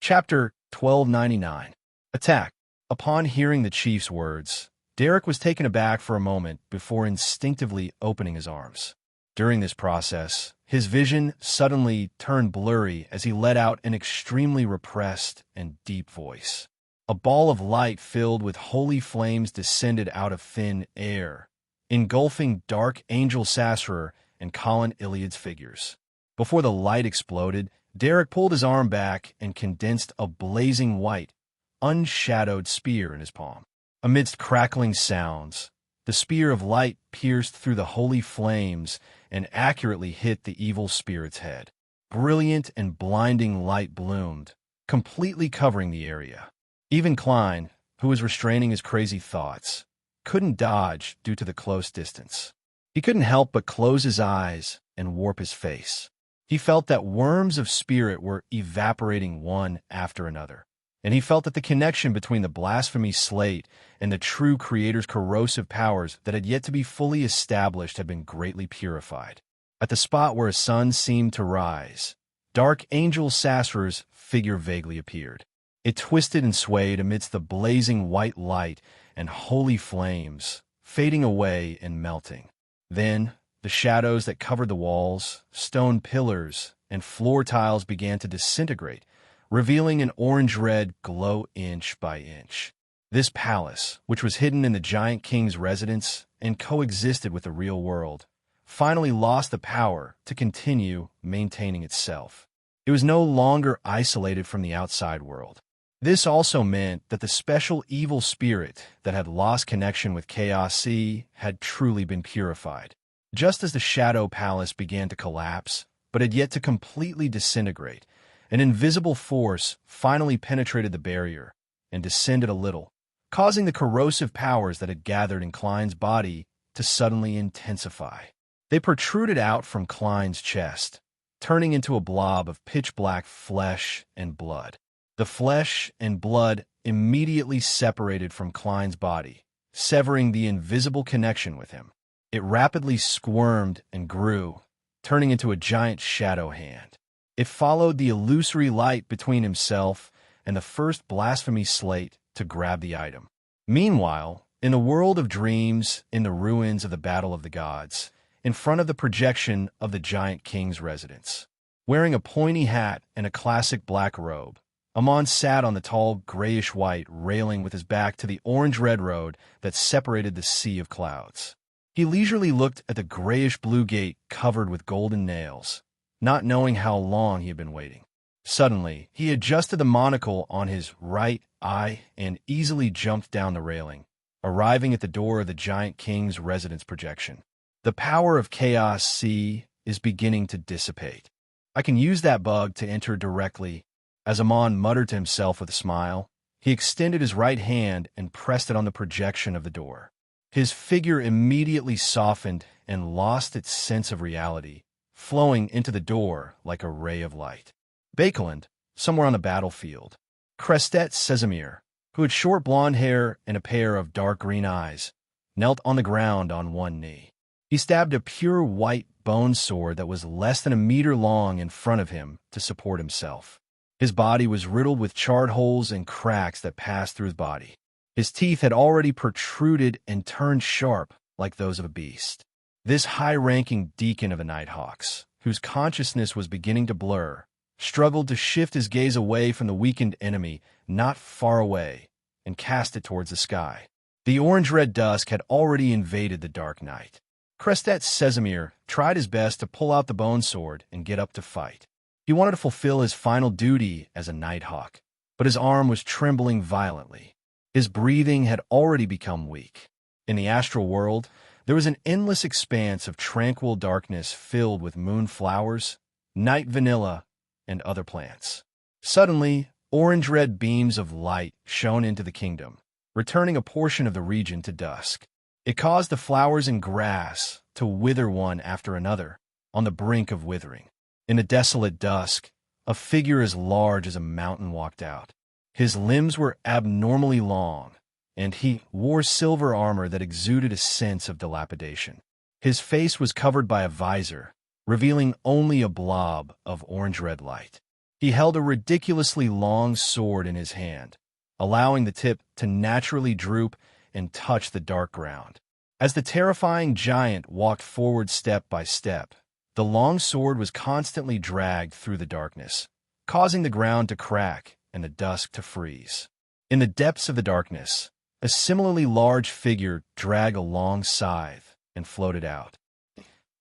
Chapter 1299. Attack. Upon hearing the chief's words, Derek was taken aback for a moment before instinctively opening his arms. During this process, his vision suddenly turned blurry as he let out an extremely repressed and deep voice. A ball of light filled with holy flames descended out of thin air, engulfing Dark Angel Sassurer and Colin Iliad's figures. Before the light exploded, Derek pulled his arm back and condensed a blazing white, unshadowed spear in his palm. Amidst crackling sounds, the spear of light pierced through the holy flames and accurately hit the evil spirit's head. Brilliant and blinding light bloomed, completely covering the area. Even Klein, who was restraining his crazy thoughts, couldn't dodge due to the close distance. He couldn't help but close his eyes and warp his face. He felt that worms of spirit were evaporating one after another, and he felt that the connection between the blasphemy slate and the true Creator's corrosive powers that had yet to be fully established had been greatly purified. At the spot where a sun seemed to rise, Dark Angel Sassurer's figure vaguely appeared. It twisted and swayed amidst the blazing white light and holy flames, fading away and melting. Then, the shadows that covered the walls, stone pillars, and floor tiles began to disintegrate, revealing an orange-red glow inch by inch. This palace, which was hidden in the giant king's residence and coexisted with the real world, finally lost the power to continue maintaining itself. It was no longer isolated from the outside world. This also meant that the special evil spirit that had lost connection with Chaos Sea had truly been purified. Just as the Shadow Palace began to collapse, but had yet to completely disintegrate, an invisible force finally penetrated the barrier and descended a little, causing the corrosive powers that had gathered in Klein's body to suddenly intensify. They protruded out from Klein's chest, turning into a blob of pitch-black flesh and blood. The flesh and blood immediately separated from Klein's body, severing the invisible connection with him. It rapidly squirmed and grew, turning into a giant shadow hand. It followed the illusory light between himself and the first blasphemy slate to grab the item. Meanwhile, in the world of dreams, in the ruins of the Battle of the Gods, in front of the projection of the giant king's residence, wearing a pointy hat and a classic black robe, Amon sat on the tall grayish-white railing with his back to the orange-red road that separated the sea of clouds. He leisurely looked at the grayish-blue gate covered with golden nails, not knowing how long he had been waiting. Suddenly, he adjusted the monocle on his right eye and easily jumped down the railing, arriving at the door of the giant king's residence projection. The power of Chaos Sea is beginning to dissipate. I can use that bug to enter directly. As Amon muttered to himself with a smile, he extended his right hand and pressed it on the projection of the door. His figure immediately softened and lost its sense of reality, flowing into the door like a ray of light. Bakeland, somewhere on the battlefield. Crestet Sesamir, who had short blonde hair and a pair of dark green eyes, knelt on the ground on one knee. He stabbed a pure white bone sword that was less than a meter long in front of him to support himself. His body was riddled with charred holes and cracks that passed through his body. His teeth had already protruded and turned sharp like those of a beast. This high-ranking deacon of the Nighthawks, whose consciousness was beginning to blur, struggled to shift his gaze away from the weakened enemy not far away and cast it towards the sky. The orange-red dusk had already invaded the dark night. Crestet Sesamir tried his best to pull out the bone sword and get up to fight. He wanted to fulfill his final duty as a Nighthawk, but his arm was trembling violently. His breathing had already become weak. In the astral world, there was an endless expanse of tranquil darkness filled with moon flowers, night vanilla, and other plants. Suddenly, orange-red beams of light shone into the kingdom, returning a portion of the region to dusk. It caused the flowers and grass to wither one after another, on the brink of withering. In the desolate dusk, a figure as large as a mountain walked out. His limbs were abnormally long, and he wore silver armor that exuded a sense of dilapidation. His face was covered by a visor, revealing only a blob of orange-red light. He held a ridiculously long sword in his hand, allowing the tip to naturally droop and touch the dark ground. As the terrifying giant walked forward step by step, the long sword was constantly dragged through the darkness, causing the ground to crack and the dusk to freeze. In the depths of the darkness, a similarly large figure dragged a long scythe and floated out.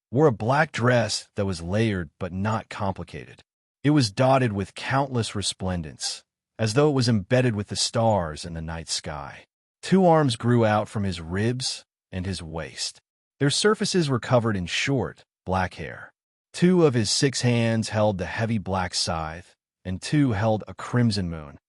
Wore a black dress that was layered but not complicated. It was dotted with countless resplendence, as though it was embedded with the stars in the night sky. 2 arms grew out from his ribs and his waist. Their surfaces were covered in short, black hair. 2 of his 6 hands held the heavy black scythe, and 2 held a crimson moon.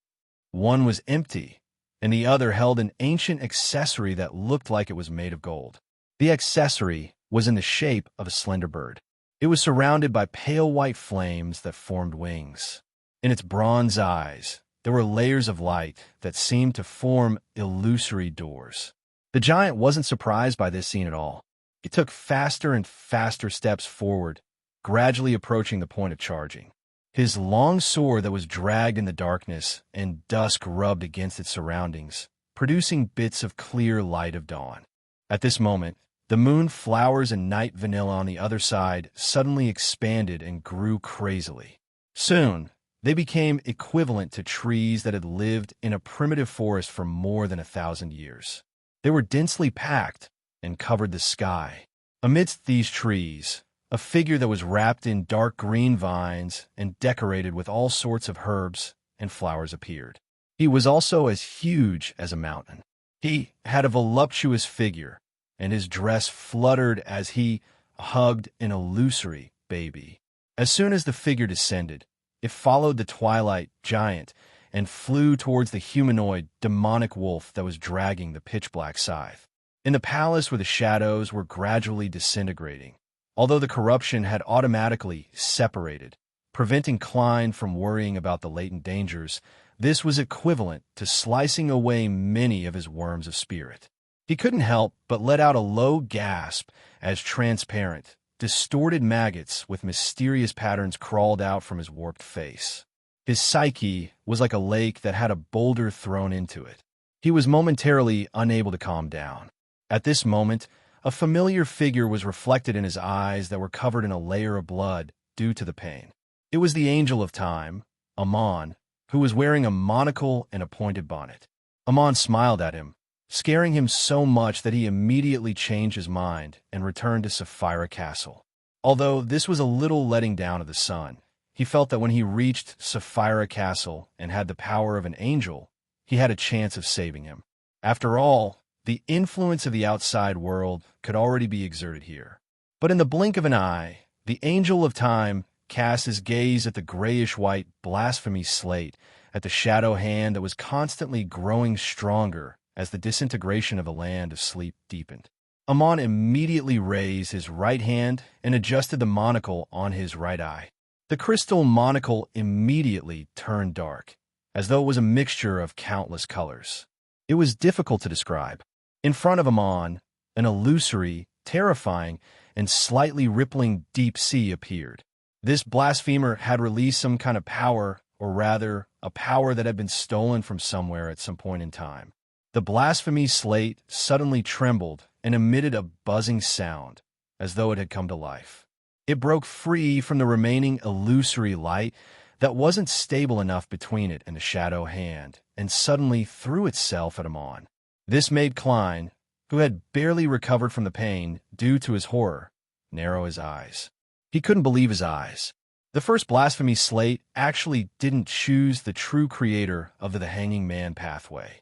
One was empty, and the other held an ancient accessory that looked like it was made of gold. The accessory was in the shape of a slender bird. It was surrounded by pale white flames that formed wings. In its bronze eyes, there were layers of light that seemed to form illusory doors. The giant wasn't surprised by this scene at all. He took faster and faster steps forward, gradually approaching the point of charging. His long sword that was dragged in the darkness and dusk rubbed against its surroundings, producing bits of clear light of dawn. At this moment, the moon, flowers, and night vanilla on the other side suddenly expanded and grew crazily. Soon, they became equivalent to trees that had lived in a primitive forest for more than 1,000 years. They were densely packed and covered the sky. Amidst these trees, a figure that was wrapped in dark green vines and decorated with all sorts of herbs and flowers appeared. He was also as huge as a mountain. He had a voluptuous figure, and his dress fluttered as he hugged an illusory baby. As soon as the figure descended, it followed the twilight giant and flew towards the humanoid demonic wolf that was dragging the pitch-black scythe. In the palace where the shadows were gradually disintegrating, although the corruption had automatically separated, preventing Klein from worrying about the latent dangers, this was equivalent to slicing away many of his worms of spirit. He couldn't help but let out a low gasp as transparent, distorted maggots with mysterious patterns crawled out from his warped face. His psyche was like a lake that had a boulder thrown into it. He was momentarily unable to calm down. At this moment, a familiar figure was reflected in his eyes that were covered in a layer of blood due to the pain. It was the Angel of Time, Amon, who was wearing a monocle and a pointed bonnet. Amon smiled at him, scaring him so much that he immediately changed his mind and returned to Sapphira Castle. Although this was a little letting down of the sun, he felt that when he reached Sapphira Castle and had the power of an angel, he had a chance of saving him. After all, the influence of the outside world could already be exerted here. But in the blink of an eye, the Angel of Time cast his gaze at the grayish-white blasphemy slate, at the shadow hand that was constantly growing stronger as the disintegration of the land of sleep deepened. Amon immediately raised his right hand and adjusted the monocle on his right eye. The crystal monocle immediately turned dark, as though it was a mixture of countless colors. It was difficult to describe. In front of Amon, an illusory, terrifying, and slightly rippling deep sea appeared. This blasphemer had released some kind of power, or rather, a power that had been stolen from somewhere at some point in time. The blasphemy slate suddenly trembled and emitted a buzzing sound, as though it had come to life. It broke free from the remaining illusory light that wasn't stable enough between it and the shadow hand, and suddenly threw itself at Amon. This made Klein, who had barely recovered from the pain due to his horror, narrow his eyes. He couldn't believe his eyes. The first blasphemy slate actually didn't choose the true creator of the Hanging Man pathway.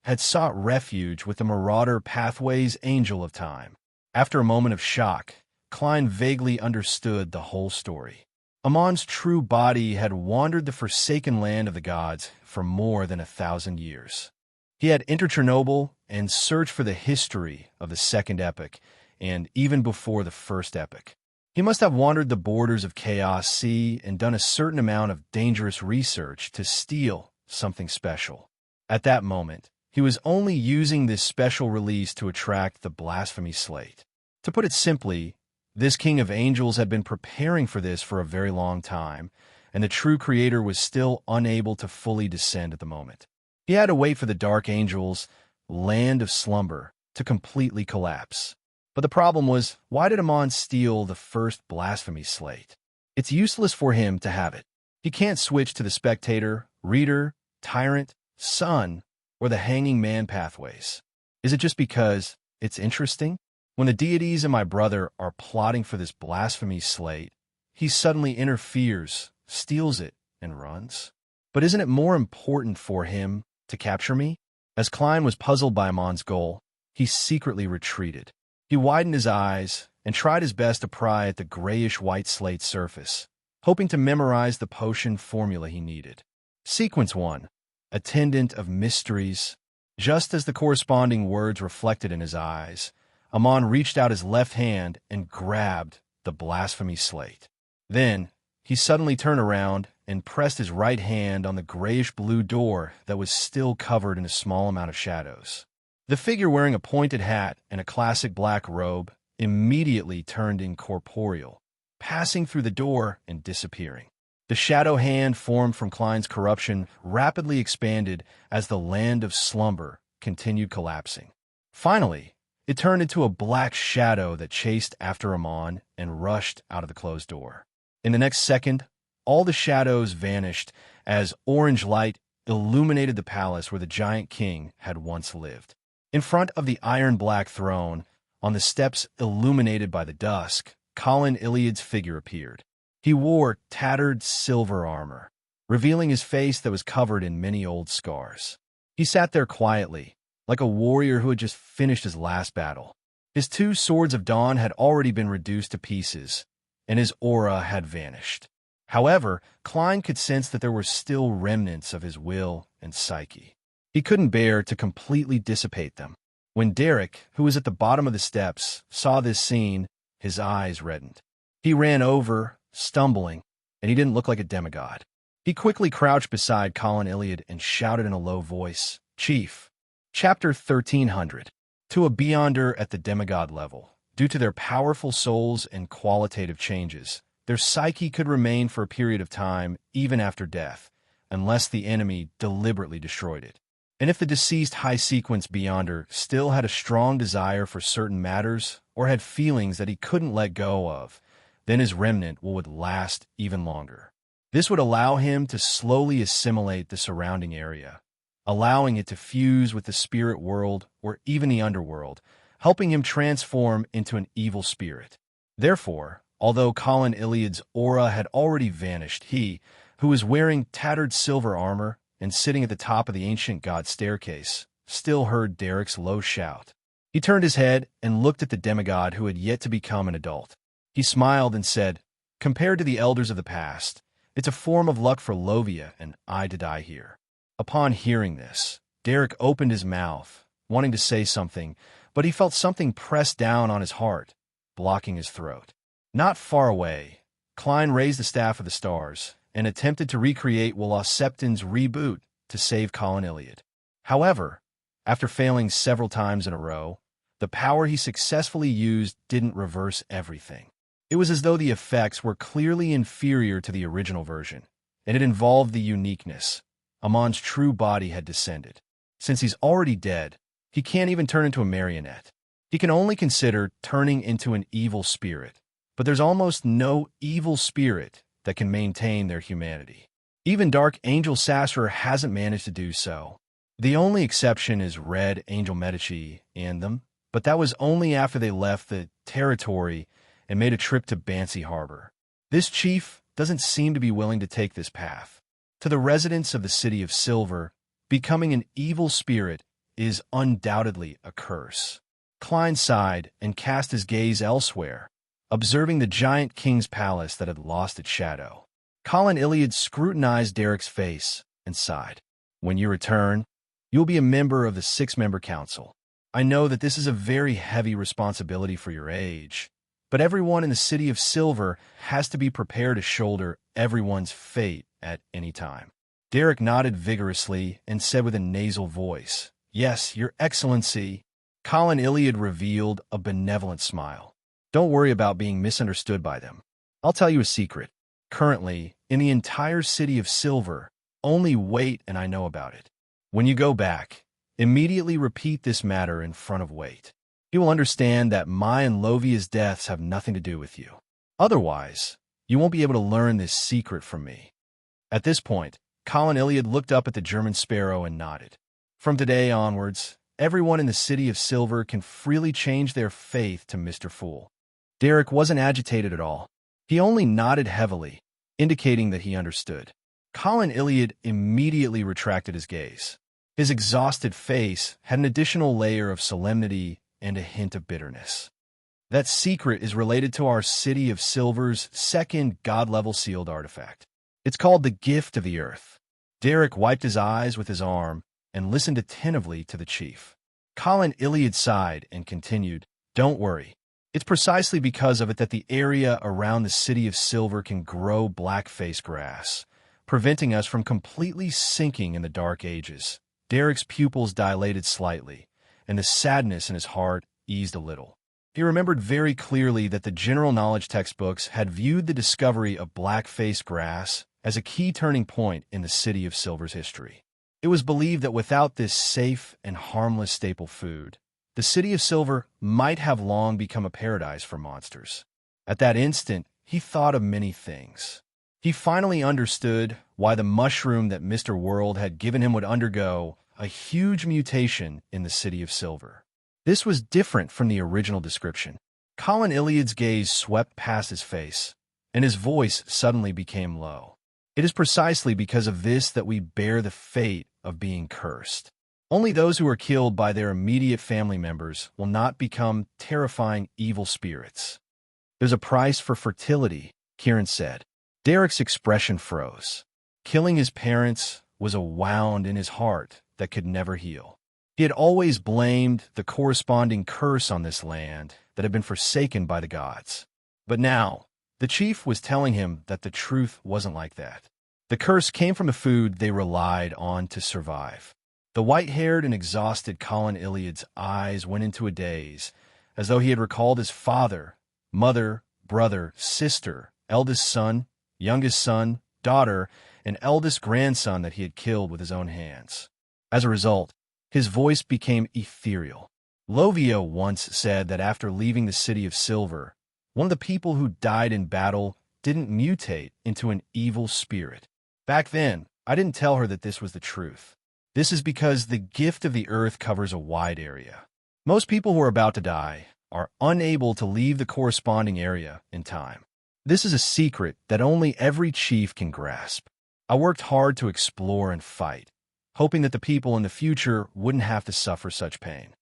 Had sought refuge with the Marauder Pathway's Angel of Time. After a moment of shock, Klein vaguely understood the whole story. Amon's true body had wandered the forsaken land of the gods for more than 1,000 years. He had entered Chernobyl and searched for the history of the second epoch, and even before the first epoch. He must have wandered the borders of Chaos Sea and done a certain amount of dangerous research to steal something special. At that moment, he was only using this special release to attract the blasphemy slate. To put it simply, this King of Angels had been preparing for this for a very long time, and the true creator was still unable to fully descend at the moment. He had to wait for the dark angel's land of slumber to completely collapse. But the problem was, why did Amon steal the first blasphemy slate? It's useless for him to have it. He can't switch to the spectator, reader, tyrant, son, or the hanging man pathways. Is it just because it's interesting? When the deities and my brother are plotting for this blasphemy slate, he suddenly interferes, steals it, and runs. But isn't it more important for him to capture me? As Klein was puzzled by Amon's goal, he secretly retreated. He widened his eyes and tried his best to pry at the grayish-white slate surface, hoping to memorize the potion formula he needed. Sequence 1. Attendant of Mysteries. Just as the corresponding words reflected in his eyes, Amon reached out his left hand and grabbed the blasphemy slate. Then, he suddenly turned around and pressed his right hand on the grayish-blue door that was still covered in a small amount of shadows. The figure wearing a pointed hat and a classic black robe immediately turned incorporeal, passing through the door and disappearing. The shadow hand formed from Klein's corruption rapidly expanded as the land of slumber continued collapsing. Finally, it turned into a black shadow that chased after Amon and rushed out of the closed door. In the next second, all the shadows vanished as orange light illuminated the palace where the giant king had once lived. In front of the iron-black throne, on the steps illuminated by the dusk, Colin Iliad's figure appeared. He wore tattered silver armor, revealing his face that was covered in many old scars. He sat there quietly, like a warrior who had just finished his last battle. His 2 swords of dawn had already been reduced to pieces, and his aura had vanished. However, Klein could sense that there were still remnants of his will and psyche. He couldn't bear to completely dissipate them. When Derek, who was at the bottom of the steps, saw this scene, his eyes reddened. He ran over, stumbling, and he didn't look like a demigod. He quickly crouched beside Colin Iliad and shouted in a low voice, "Chief." Chapter 1300. To a Beyonder at the demigod level, due to their powerful souls and qualitative changes, their psyche could remain for a period of time even after death, unless the enemy deliberately destroyed it. And if the deceased high-sequence Beyonder still had a strong desire for certain matters or had feelings that he couldn't let go of, then his remnant would last even longer. This would allow him to slowly assimilate the surrounding area, allowing it to fuse with the spirit world or even the underworld, helping him transform into an evil spirit. Therefore, although Colin Iliad's aura had already vanished, he, who was wearing tattered silver armor and sitting at the top of the ancient god staircase, still heard Derek's low shout. He turned his head and looked at the demigod who had yet to become an adult. He smiled and said, "Compared to the elders of the past, it's a form of luck for Lovia and I to die here." Upon hearing this, Derek opened his mouth, wanting to say something, but he felt something press down on his heart, blocking his throat. Not far away, Klein raised the Staff of the Stars and attempted to recreate Wallace Septon's reboot to save Colin Iliad. However, after failing several times in a row, the power he successfully used didn't reverse everything. It was as though the effects were clearly inferior to the original version, and it involved the uniqueness. Amon's true body had descended. Since he's already dead, he can't even turn into a marionette. He can only consider turning into an evil spirit, but there's almost no evil spirit that can maintain their humanity. Even Dark Angel Sasser hasn't managed to do so. The only exception is Red Angel Medici and them, but that was only after they left the territory and made a trip to Bansi Harbor. This chief doesn't seem to be willing to take this path. To the residents of the City of Silver, becoming an evil spirit is undoubtedly a curse. Klein sighed and cast his gaze elsewhere, observing the giant king's palace that had lost its shadow. Colin Iliad scrutinized Derek's face and sighed. "When you return, you'll be a member of the 6-member council. I know that this is a very heavy responsibility for your age, but everyone in the City of Silver has to be prepared to shoulder everyone's fate at any time." Derek nodded vigorously and said with a nasal voice, "Yes, Your Excellency." Colin Iliad revealed a benevolent smile. "Don't worry about being misunderstood by them. I'll tell you a secret. Currently, in the entire city of silver. Only wait and I know about it. When you go back, immediately repeat this matter in front of Wait. He will understand that my and Lovia's deaths have nothing to do with you. Otherwise, you won't be able to learn this secret from me." At this point, Colin Iliad looked up at the German sparrow and nodded. From today onwards, everyone in the City of Silver can freely change their faith to Mr. Fool. Derek wasn't agitated at all. He only nodded heavily, indicating that he understood. Colin Iliad immediately retracted his gaze. His exhausted face had an additional layer of solemnity and a hint of bitterness. That secret is related to our City of Silver's second God-level sealed artifact. It's called the Gift of the Earth. Derek wiped his eyes with his arm and listened attentively to the chief. Colin Iliad sighed and continued, "Don't worry. It's precisely because of it that the area around the City of Silver can grow black-face grass, preventing us from completely sinking in the Dark Ages." Derek's pupils dilated slightly, and the sadness in his heart eased a little. He remembered very clearly that the general knowledge textbooks had viewed the discovery of black-face grass as a key turning point in the City of Silver's history. It was believed that without this safe and harmless staple food, the City of Silver might have long become a paradise for monsters. At that instant, he thought of many things. He finally understood why the mushroom that Mr. World had given him would undergo a huge mutation in the City of Silver. This was different from the original description. Colin Iliad's gaze swept past his face, and his voice suddenly became low. "It is precisely because of this that we bear the fate of being cursed. Only those who are killed by their immediate family members will not become terrifying evil spirits." "There's a price for fertility," Kieran said. Derek's expression froze. Killing his parents was a wound in his heart that could never heal. He had always blamed the corresponding curse on this land that had been forsaken by the gods. But now, the chief was telling him that the truth wasn't like that. The curse came from the food they relied on to survive. The white-haired and exhausted Colin Iliad's eyes went into a daze, as though he had recalled his father, mother, brother, sister, eldest son, youngest son, daughter, and eldest grandson that he had killed with his own hands. As a result, his voice became ethereal. Lovia once said that after leaving the City of Silver, one of the people who died in battle didn't mutate into an evil spirit. Back then, I didn't tell her that this was the truth. This is because the Gift of the Earth covers a wide area. Most people who are about to die are unable to leave the corresponding area in time. This is a secret that only every chief can grasp. I worked hard to explore and fight, hoping that the people in the future wouldn't have to suffer such pain.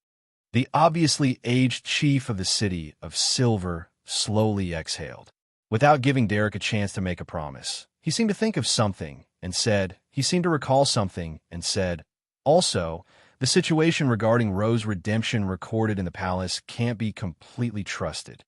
The obviously aged chief of the City of Silver slowly exhaled. Without giving Derek a chance to make a promise, he seemed to think of something and said, he seemed to recall something and said, "Also, the situation regarding Rose's redemption recorded in the palace can't be completely trusted."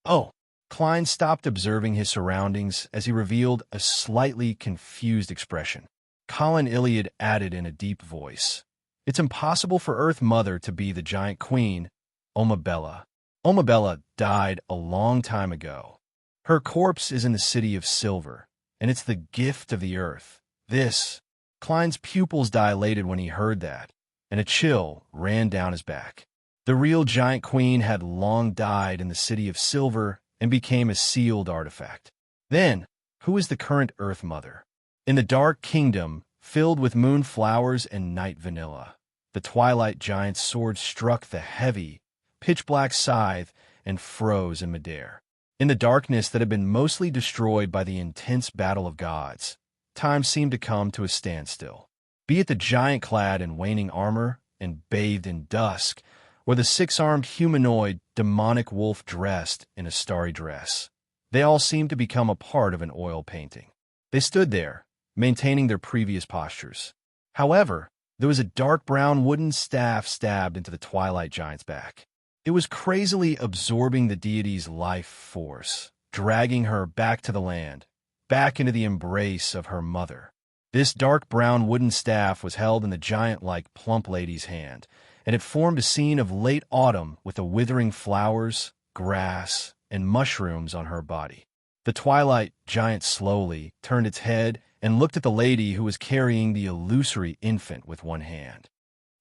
"Oh." Klein stopped observing his surroundings as he revealed a slightly confused expression. Colin Iliad added in a deep voice, "It's impossible for Earth Mother to be the giant queen, Omabella. Omabella died a long time ago. Her corpse is in the City of Silver, and it's the gift of the Earth. This..." Klein's pupils dilated when he heard that, and a chill ran down his back. The real giant queen had long died in the City of Silver and became a sealed artifact. Then, who is the current Earth Mother? In the Dark Kingdom, filled with moon flowers and night vanilla, the Twilight Giant's sword struck the heavy, pitch-black scythe and froze in midair. In the darkness that had been mostly destroyed by the intense battle of gods, time seemed to come to a standstill. Be it the giant clad in waning armor and bathed in dusk, or the six-armed humanoid demonic wolf dressed in a starry dress, they all seemed to become a part of an oil painting. They stood there, maintaining their previous postures. However, there was a dark brown wooden staff stabbed into the Twilight Giant's back. It was crazily absorbing the deity's life force, dragging her back to the land, back into the embrace of her mother. This dark brown wooden staff was held in the giant-like plump lady's hand, and it formed a scene of late autumn with the withering flowers, grass, and mushrooms on her body. The twilight giant slowly turned its head and looked at the lady who was carrying the illusory infant with one hand.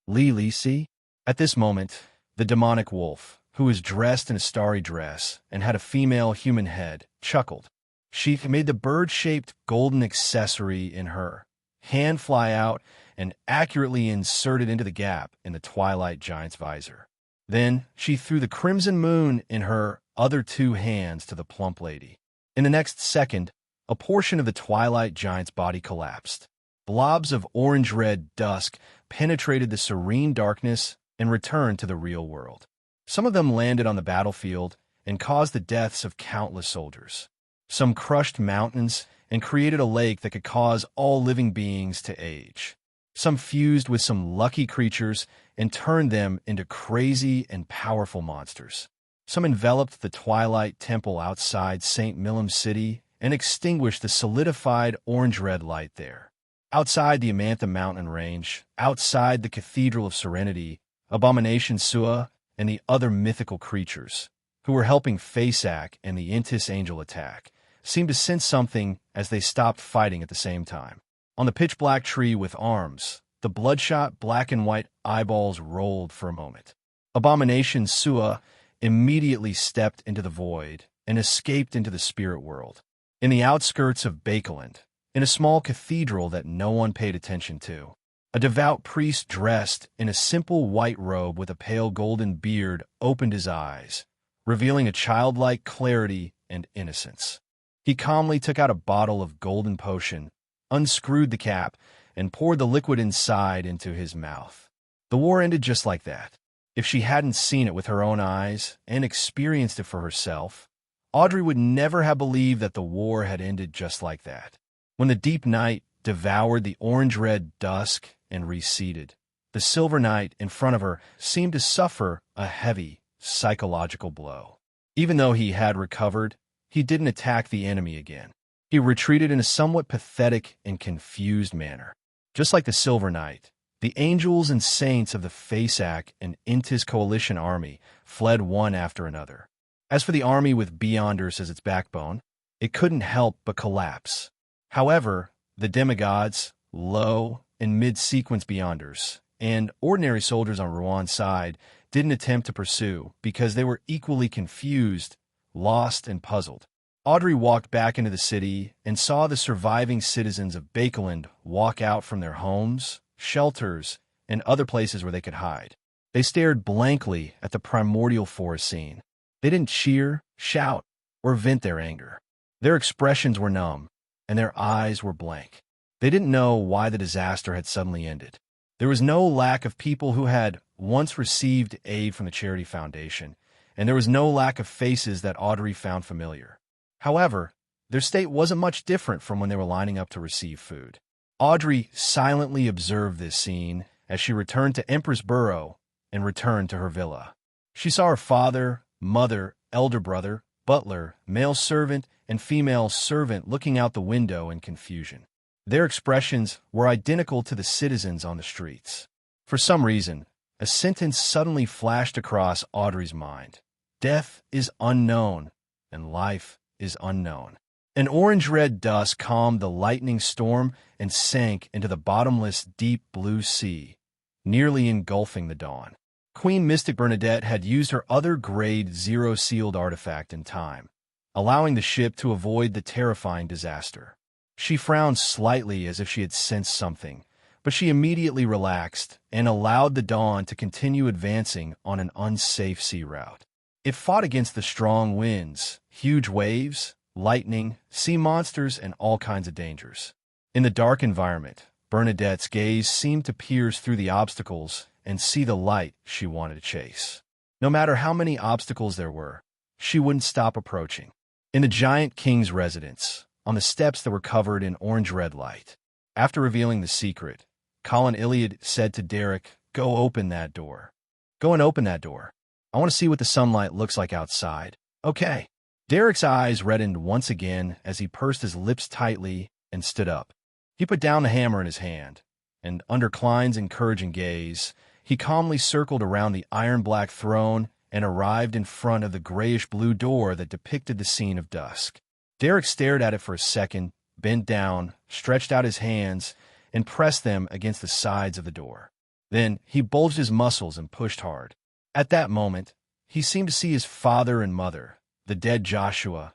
Lili, see? At this moment, the demonic wolf, who was dressed in a starry dress and had a female human head, chuckled. She made the bird-shaped golden accessory in her hand fly out and accurately inserted into the gap in the twilight giant's visor. Then she threw the crimson moon in her other two hands to the plump lady. In the next second, a portion of the twilight giant's body collapsed. Blobs of orange-red dusk penetrated the serene darkness and returned to the real world. Some of them landed on the battlefield and caused the deaths of countless soldiers. Some crushed mountains and created a lake that could cause all living beings to age. Some fused with some lucky creatures and turned them into crazy and powerful monsters. Some enveloped the Twilight Temple outside St. Millam's City and extinguished the solidified orange-red light there. Outside the Amantha Mountain Range, outside the Cathedral of Serenity, Abomination Sua and the other mythical creatures, who were helping Faceac and the Intis Angel attack, seemed to sense something as they stopped fighting at the same time. On the pitch-black tree with arms, the bloodshot black and white eyeballs rolled for a moment. Abomination Sua immediately stepped into the void and escaped into the spirit world. In the outskirts of Bakeland, in a small cathedral that no one paid attention to, a devout priest dressed in a simple white robe with a pale golden beard opened his eyes, revealing a childlike clarity and innocence. He calmly took out a bottle of golden potion, unscrewed the cap, and poured the liquid inside into his mouth. The war ended just like that. If she hadn't seen it with her own eyes and experienced it for herself, Audrey would never have believed that the war had ended just like that. When the deep night devoured the orange-red dusk and receded, the silver knight in front of her seemed to suffer a heavy psychological blow. Even though he had recovered, he didn't attack the enemy again. He retreated in a somewhat pathetic and confused manner. Just like the Silver Knight, the angels and saints of the Faceac and Intis coalition army fled one after another. As for the army with Beyonders as its backbone, it couldn't help but collapse. However, the demigods, low and mid-sequence Beyonders, and ordinary soldiers on Ruan's side didn't attempt to pursue because they were equally confused, lost, and puzzled. Audrey walked back into the city and saw the surviving citizens of Bakeland walk out from their homes, shelters, and other places where they could hide. They stared blankly at the primordial forest scene. They didn't cheer, shout, or vent their anger. Their expressions were numb, and their eyes were blank. They didn't know why the disaster had suddenly ended. There was no lack of people who had once received aid from the Charity Foundation, and there was no lack of faces that Audrey found familiar. However, their state wasn't much different from when they were lining up to receive food. Audrey silently observed this scene as she returned to Empress Burrow and returned to her villa. She saw her father, mother, elder brother, butler, male servant, and female servant looking out the window in confusion. Their expressions were identical to the citizens on the streets. For some reason, a sentence suddenly flashed across Audrey's mind. Death is unknown, and life is unknown. An orange-red dusk calmed the lightning storm and sank into the bottomless deep blue sea, nearly engulfing the dawn. Queen Mystic Bernadette had used her other Grade 0 sealed artifact in time, allowing the ship to avoid the terrifying disaster. She frowned slightly as if she had sensed something, but she immediately relaxed and allowed the dawn to continue advancing on an unsafe sea route. It fought against the strong winds, huge waves, lightning, sea monsters, and all kinds of dangers. In the dark environment, Bernadette's gaze seemed to pierce through the obstacles and see the light she wanted to chase. No matter how many obstacles there were, she wouldn't stop approaching. In the giant king's residence, on the steps that were covered in orange-red light, after revealing the secret, Colin Iliad said to Derek, "Go open that door. Go and open that door. I want to see what the sunlight looks like outside." "Okay." Derek's eyes reddened once again as he pursed his lips tightly and stood up. He put down the hammer in his hand, and under Klein's encouraging gaze, he calmly circled around the iron-black throne and arrived in front of the grayish-blue door that depicted the scene of dusk. Derek stared at it for a second, bent down, stretched out his hands, and pressed them against the sides of the door. Then he bulged his muscles and pushed hard. At that moment, he seemed to see his father and mother, the dead Joshua,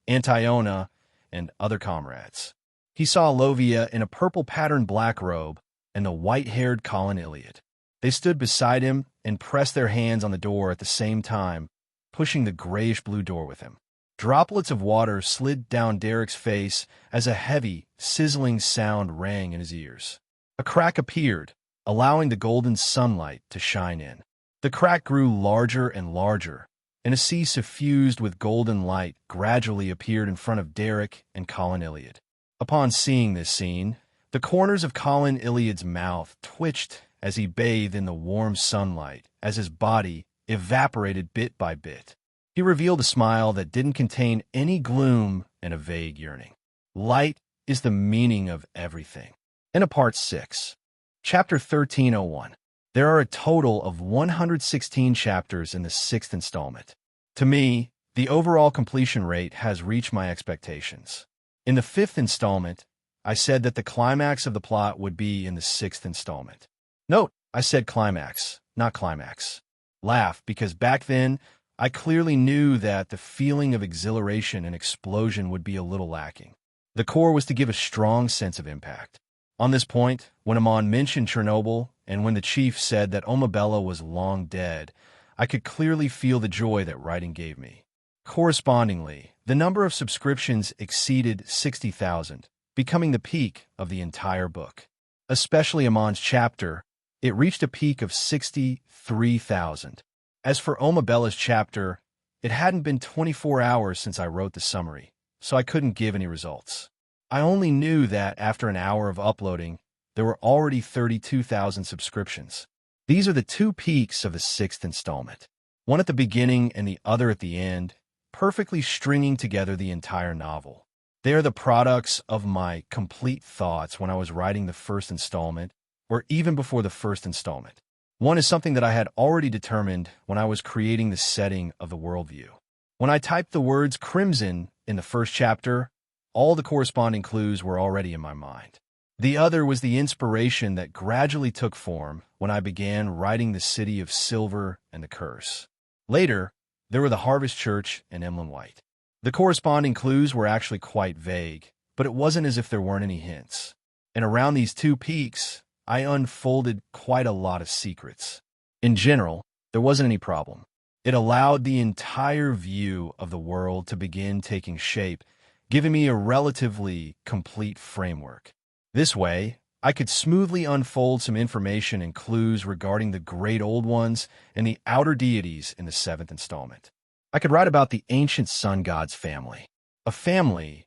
Antiona, and other comrades. He saw Lovia in a purple-patterned black robe and the white-haired Colin Iliad. They stood beside him and pressed their hands on the door at the same time, pushing the grayish-blue door with him. Droplets of water slid down Derek's face as a heavy, sizzling sound rang in his ears. A crack appeared, allowing the golden sunlight to shine in. The crack grew larger and larger, and a sea suffused with golden light gradually appeared in front of Derek and Colin Iliad. Upon seeing this scene, the corners of Colin Iliad's mouth twitched as he bathed in the warm sunlight as his body evaporated bit by bit. He revealed a smile that didn't contain any gloom and a vague yearning. Light is the meaning of everything. In a Part 6, Chapter 1301. There are a total of 116 chapters in the 6th installment. To me, the overall completion rate has reached my expectations. In the 5th installment, I said that the climax of the plot would be in the 6th installment. Note, I said climax, not climax. Laugh, because back then, I clearly knew that the feeling of exhilaration and explosion would be a little lacking. The core was to give a strong sense of impact. On this point, when Amon mentioned Chernobyl, and when the chief said that Omabella was long dead, I could clearly feel the joy that writing gave me. Correspondingly, the number of subscriptions exceeded 60,000, becoming the peak of the entire book. Especially Amon's chapter, it reached a peak of 63,000. As for Omabella's chapter, it hadn't been 24 hours since I wrote the summary, so I couldn't give any results. I only knew that after an hour of uploading, there were already 32,000 subscriptions. These are the two peaks of the 6th installment, one at the beginning and the other at the end, perfectly stringing together the entire novel. They are the products of my complete thoughts when I was writing the 1st installment, or even before the 1st installment. One is something that I had already determined when I was creating the setting of the worldview. When I typed the words crimson in the 1st chapter, all the corresponding clues were already in my mind. The other was the inspiration that gradually took form when I began writing the City of Silver and the Curse. Later, there were the Harvest Church and Emlyn White. The corresponding clues were actually quite vague, but it wasn't as if there weren't any hints. And around these two peaks, I unfolded quite a lot of secrets. In general, there wasn't any problem. It allowed the entire view of the world to begin taking shape, giving me a relatively complete framework. This way, I could smoothly unfold some information and clues regarding the Great Old Ones and the outer deities in the 7th installment. I could write about the ancient sun god's family. A family,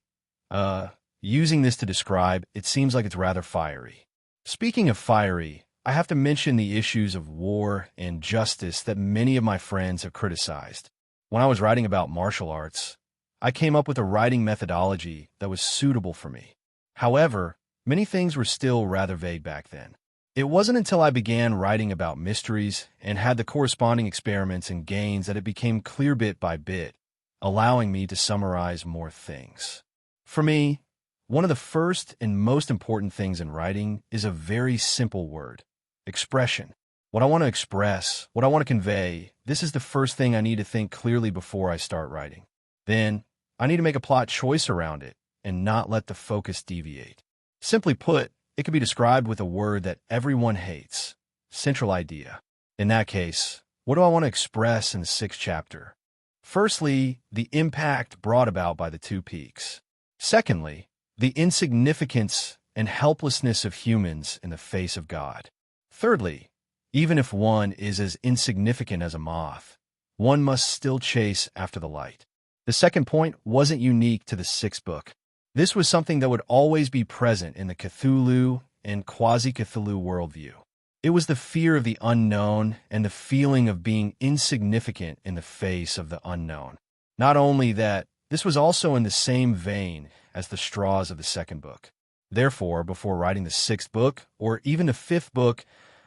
using this to describe, it seems like it's rather fiery. Speaking of fiery, I have to mention the issues of war and justice that many of my friends have criticized. When I was writing about martial arts, I came up with a writing methodology that was suitable for me. However, many things were still rather vague back then. It wasn't until I began writing about mysteries and had the corresponding experiments and gains that it became clear bit by bit, allowing me to summarize more things. For me, one of the first and most important things in writing is a very simple word: expression. What I want to express, what I want to convey, this is the first thing I need to think clearly before I start writing. Then, I need to make a plot choice around it and not let the focus deviate. Simply put, it can be described with a word that everyone hates: central idea. In that case, what do I want to express in the 6th chapter? Firstly, the impact brought about by the two peaks. Secondly, the insignificance and helplessness of humans in the face of God. Thirdly, even if one is as insignificant as a moth, one must still chase after the light. The second point wasn't unique to the 6th book. This was something that would always be present in the Cthulhu and quasi-Cthulhu worldview. It was the fear of the unknown and the feeling of being insignificant in the face of the unknown. Not only that, this was also in the same vein as the straws of the 2nd book. Therefore, before writing the 6th book, or even the 5th book,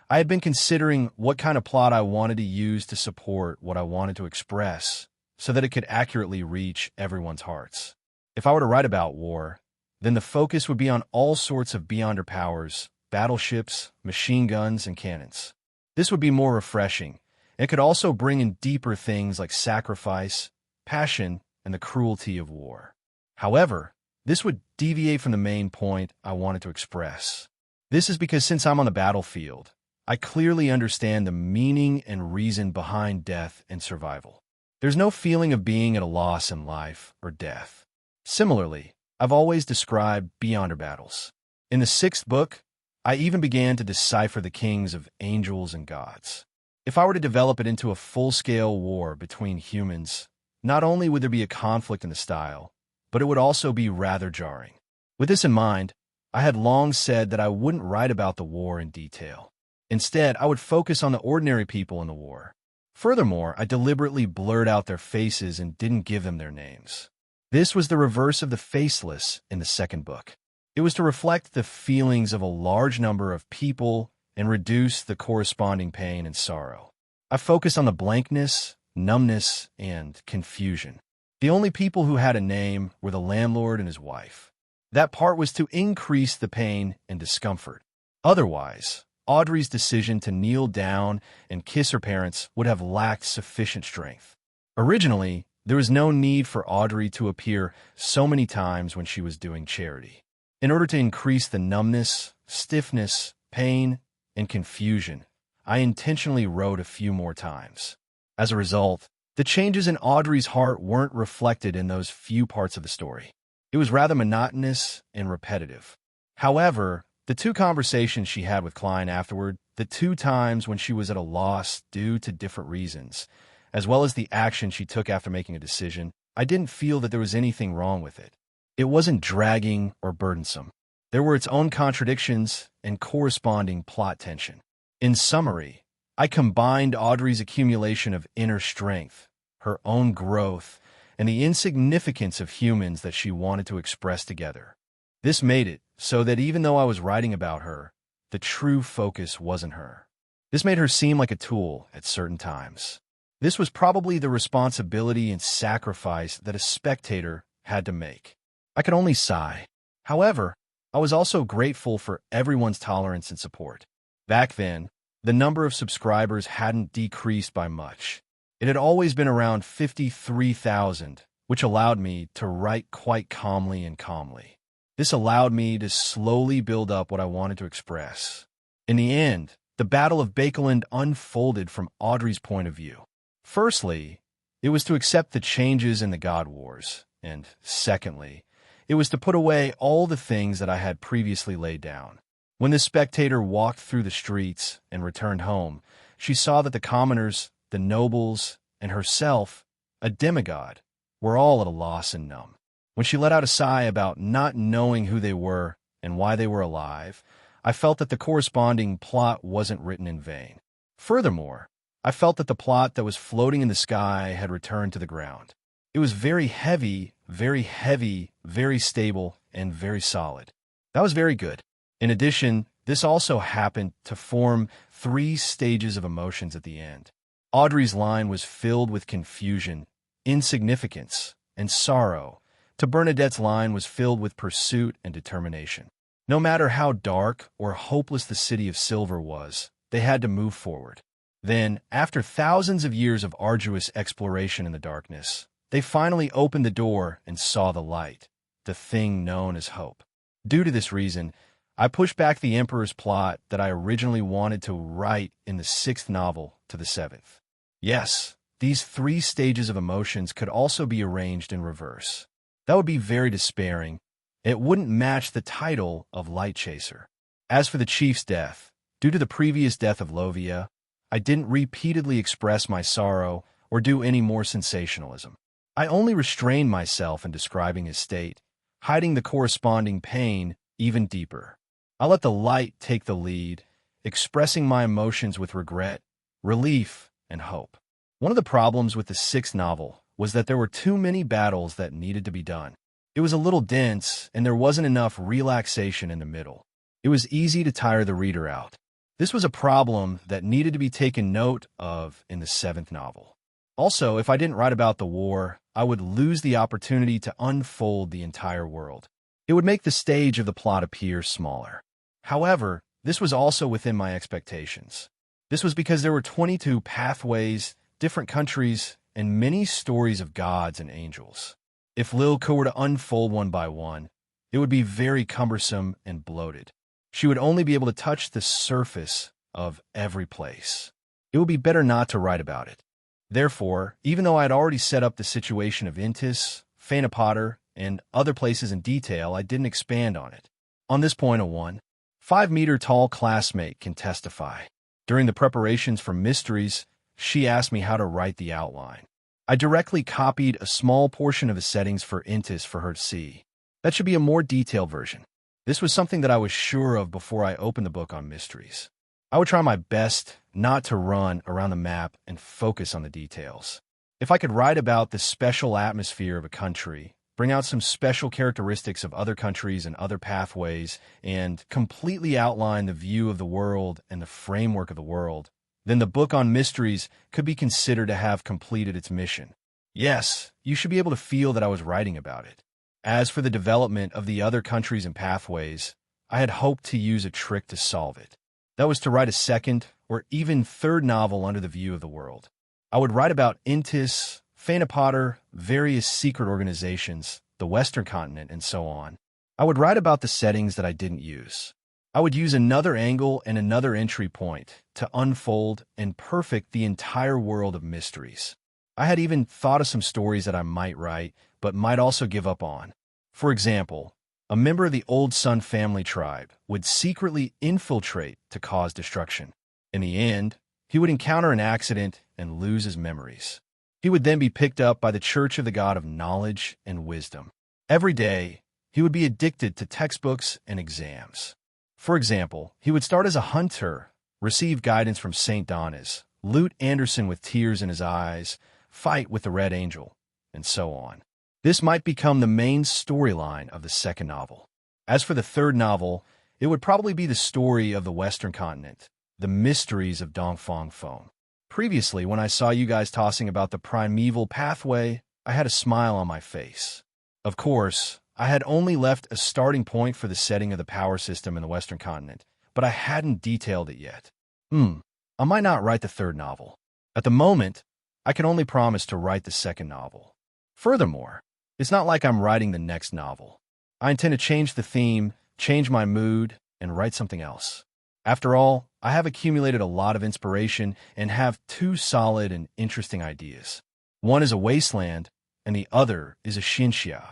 I had been considering what kind of plot I wanted to use to support what I wanted to express, so that it could accurately reach everyone's hearts. If I were to write about war, then the focus would be on all sorts of beyonder powers, battleships, machine guns, and cannons. This would be more refreshing. It could also bring in deeper things like sacrifice, passion, and the cruelty of war. However, this would deviate from the main point I wanted to express. This is because since I'm on the battlefield, I clearly understand the meaning and reason behind death and survival. There's no feeling of being at a loss in life or death. Similarly, I've always described beyonder battles. In the 6th book, I even began to decipher the kings of angels and gods. If I were to develop it into a full-scale war between humans, not only would there be a conflict in the style, but it would also be rather jarring. With this in mind, I had long said that I wouldn't write about the war in detail. Instead, I would focus on the ordinary people in the war. Furthermore, I deliberately blurred out their faces and didn't give them their names. This was the reverse of the faceless in the 2nd book. It was to reflect the feelings of a large number of people and reduce the corresponding pain and sorrow. I focused on the blankness, numbness, and confusion. The only people who had a name were the landlord and his wife. That part was to increase the pain and discomfort. Otherwise, Audrey's decision to kneel down and kiss her parents would have lacked sufficient strength. Originally, there was no need for Audrey to appear so many times when she was doing charity. In order to increase the numbness, stiffness, pain, and confusion, I intentionally wrote a few more times. As a result, the changes in Audrey's heart weren't reflected in those few parts of the story. It was rather monotonous and repetitive. However, the 2 conversations she had with Klein afterward, the 2 times when she was at a loss due to different reasons, as well as the action she took after making a decision, I didn't feel that there was anything wrong with it. It wasn't dragging or burdensome. There were its own contradictions and corresponding plot tension. In summary, I combined Audrey's accumulation of inner strength, her own growth, and the insignificance of humans that she wanted to express together. This made it so that even though I was writing about her, the true focus wasn't her. This made her seem like a tool at certain times. This was probably the responsibility and sacrifice that a spectator had to make. I could only sigh. However, I was also grateful for everyone's tolerance and support. Back then, the number of subscribers hadn't decreased by much. It had always been around 53,000, which allowed me to write quite calmly and calmly. This allowed me to slowly build up what I wanted to express. In the end, the Battle of Bakeland unfolded from Audrey's point of view. Firstly, it was to accept the changes in the God Wars, and secondly, it was to put away all the things that I had previously laid down. When the spectator walked through the streets and returned home, she saw that the commoners, the nobles, and herself, a demigod, were all at a loss and numb. When she let out a sigh about not knowing who they were and why they were alive, I felt that the corresponding plot wasn't written in vain. Furthermore, I felt that the plot that was floating in the sky had returned to the ground. It was very heavy, very stable, and very solid. That was very good. In addition, this also happened to form 3 stages of emotions at the end. Audrey's line was filled with confusion, insignificance, and sorrow, to Bernadette's line was filled with pursuit and determination. No matter how dark or hopeless the city of Silver was, they had to move forward. Then, after thousands of years of arduous exploration in the darkness, they finally opened the door and saw the light, the thing known as hope. Due to this reason, I pushed back the Emperor's plot that I originally wanted to write in the 6th novel to the 7th. Yes, these 3 stages of emotions could also be arranged in reverse. That would be very despairing. It wouldn't match the title of Light Chaser. As for the chief's death, due to the previous death of Lovia, I didn't repeatedly express my sorrow or do any more sensationalism. I only restrained myself in describing his state, hiding the corresponding pain even deeper. I let the light take the lead, expressing my emotions with regret, relief, and hope. One of the problems with the 6th novel was that there were too many battles that needed to be done. It was a little dense, and there wasn't enough relaxation in the middle. It was easy to tire the reader out. This was a problem that needed to be taken note of in the 7th novel. Also, if I didn't write about the war, I would lose the opportunity to unfold the entire world. It would make the stage of the plot appear smaller. However, this was also within my expectations. This was because there were 22 pathways, different countries, and many stories of gods and angels. If Lilka were to unfold one by one, it would be very cumbersome and bloated. She would only be able to touch the surface of every place. It would be better not to write about it. Therefore, even though I had already set up the situation of Intis, Phaenopotter, and other places in detail, I didn't expand on it. On this point, a 5-meter-tall classmate can testify. During the preparations for Mysteries, she asked me how to write the outline. I directly copied a small portion of the settings for Intis for her to see. That should be a more detailed version. This was something that I was sure of before I opened the book on Mysteries. I would try my best not to run around the map and focus on the details. If I could write about the special atmosphere of a country, bring out some special characteristics of other countries and other pathways, and completely outline the view of the world and the framework of the world, then the book on Mysteries could be considered to have completed its mission. Yes, you should be able to feel that I was writing about it. As for the development of the other countries and pathways, I had hoped to use a trick to solve it. That was to write a second or even third novel under the view of the world. I would write about Intis, Phaenopotter, various secret organizations, the Western continent, and so on. I would write about the settings that I didn't use. I would use another angle and another entry point to unfold and perfect the entire world of Mysteries. I had even thought of some stories that I might write, but might also give up on. For example, a member of the Old Sun family tribe would secretly infiltrate to cause destruction. In the end, he would encounter an accident and lose his memories. He would then be picked up by the Church of the God of Knowledge and Wisdom. Every day, he would be addicted to textbooks and exams. For example, he would start as a hunter, receive guidance from St. Donna's, loot Anderson with tears in his eyes, fight with the Red Angel, and so on. This might become the main storyline of the second novel. As for the third novel, it would probably be the story of the Western continent, the mysteries of Dongfang Phone. Previously, when I saw you guys tossing about the primeval pathway, I had a smile on my face. Of course, I had only left a starting point for the setting of the power system in the Western continent, but I hadn't detailed it yet. I might not write the third novel. At the moment, I can only promise to write the second novel. Furthermore, it's not like I'm writing the next novel. I intend to change the theme, change my mood, and write something else. After all, I have accumulated a lot of inspiration and have two solid and interesting ideas. One is a wasteland, and the other is a Xinxia.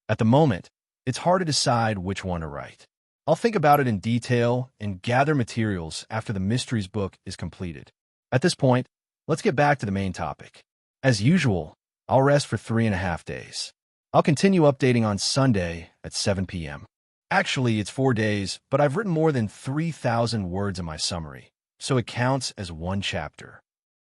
At the moment, it's hard to decide which one to write. I'll think about it in detail and gather materials after the Mysteries book is completed. At this point, let's get back to the main topic. As usual, I'll rest for 3.5 days. I'll continue updating on Sunday at 7 p.m. Actually, it's 4 days, but I've written more than 3,000 words in my summary, so it counts as one chapter.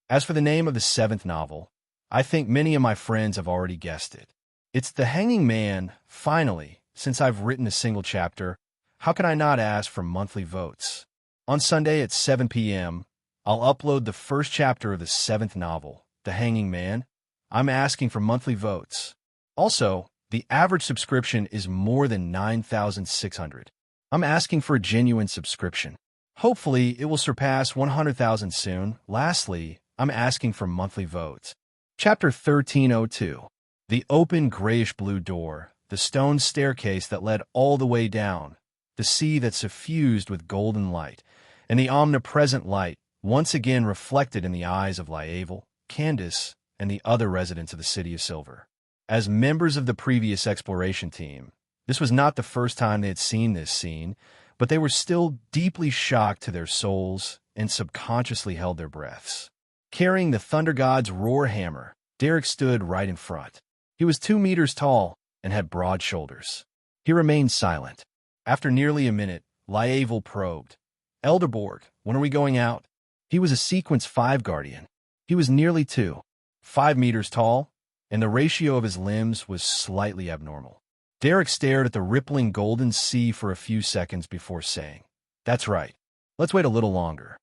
As for the name of the 7th novel, I think many of my friends have already guessed it. It's The Hanging Man. Finally, since I've written a single chapter, how can I not ask for monthly votes? On Sunday at 7 p.m., I'll upload the first chapter of the 7th novel, The Hanging Man. I'm asking for monthly votes. Also, the average subscription is more than 9,600. I'm asking for a genuine subscription. Hopefully, it will surpass 100,000 soon. Lastly, I'm asking for monthly votes. Chapter 1302. The open grayish-blue door, the stone staircase that led all the way down, the sea that suffused with golden light, and the omnipresent light once again reflected in the eyes of Lyavel, Candace, and the other residents of the City of Silver. As members of the previous exploration team, this was not the first time they had seen this scene, but they were still deeply shocked to their souls and subconsciously held their breaths. Carrying the Thunder God's roar hammer, Derek stood right in front. He was 2 meters tall and had broad shoulders. He remained silent. After nearly a minute, Lyavel probed. "Elderborg, when are we going out?" He was a Sequence 5 guardian. He was nearly 5 meters tall, and the ratio of his limbs was slightly abnormal. Derek stared at the rippling golden sea for a few seconds before saying, "That's right. Let's wait a little longer."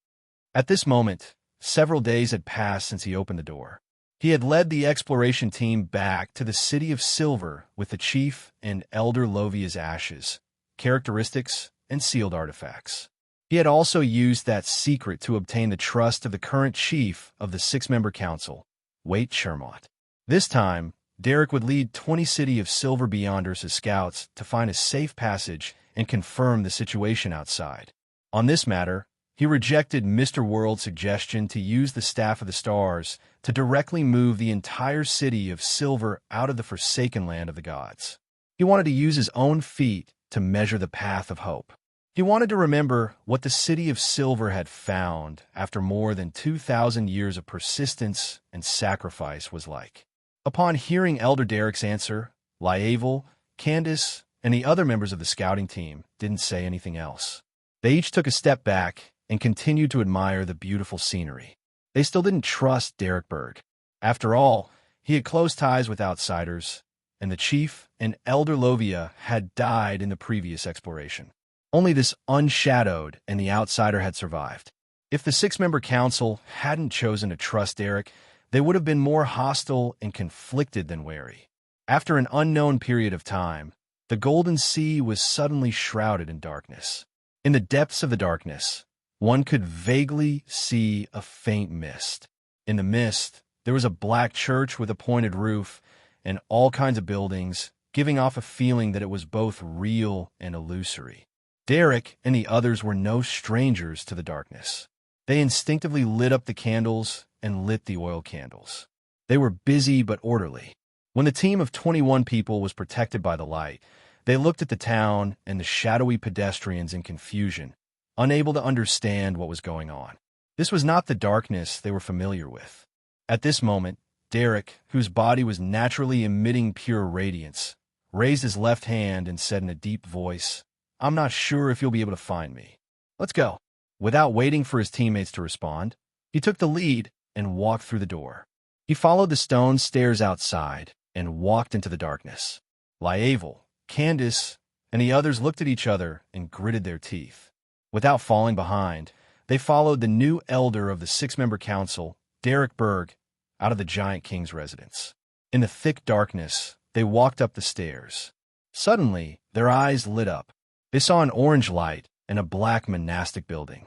At this moment, several days had passed since he opened the door. He had led the exploration team back to the City of Silver with the chief and Elder Lovia's ashes, characteristics, and sealed artifacts. He had also used that secret to obtain the trust of the current chief of the six-member council, Waite Shermott. This time, Derek would lead 20 City of Silver Beyonders as scouts to find a safe passage and confirm the situation outside. On this matter, he rejected Mr. World's suggestion to use the Staff of the Stars to directly move the entire City of Silver out of the forsaken land of the gods. He wanted to use his own feet to measure the path of hope. He wanted to remember what the City of Silver had found after more than 2,000 years of persistence and sacrifice was like. Upon hearing Elder Derek's answer, Lyavel, Candace, and the other members of the scouting team didn't say anything else. They each took a step back and continued to admire the beautiful scenery. They still didn't trust Derek Berg. After all, he had close ties with outsiders, and the chief and Elder Lovia had died in the previous exploration. Only this unshadowed and the outsider had survived. If the six-member council hadn't chosen to trust Derek, they would have been more hostile and conflicted than wary. After an unknown period of time, the Golden Sea was suddenly shrouded in darkness. In the depths of the darkness, one could vaguely see a faint mist. In the mist, there was a black church with a pointed roof and all kinds of buildings, giving off a feeling that it was both real and illusory. Derek and the others were no strangers to the darkness. They instinctively lit up the candles and lit the oil candles. They were busy but orderly. When the team of 21 people was protected by the light, they looked at the town and the shadowy pedestrians in confusion, unable to understand what was going on. This was not the darkness they were familiar with. At this moment, Derek, whose body was naturally emitting pure radiance, raised his left hand and said in a deep voice, "I'm not sure if you'll be able to find me. Let's go." Without waiting for his teammates to respond, he took the lead and walked through the door. He followed the stone stairs outside and walked into the darkness. Lyavel, Candace, and the others looked at each other and gritted their teeth. Without falling behind, they followed the new elder of the six-member council, Derek Berg, out of the Giant King's residence. In the thick darkness, they walked up the stairs. Suddenly, their eyes lit up. They saw an orange light and a black monastic building.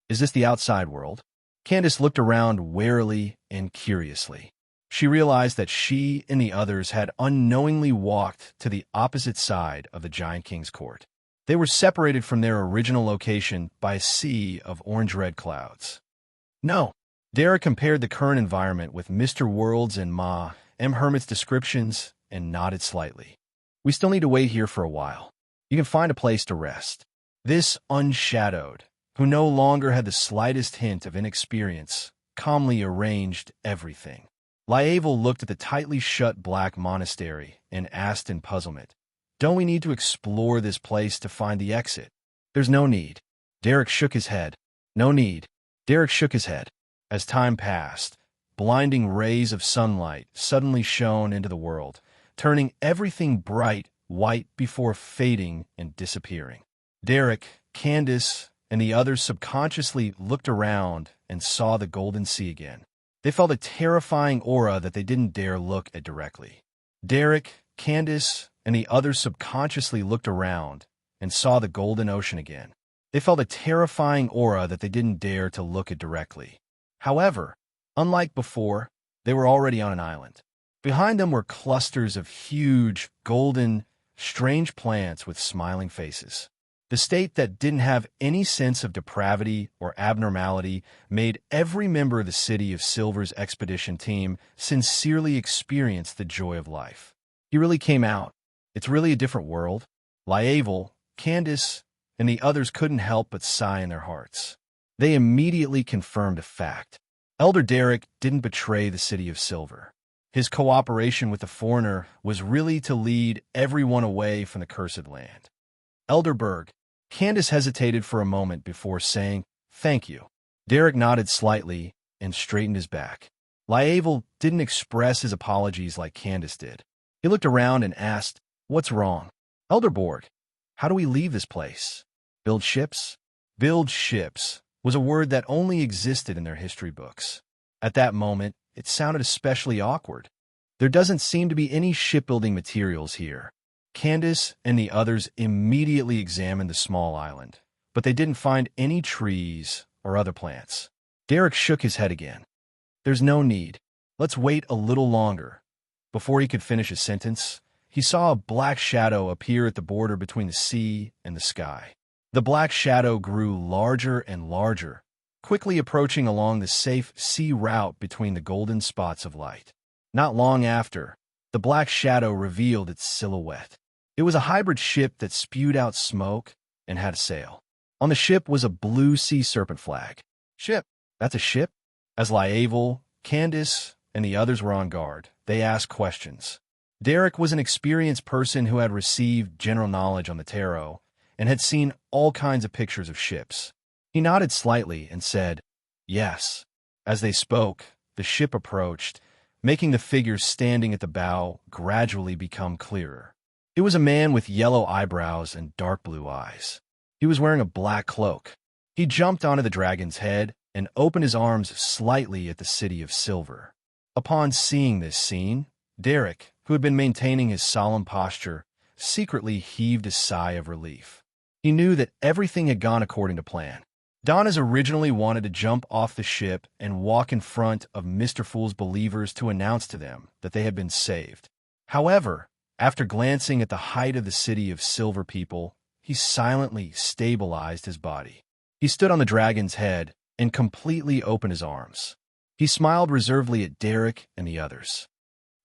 Is this the outside world? Candace looked around warily and curiously. She realized that she and the others had unknowingly walked to the opposite side of the Giant King's court. They were separated from their original location by a sea of orange-red clouds. No. Derek compared the current environment with Mr. World's and M. Hermit's descriptions and nodded slightly. We still need to wait here for a while. You can find a place to rest. This unshadowed, who no longer had the slightest hint of inexperience, calmly arranged everything. Lyavel looked at the tightly shut black monastery and asked in puzzlement, "Don't we need to explore this place to find the exit?" "There's no need." Derek shook his head. "No need." Derek shook his head. As time passed, blinding rays of sunlight suddenly shone into the world, turning everything bright white before fading and disappearing. Derek, Candace, and the others subconsciously looked around and saw the Golden Sea again. They felt a terrifying aura that they didn't dare look at directly. Derek, Candace, and the others subconsciously looked around and saw the Golden Ocean again. They felt a terrifying aura that they didn't dare to look at directly. However, unlike before, they were already on an island. Behind them were clusters of huge, golden, strange plants with smiling faces. The state that didn't have any sense of depravity or abnormality made every member of the City of Silver's expedition team sincerely experience the joy of life. He really came out. It's really a different world. Lyavel, Candace, and the others couldn't help but sigh in their hearts. They immediately confirmed a fact. Elder Derek didn't betray the City of Silver. His cooperation with the foreigner was really to lead everyone away from the cursed land. Elder Berg, Candace hesitated for a moment before saying, "Thank you." Derek nodded slightly and straightened his back. Lyavel didn't express his apologies like Candace did. He looked around and asked, "What's wrong?" "Elder Borg, how do we leave this place?" "Build ships?" Build ships was a word that only existed in their history books. At that moment, it sounded especially awkward. There doesn't seem to be any shipbuilding materials here. Candace and the others immediately examined the small island, but they didn't find any trees or other plants. Derek shook his head again. There's no need. Let's wait a little longer. Before he could finish his sentence, he saw a black shadow appear at the border between the sea and the sky. The black shadow grew larger and larger, quickly approaching along the safe sea route between the golden spots of light. Not long after, the black shadow revealed its silhouette. It was a hybrid ship that spewed out smoke and had a sail. On the ship was a blue sea serpent flag. Ship? That's a ship? As Lievel, Candace, and the others were on guard, they asked questions. Derek was an experienced person who had received general knowledge on the tarot and had seen all kinds of pictures of ships. He nodded slightly and said, "Yes." As they spoke, the ship approached, making the figures standing at the bow gradually become clearer. It was a man with yellow eyebrows and dark blue eyes. He was wearing a black cloak. He jumped onto the dragon's head and opened his arms slightly at the city of silver. Upon seeing this scene, Derek, who had been maintaining his solemn posture, secretly heaved a sigh of relief. He knew that everything had gone according to plan. Donna's originally wanted to jump off the ship and walk in front of Mr. Fool's believers to announce to them that they had been saved. However, after glancing at the height of the city of silver people, he silently stabilized his body. He stood on the dragon's head and completely opened his arms. He smiled reservedly at Derek and the others.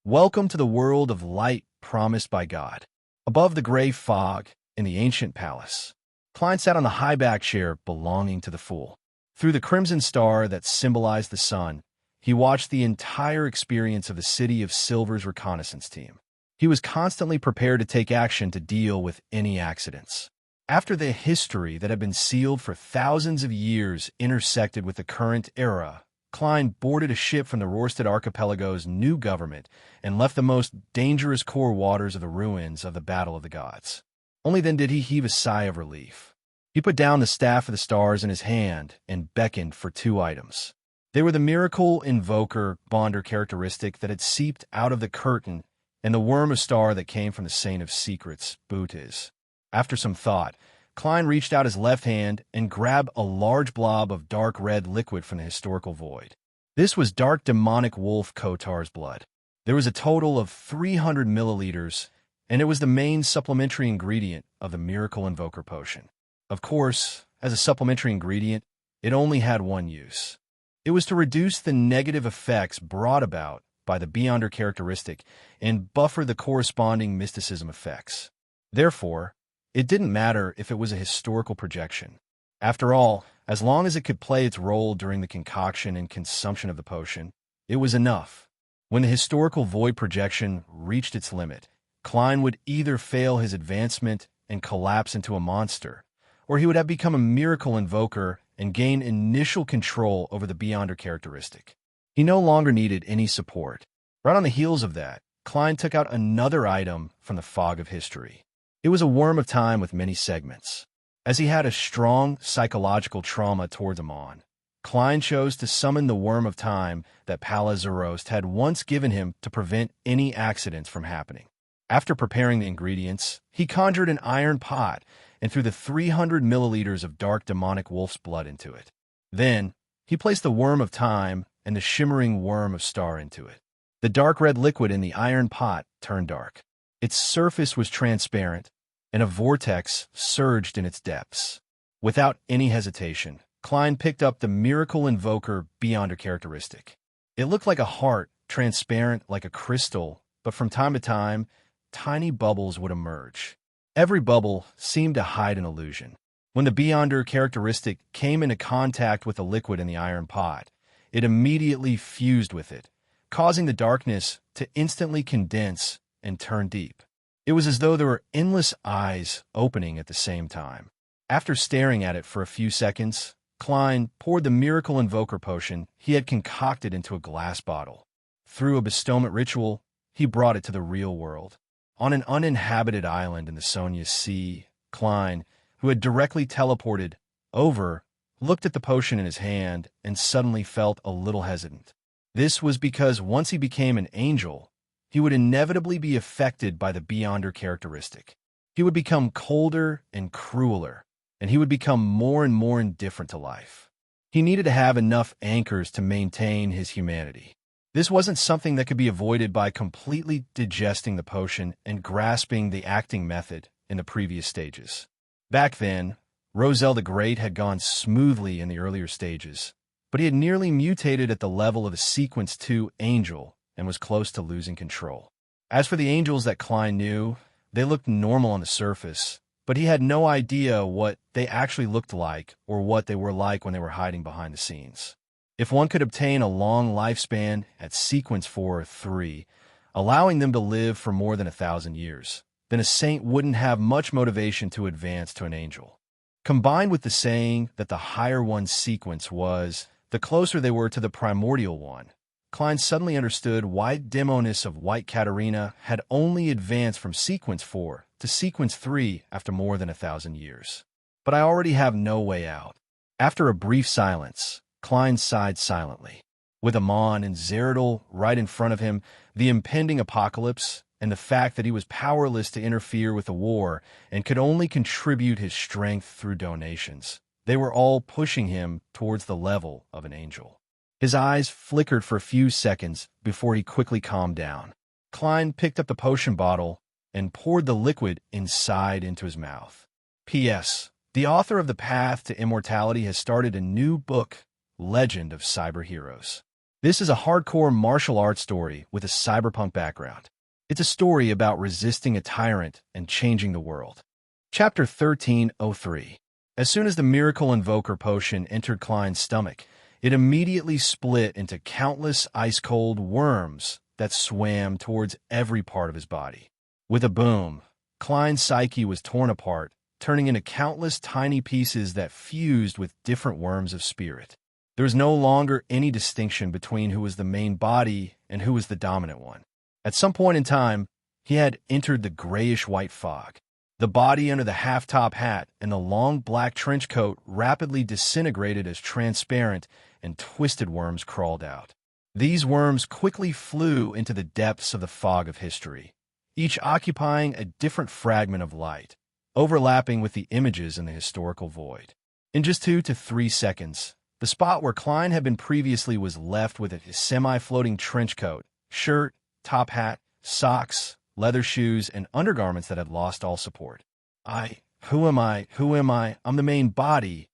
Welcome to the world of light promised by God. Above the gray fog in the ancient palace, Klein sat on the high back chair belonging to the Fool. Through the crimson star that symbolized the sun, he watched the entire experience of the City of Silver's reconnaissance team. He was constantly prepared to take action to deal with any accidents. After the history that had been sealed for thousands of years intersected with the current era, Klein boarded a ship from the Rorstad Archipelago's new government and left the most dangerous core waters of the ruins of the Battle of the Gods. Only then did he heave a sigh of relief. He put down the staff of the stars in his hand and beckoned for two items. They were the Miracle Invoker Bonder characteristic that had seeped out of the curtain and the Worm of Star that came from the Saint of Secrets, Bootiz. After some thought, Klein reached out his left hand and grabbed a large blob of dark red liquid from the historical void. This was dark demonic wolf Kotar's blood. There was a total of 300 milliliters, and it was the main supplementary ingredient of the Miracle Invoker potion. Of course, as a supplementary ingredient, it only had one use. It was to reduce the negative effects brought about by the Beyonder characteristic and buffer the corresponding mysticism effects. Therefore, it didn't matter if it was a historical projection. After all, as long as it could play its role during the concoction and consumption of the potion, it was enough. When the historical void projection reached its limit, Klein would either fail his advancement and collapse into a monster, or he would have become a miracle invoker and gain initial control over the Beyonder characteristic. He no longer needed any support. Right on the heels of that, Klein took out another item from the fog of history. It was a worm of time with many segments. As he had a strong psychological trauma towards Amon, Klein chose to summon the worm of time that Palazarost had once given him to prevent any accidents from happening. After preparing the ingredients, he conjured an iron pot and threw the 300 milliliters of dark demonic wolf's blood into it. Then, he placed the worm of time and the shimmering worm of star into it. The dark red liquid in the iron pot turned dark. Its surface was transparent, and a vortex surged in its depths. Without any hesitation, Klein picked up the Miracle Invoker Beyonder characteristic. It looked like a heart, transparent like a crystal, but from time to time, tiny bubbles would emerge. Every bubble seemed to hide an illusion. When the Beyonder characteristic came into contact with the liquid in the iron pot, it immediately fused with it, causing the darkness to instantly condense and turn deep. It was as though there were endless eyes opening at the same time. After staring at it for a few seconds, Klein poured the Miracle Invoker potion he had concocted into a glass bottle. Through a bestowment ritual, he brought it to the real world. On an uninhabited island in the Sonia Sea, Klein, who had directly teleported over, looked at the potion in his hand and suddenly felt a little hesitant. This was because once he became an angel, he would inevitably be affected by the Beyonder characteristic. He would become colder and crueler, and he would become more and more indifferent to life. He needed to have enough anchors to maintain his humanity. This wasn't something that could be avoided by completely digesting the potion and grasping the acting method in the previous stages. Back then, Roselle the Great had gone smoothly in the earlier stages, but he had nearly mutated at the level of a Sequence 2 angel and was close to losing control. As for the angels that Klein knew, they looked normal on the surface, but he had no idea what they actually looked like or what they were like when they were hiding behind the scenes. If one could obtain a long lifespan at Sequence 4 or 3, allowing them to live for more than 1,000 years, then a saint wouldn't have much motivation to advance to an angel. Combined with the saying that the higher one's sequence was, the closer they were to the primordial one, Klein suddenly understood why Demonis of White Katarina had only advanced from Sequence 4 to Sequence 3 after more than 1,000 years. But I already have no way out. After a brief silence, Klein sighed silently. With Amon and Zeridal right in front of him, the impending apocalypse, and the fact that he was powerless to interfere with the war and could only contribute his strength through donations, they were all pushing him towards the level of an angel. His eyes flickered for a few seconds before he quickly calmed down. Klein picked up the potion bottle and poured the liquid inside into his mouth. P.S. The author of The Path to Immortality has started a new book, Legend of Cyber Heroes. This is a hardcore martial arts story with a cyberpunk background. It's a story about resisting a tyrant and changing the world. Chapter 1303. As soon as the Miracle Invoker potion entered Klein's stomach, it immediately split into countless ice-cold worms that swam towards every part of his body. With a boom, Klein's psyche was torn apart, turning into countless tiny pieces that fused with different worms of spirit. There was no longer any distinction between who was the main body and who was the dominant one. At some point in time, he had entered the grayish-white fog. The body under the half-top hat and the long black trench coat rapidly disintegrated as transparent and twisted worms crawled out. These worms quickly flew into the depths of the fog of history, each occupying a different fragment of light, overlapping with the images in the historical void. In just 2 to 3 seconds, the spot where Klein had been previously was left with a semi-floating trench coat, shirt, top hat, socks, leather shoes, and undergarments that had lost all support. Who am I? I'm the main body.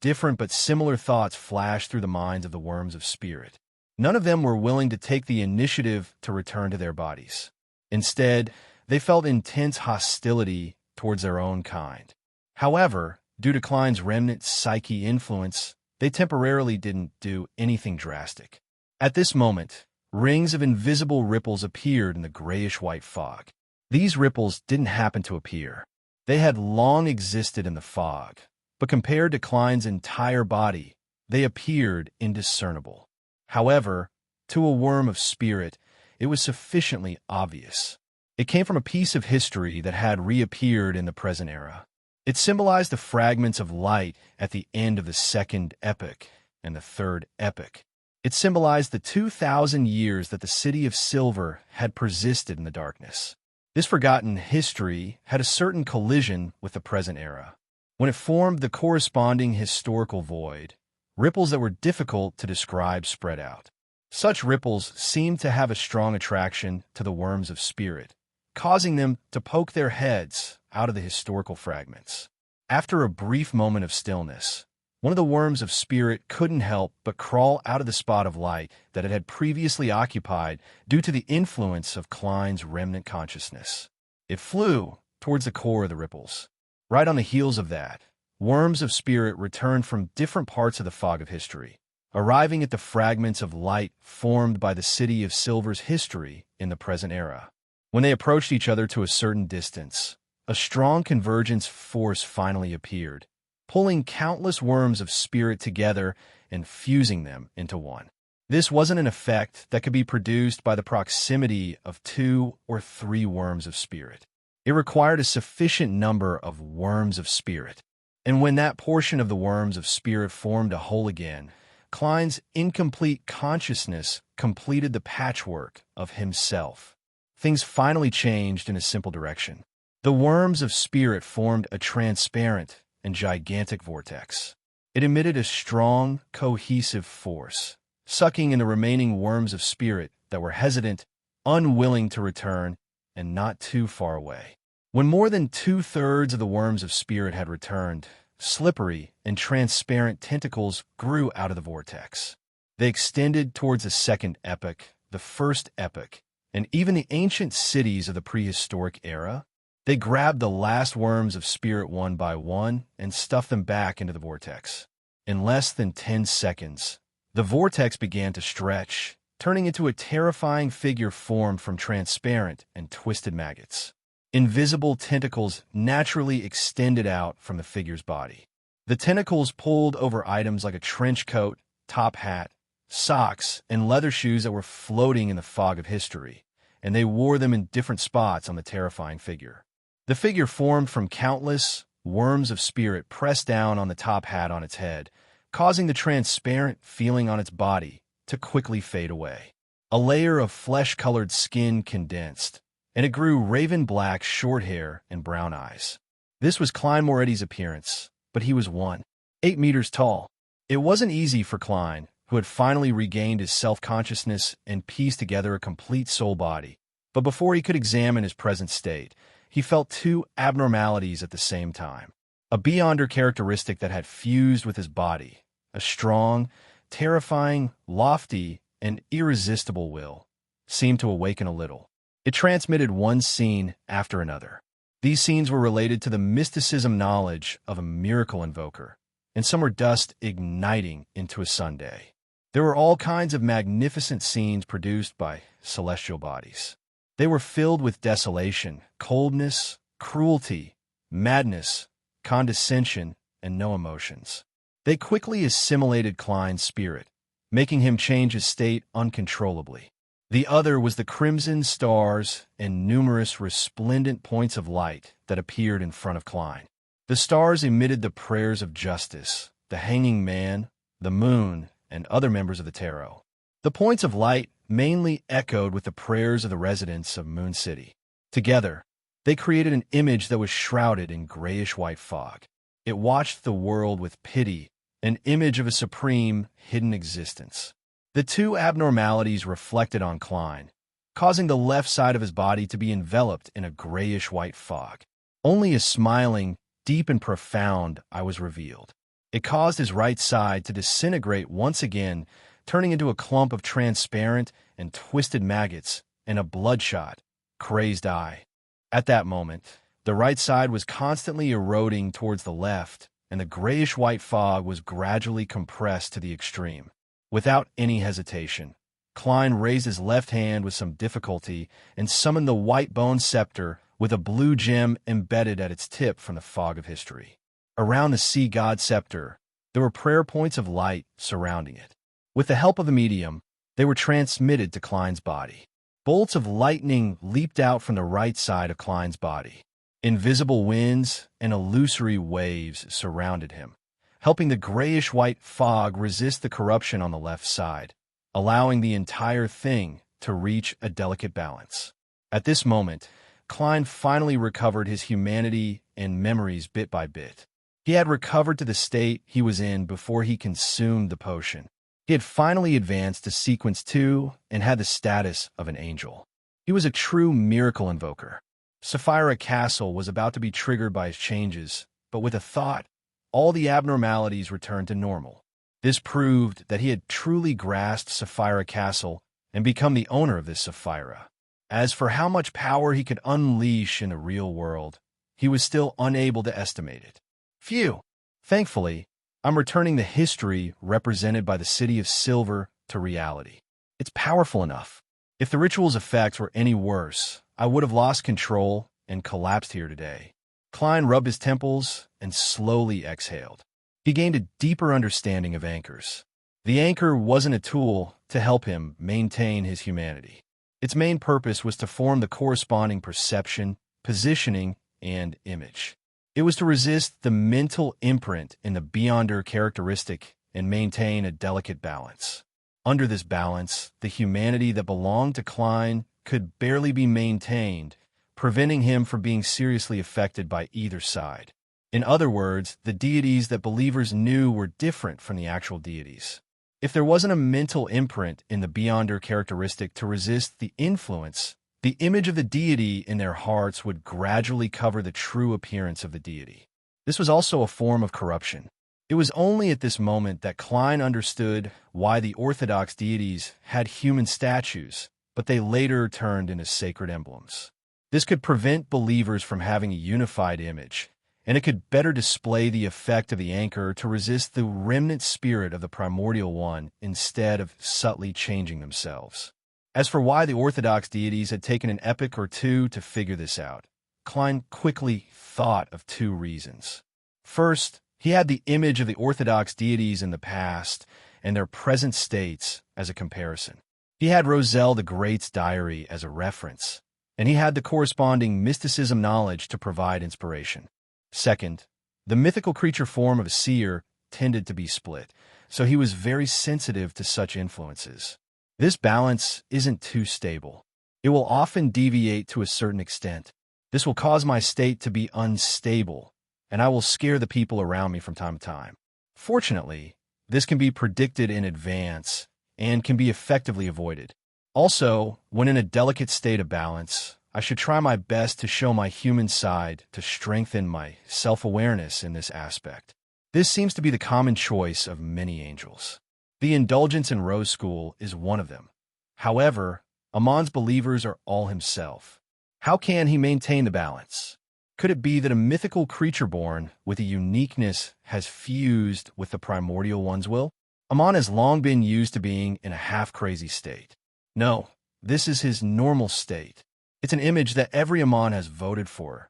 Different but similar thoughts flashed through the minds of the worms of spirit. None of them were willing to take the initiative to return to their bodies. Instead, they felt intense hostility towards their own kind. However, due to Klein's remnant psyche influence, they temporarily didn't do anything drastic. At this moment, rings of invisible ripples appeared in the grayish-white fog. These ripples didn't happen to appear. They had long existed in the fog, but compared to Klein's entire body, they appeared indiscernible. However, to a worm of spirit, it was sufficiently obvious. It came from a piece of history that had reappeared in the present era. It symbolized the fragments of light at the end of the second epoch and the third epoch. It symbolized the 2,000 years that the City of Silver had persisted in the darkness. This forgotten history had a certain collision with the present era. When it formed the corresponding historical void, ripples that were difficult to describe spread out. Such ripples seemed to have a strong attraction to the worms of spirit, causing them to poke their heads out of the historical fragments. After a brief moment of stillness, one of the worms of spirit couldn't help but crawl out of the spot of light that it had previously occupied due to the influence of Klein's remnant consciousness. It flew towards the core of the ripples. Right on the heels of that, worms of spirit returned from different parts of the fog of history, arriving at the fragments of light formed by the City of Silver's history in the present era. When they approached each other to a certain distance, a strong convergence force finally appeared, pulling countless worms of spirit together and fusing them into one. This wasn't an effect that could be produced by the proximity of 2 or 3 worms of spirit. It required a sufficient number of worms of spirit. And when that portion of the worms of spirit formed a whole again, Klein's incomplete consciousness completed the patchwork of himself. Things finally changed in a simple direction. The worms of spirit formed a transparent and gigantic vortex. It emitted a strong, cohesive force, sucking in the remaining worms of spirit that were hesitant, unwilling to return, and not too far away. When more than 2/3 of the worms of spirit had returned, slippery and transparent tentacles grew out of the vortex. They extended towards the second epoch, the first epoch, and even the ancient cities of the prehistoric era. They grabbed the last worms of spirit one by one and stuffed them back into the vortex. In less than 10 seconds, the vortex began to stretch, turning into a terrifying figure formed from transparent and twisted maggots. Invisible tentacles naturally extended out from the figure's body. The tentacles pulled over items like a trench coat, top hat, socks, and leather shoes that were floating in the fog of history, and they wore them in different spots on the terrifying figure. The figure formed from countless worms of spirit pressed down on the top hat on its head, causing the transparent feeling on its body to quickly fade away. A layer of flesh-colored skin condensed, and it grew raven-black short hair and brown eyes. This was Klein Moretti's appearance, but he was 1.8 meters tall. It wasn't easy for Klein, who had finally regained his self-consciousness and pieced together a complete soul body. But before he could examine his present state, he felt two abnormalities at the same time. A beyonder characteristic that had fused with his body, a strong, terrifying, lofty, and irresistible will, seemed to awaken a little. It transmitted one scene after another. These scenes were related to the mysticism knowledge of a miracle invoker, and some were dust igniting into a sunday. There were all kinds of magnificent scenes produced by celestial bodies. They were filled with desolation, coldness, cruelty, madness, condescension, and no emotions. They quickly assimilated Klein's spirit, making him change his state uncontrollably. The other was the crimson stars and numerous resplendent points of light that appeared in front of Klein. The stars emitted the prayers of justice, the hanging man, the moon, and other members of the tarot. The points of light mainly echoed with the prayers of the residents of Moon City. Together, they created an image that was shrouded in grayish-white fog. It watched the world with pity, an image of a supreme, hidden existence. The two abnormalities reflected on Klein, causing the left side of his body to be enveloped in a grayish-white fog. Only a smiling, deep and profound eye was revealed. It caused his right side to disintegrate once again, turning into a clump of transparent and twisted maggots and a bloodshot, crazed eye. At that moment, the right side was constantly eroding towards the left, and the grayish-white fog was gradually compressed to the extreme. Without any hesitation, Klein raised his left hand with some difficulty and summoned the white bone scepter with a blue gem embedded at its tip from the fog of history. Around the sea god scepter, there were prayer points of light surrounding it. With the help of the medium, they were transmitted to Klein's body. Bolts of lightning leaped out from the right side of Klein's body. Invisible winds and illusory waves surrounded him, helping the grayish-white fog resist the corruption on the left side, allowing the entire thing to reach a delicate balance. At this moment, Klein finally recovered his humanity and memories bit by bit. He had recovered to the state he was in before he consumed the potion. He had finally advanced to Sequence 2 and had the status of an angel. He was a true miracle invoker. Sapphira Castle was about to be triggered by his changes, but with a thought, all the abnormalities returned to normal. This proved that he had truly grasped Sapphira Castle and become the owner of this Sapphira. As for how much power he could unleash in the real world, he was still unable to estimate it. Phew! Thankfully, I'm returning the history represented by the City of Silver to reality. It's powerful enough. If the ritual's effects were any worse, I would have lost control and collapsed here today. Klein rubbed his temples and slowly exhaled. He gained a deeper understanding of anchors. The anchor wasn't a tool to help him maintain his humanity. Its main purpose was to form the corresponding perception, positioning, and image. It was to resist the mental imprint in the beyonder characteristic and maintain a delicate balance. Under this balance, the humanity that belonged to Klein could barely be maintained, preventing him from being seriously affected by either side. In other words, the deities that believers knew were different from the actual deities. If there wasn't a mental imprint in the Beyonder characteristic to resist the influence, the image of the deity in their hearts would gradually cover the true appearance of the deity. This was also a form of corruption. It was only at this moment that Klein understood why the Orthodox deities had human statues, but they later turned into sacred emblems. This could prevent believers from having a unified image, and it could better display the effect of the anchor to resist the remnant spirit of the primordial one instead of subtly changing themselves. As for why the Orthodox deities had taken an epoch or two to figure this out, Klein quickly thought of two reasons. First, he had the image of the Orthodox deities in the past and their present states as a comparison. He had Roselle the Great's diary as a reference, and he had the corresponding mysticism knowledge to provide inspiration. Second, the mythical creature form of a seer tended to be split, so he was very sensitive to such influences. This balance isn't too stable. It will often deviate to a certain extent. This will cause my state to be unstable, and I will scare the people around me from time to time. Fortunately, this can be predicted in advance and can be effectively avoided. Also, when in a delicate state of balance, I should try my best to show my human side to strengthen my self-awareness in this aspect. This seems to be the common choice of many angels. The indulgence in Rose School is one of them. However, Amon's believers are all himself. How can he maintain the balance? Could it be that a mythical creature born with a uniqueness has fused with the primordial one's will? Amon has long been used to being in a half-crazy state. No, this is his normal state. It's an image that every Amon has voted for.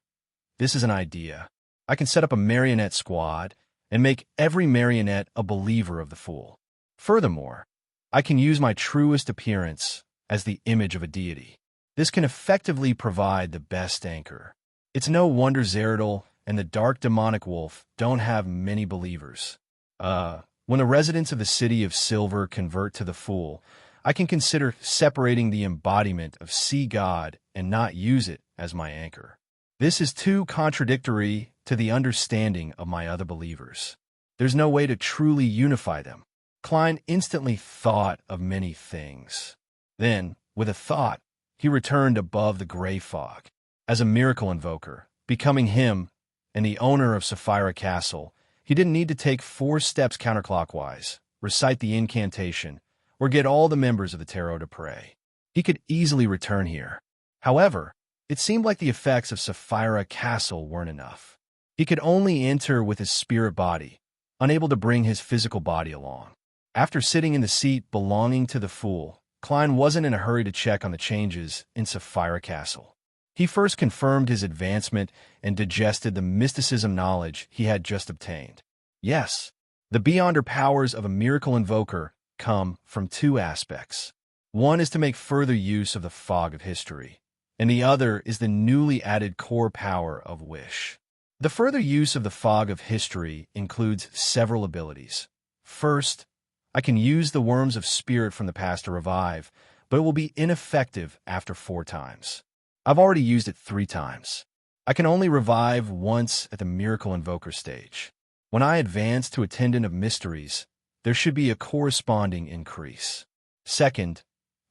This is an idea. I can set up a marionette squad and make every marionette a believer of the Fool. Furthermore, I can use my truest appearance as the image of a deity. This can effectively provide the best anchor. It's no wonder Zeradal and the dark demonic wolf don't have many believers. When the residents of the City of Silver convert to the Fool, I can consider separating the embodiment of Sea God and not use it as my anchor. This is too contradictory to the understanding of my other believers. There's no way to truly unify them. Klein instantly thought of many things. Then, with a thought, he returned above the gray fog. As a miracle invoker, becoming him and the owner of Sapphira Castle, he didn't need to take 4 steps counterclockwise, recite the incantation, or get all the members of the tarot to pray. He could easily return here. However, it seemed like the effects of Sapphira Castle weren't enough. He could only enter with his spirit body, unable to bring his physical body along. After sitting in the seat belonging to the Fool, Klein wasn't in a hurry to check on the changes in Sapphira Castle. He first confirmed his advancement and digested the mysticism knowledge he had just obtained. Yes, the beyonder powers of a miracle invoker come from 2 aspects. One is to make further use of the fog of history, and the other is the newly added core power of wish. The further use of the fog of history includes several abilities. First, I can use the worms of spirit from the past to revive, but it will be ineffective after 4 times. I've already used it 3 times. I can only revive once at the Miracle Invoker stage. When I advance to Attendant of Mysteries, there should be a corresponding increase. Second,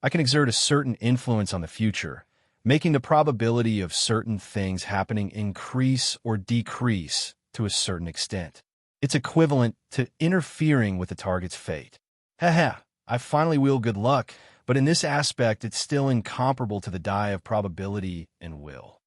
I can exert a certain influence on the future, making the probability of certain things happening increase or decrease to a certain extent. It's equivalent to interfering with the target's fate. Haha, I finally wield good luck, but in this aspect it's still incomparable to the die of probability and will.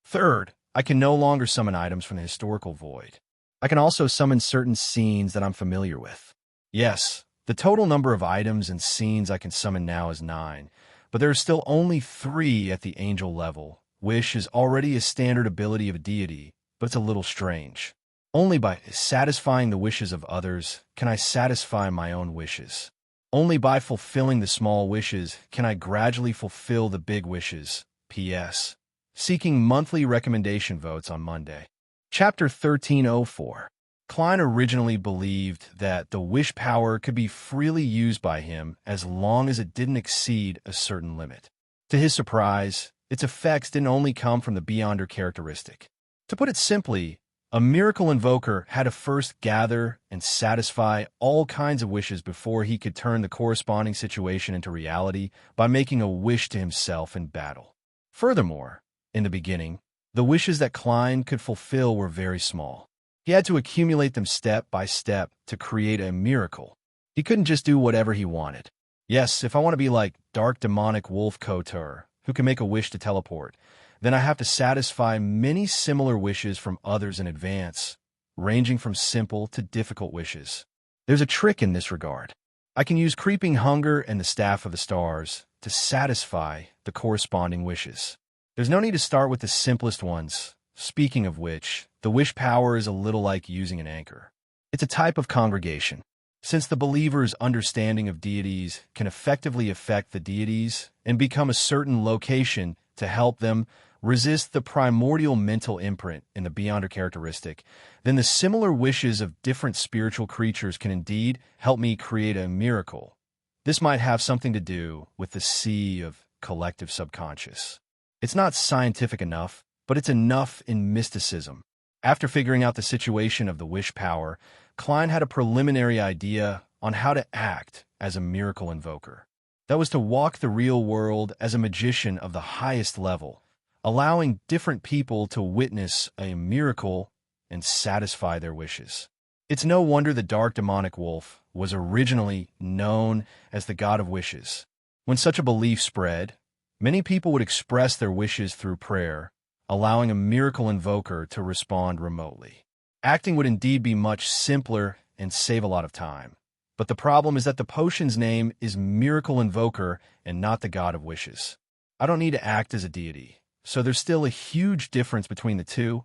Third, I can no longer summon items from the historical void. I can also summon certain scenes that I'm familiar with. Yes, the total number of items and scenes I can summon now is 9, but there are still only 3 at the angel level. Wish is already a standard ability of a deity, but it's a little strange. Only by satisfying the wishes of others can I satisfy my own wishes. Only by fulfilling the small wishes can I gradually fulfill the big wishes. P.S. Seeking monthly recommendation votes on Monday. Chapter 1304. Klein originally believed that the wish power could be freely used by him as long as it didn't exceed a certain limit. To his surprise, its effects didn't only come from the Beyonder characteristic. To put it simply, a miracle invoker had to first gather and satisfy all kinds of wishes before he could turn the corresponding situation into reality by making a wish to himself in battle. Furthermore, in the beginning, the wishes that Klein could fulfill were very small. He had to accumulate them step by step to create a miracle. He couldn't just do whatever he wanted. Yes, if I want to be like Dark Demonic Wolf Kotur, who can make a wish to teleport, then I have to satisfy many similar wishes from others in advance, ranging from simple to difficult wishes. There's a trick in this regard. I can use Creeping Hunger and the Staff of the Stars to satisfy the corresponding wishes. There's no need to start with the simplest ones. Speaking of which, the wish power is a little like using an anchor. It's a type of congregation. Since the believer's understanding of deities can effectively affect the deities and become a certain location to help them resist the primordial mental imprint in the Beyonder characteristic, then the similar wishes of different spiritual creatures can indeed help me create a miracle. This might have something to do with the sea of collective subconscious. It's not scientific enough, but it's enough in mysticism. After figuring out the situation of the wish power, Klein had a preliminary idea on how to act as a miracle invoker. That was to walk the real world as a magician of the highest level, allowing different people to witness a miracle and satisfy their wishes. It's no wonder the Dark Demonic Wolf was originally known as the God of Wishes. When such a belief spread, many people would express their wishes through prayer, allowing a miracle invoker to respond remotely. Acting would indeed be much simpler and save a lot of time. But the problem is that the potion's name is Miracle Invoker and not the God of Wishes. I don't need to act as a deity, so there's still a huge difference between the two.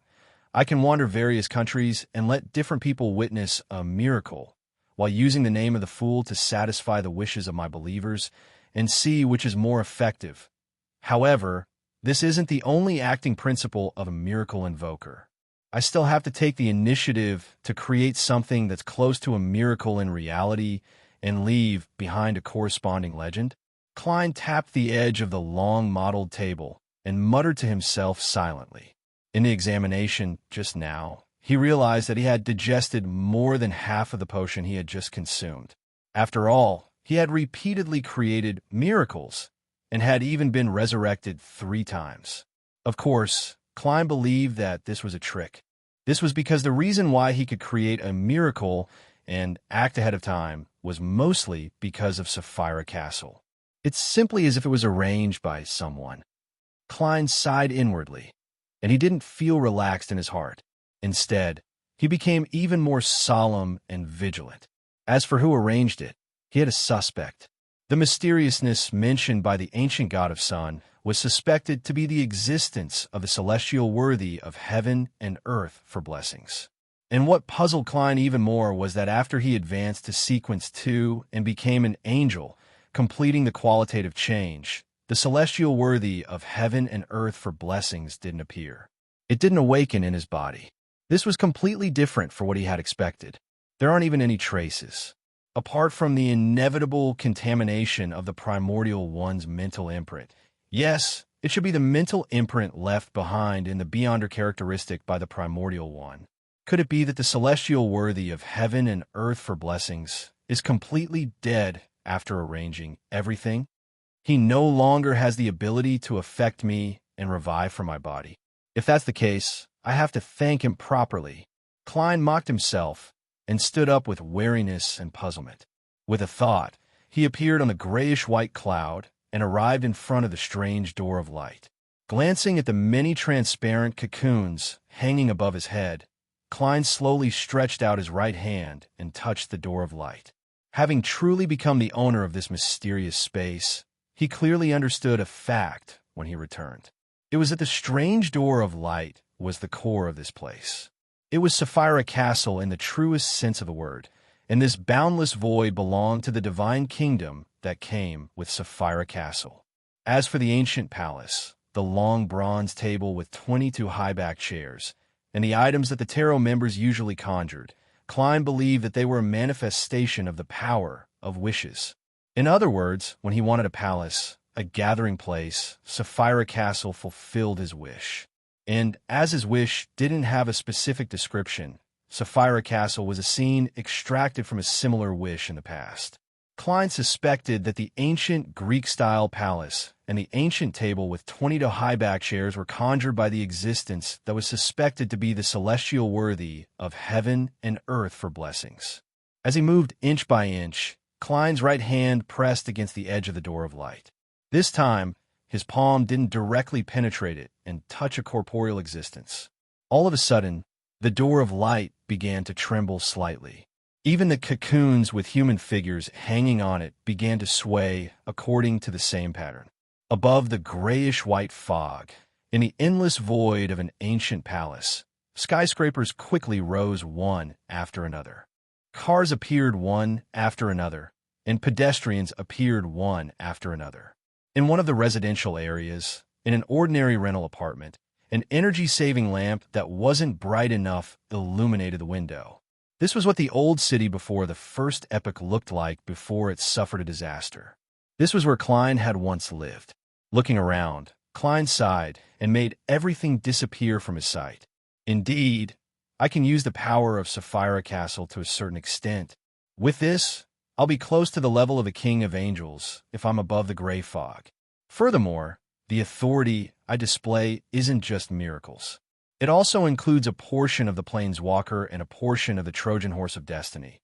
I can wander various countries and let different people witness a miracle, while using the name of the fool to satisfy the wishes of my believers and see which is more effective. However, this isn't the only acting principle of a miracle invoker. I still have to take the initiative to create something that's close to a miracle in reality and leave behind a corresponding legend. Klein tapped the edge of the long modeled table and muttered to himself silently. In the examination just now, he realized that he had digested more than half of the potion he had just consumed. After all, he had repeatedly created miracles and had even been resurrected 3 times. Of course, Klein believed that this was a trick. This was because the reason why he could create a miracle and act ahead of time was mostly because of Sapphira Castle. It's simply as if it was arranged by someone. Klein sighed inwardly, and he didn't feel relaxed in his heart. Instead, he became even more solemn and vigilant. As for who arranged it, he had a suspect. The mysteriousness mentioned by the ancient god of sun was suspected to be the existence of the celestial worthy of heaven and earth for blessings. And what puzzled Klein even more was that after he advanced to sequence 2 and became an angel, completing the qualitative change, the celestial worthy of heaven and earth for blessings didn't appear. It didn't awaken in his body. This was completely different from what he had expected. There aren't even any traces. Apart from the inevitable contamination of the primordial one's mental imprint. Yes, it should be the mental imprint left behind in the Beyonder characteristic by the primordial one. Could it be that the celestial worthy of heaven and earth for blessings is completely dead after arranging everything? He no longer has the ability to affect me and revive from my body. If that's the case, I have to thank him properly. Klein mocked himself and stood up with wariness and puzzlement. With a thought, he appeared on the grayish-white cloud and arrived in front of the strange door of light. Glancing at the many transparent cocoons hanging above his head, Klein slowly stretched out his right hand and touched the door of light. Having truly become the owner of this mysterious space, he clearly understood a fact when he returned. It was that the strange door of light was the core of this place. It was Sapphira Castle in the truest sense of the word, and this boundless void belonged to the divine kingdom that came with Sapphira Castle. As for the ancient palace, the long bronze table with 22 high-backed chairs, and the items that the tarot members usually conjured, Klein believed that they were a manifestation of the power of wishes. In other words, when he wanted a palace, a gathering place, Sapphira Castle fulfilled his wish. And as his wish didn't have a specific description, Sapphira Castle was a scene extracted from a similar wish in the past. Klein suspected that the ancient Greek-style palace and the ancient table with 22 high-back chairs were conjured by the existence that was suspected to be the celestial worthy of heaven and earth for blessings. As he moved inch by inch, Klein's right hand pressed against the edge of the door of light. This time, his palm didn't directly penetrate it and touch a corporeal existence. All of a sudden, the door of light began to tremble slightly. Even the cocoons with human figures hanging on it began to sway according to the same pattern. Above the grayish-white fog, in the endless void of an ancient palace, skyscrapers quickly rose one after another. Cars appeared one after another, and pedestrians appeared one after another. In one of the residential areas, in an ordinary rental apartment, an energy-saving lamp that wasn't bright enough illuminated the window. This was what the old city before the first epoch looked like before it suffered a disaster. This was where Klein had once lived. Looking around, Klein sighed and made everything disappear from his sight. Indeed, I can use the power of Sapphira Castle to a certain extent. With this, I'll be close to the level of the King of Angels if I'm above the gray fog. Furthermore, the authority I display isn't just miracles. It also includes a portion of the Planeswalker and a portion of the Trojan Horse of Destiny.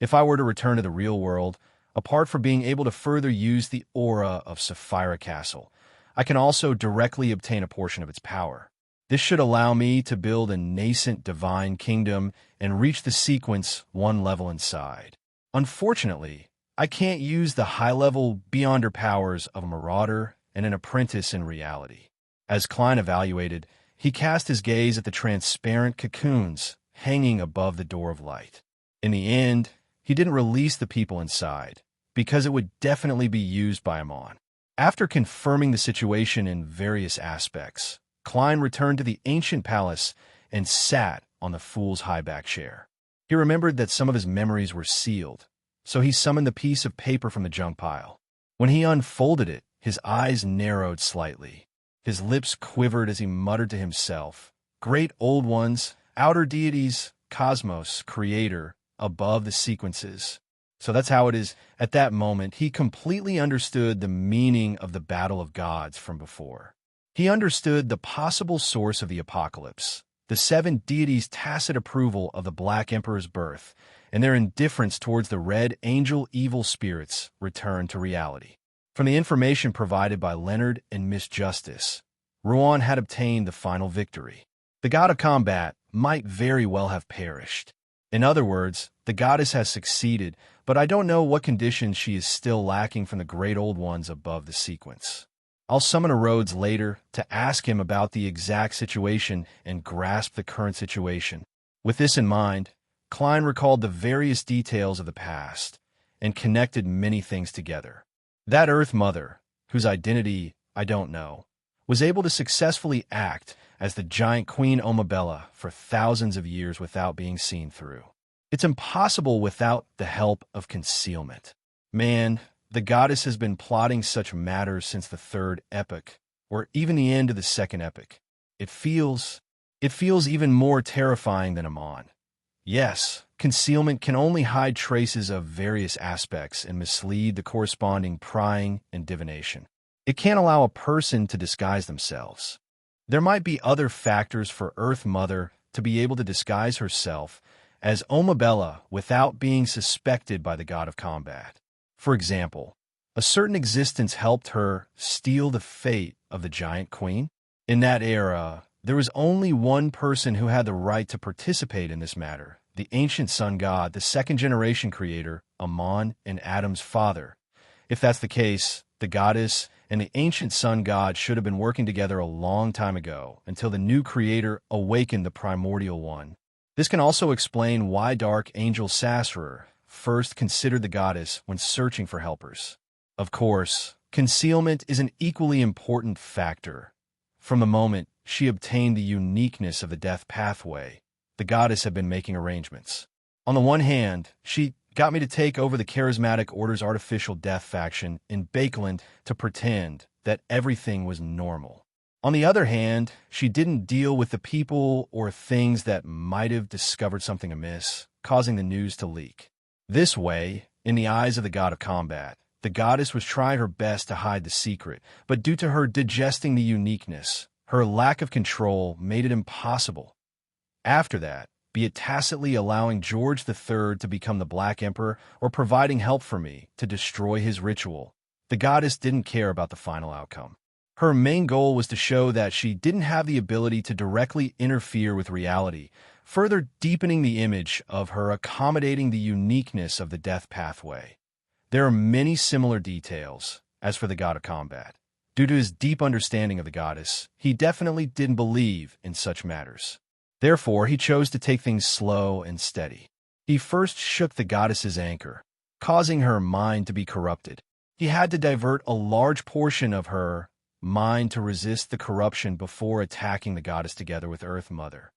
If I were to return to the real world, apart from being able to further use the aura of Sapphira Castle, I can also directly obtain a portion of its power. This should allow me to build a nascent divine kingdom and reach the sequence one level inside. Unfortunately, I can't use the high-level beyonder powers of a marauder and an apprentice in reality. As Klein evaluated, he cast his gaze at the transparent cocoons hanging above the door of light. In the end, he didn't release the people inside, because it would definitely be used by Amon. After confirming the situation in various aspects, Klein returned to the ancient palace and sat on the fool's high-back chair. He remembered that some of his memories were sealed, so he summoned the piece of paper from the junk pile. When he unfolded it, his eyes narrowed slightly. His lips quivered as he muttered to himself, "Great old ones, outer deities, cosmos, creator, above the sequences." So that's how it is. At that moment, he completely understood the meaning of the battle of gods from before. He understood the possible source of the apocalypse, the seven deities' tacit approval of the Black Emperor's birth, and their indifference towards the red angel evil spirits' return to reality. From the information provided by Leonard and Miss Justice, Ruan had obtained the final victory. The god of combat might very well have perished. In other words, the goddess has succeeded, but I don't know what conditions she is still lacking from the great old ones above the sequence. I'll summon a Rhodes later to ask him about the exact situation and grasp the current situation. With this in mind, Klein recalled the various details of the past and connected many things together. That Earth Mother, whose identity I don't know, was able to successfully act as the giant Queen Omabella for thousands of years without being seen through. It's impossible without the help of concealment. Man, the goddess has been plotting such matters since the third epoch, or even the end of the second epoch. It feels even more terrifying than Amon. Yes, concealment can only hide traces of various aspects and mislead the corresponding prying and divination. It can't allow a person to disguise themselves. There might be other factors for Earth Mother to be able to disguise herself as Omabella without being suspected by the god of combat. For example, a certain existence helped her steal the fate of the giant queen. In that era, there was only one person who had the right to participate in this matter, the ancient sun god, the second-generation creator, Amon and Adam's father. If that's the case, the goddess and the ancient sun god should have been working together a long time ago until the new creator awakened the primordial one. This can also explain why Dark Angel Sassurer first considered the goddess when searching for helpers. Of course, concealment is an equally important factor. From the moment she obtained the uniqueness of the death pathway, the goddess had been making arrangements. On the one hand, she got me to take over the charismatic Order's artificial death faction in Bakeland to pretend that everything was normal. On the other hand, she didn't deal with the people or things that might have discovered something amiss, causing the news to leak. This way, in the eyes of the god of combat, the goddess was trying her best to hide the secret, but due to her digesting the uniqueness, her lack of control made it impossible. After that, be it tacitly allowing George III to become the Black Emperor or providing help for me to destroy his ritual, the goddess didn't care about the final outcome. Her main goal was to show that she didn't have the ability to directly interfere with reality, further deepening the image of her accommodating the uniqueness of the death pathway. There are many similar details, as for the god of combat. Due to his deep understanding of the goddess, he definitely didn't believe in such matters. Therefore, he chose to take things slow and steady. He first shook the goddess's anchor, causing her mind to be corrupted. He had to divert a large portion of her mind to resist the corruption before attacking the goddess together with Earth Mother.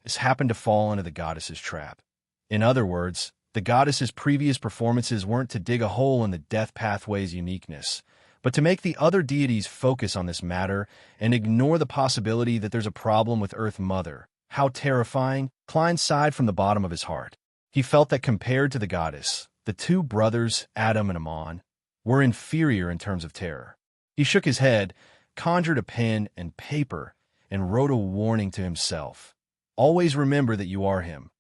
This happened to fall into the goddess's trap. In other words, the goddess's previous performances weren't to dig a hole in the death pathway's uniqueness, but to make the other deities focus on this matter and ignore the possibility that there's a problem with Earth Mother. How terrifying! Klein sighed from the bottom of his heart. He felt that compared to the goddess, the two brothers, Adam and Amon, were inferior in terms of terror. He shook his head, conjured a pen and paper, and wrote a warning to himself. Always remember that you are him,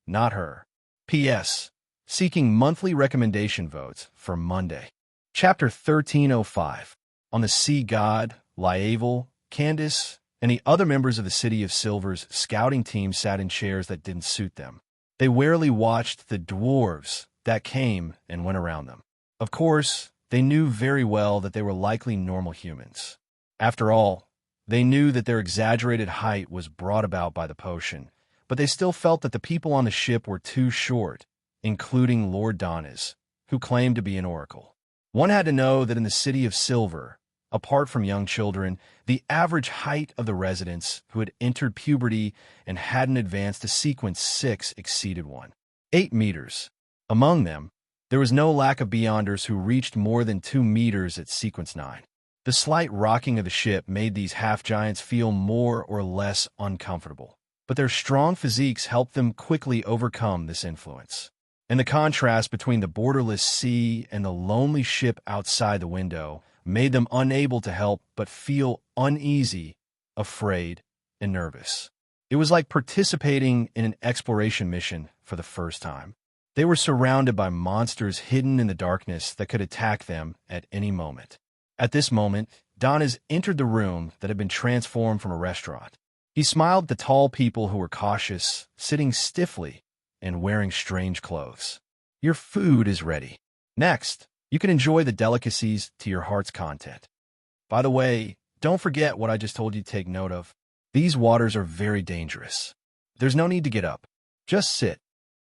not her. P.S. Seeking monthly recommendation votes for Monday. Chapter 1305. On the sea god, Lievel, Candace, and the other members of the City of Silver's scouting team sat in chairs that didn't suit them. They warily watched the dwarves that came and went around them. Of course, they knew very well that they were likely normal humans. After all, they knew that their exaggerated height was brought about by the potion, but they still felt that the people on the ship were too short, including Lord Donis, who claimed to be an oracle. One had to know that in the City of Silver, apart from young children, the average height of the residents who had entered puberty and hadn't advanced to sequence 6 exceeded 8 meters. Among them, there was no lack of beyonders who reached more than 2 meters at sequence 9. The slight rocking of the ship made these half-giants feel more or less uncomfortable, but their strong physiques helped them quickly overcome this influence. And the contrast between the borderless sea and the lonely ship outside the window made them unable to help but feel uneasy, afraid, and nervous. It was like participating in an exploration mission for the first time. They were surrounded by monsters hidden in the darkness that could attack them at any moment. At this moment, Donis entered the room that had been transformed from a restaurant. He smiled at the tall people who were cautious, sitting stiffly, and wearing strange clothes. Your food is ready. Next, you can enjoy the delicacies to your heart's content. By the way, don't forget what I just told you to take note of. These waters are very dangerous. There's no need to get up. Just sit.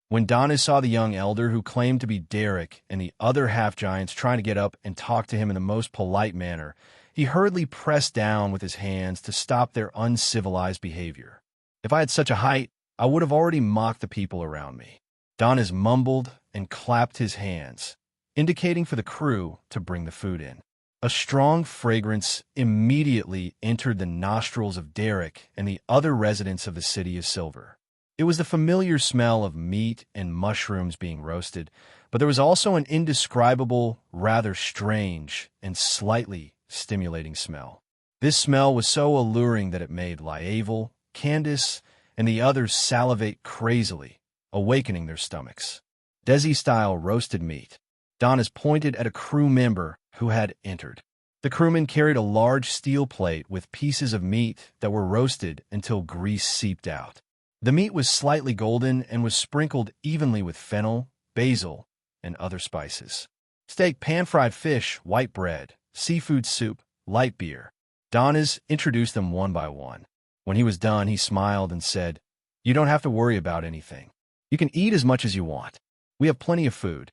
When Donis saw the young elder who claimed to be Derek and the other half-giants trying to get up and talk to him in the most polite manner, he hurriedly pressed down with his hands to stop their uncivilized behavior. If I had such a height, I would have already mocked the people around me. Donis mumbled and clapped his hands, indicating for the crew to bring the food in. A strong fragrance immediately entered the nostrils of Derek and the other residents of the City of Silver. It was the familiar smell of meat and mushrooms being roasted, but there was also an indescribable, rather strange, and slightly stimulating smell. This smell was so alluring that it made Lievel, Candace, and the others salivate crazily, awakening their stomachs. Desi-style roasted meat. Donis pointed at a crew member who had entered. The crewman carried a large steel plate with pieces of meat that were roasted until grease seeped out. The meat was slightly golden and was sprinkled evenly with fennel, basil, and other spices. Steak, pan-fried fish, white bread, seafood soup, light beer. Donis introduced them one by one. When he was done, he smiled and said, "You don't have to worry about anything. You can eat as much as you want. We have plenty of food."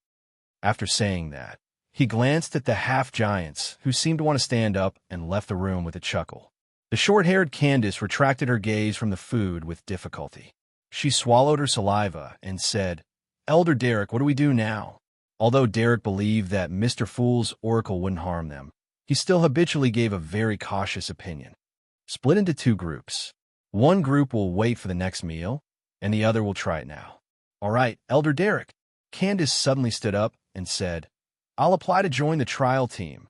After saying that, he glanced at the half-giants, who seemed to want to stand up, and left the room with a chuckle. The short-haired Candace retracted her gaze from the food with difficulty. She swallowed her saliva and said, Elder Derek, what do we do now? Although Derek believed that Mr. Fool's oracle wouldn't harm them, he still habitually gave a very cautious opinion. Split into two groups. One group will wait for the next meal, and the other will try it now. All right, Elder Derek. Candace suddenly stood up and said, I'll apply to join the trial team.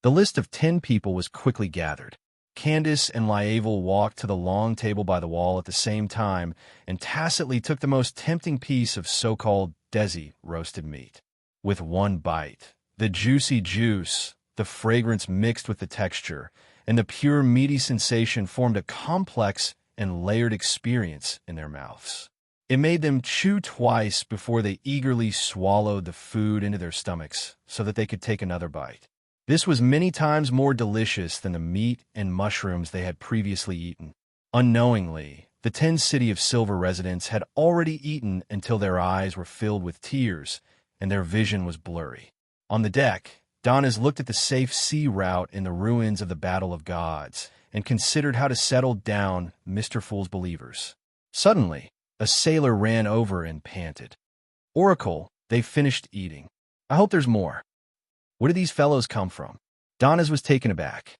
The list of 10 people was quickly gathered. Candace and Lievel walked to the long table by the wall at the same time and tacitly took the most tempting piece of so-called desi roasted meat. With one bite, the juicy juice, the fragrance mixed with the texture, and the pure meaty sensation formed a complex and layered experience in their mouths. It made them chew twice before they eagerly swallowed the food into their stomachs so that they could take another bite. This was many times more delicious than the meat and mushrooms they had previously eaten. Unknowingly, the 10 City of Silver residents had already eaten until their eyes were filled with tears and their vision was blurry. On the deck, Donnas looked at the safe sea route in the ruins of the Battle of Gods and considered how to settle down Mr. Fool's believers. Suddenly, a sailor ran over and panted. Oracle, they've finished eating. I hope there's more. Where did these fellows come from? Donnas was taken aback.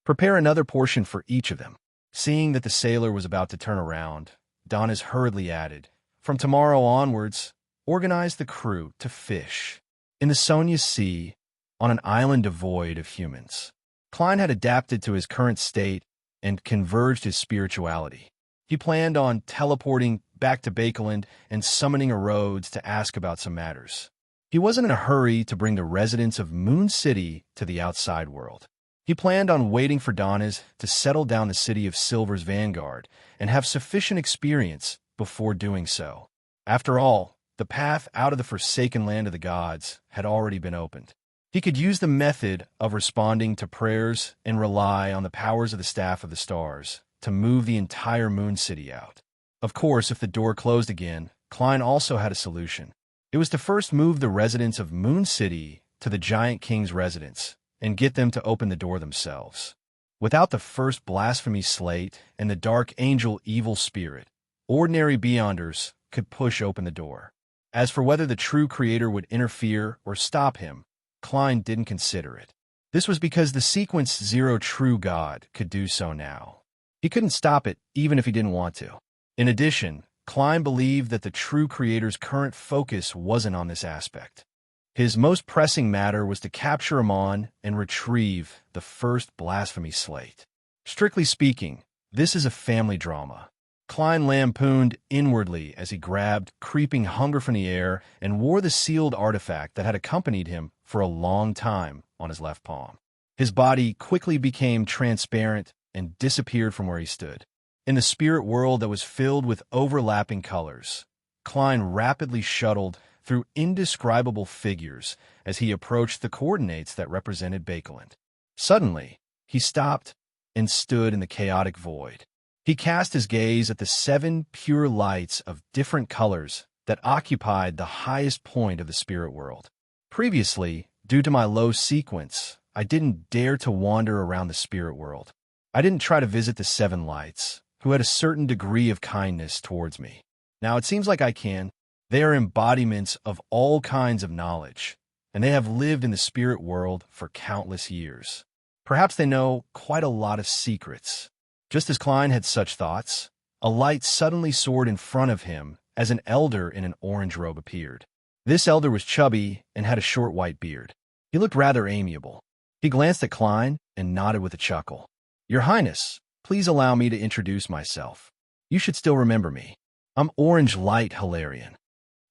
Prepare another portion for each of them. Seeing that the sailor was about to turn around, Donnas hurriedly added, From tomorrow onwards, organize the crew to fish in the Sonia Sea on an island devoid of humans. Klein had adapted to his current state and converged his spirituality. He planned on teleporting back to Bakeland and summoning a Rhodes to ask about some matters. He wasn't in a hurry to bring the residents of Moon City to the outside world. He planned on waiting for Donnas to settle down the City of Silver's vanguard and have sufficient experience before doing so. After all, the path out of the forsaken land of the gods had already been opened. He could use the method of responding to prayers and rely on the powers of the Staff of the Stars to move the entire Moon City out. Of course, if the door closed again, Klein also had a solution. It was to first move the residents of Moon City to the Giant King's residence and get them to open the door themselves. Without the first blasphemy slate and the Dark Angel evil spirit, ordinary Beyonders could push open the door. As for whether the true creator would interfere or stop him, Klein didn't consider it. This was because the Sequence Zero true God could do so now. He couldn't stop it even if he didn't want to. In addition, Klein believed that the true creator's current focus wasn't on this aspect. His most pressing matter was to capture Amon and retrieve the first blasphemy slate. Strictly speaking, this is a family drama. Klein lampooned inwardly as he grabbed creeping hunger from the air and wore the sealed artifact that had accompanied him for a long time on his left palm. His body quickly became transparent and disappeared from where he stood. In the spirit world that was filled with overlapping colors, Klein rapidly shuttled through indescribable figures as he approached the coordinates that represented Bakeland. Suddenly, he stopped and stood in the chaotic void. He cast his gaze at the 7 pure lights of different colors that occupied the highest point of the spirit world. Previously, due to my low sequence, I didn't dare to wander around the spirit world. I didn't try to visit the 7 lights, who had a certain degree of kindness towards me. Now it seems like I can. They are embodiments of all kinds of knowledge, and they have lived in the spirit world for countless years. Perhaps they know quite a lot of secrets. Just as Klein had such thoughts, a light suddenly soared in front of him as an elder in an orange robe appeared. This elder was chubby and had a short white beard. He looked rather amiable. He glanced at Klein and nodded with a chuckle. Your Highness, please allow me to introduce myself. You should still remember me. I'm Orange Light Hilarion.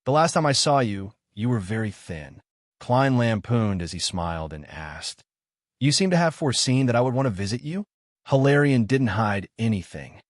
The last time I saw you, you were very thin. Klein lampooned as he smiled and asked, You seem to have foreseen that I would want to visit you? Hilarion didn't hide anything.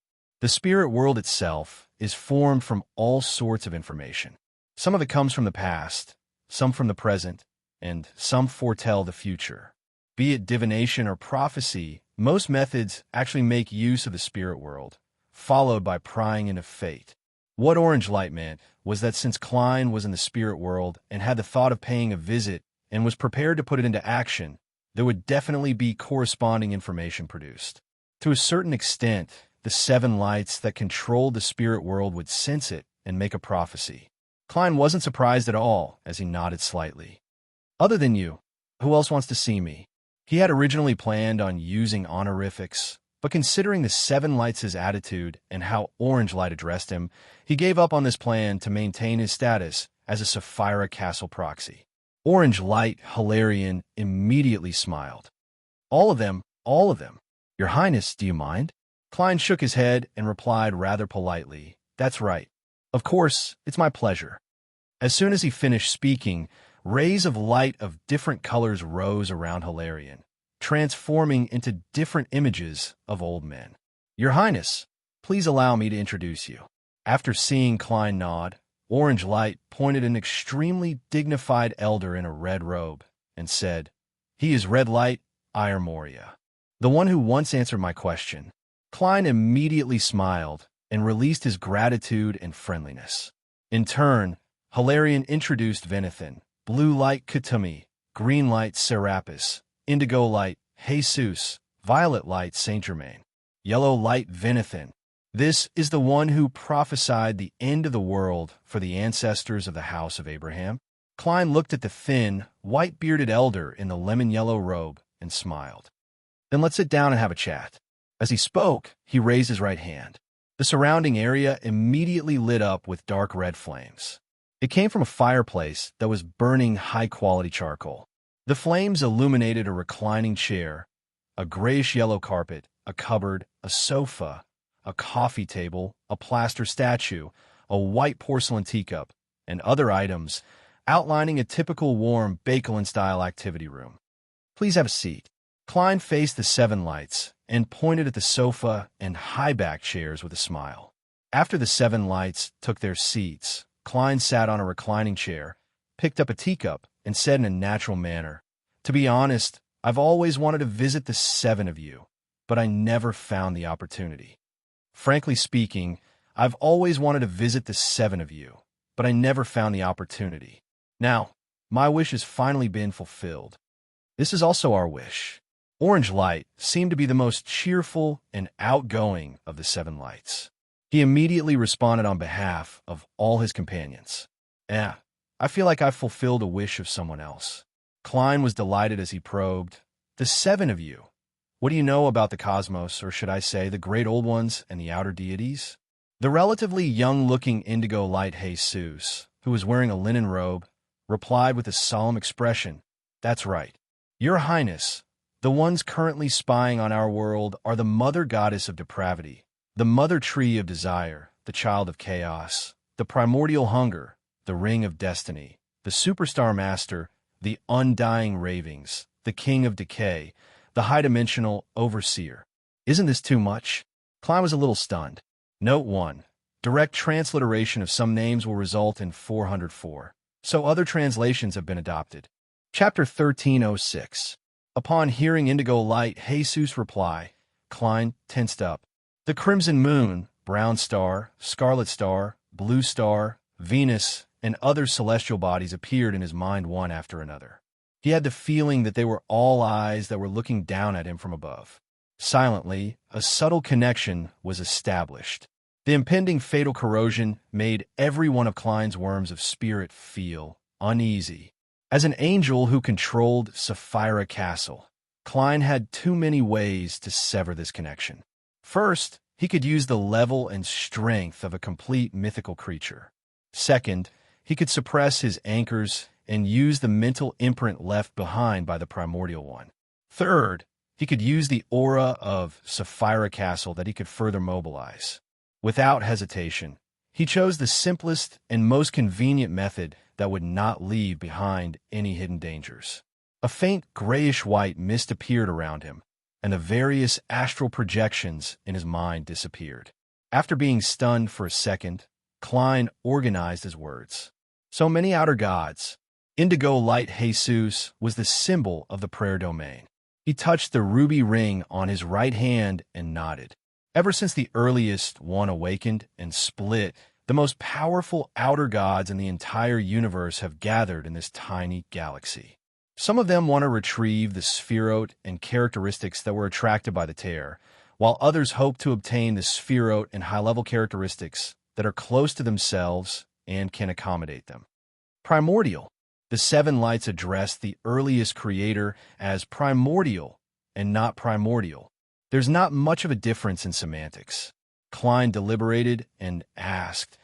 The spirit world itself is formed from all sorts of information. Some of it comes from the past, some from the present, and some foretell the future. Be it divination or prophecy, most methods actually make use of the spirit world, followed by prying into fate. What Orange Light meant was that since Klein was in the spirit world and had the thought of paying a visit and was prepared to put it into action, there would definitely be corresponding information produced. To a certain extent, the 7 lights that controlled the spirit world would sense it and make a prophecy. Klein wasn't surprised at all as he nodded slightly. Other than you, who else wants to see me? He had originally planned on using honorifics, but considering the Seven Lights' attitude and how Orange Light addressed him, he gave up on this plan to maintain his status as a Sapphira Castle proxy. Orange Light, Hilarion, immediately smiled. All of them, all of them. Your Highness, do you mind? Klein shook his head and replied rather politely, That's right. Of course, it's my pleasure. As soon as he finished speaking, rays of light of different colors rose around Hilarion, transforming into different images of old men. Your Highness, please allow me to introduce you. After seeing Klein nod, Orange Light pointed an extremely dignified elder in a red robe and said, He is Red Light, Ire Moria, the one who once answered my question. Klein immediately smiled and released his gratitude and friendliness. In turn, Hilarion introduced Venathan, Blue Light Katumi, Green Light Serapis, Indigo Light Jesus, Violet Light Saint Germain, Yellow Light Venathan. This is the one who prophesied the end of the world for the ancestors of the house of Abraham. Klein looked at the thin, white-bearded elder in the lemon-yellow robe and smiled. Then let's sit down and have a chat. As he spoke, he raised his right hand. The surrounding area immediately lit up with dark red flames. It came from a fireplace that was burning high-quality charcoal. The flames illuminated a reclining chair, a grayish-yellow carpet, a cupboard, a sofa, a coffee table, a plaster statue, a white porcelain teacup, and other items, outlining a typical warm Bakelin-style activity room. Please have a seat. Klein faced the Seven Lights and pointed at the sofa and high-back chairs with a smile. After the Seven Lights took their seats, Klein sat on a reclining chair, picked up a teacup, and said in a natural manner, To be honest, I've always wanted to visit the seven of you, but I never found the opportunity. Frankly speaking, I've always wanted to visit the seven of you, but I never found the opportunity. Now, my wish has finally been fulfilled. This is also our wish. Orange Light seemed to be the most cheerful and outgoing of the Seven Lights. He immediately responded on behalf of all his companions. I feel like I've fulfilled a wish of someone else. Klein was delighted as he probed, The seven of you. What do you know about the cosmos, or should I say, the great old ones and the outer deities? The relatively young-looking Indigo Light Jesus, who was wearing a linen robe, replied with a solemn expression, That's right. Your Highness, the ones currently spying on our world are the Mother Goddess of Depravity, the Mother Tree of Desire, the Child of Chaos, the Primordial Hunger, the Ring of Destiny, the Superstar Master, the Undying Ravings, the King of Decay, the High-Dimensional Overseer. Isn't this too much? Klein was a little stunned. Note 1. Direct transliteration of some names will result in 404, so other translations have been adopted. Chapter 1306. Upon hearing Indigo Light Jesus' reply, Klein tensed up. The Crimson Moon, Brown Star, Scarlet Star, Blue Star, Venus, and other celestial bodies appeared in his mind one after another. He had the feeling that they were all eyes that were looking down at him from above. Silently, a subtle connection was established. The impending fatal corrosion made every one of Klein's worms of spirit feel uneasy. As an angel who controlled Sapphira Castle, Klein had too many ways to sever this connection. First, he could use the level and strength of a complete mythical creature. Second, he could suppress his anchors and use the mental imprint left behind by the Primordial One. Third, he could use the aura of Sapphira Castle that he could further mobilize. Without hesitation, he chose the simplest and most convenient method that would not leave behind any hidden dangers. A faint grayish-white mist appeared around him, and the various astral projections in his mind disappeared. After being stunned for a second, Klein organized his words. So many outer gods. Indigo Light Jesus was the symbol of the prayer domain. He touched the ruby ring on his right hand and nodded. Ever since the earliest one awakened and split, the most powerful outer gods in the entire universe have gathered in this tiny galaxy. Some of them want to retrieve the spherote and characteristics that were attracted by the tear, while others hope to obtain the spherote and high-level characteristics that are close to themselves and can accommodate them. Primordial. The seven lights address the earliest creator as primordial and not primordial. There's not much of a difference in semantics. Klein deliberated and asked,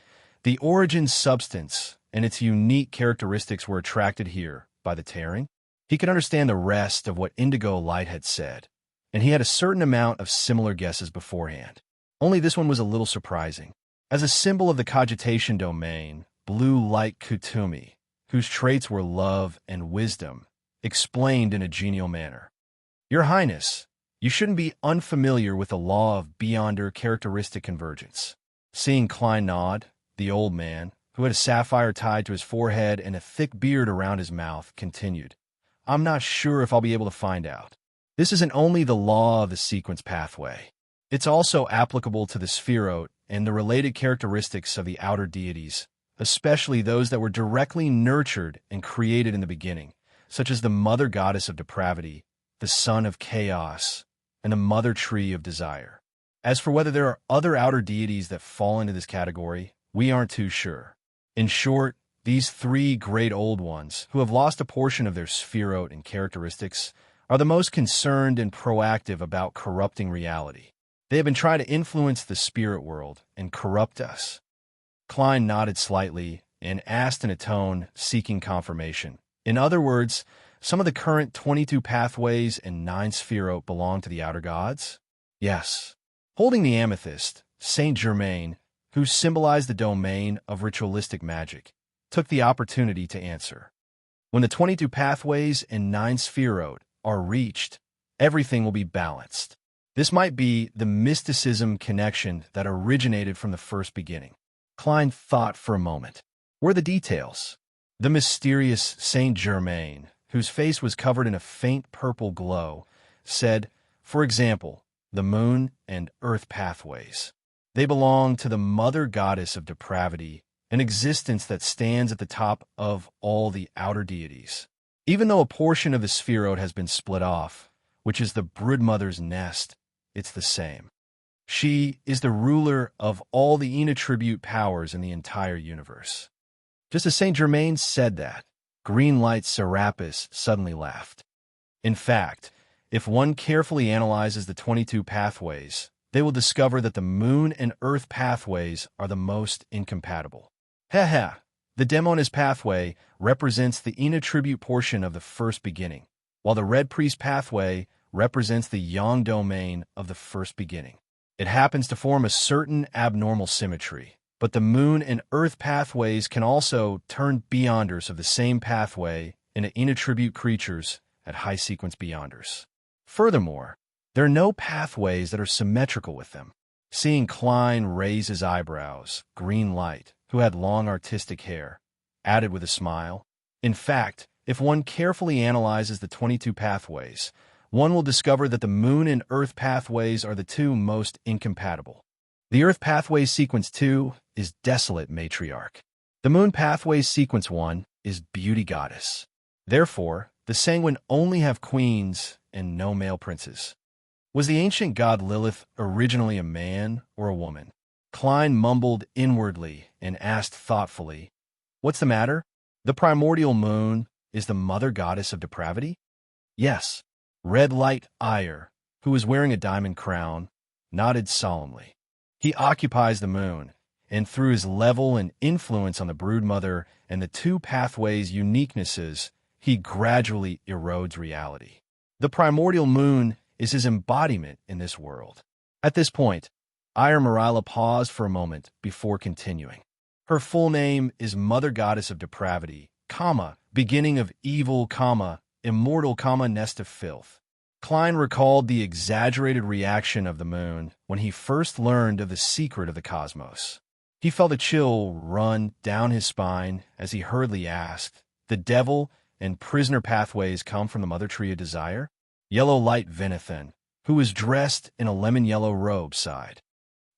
the origin substance and its unique characteristics were attracted here by the tearing? He could understand the rest of what Indigo Light had said, and he had a certain amount of similar guesses beforehand. Only this one was a little surprising. As a symbol of the cogitation domain, blue light Kutumi, whose traits were love and wisdom, explained in a genial manner. Your Highness, you shouldn't be unfamiliar with the law of beyonder characteristic convergence. Seeing Klein nod, the old man, who had a sapphire tied to his forehead and a thick beard around his mouth, continued, I'm not sure if I'll be able to find out. This isn't only the law of the sequence pathway. It's also applicable to the spherote and the related characteristics of the outer deities, especially those that were directly nurtured and created in the beginning, such as the mother goddess of depravity, the son of chaos, and the mother tree of desire. As for whether there are other outer deities that fall into this category, we aren't too sure. In short, these three great old ones, who have lost a portion of their spherote and characteristics, are the most concerned and proactive about corrupting reality. They have been trying to influence the spirit world and corrupt us. Klein nodded slightly and asked in a tone seeking confirmation. In other words, some of the current 22 pathways and 9 spherote belong to the outer gods? Yes. Holding the amethyst, Saint Germain, who symbolized the domain of ritualistic magic, took the opportunity to answer. When the 22 pathways and 9 spherote are reached, everything will be balanced. This might be the mysticism connection that originated from the first beginning. Klein thought for a moment. Were the details? The mysterious Saint Germain, whose face was covered in a faint purple glow, said, for example, the moon and earth pathways. They belong to the mother goddess of depravity, an existence that stands at the top of all the outer deities. Even though a portion of the spherote has been split off, which is the broodmother's nest, it's the same. She is the ruler of all the inattribute powers in the entire universe. Just as Saint Germain said that, Green Light Serapis suddenly laughed. In fact, if one carefully analyzes the 22 pathways, they will discover that the moon and earth pathways are the most incompatible. Haha, the Demonis pathway represents the inattribute portion of the first beginning, while the Red Priest pathway represents the yang domain of the first beginning. It happens to form a certain abnormal symmetry, but the moon and earth pathways can also turn beyonders of the same pathway into inattribute creatures at high sequence beyonders. Furthermore, there are no pathways that are symmetrical with them. Seeing Klein raise his eyebrows, Green Light, who had long artistic hair, added with a smile, in fact, if one carefully analyzes the 22 pathways, one will discover that the moon and earth pathways are the two most incompatible. The earth pathway sequence 2 is desolate matriarch. The moon pathway sequence 1 is beauty goddess. Therefore, the sanguine only have queens and no male princes. Was the ancient god Lilith originally a man or a woman? Klein mumbled inwardly and asked thoughtfully, what's the matter? The primordial moon is the mother goddess of depravity? Yes. Red Light Ire, who was wearing a diamond crown, nodded solemnly. He occupies the moon, and through his level and influence on the broodmother and the two pathways' uniquenesses, he gradually erodes reality. The primordial moon is his embodiment in this world. At this point, Ire Marilla paused for a moment before continuing. Her full name is Mother Goddess of Depravity, beginning of evil, immortal, nest of filth. Klein recalled the exaggerated reaction of the moon when he first learned of the secret of the cosmos. He felt a chill run down his spine as he hurriedly asked, the devil and prisoner pathways come from the mother tree of desire? Yellow Light Venethan, who was dressed in a lemon-yellow robe, sighed.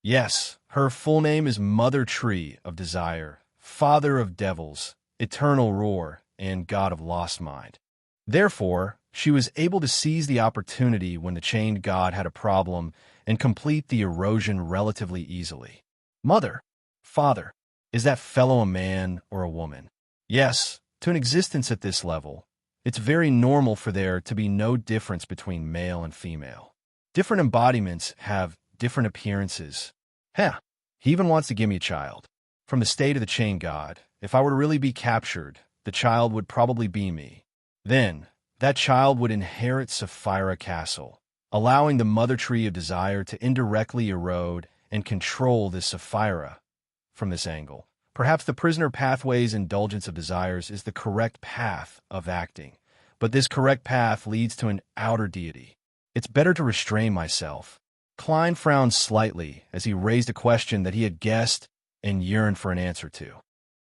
Yes, her full name is Mother Tree of Desire, Father of Devils, Eternal Roar, and God of Lost Mind. Therefore, she was able to seize the opportunity when the chained god had a problem and complete the erosion relatively easily. Mother, Father, Is that fellow a man or a woman? Yes, to an existence at this level, it's very normal for there to be no difference between male and female. Different embodiments have different appearances. Heh, he even wants to give me a child. From the state of the chain god, if I were to really be captured, the child would probably be me. Then, that child would inherit Sapphira Castle, allowing the mother tree of desire to indirectly erode and control this Sapphira. From this angle, perhaps the prisoner pathway's indulgence of desires is the correct path of acting, but this correct path leads to an outer deity. It's better to restrain myself. Klein frowned slightly as he raised a question that he had guessed and yearned for an answer to.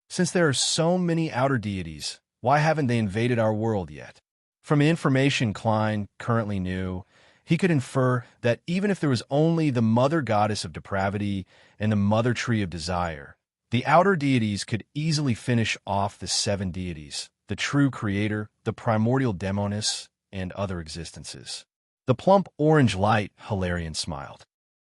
Since there are so many outer deities, why haven't they invaded our world yet? From the information Klein currently knew, he could infer that even if there was only the mother goddess of depravity and the mother tree of desire, the outer deities could easily finish off the 7 deities, the true creator, the primordial demoness, and other existences. The plump orange light Hilarion smiled.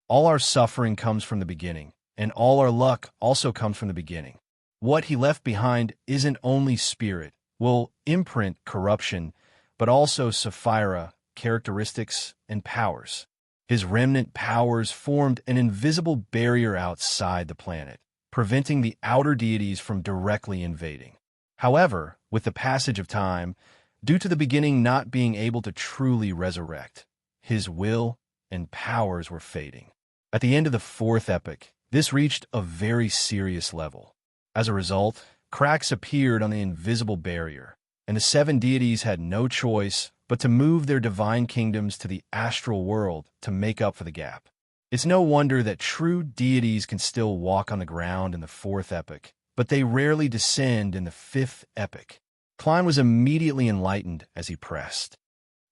All our suffering comes from the beginning, and all our luck also comes from the beginning. What he left behind isn't only spirit, will imprint corruption, but also Sapphira, characteristics, and powers. His remnant powers formed an invisible barrier outside the planet, preventing the outer deities from directly invading. However, with the passage of time, due to the beginning not being able to truly resurrect, his will and powers were fading. At the end of the 4th epoch, this reached a very serious level. As a result, cracks appeared on the invisible barrier, and the 7 deities had no choice but to move their divine kingdoms to the astral world to make up for the gap. It's no wonder that true deities can still walk on the ground in the 4th epoch, but they rarely descend in the 5th epoch. Klein was immediately enlightened as he pressed.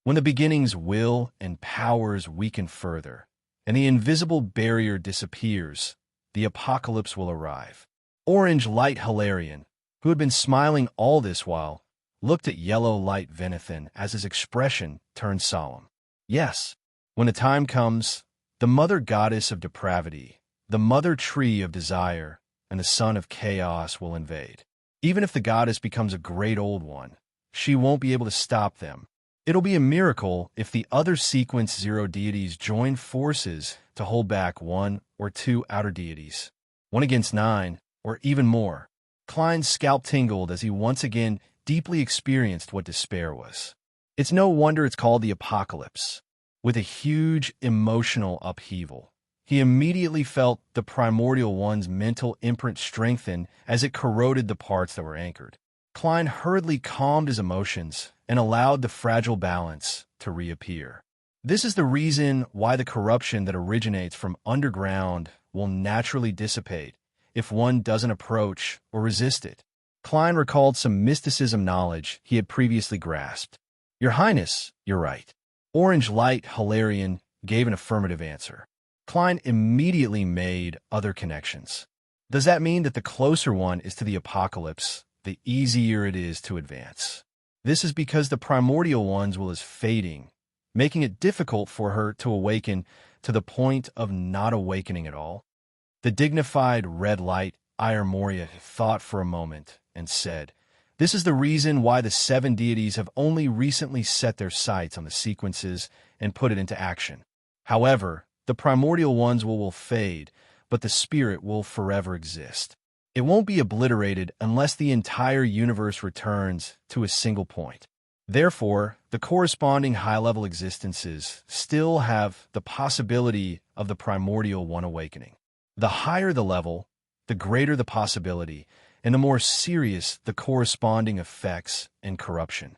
When the beginning's will and powers weaken further, and the invisible barrier disappears, the apocalypse will arrive. Orange Light Hilarion, who had been smiling all this while, looked at Yellow Light Venathan as his expression turned solemn. Yes, when the time comes, the mother goddess of depravity, the mother tree of desire, and the son of chaos will invade. Even if the goddess becomes a great old one, she won't be able to stop them. It'll be a miracle if the other sequence 0 deities join forces to hold back 1 or 2 outer deities. 1 against 9, or even more. Klein's scalp tingled as he once again deeply experienced what despair was. It's no wonder it's called the apocalypse. With a huge emotional upheaval, he immediately felt the primordial one's mental imprint strengthen as it corroded the parts that were anchored. Klein hurriedly calmed his emotions and allowed the fragile balance to reappear. This is the reason why the corruption that originates from underground will naturally dissipate if one doesn't approach or resist it. Klein recalled some mysticism knowledge he had previously grasped. Your Highness, you're right. Orange Light Hilarion gave an affirmative answer. Klein immediately made other connections. Does that mean that the closer one is to the apocalypse, the easier it is to advance? This is because the primordial one's will is fading, making it difficult for her to awaken to the point of not awakening at all. The dignified red light Ire Moria thought for a moment and said, "This is the reason why the 7 deities have only recently set their sights on the sequences and put it into action. However, the primordial one's will fade, but the spirit will forever exist. It won't be obliterated unless the entire universe returns to a single point. Therefore, the corresponding high-level existences still have the possibility of the primordial one awakening. The higher the level, the greater the possibility, and the more serious the corresponding effects and corruption.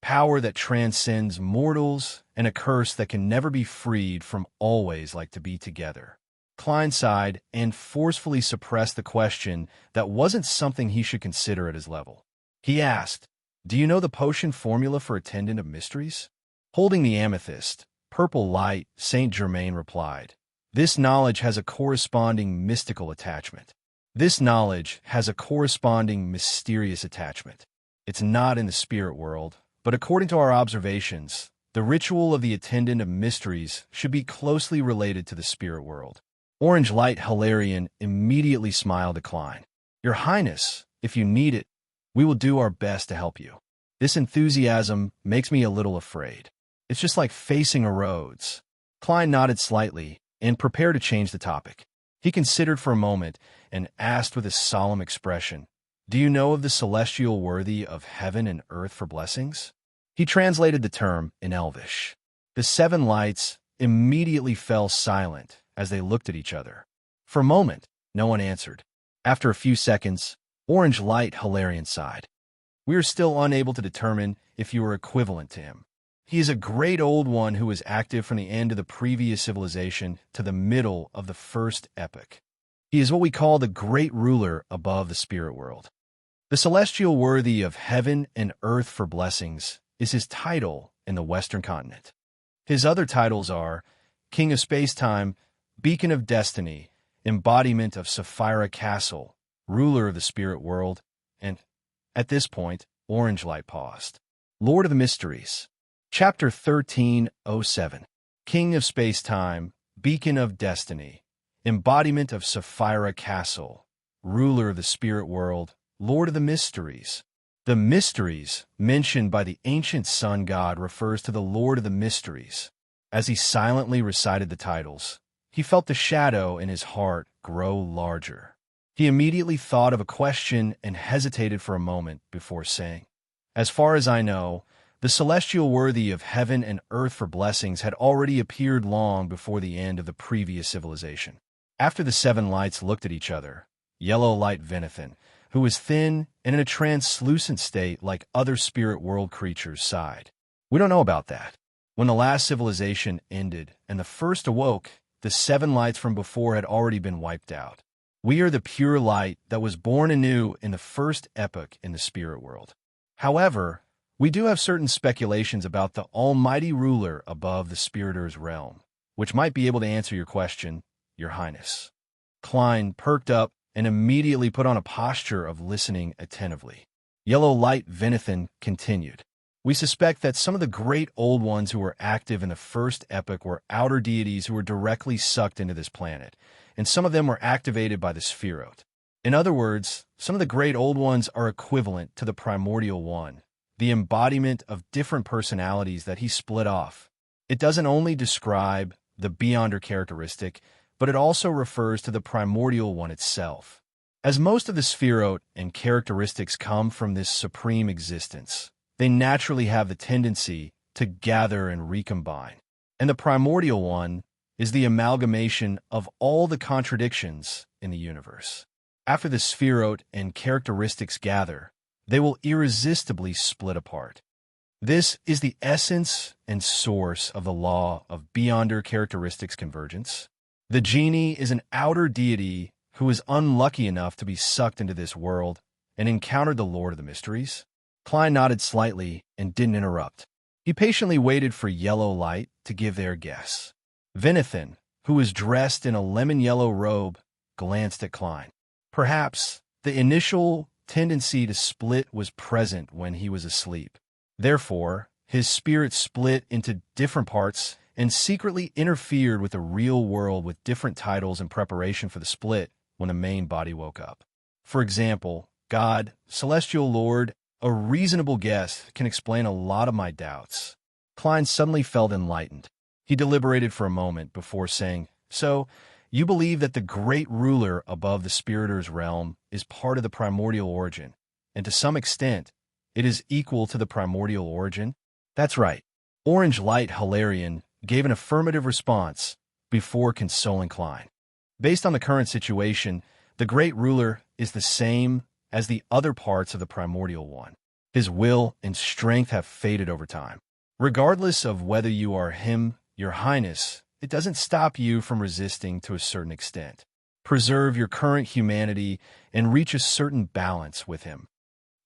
Power that transcends mortals and a curse that can never be freed from always like to be together." Klein sighed and forcefully suppressed the question that wasn't something he should consider at his level. He asked, "Do you know the potion formula for Attendant of Mysteries?" Holding the amethyst, purple light, Saint Germain replied, "This knowledge has a corresponding mystical attachment. This knowledge has a corresponding mysterious attachment. It's not in the spirit world, but according to our observations, the ritual of the Attendant of Mysteries should be closely related to the spirit world." Orange Light Hilarion immediately smiled at Klein. Your Highness, if you need it, we will do our best to help you. This enthusiasm makes me a little afraid. It's just like facing a Rhodes. Klein nodded slightly and prepared to change the topic. He considered for a moment and asked with a solemn expression, "Do you know of the celestial worthy of heaven and earth for blessings?" He translated the term in Elvish. The 7 lights immediately fell silent as they looked at each other. For a moment, no one answered. After a few seconds, Orange Light Hilarion sighed. "We are still unable to determine if you are equivalent to him. He is a great old one who was active from the end of the previous civilization to the middle of the first epoch. He is what we call the great ruler above the spirit world. The celestial worthy of heaven and earth for blessings is his title in the Western continent. His other titles are King of Space-Time, Beacon of Destiny, Embodiment of Sapphira Castle, Ruler of the Spirit World, and, at this point, Orange Light paused. Lord of the Mysteries. Chapter 1307. King of Space-Time, Beacon of Destiny, Embodiment of Sapphira Castle, Ruler of the Spirit World, Lord of the Mysteries. The mysteries mentioned by the ancient sun god refers to the Lord of the Mysteries. As he silently recited the titles, he felt the shadow in his heart grow larger. He immediately thought of a question and hesitated for a moment before saying, "As far as I know, the celestial worthy of heaven and earth for blessings had already appeared long before the end of the previous civilization." After the 7 lights looked at each other, Yellow Light Venethan, who was thin and in a translucent state like other spirit world creatures, sighed. "We don't know about that. When the last civilization ended and the first awoke, the 7 lights from before had already been wiped out. We are the pure light that was born anew in the first epoch in the spirit world. However, we do have certain speculations about the almighty ruler above the Spiritor's realm, which might be able to answer your question, Your Highness." Klein perked up and immediately put on a posture of listening attentively. Yellow Light Venethan continued, "We suspect that some of the great old ones who were active in the first epoch were outer deities who were directly sucked into this planet, and some of them were activated by the Sephiroth. In other words, some of the great old ones are equivalent to the primordial one, the embodiment of different personalities that he split off. It doesn't only describe the Beyonder characteristic, but it also refers to the primordial one itself. As most of the Sephiroth and characteristics come from this supreme existence, they naturally have the tendency to gather and recombine. And the primordial one is the amalgamation of all the contradictions in the universe. After the Sephiroth and characteristics gather, they will irresistibly split apart. This is the essence and source of the law of Beyonder characteristics convergence. The genie is an outer deity who is unlucky enough to be sucked into this world and encountered the Lord of the Mysteries." Klein nodded slightly and didn't interrupt. He patiently waited for Yellow Light to give their guess. Venethan, who was dressed in a lemon-yellow robe, glanced at Klein. Perhaps the initial tendency to split was present when he was asleep. Therefore, his spirit split into different parts and secretly interfered with the real world with different titles in preparation for the split when the main body woke up. For example, God, Celestial Lord, a reasonable guess can explain a lot of my doubts. Klein suddenly felt enlightened. He deliberated for a moment before saying, "So, you believe that the great ruler above the Spiritor's realm is part of the primordial origin, and to some extent, it is equal to the primordial origin?" "That's right." Orange Light Hilarion gave an affirmative response before consoling Klein. "Based on the current situation, the great ruler is the same as the other parts of the primordial one. His will and strength have faded over time. Regardless of whether you are him, Your Highness, it doesn't stop you from resisting to a certain extent. Preserve your current humanity and reach a certain balance with him."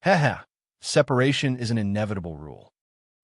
Haha, separation is an inevitable rule.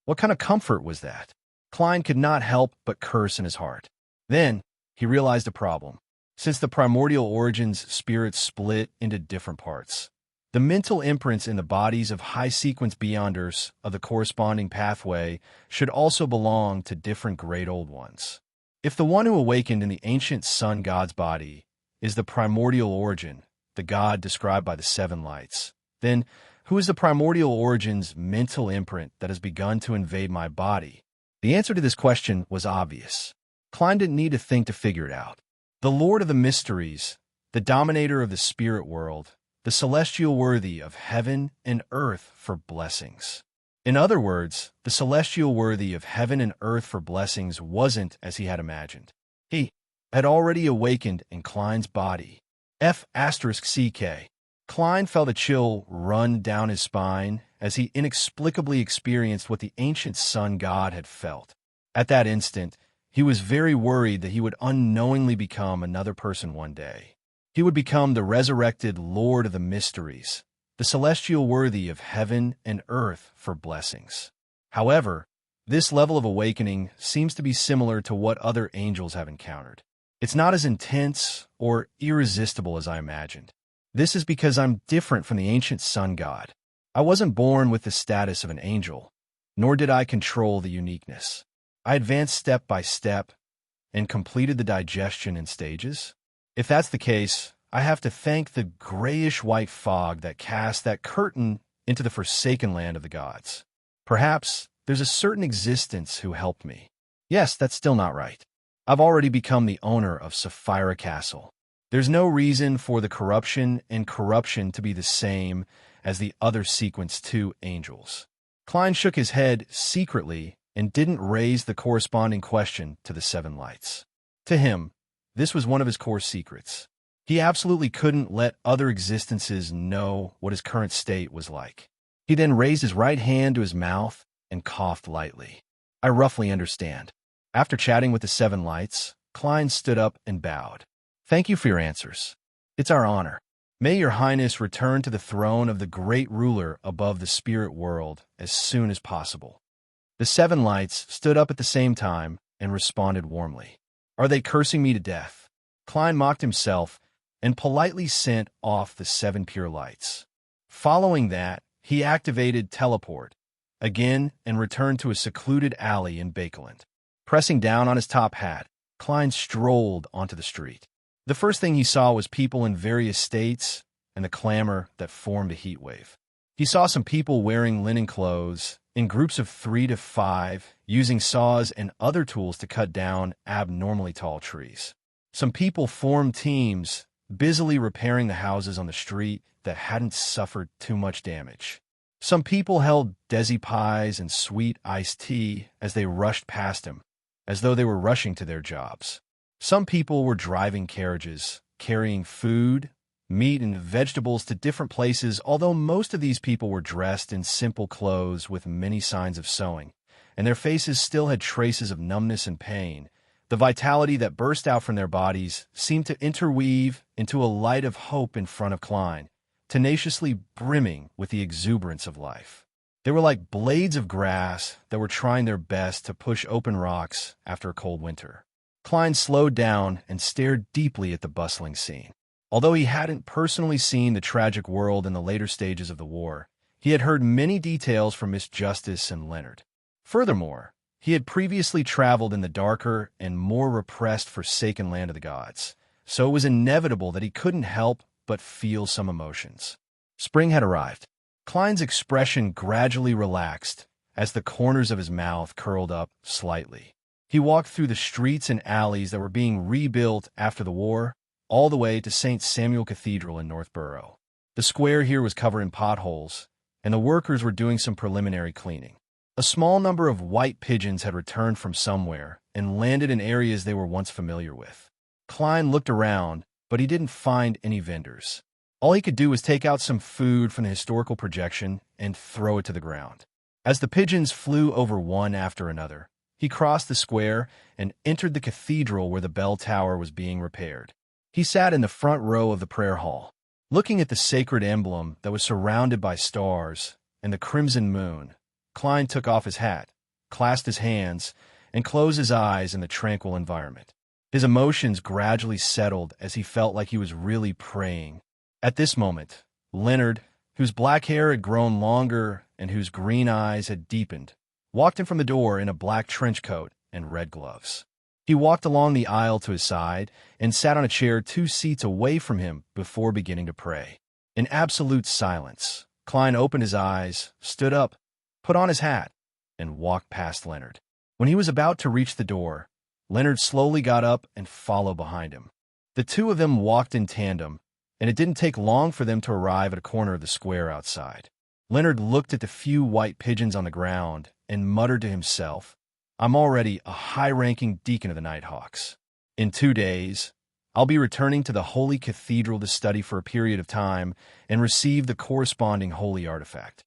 What kind of comfort was that? Klein could not help but curse in his heart. Then, he realized a problem. Since the primordial origin's spirits split into different parts, the mental imprints in the bodies of high-sequence Beyonders of the corresponding pathway should also belong to different great old ones. If the one who awakened in the ancient sun god's body is the primordial origin, the God described by the seven lights, then who is the primordial origin's mental imprint that has begun to invade my body? The answer to this question was obvious. Klein didn't need to think to figure it out. The Lord of the Mysteries, the dominator of the spirit world, the celestial worthy of heaven and earth for blessings. In other words, the celestial worthy of heaven and earth for blessings wasn't as he had imagined. He had already awakened in Klein's body. F***CK. Klein felt a chill run down his spine as he inexplicably experienced what the ancient sun god had felt. At that instant, he was very worried that he would unknowingly become another person one day. He would become the resurrected Lord of the Mysteries, the celestial worthy of heaven and earth for blessings. However, this level of awakening seems to be similar to what other angels have encountered. It's not as intense or irresistible as I imagined. This is because I'm different from the ancient sun god. I wasn't born with the status of an angel, nor did I control the uniqueness. I advanced step by step and completed the digestion in stages. If that's the case, I have to thank the grayish-white fog that cast that curtain into the forsaken land of the gods. Perhaps there's a certain existence who helped me. Yes, that's still not right. I've already become the owner of Sapphira Castle. There's no reason for the corruption and corruption to be the same as the other Sequence 2 angels. Klein shook his head secretly and didn't raise the corresponding question to the seven lights. To him, this was one of his core secrets. He absolutely couldn't let other existences know what his current state was like. He then raised his right hand to his mouth and coughed lightly. I roughly understand. After chatting with the seven lights, Klein stood up and bowed. Thank you for your answers. It's our honor. May your highness return to the throne of the great ruler above the spirit world as soon as possible. The seven lights stood up at the same time and responded warmly. Are they cursing me to death? Klein mocked himself and politely sent off the seven pure lights. Following that, he activated teleport again and returned to a secluded alley in Bakeland. Pressing down on his top hat, Klein strolled onto the street. The first thing he saw was people in various states and the clamor that formed a heat wave. He saw some people wearing linen clothes in groups of 3 to 5, using saws and other tools to cut down abnormally tall trees. Some people formed teams, busily repairing the houses on the street that hadn't suffered too much damage. Some people held desi pies and sweet iced tea as they rushed past him, as though they were rushing to their jobs. Some people were driving carriages, carrying food, meat, and vegetables to different places, although most of these people were dressed in simple clothes with many signs of sewing, and their faces still had traces of numbness and pain. The vitality that burst out from their bodies seemed to interweave into a light of hope in front of Klein, tenaciously brimming with the exuberance of life. They were like blades of grass that were trying their best to push open rocks after a cold winter. Klein slowed down and stared deeply at the bustling scene. Although he hadn't personally seen the tragic world in the later stages of the war, he had heard many details from Miss Justice and Leonard. Furthermore, he had previously traveled in the darker and more repressed forsaken land of the gods, so it was inevitable that he couldn't help but feel some emotions. Spring had arrived. Klein's expression gradually relaxed as the corners of his mouth curled up slightly. He walked through the streets and alleys that were being rebuilt after the war, all the way to St. Samuel Cathedral in Northborough. The square here was covered in potholes, and the workers were doing some preliminary cleaning. A small number of white pigeons had returned from somewhere and landed in areas they were once familiar with. Klein looked around, but he didn't find any vendors. All he could do was take out some food from the historical projection and throw it to the ground. As the pigeons flew over one after another, he crossed the square and entered the cathedral where the bell tower was being repaired. He sat in the front row of the prayer hall, looking at the sacred emblem that was surrounded by stars and the crimson moon. Klein took off his hat, clasped his hands, and closed his eyes in the tranquil environment. His emotions gradually settled as he felt like he was really praying. At this moment, Leonard, whose black hair had grown longer and whose green eyes had deepened, walked in from the door in a black trench coat and red gloves. He walked along the aisle to his side and sat on a chair 2 seats away from him before beginning to pray. In absolute silence, Klein opened his eyes, stood up, put on his hat, and walked past Leonard. When he was about to reach the door, Leonard slowly got up and followed behind him. The two of them walked in tandem, and it didn't take long for them to arrive at a corner of the square outside. Leonard looked at the few white pigeons on the ground and muttered to himself, "I'm already a high-ranking deacon of the Nighthawks. In 2 days, I'll be returning to the Holy Cathedral to study for a period of time and receive the corresponding holy artifact."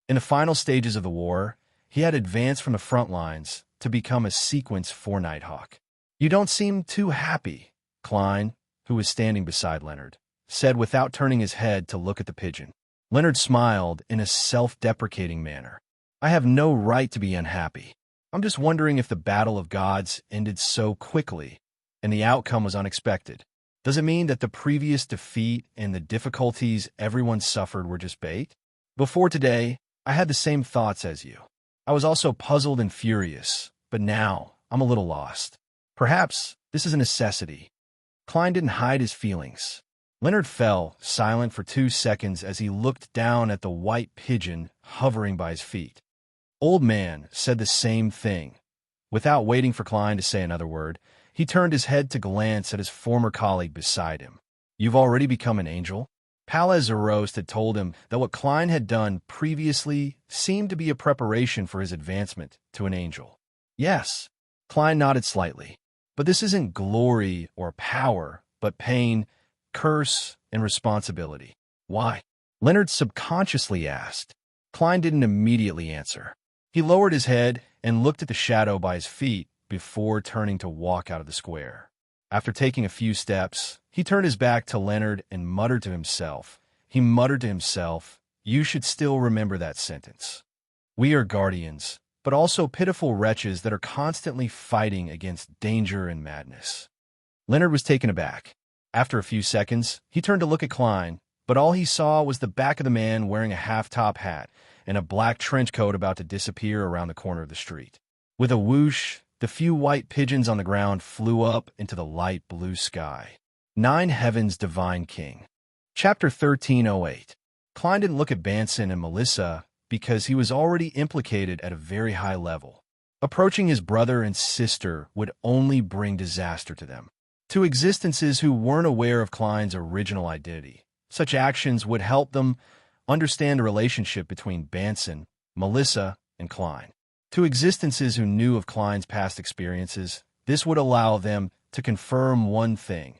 In the final stages of the war, he had advanced from the front lines to become a sequence 4 Nighthawk. "You don't seem too happy," Klein, who was standing beside Leonard, said without turning his head to look at the pigeon. Leonard smiled in a self-deprecating manner. "I have no right to be unhappy. I'm just wondering if the battle of gods ended so quickly and the outcome was unexpected. Does it mean that the previous defeat and the difficulties everyone suffered were just bait? Before today, I had the same thoughts as you. I was also puzzled and furious, but now I'm a little lost. Perhaps this is a necessity." Klein didn't hide his feelings. Leonard fell silent for 2 seconds as he looked down at the white pigeon hovering by his feet. Old Man said the same thing. Without waiting for Klein to say another word, he turned his head to glance at his former colleague beside him. "You've already become an angel?" Palaz Zarost had told him that what Klein had done previously seemed to be a preparation for his advancement to an angel. "Yes." Klein nodded slightly. "But this isn't glory or power, but pain, curse, and responsibility." "Why?" Leonard subconsciously asked. Klein didn't immediately answer. He lowered his head and looked at the shadow by his feet before turning to walk out of the square. After taking a few steps, he turned his back to Leonard and muttered to himself. "You should still remember that sentence. We are guardians, but also pitiful wretches that are constantly fighting against danger and madness." Leonard was taken aback. After a few seconds, he turned to look at Klein, but all he saw was the back of the man wearing a half-top hat and a black trench coat about to disappear around the corner of the street. With a whoosh, the few white pigeons on the ground flew up into the light blue sky. 9 Heaven's Divine King. Chapter 1308. Klein didn't look at Banson and Melissa because he was already implicated at a very high level. Approaching his brother and sister would only bring disaster to them. To existences who weren't aware of Klein's original identity, such actions would help them understand the relationship between Banson, Melissa, and Klein. To existences who knew of Klein's past experiences, this would allow them to confirm one thing,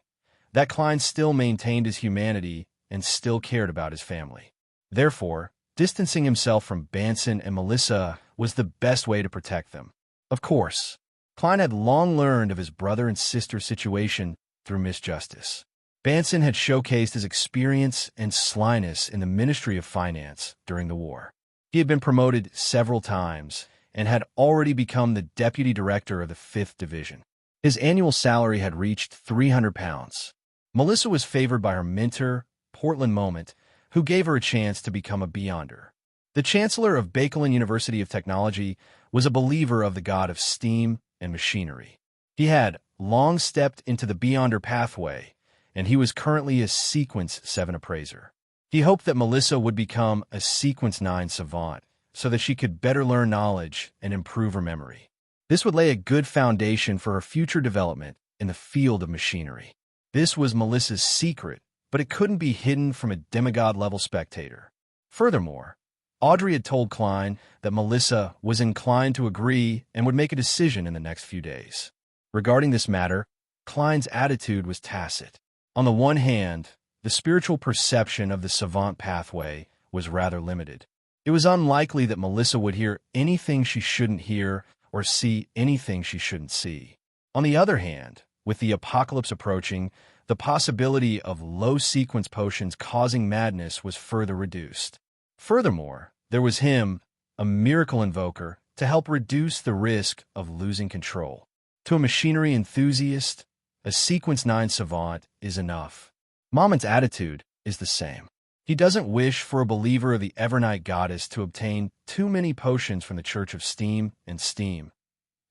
that Klein still maintained his humanity and still cared about his family. Therefore, distancing himself from Banson and Melissa was the best way to protect them. Of course, Klein had long learned of his brother and sister situation through Miss Justice. Banson had showcased his experience and slyness in the Ministry of Finance during the war. He had been promoted several times and had already become the deputy director of the 5th Division. His annual salary had reached £300. Melissa was favored by her mentor, Portland Moment, who gave her a chance to become a Beyonder. The chancellor of Bakelin University of Technology was a believer of the god of steam and machinery. He had long stepped into the Beyonder pathway, and he was currently a Sequence 7 appraiser. He hoped that Melissa would become a Sequence 9 savant so that she could better learn knowledge and improve her memory. This would lay a good foundation for her future development in the field of machinery. This was Melissa's secret, but it couldn't be hidden from a demigod-level spectator. Furthermore, Audrey had told Klein that Melissa was inclined to agree and would make a decision in the next few days. Regarding this matter, Klein's attitude was tacit. On the one hand, the spiritual perception of the savant pathway was rather limited. It was unlikely that Melissa would hear anything she shouldn't hear or see anything she shouldn't see. On the other hand, with the apocalypse approaching, the possibility of low-sequence potions causing madness was further reduced. Furthermore, there was him, a miracle invoker, to help reduce the risk of losing control. To a machinery enthusiast, a Sequence 9 savant is enough. Moment's attitude is the same. He doesn't wish for a believer of the Evernight goddess to obtain too many potions from the Church of Steam and Steam.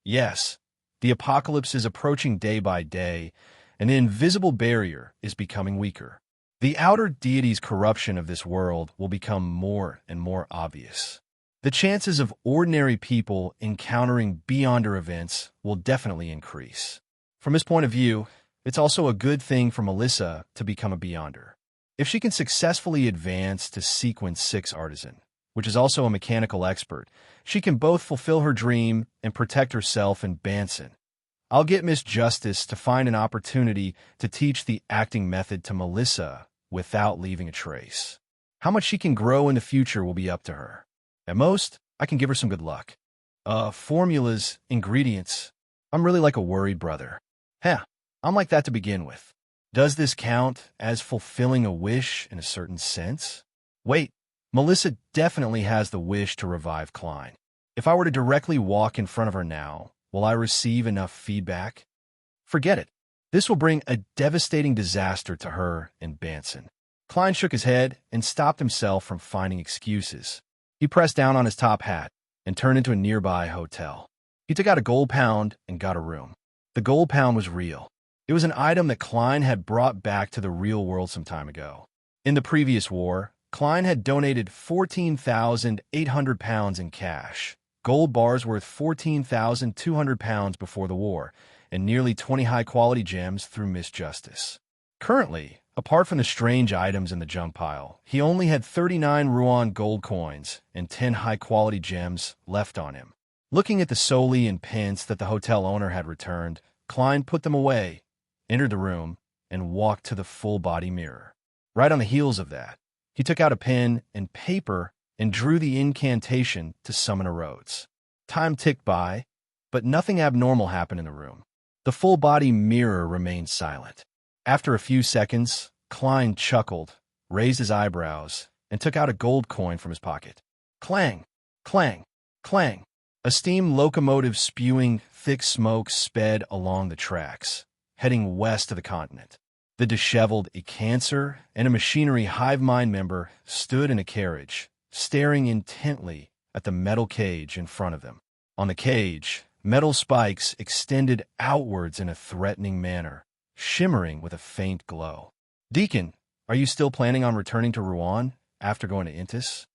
Yes, The apocalypse is approaching day by day, and the invisible barrier is becoming weaker. The outer deity's corruption of this world will become more and more obvious. The chances of ordinary people encountering Beyonder events will definitely increase. From his point of view, it's also a good thing for Melissa to become a Beyonder. If she can successfully advance to Sequence 6 Artisan, which is also a mechanical expert, she can both fulfill her dream and protect herself and Banson. I'll get Miss Justice to find an opportunity to teach the acting method to Melissa without leaving a trace. How much she can grow in the future will be up to her. At most, I can give her some good luck. Formulas, ingredients. I'm really like a worried brother. I'm like that to begin with. Does this count as fulfilling a wish in a certain sense? Wait, Melissa definitely has the wish to revive Klein. If I were to directly walk in front of her now, will I receive enough feedback? Forget it. This will bring a devastating disaster to her and Banson. Klein shook his head and stopped himself from finding excuses. He pressed down on his top hat and turned into a nearby hotel. He took out a gold pound and got a room. The gold pound was real. It was an item that Klein had brought back to the real world some time ago. In the previous war, Klein had donated 14,800 pounds in cash, gold bars worth 14,200 pounds before the war, and nearly 20 high-quality gems through Miss Justice. Currently, apart from the strange items in the junk pile, he only had 39 Ruan gold coins and 10 high-quality gems left on him. Looking at the solii and pence that the hotel owner had returned, Klein put them away, entered the room, and walked to the full-body mirror. Right on the heels of that, he took out a pen and paper and drew the incantation to summon a Rhodes. Time ticked by, but nothing abnormal happened in the room. The full-body mirror remained silent. After a few seconds, Klein chuckled, raised his eyebrows, and took out a gold coin from his pocket. Clang! Clang! Clang! A steam locomotive spewing thick smoke sped along the tracks, heading west to the continent. The disheveled Ecancer and a machinery hive mind member stood in a carriage, staring intently at the metal cage in front of them. On the cage, metal spikes extended outwards in a threatening manner, shimmering with a faint glow. Deacon, are you still planning on returning to Rouen after going to Intis?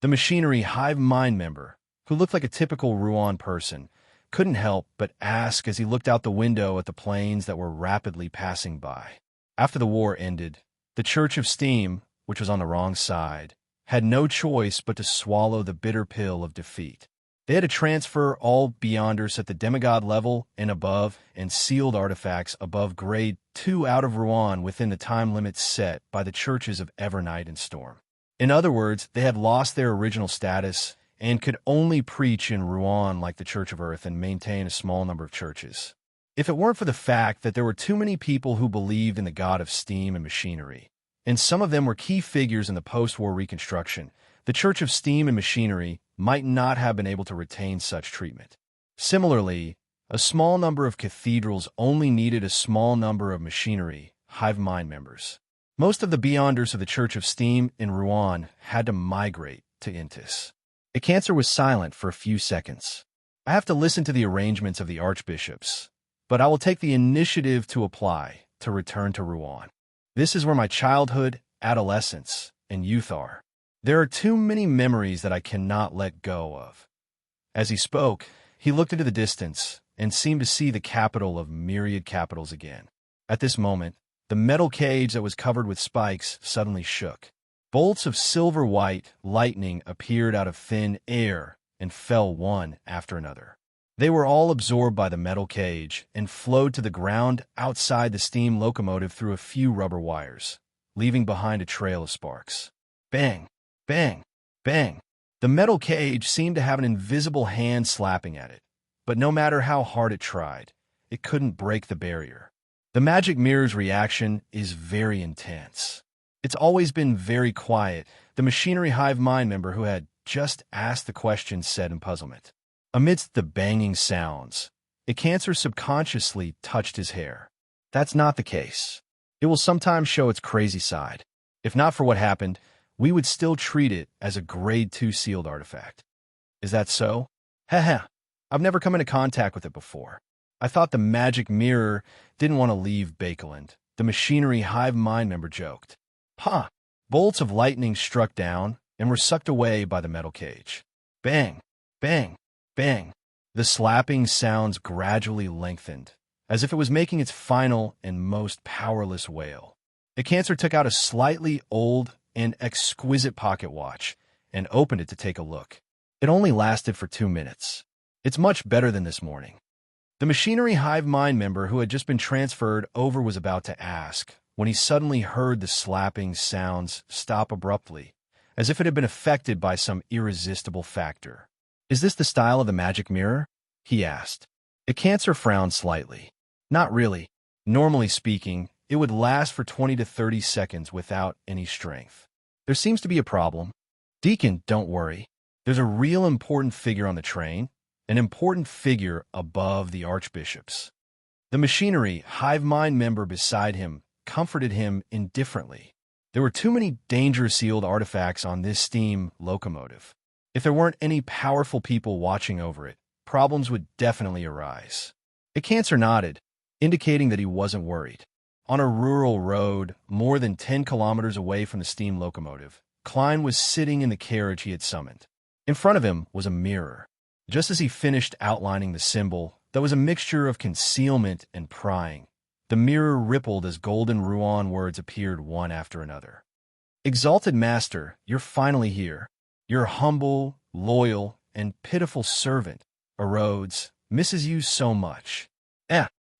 The machinery hive mind member, who looked like a typical Rouen person, couldn't help but ask as he looked out the window at the planes that were rapidly passing by. After the war ended, the Church of Steam, which was on the wrong side, had no choice but to swallow the bitter pill of defeat. They had to transfer all Beyonders at the demigod level and above and sealed artifacts above grade 2 out of Rouen within the time limits set by the churches of Evernight and Storm. In other words, they had lost their original status and could only preach in Rouen like the Church of Earth and maintain a small number of churches. If it weren't for the fact that there were too many people who believed in the god of steam and machinery, and some of them were key figures in the post-war reconstruction, the Church of Steam and Machinery might not have been able to retain such treatment. Similarly, a small number of cathedrals only needed a small number of machinery, hive mind members. Most of the Beyonders of the Church of Steam in Rouen had to migrate to Intis. The cancer was silent for a few seconds. I have to listen to the arrangements of the archbishops, but I will take the initiative to apply to return to Rouen. This is where my childhood, adolescence, and youth are. There are too many memories that I cannot let go of. As he spoke, he looked into the distance and seemed to see the capital of myriad capitals again. At this moment, the metal cage that was covered with spikes suddenly shook. Bolts of silver-white lightning appeared out of thin air and fell one after another. They were all absorbed by the metal cage and flowed to the ground outside the steam locomotive through a few rubber wires, leaving behind a trail of sparks. Bang! Bang! Bang! The metal cage seemed to have an invisible hand slapping at it, but no matter how hard it tried, it couldn't break the barrier. The magic mirror's reaction is very intense. It's always been very quiet, the machinery hive mind member who had just asked the question said in puzzlement. Amidst the banging sounds, a cancer subconsciously touched his hair. That's not the case. It will sometimes show its crazy side. If not for what happened, we would still treat it as a grade 2 sealed artifact. Is that so? Haha, I've never come into contact with it before. I thought the magic mirror didn't want to leave Bakeland, the machinery hive mind member joked. Ha! Bolts of lightning struck down and were sucked away by the metal cage. Bang! Bang! Bang! The slapping sounds gradually lengthened, as if it was making its final and most powerless wail. The cancer took out a slightly old and exquisite pocket watch and opened it to take a look. It only lasted for 2 minutes. It's much better than this morning. The machinery hive mind member who had just been transferred over was about to ask, when he suddenly heard the slapping sounds stop abruptly, as if it had been affected by some irresistible factor. "Is this the style of the magic mirror?" he asked. The cancer frowned slightly. "Not really. Normally speaking, it would last for 20 to 30 seconds without any strength. There seems to be a problem." "Deacon, don't worry. There's a real important figure on the train, an important figure above the archbishops." The machinery hive mind member beside him comforted him indifferently. There were too many dangerous sealed artifacts on this steam locomotive. If there weren't any powerful people watching over it, problems would definitely arise. The cancer nodded, indicating that he wasn't worried. On a rural road, more than 10 kilometers away from the steam locomotive, Klein was sitting in the carriage he had summoned. In front of him was a mirror. Just as he finished outlining the symbol, that was a mixture of concealment and prying. The mirror rippled as golden Ruan words appeared one after another. "Exalted Master, you're finally here. Your humble, loyal, and pitiful servant, Rhodes, misses you so much."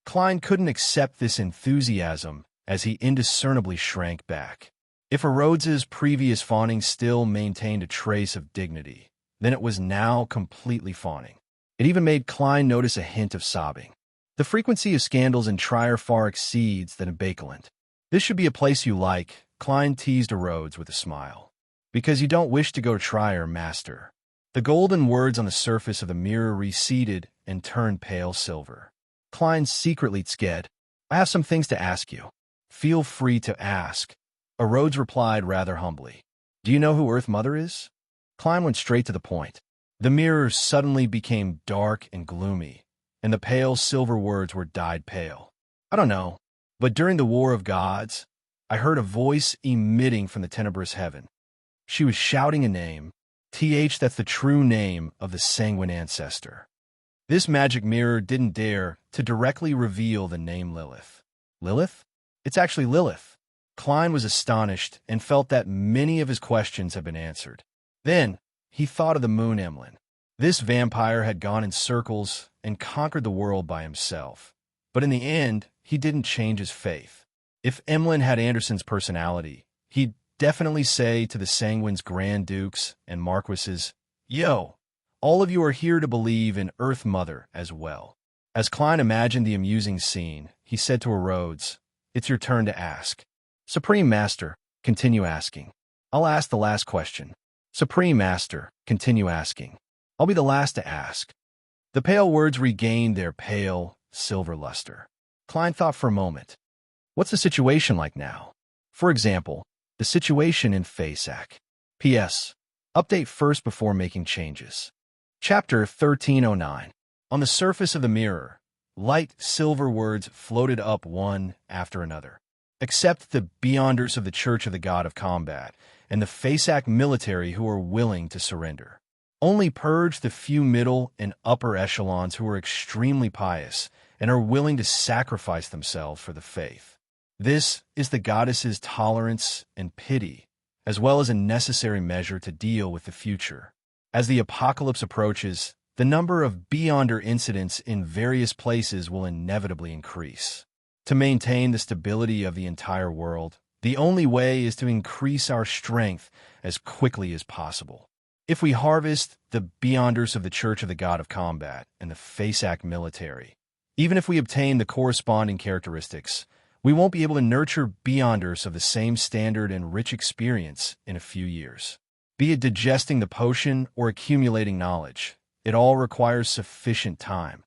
Klein couldn't accept this enthusiasm as he indiscernibly shrank back. If Rhodes's previous fawning still maintained a trace of dignity, then it was now completely fawning. It even made Klein notice a hint of sobbing. The frequency of scandals in Trier far exceeds that in Bakeland. "This should be a place you like," Klein teased Rhodes with a smile. "Because you don't wish to go to Trier, Master." The golden words on the surface of the mirror receded and turned pale silver. Klein secretly sked. "I have some things to ask you." "Feel free to ask." Rhodes replied rather humbly. "Do you know who Earth Mother is?" Klein went straight to the point. The mirror suddenly became dark and gloomy, and the pale silver words were dyed pale. "I don't know, but during the War of Gods, I heard a voice emitting from the tenebrous heaven. She was shouting a name. That's the true name of the sanguine ancestor." This magic mirror didn't dare to directly reveal the name Lilith. Lilith? It's actually Lilith. Klein was astonished and felt that many of his questions had been answered. Then he thought of the moon Emlyn. This vampire had gone in circles and conquered the world by himself. But in the end, he didn't change his faith. If Emlyn had Anderson's personality, he'd definitely say to the Sanguine's Grand Dukes and Marquises, "Yo, all of you are here to believe in Earth Mother as well." As Klein imagined the amusing scene, he said to Rhodes, "It's your turn to ask." "Supreme Master, continue asking." "I'll ask the last question." "Supreme Master, continue asking." "I'll be the last to ask." The pale words regained their pale, silver luster. Klein thought for a moment. What's the situation like now? For example, the situation in Faceac. P.S. Update first before making changes. Chapter 1309. On the surface of the mirror, light silver words floated up one after another. "Accept the Beyonders of the Church of the God of Combat and the Faceac military who are willing to surrender. Only purge the few middle and upper echelons who are extremely pious and are willing to sacrifice themselves for the faith. This is the goddess's tolerance and pity, as well as a necessary measure to deal with the future. As the apocalypse approaches, the number of Beyonder incidents in various places will inevitably increase. To maintain the stability of the entire world, the only way is to increase our strength as quickly as possible. If we harvest the Beyonders of the Church of the God of Combat and the Faceac military, even if we obtain the corresponding characteristics, we won't be able to nurture Beyonders of the same standard and rich experience in a few years. Be it digesting the potion or accumulating knowledge, it all requires sufficient time.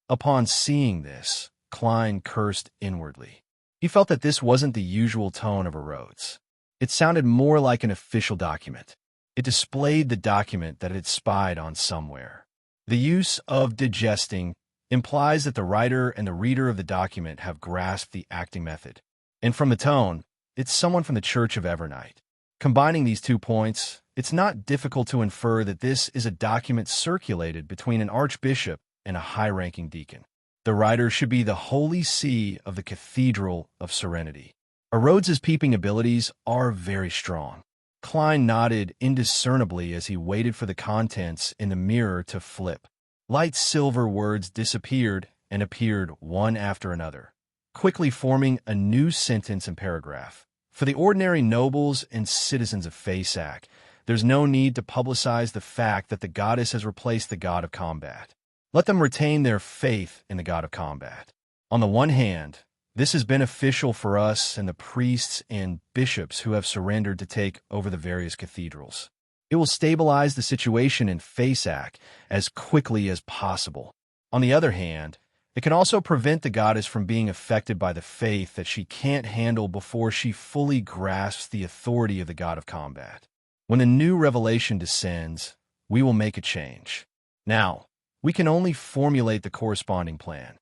Upon seeing this, Klein cursed inwardly. He felt that this wasn't the usual tone of Rhodes. It sounded more like an official document. It displayed the document that it had spied on somewhere. The use of digesting implies that the writer and the reader of the document have grasped the acting method. And from the tone, it's someone from the Church of Evernight. Combining these 2 points, it's not difficult to infer that this is a document circulated between an archbishop and a high-ranking deacon. The writer should be the holy see of the Cathedral of Serenity. Rhodes's peeping abilities are very strong. Klein nodded indiscernibly as he waited for the contents in the mirror to flip. Light silver words disappeared and appeared one after another, quickly forming a new sentence and paragraph. For the ordinary nobles and citizens of Faceac, there's no need to publicize the fact that the goddess has replaced the god of combat. Let them retain their faith in the god of combat. On the one hand, this is beneficial for us and the priests and bishops who have surrendered to take over the various cathedrals. It will stabilize the situation in Faceac as quickly as possible. On the other hand, it can also prevent the goddess from being affected by the faith that she can't handle before she fully grasps the authority of the god of combat. When the new revelation descends, we will make a change. Now, we can only formulate the corresponding plan.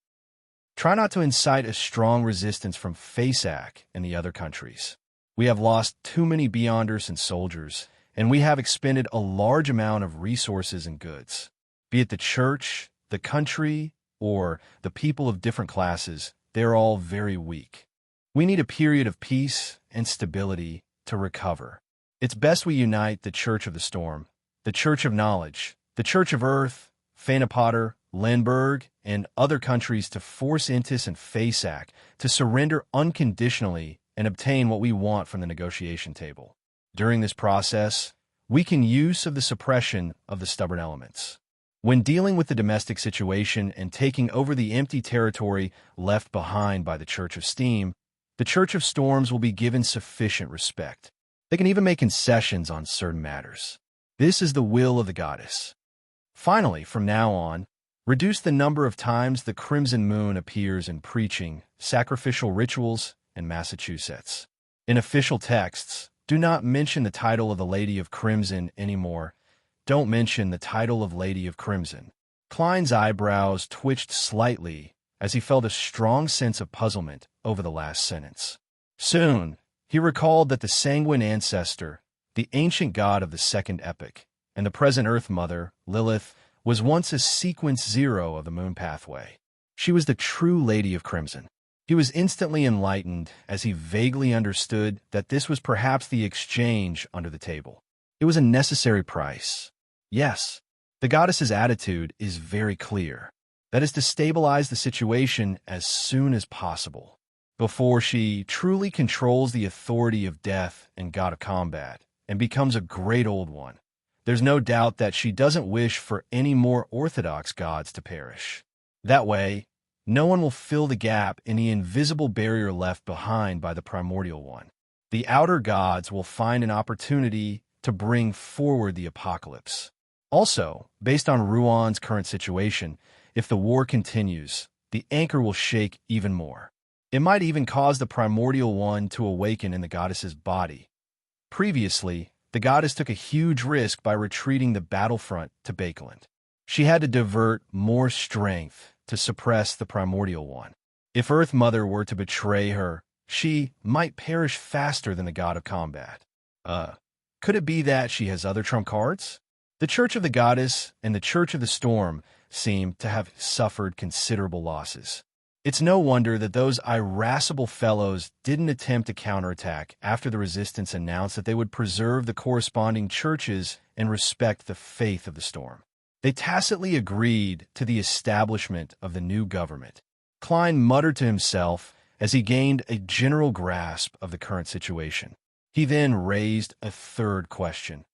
Try not to incite a strong resistance from Faceac and the other countries. We have lost too many Beyonders and soldiers, and we have expended a large amount of resources and goods. Be it the church, the country, or the people of different classes, they're all very weak. We need a period of peace and stability to recover. It's best we unite the Church of the Storm, the Church of Knowledge, the Church of Earth, Fanepotter, Lindbergh, and other countries to force Intis and Faceac to surrender unconditionally and obtain what we want from the negotiation table. During this process, we can use of the suppression of the stubborn elements. When dealing with the domestic situation and taking over the empty territory left behind by the Church of Steam, the Church of Storms will be given sufficient respect. They can even make concessions on certain matters. This is the will of the goddess. Finally, from now on, reduce the number of times the Crimson Moon appears in preaching, sacrificial rituals, and Massachusetts. In official texts, do not mention the title of the Lady of Crimson anymore. Don't mention the title of Lady of Crimson. Klein's eyebrows twitched slightly as he felt a strong sense of puzzlement over the last sentence. Soon, he recalled that the sanguine ancestor, the ancient god of the second epoch, and the present Earth Mother, Lilith, was once a sequence 0 of the moon pathway. She was the true Lady of Crimson. He was instantly enlightened as he vaguely understood that this was perhaps the exchange under the table. It was a necessary price. Yes, the goddess's attitude is very clear. That is to stabilize the situation as soon as possible, before she truly controls the authority of death and god of combat and becomes a great old one. There's no doubt that she doesn't wish for any more orthodox gods to perish. That way, no one will fill the gap in the invisible barrier left behind by the primordial one. The outer gods will find an opportunity to bring forward the apocalypse. Also, based on Ruan's current situation, if the war continues, the anchor will shake even more. It might even cause the primordial one to awaken in the goddess's body. Previously, the goddess took a huge risk by retreating the battlefront to Bakeland. She had to divert more strength to suppress the primordial one. If Earth Mother were to betray her, she might perish faster than the god of combat. Could it be that she has other trump cards? The Church of the Goddess and the Church of the Storm seem to have suffered considerable losses. It's no wonder that those irascible fellows didn't attempt to counterattack after the resistance announced that they would preserve the corresponding churches and respect the faith of the Storm. They tacitly agreed to the establishment of the new government. Klein muttered to himself as he gained a general grasp of the current situation. He then raised a third question.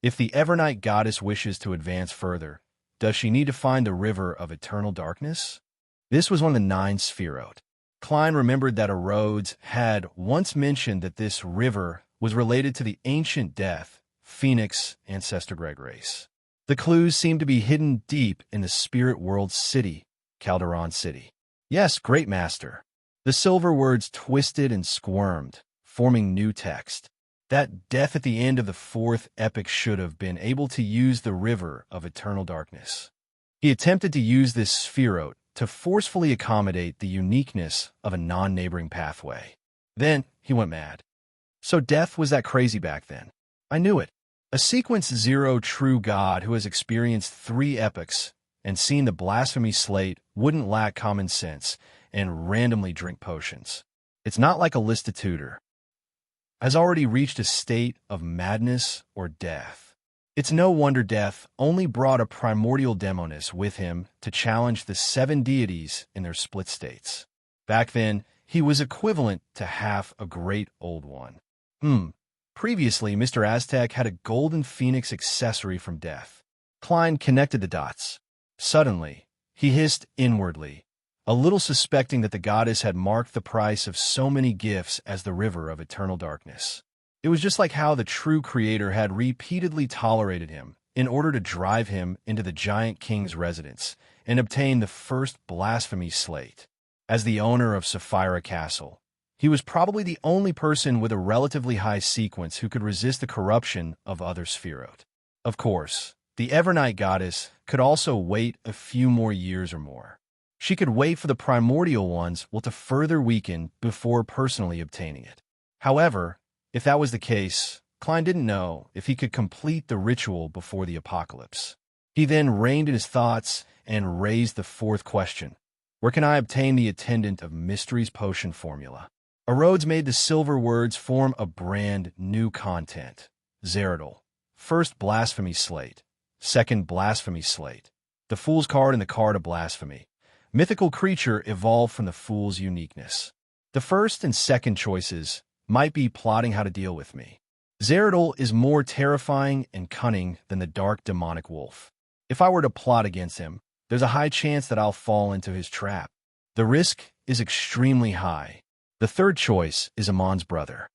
If the Evernight goddess wishes to advance further, does she need to find the river of eternal darkness? This was one of the 9 Spheroid. Klein remembered that Rhodes had once mentioned that this river was related to the ancient death, Phoenix ancestor Greg race. The clues seemed to be hidden deep in the spirit world city, Calderon City. Yes, great master. The silver words twisted and squirmed, forming new text. That death at the end of the 4th epoch should have been able to use the river of eternal darkness. He attempted to use this Spheroid to forcefully accommodate the uniqueness of a non-neighboring pathway. Then he went mad. So death was that crazy back then. I knew it. A sequence zero true god who has experienced 3 epochs and seen the blasphemy slate wouldn't lack common sense and randomly drink potions. It's not like a listed tutor has already reached a state of madness or death. It's no wonder death only brought a primordial demoness with him to challenge the 7 deities in their split states. Back then, he was equivalent to half a great old one. Previously, Mr. Aztec had a golden phoenix accessory from death. Klein connected the dots. Suddenly, he hissed inwardly, a little suspecting that the goddess had marked the price of so many gifts as the river of eternal darkness. It was just like how the true creator had repeatedly tolerated him in order to drive him into the giant king's residence and obtain the first blasphemy slate. As the owner of Sapphira Castle, he was probably the only person with a relatively high sequence who could resist the corruption of other Sephiroth. Of course, the Evernight goddess could also wait a few more years or more. She could wait for the primordial ones to further weaken before personally obtaining it. However, if that was the case, Klein didn't know if he could complete the ritual before the apocalypse. He then reined in his thoughts and raised the 4th question. Where can I obtain the attendant of Mystery's potion formula? Erodes made the silver words form a brand new content. Zeradol. First blasphemy slate. Second blasphemy slate. The Fool's card and the Card of Blasphemy. Mythical creature evolved from the Fool's uniqueness. The first and second choices might be plotting how to deal with me. Zeradol is more terrifying and cunning than the dark demonic wolf. If I were to plot against him, there's a high chance that I'll fall into his trap. The risk is extremely high. The third choice is Amon's brother.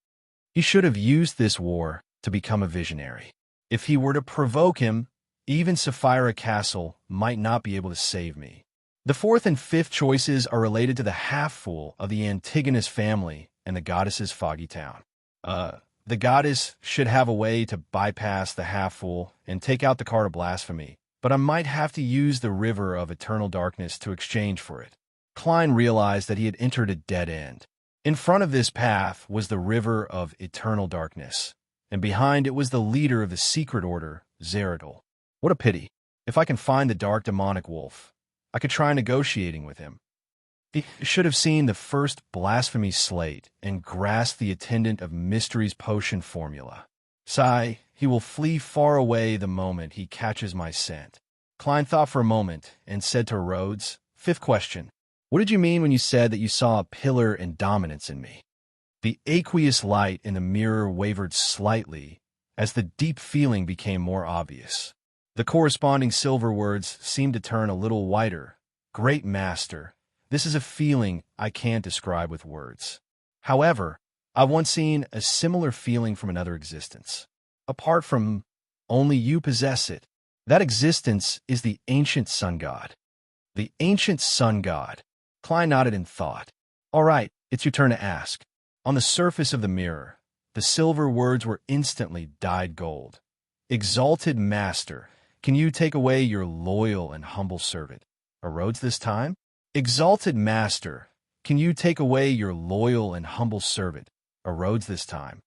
He should have used this war to become a visionary. If he were to provoke him, even Sapphira Castle might not be able to save me. The 4th and 5th choices are related to the half-fool of the Antigonus family and the goddess's foggy town. The goddess should have a way to bypass the half-fool and take out the Card of Blasphemy, but I might have to use the River of Eternal Darkness to exchange for it. Klein realized that he had entered a dead end. In front of this path was the River of Eternal Darkness, and behind it was the leader of the secret order, Zeradol. What a pity. If I can find the dark demonic wolf, I could try negotiating with him. He should have seen the first blasphemy slate and grasped the attendant of Mystery's potion formula. Sigh, he will flee far away the moment he catches my scent. Klein thought for a moment and said to Rhodes, 5th question. What did you mean when you said that you saw a pillar and dominance in me? The aqueous light in the mirror wavered slightly as the deep feeling became more obvious. The corresponding silver words seemed to turn a little whiter. Great Master, this is a feeling I can't describe with words. However, I've once seen a similar feeling from another existence. Apart from only you possess it. That existence is the ancient sun god. The ancient sun god. Klein nodded in thought. All right, it's your turn to ask. On the surface of the mirror, the silver words were instantly dyed gold. Exalted Master, can you take away your loyal and humble servant? Erodes this time? Exalted Master, can you take away your loyal and humble servant? Erodes this time.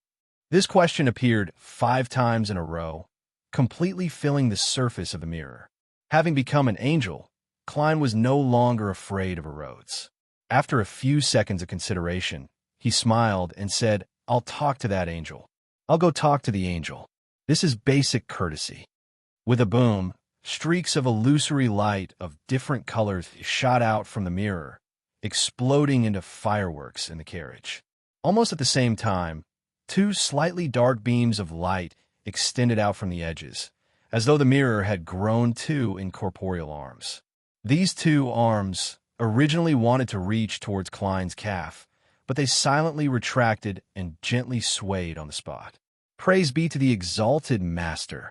This question appeared 5 times in a row, completely filling the surface of the mirror. Having become an angel, Klein was no longer afraid of Erodes. After a few seconds of consideration, he smiled and said, I'll talk to that angel. I'll go talk to the angel. This is basic courtesy. With a boom, streaks of illusory light of different colors shot out from the mirror, exploding into fireworks in the carriage. Almost at the same time, 2 slightly dark beams of light extended out from the edges, as though the mirror had grown 2 incorporeal arms. These 2 arms originally wanted to reach towards Klein's calf, but they silently retracted and gently swayed on the spot. Praise be to the exalted Master.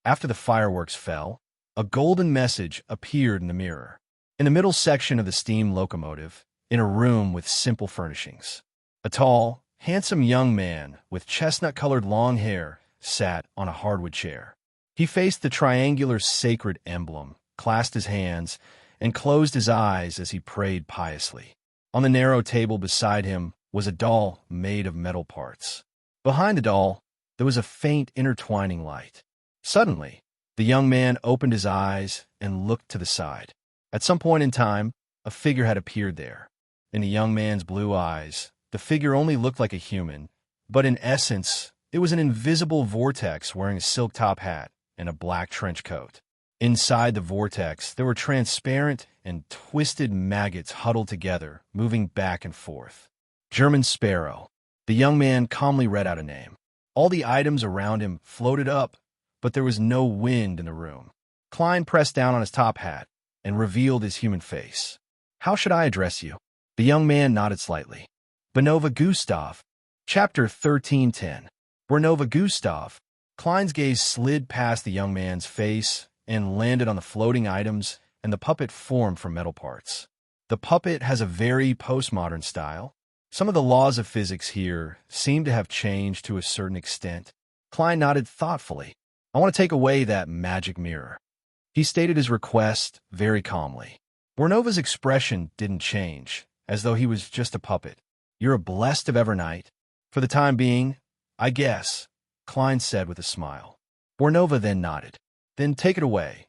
After the fireworks fell, a golden message appeared in the mirror. In the middle section of the steam locomotive, in a room with simple furnishings, a tall, handsome young man with chestnut-colored long hair sat on a hardwood chair. He faced the triangular sacred emblem, clasped his hands, and closed his eyes as he prayed piously. On the narrow table beside him was a doll made of metal parts. Behind the doll, there was a faint intertwining light. Suddenly, the young man opened his eyes and looked to the side. At some point in time, a figure had appeared there. In the young man's blue eyes, the figure only looked like a human, but in essence, it was an invisible vortex wearing a silk top hat and a black trench coat. Inside the vortex, there were transparent and twisted maggots huddled together, moving back and forth. German Sparrow. The young man calmly read out a name. All the items around him floated up, but there was no wind in the room. Klein pressed down on his top hat and revealed his human face. "How should I address you?" The young man nodded slightly. "Benova Gustav." Chapter 13:10. Benova Gustav. Klein's gaze slid past the young man's face and landed on the floating items and the puppet formed from metal parts. The puppet has a very postmodern style. Some of the laws of physics here seem to have changed to a certain extent. Klein nodded thoughtfully. "I want to take away that magic mirror." He stated his request very calmly. Bornova's expression didn't change, as though he was just a puppet. "You're a blessed of Evernight. For the time being, I guess," Klein said with a smile. Bornova then nodded. "Then take it away."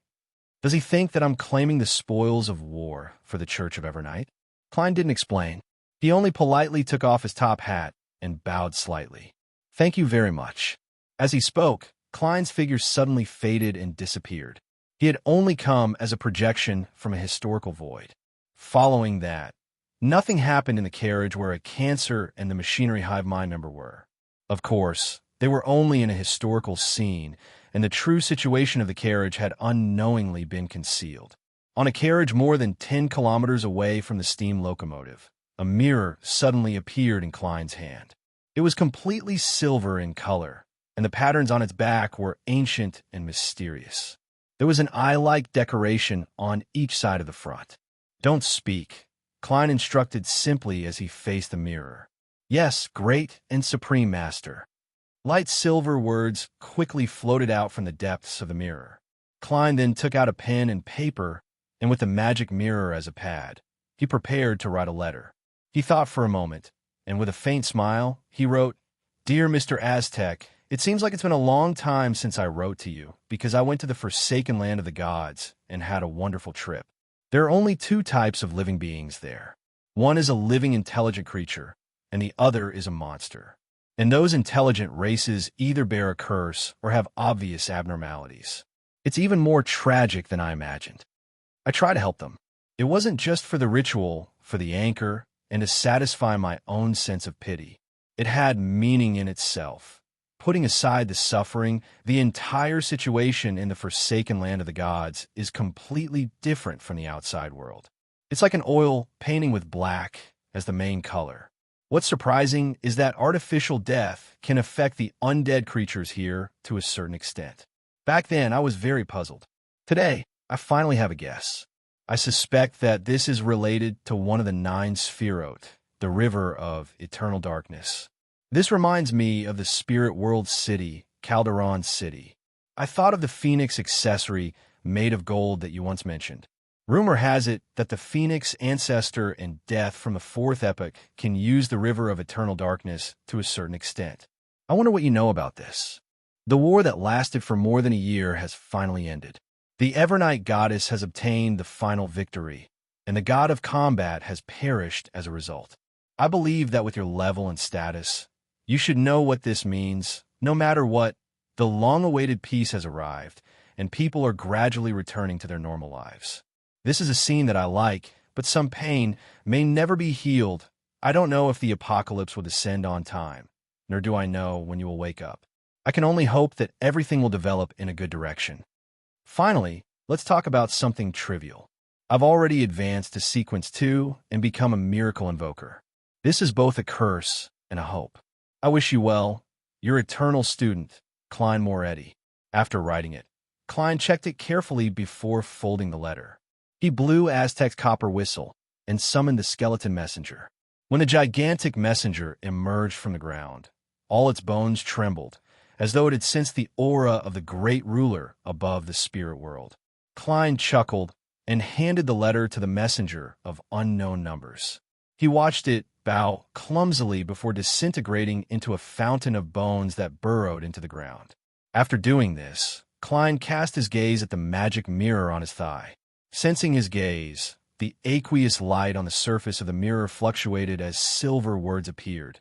"Does he think that I'm claiming the spoils of war for the Church of Evernight?" Klein didn't explain. He only politely took off his top hat and bowed slightly. "Thank you very much." As he spoke, Klein's figure suddenly faded and disappeared. He had only come as a projection from a historical void. Following that, nothing happened in the carriage where a Cancer and the Machinery Hive Mind member were. Of course, they were only in a historical scene, and the true situation of the carriage had unknowingly been concealed. On a carriage more than 10 kilometers away from the steam locomotive, a mirror suddenly appeared in Klein's hand. It was completely silver in color, and the patterns on its back were ancient and mysterious. There was an eye-like decoration on each side of the front. "Don't speak," Klein instructed simply as he faced the mirror. "Yes, great and supreme master." Light silver words quickly floated out from the depths of the mirror. Klein then took out a pen and paper, and with the magic mirror as a pad, he prepared to write a letter. He thought for a moment, and with a faint smile, he wrote, "Dear Mr. Aztec, it seems like it's been a long time since I wrote to you, because I went to the forsaken land of the gods and had a wonderful trip. There are only two types of living beings there. One is a living intelligent creature, and the other is a monster. And those intelligent races either bear a curse or have obvious abnormalities. It's even more tragic than I imagined. I try to help them. It wasn't just for the ritual, for the anchor, and to satisfy my own sense of pity. It had meaning in itself. Putting aside the suffering, the entire situation in the forsaken land of the gods is completely different from the outside world. It's like an oil painting with black as the main color. What's surprising is that artificial death can affect the undead creatures here to a certain extent. Back then, I was very puzzled. Today, I finally have a guess. I suspect that this is related to one of the 9 Sphirot, the river of eternal darkness. This reminds me of the spirit world city, Calderon City. I thought of the phoenix accessory made of gold that you once mentioned. Rumor has it that the phoenix ancestor and death from the 4th epoch can use the river of eternal darkness to a certain extent. I wonder what you know about this. The war that lasted for more than a year has finally ended. The Evernight goddess has obtained the final victory, and the god of combat has perished as a result. I believe that with your level and status, you should know what this means. No matter what, the long-awaited peace has arrived, and people are gradually returning to their normal lives. This is a scene that I like, but some pain may never be healed. I don't know if the apocalypse will descend on time, nor do I know when you will wake up. I can only hope that everything will develop in a good direction. Finally, let's talk about something trivial. I've already advanced to Sequence 2 and become a miracle invoker. This is both a curse and a hope. I wish you well. Your eternal student, Klein Moretti. After writing it, Klein checked it carefully before folding the letter. He blew Aztec's copper whistle and summoned the skeleton messenger. When the gigantic messenger emerged from the ground, all its bones trembled, as though it had sensed the aura of the great ruler above the spirit world. Klein chuckled and handed the letter to the messenger of unknown numbers. He watched it bow clumsily before disintegrating into a fountain of bones that burrowed into the ground. After doing this, Klein cast his gaze at the magic mirror on his thigh. Sensing his gaze, the aqueous light on the surface of the mirror fluctuated as silver words appeared.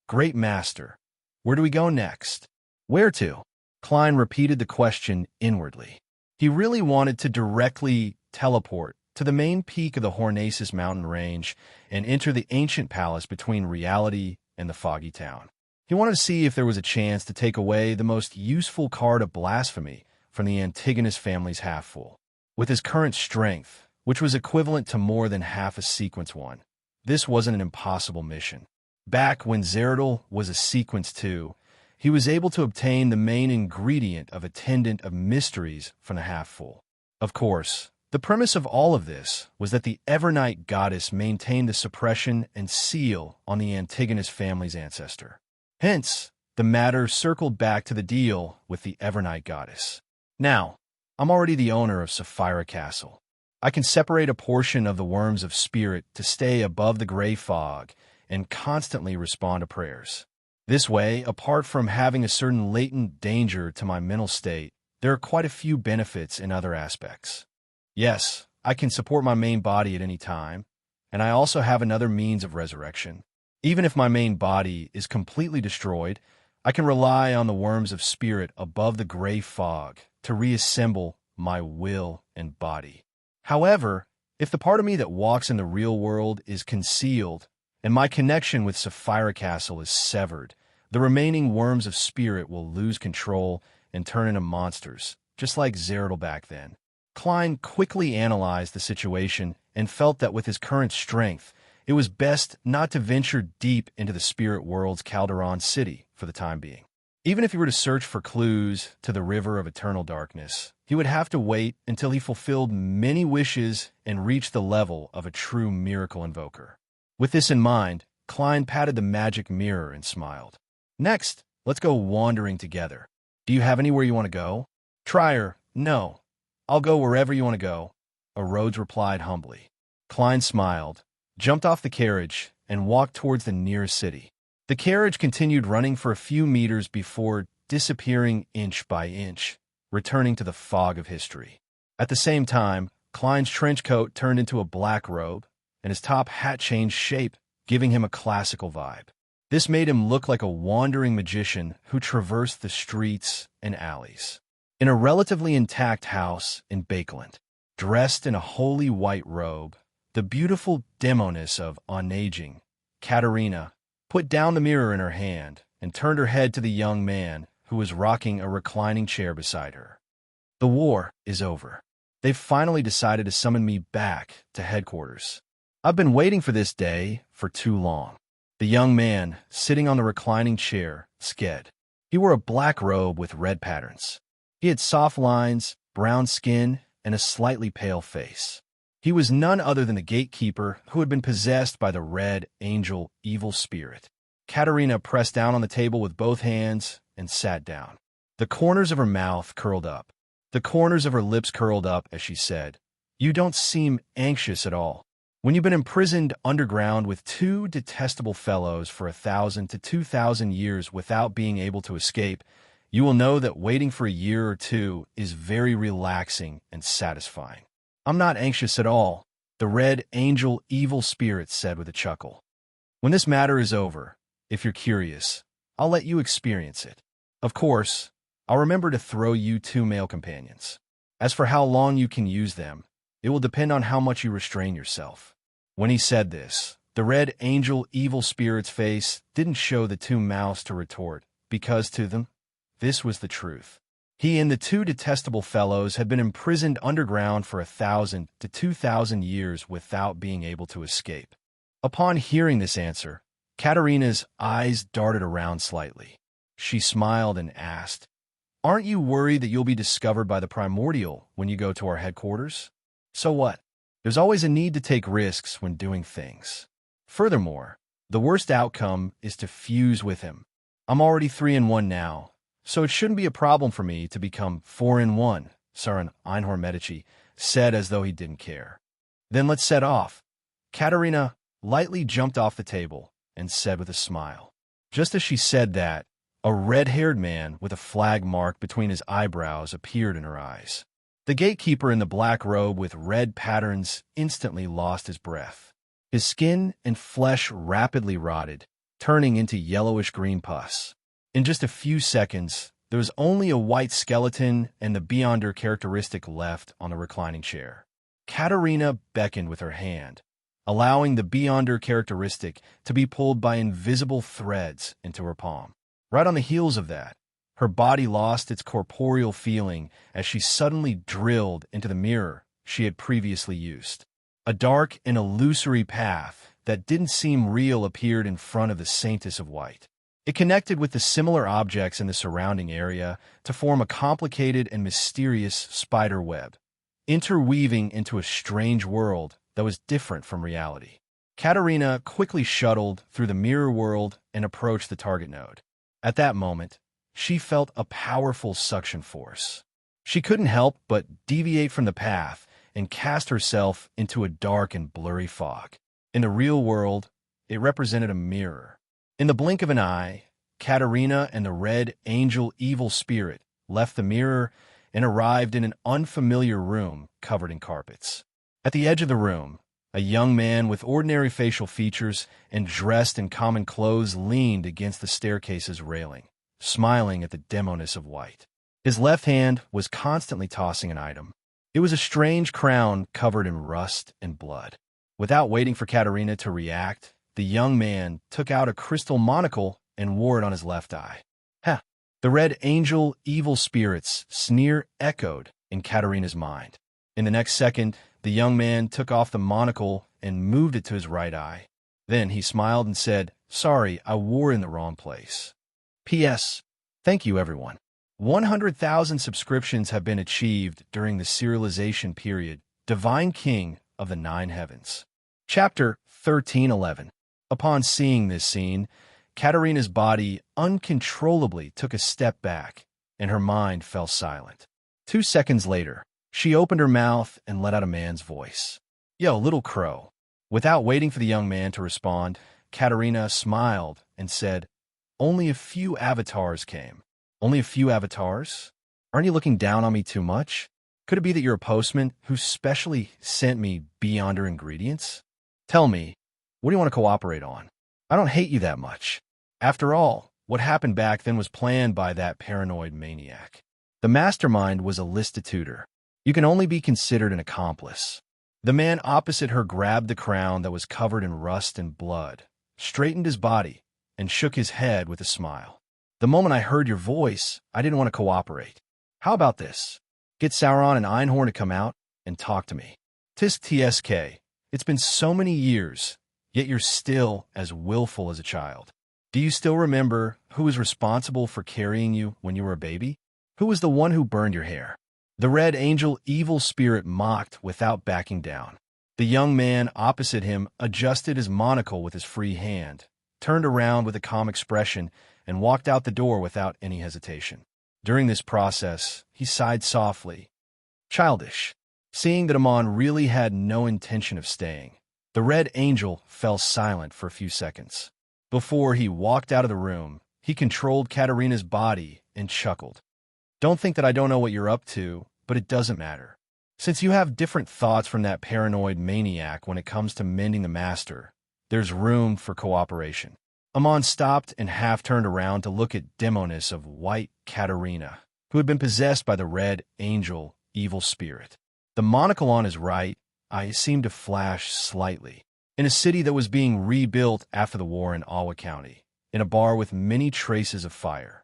"Great Master, where do we go next?" "Where to?" Klein repeated the question inwardly. He really wanted to directly teleport to the main peak of the Hornacis mountain range and enter the ancient palace between reality and the foggy town. He wanted to see if there was a chance to take away the most useful card of blasphemy from the Antigonus family's half-full. With his current strength, which was equivalent to more than half a sequence 1, this wasn't an impossible mission. Back when Zeradal was a sequence 2, he was able to obtain the main ingredient of Attendant of Mysteries from the half-full. Of course, the premise of all of this was that the Evernight goddess maintained the suppression and seal on the Antigonus family's ancestor. Hence, the matter circled back to the deal with the Evernight goddess. Now, I'm already the owner of Sapphira Castle. I can separate a portion of the worms of spirit to stay above the gray fog and constantly respond to prayers. This way, apart from having a certain latent danger to my mental state, there are quite a few benefits in other aspects. Yes, I can support my main body at any time, and I also have another means of resurrection. Even if my main body is completely destroyed, I can rely on the worms of spirit above the gray fog to reassemble my will and body. However, if the part of me that walks in the real world is concealed and my connection with Sapphira Castle is severed, the remaining worms of spirit will lose control and turn into monsters, just like Zeradal back then. Klein quickly analyzed the situation and felt that with his current strength, it was best not to venture deep into the spirit world's Calderon city for the time being. Even if he were to search for clues to the river of eternal darkness, he would have to wait until he fulfilled many wishes and reached the level of a true miracle invoker. With this in mind, Klein patted the magic mirror and smiled. "Next, let's go wandering together. Do you have anywhere you want to go?" "Trier, no. I'll go wherever you want to go," Rhodes replied humbly. Klein smiled, jumped off the carriage, and walked towards the nearest city. The carriage continued running for a few meters before disappearing inch by inch, returning to the fog of history. At the same time, Klein's trench coat turned into a black robe, and his top hat changed shape, giving him a classical vibe. This made him look like a wandering magician who traversed the streets and alleys. In a relatively intact house in Bakeland, dressed in a holy white robe, the beautiful demoness of On Aging, Katerina, put down the mirror in her hand and turned her head to the young man who was rocking a reclining chair beside her. "The war is over. They've finally decided to summon me back to headquarters. I've been waiting for this day for too long." The young man, sitting on the reclining chair, sked. He wore a black robe with red patterns. He had soft lines, brown skin, and a slightly pale face. He was none other than the gatekeeper who had been possessed by the red angel evil spirit. Katerina pressed down on the table with both hands and sat down. The corners of her mouth curled up. The corners of her lips curled up as she said, "You don't seem anxious at all. When you've been imprisoned underground with two detestable fellows for 1,000 to 2,000 years without being able to escape, you will know that waiting for a year or two is very relaxing and satisfying." "I'm not anxious at all," the red angel evil spirit said with a chuckle. "When this matter is over, if you're curious, I'll let you experience it. Of course, I'll remember to throw you 2 male companions. As for how long you can use them, it will depend on how much you restrain yourself." When he said this, the red angel evil spirit's face didn't show the 2 mouths to retort, because to them, this was the truth. He and the 2 detestable fellows had been imprisoned underground for 1,000 to 2,000 years without being able to escape. Upon hearing this answer, Katerina's eyes darted around slightly. She smiled and asked, "Aren't you worried that you'll be discovered by the Primordial when you go to our headquarters?" "So what? There's always a need to take risks when doing things. Furthermore, the worst outcome is to fuse with him. I'm already 3-in-1 now, so it shouldn't be a problem for me to become 4-in-1, Saren Einhorn Medici said as though he didn't care. Then let's set off. Katerina lightly jumped off the table and said with a smile. Just as she said that, a red-haired man with a flag mark between his eyebrows appeared in her eyes. The gatekeeper in the black robe with red patterns instantly lost his breath. His skin and flesh rapidly rotted, turning into yellowish-green pus. In just a few seconds, there was only a white skeleton and the Beyonder characteristic left on the reclining chair. Katerina beckoned with her hand, allowing the Beyonder characteristic to be pulled by invisible threads into her palm. Right on the heels of that, her body lost its corporeal feeling as she suddenly drilled into the mirror she had previously used. A dark and illusory path that didn't seem real appeared in front of the Saintess of White. It connected with the similar objects in the surrounding area to form a complicated and mysterious spider web, interweaving into a strange world that was different from reality. Katerina quickly shuttled through the mirror world and approached the target node. At that moment, she felt a powerful suction force. She couldn't help but deviate from the path and cast herself into a dark and blurry fog. In the real world, it represented a mirror. In the blink of an eye, Katerina and the red angel evil spirit left the mirror and arrived in an unfamiliar room covered in carpets. At the edge of the room, a young man with ordinary facial features and dressed in common clothes leaned against the staircase's railing, smiling at the demoness of white. His left hand was constantly tossing an item. It was a strange crown covered in rust and blood. Without waiting for Katerina to react, the young man took out a crystal monocle and wore it on his left eye. Ha! The red angel evil spirit's sneer echoed in Katerina's mind. In the next second, the young man took off the monocle and moved it to his right eye. Then he smiled and said, "Sorry, I wore it in the wrong place." P.S. Thank you, everyone. 100,000 subscriptions have been achieved during the serialization period, Divine King of the Nine Heavens. Chapter 1311. Upon seeing this scene, Katerina's body uncontrollably took a step back, and her mind fell silent. 2 seconds later, she opened her mouth and let out a man's voice. "Yo, little crow." Without waiting for the young man to respond, Katerina smiled and said, "Only a few avatars came." "Only a few avatars? Aren't you looking down on me too much? Could it be that you're a postman who specially sent me Beyonder ingredients? Tell me, what do you want to cooperate on? I don't hate you that much. After all, what happened back then was planned by that paranoid maniac. The mastermind was a listitutor. You can only be considered an accomplice." The man opposite her grabbed the crown that was covered in rust and blood, straightened his body, and shook his head with a smile. "The moment I heard your voice, I didn't want to cooperate. How about this? Get Sauron and Einhorn to come out and talk to me. Tisk TSK, it's been so many years, yet you're still as willful as a child. Do you still remember who was responsible for carrying you when you were a baby? Who was the one who burned your hair?" The red angel evil spirit mocked without backing down. The young man opposite him adjusted his monocle with his free hand, turned around with a calm expression, and walked out the door without any hesitation. During this process, he sighed softly. Childish. Seeing that Amon really had no intention of staying, the red angel fell silent for a few seconds. Before he walked out of the room, he controlled Katerina's body and chuckled. "Don't think that I don't know what you're up to, but it doesn't matter. Since you have different thoughts from that paranoid maniac when it comes to mending the master, there's room for cooperation." Amon stopped and half turned around to look at demoness of white Katerina, who had been possessed by the red angel evil spirit. The monocle on his right eye seemed to flash slightly. In a city that was being rebuilt after the war in Alwa County, in a bar with many traces of fire.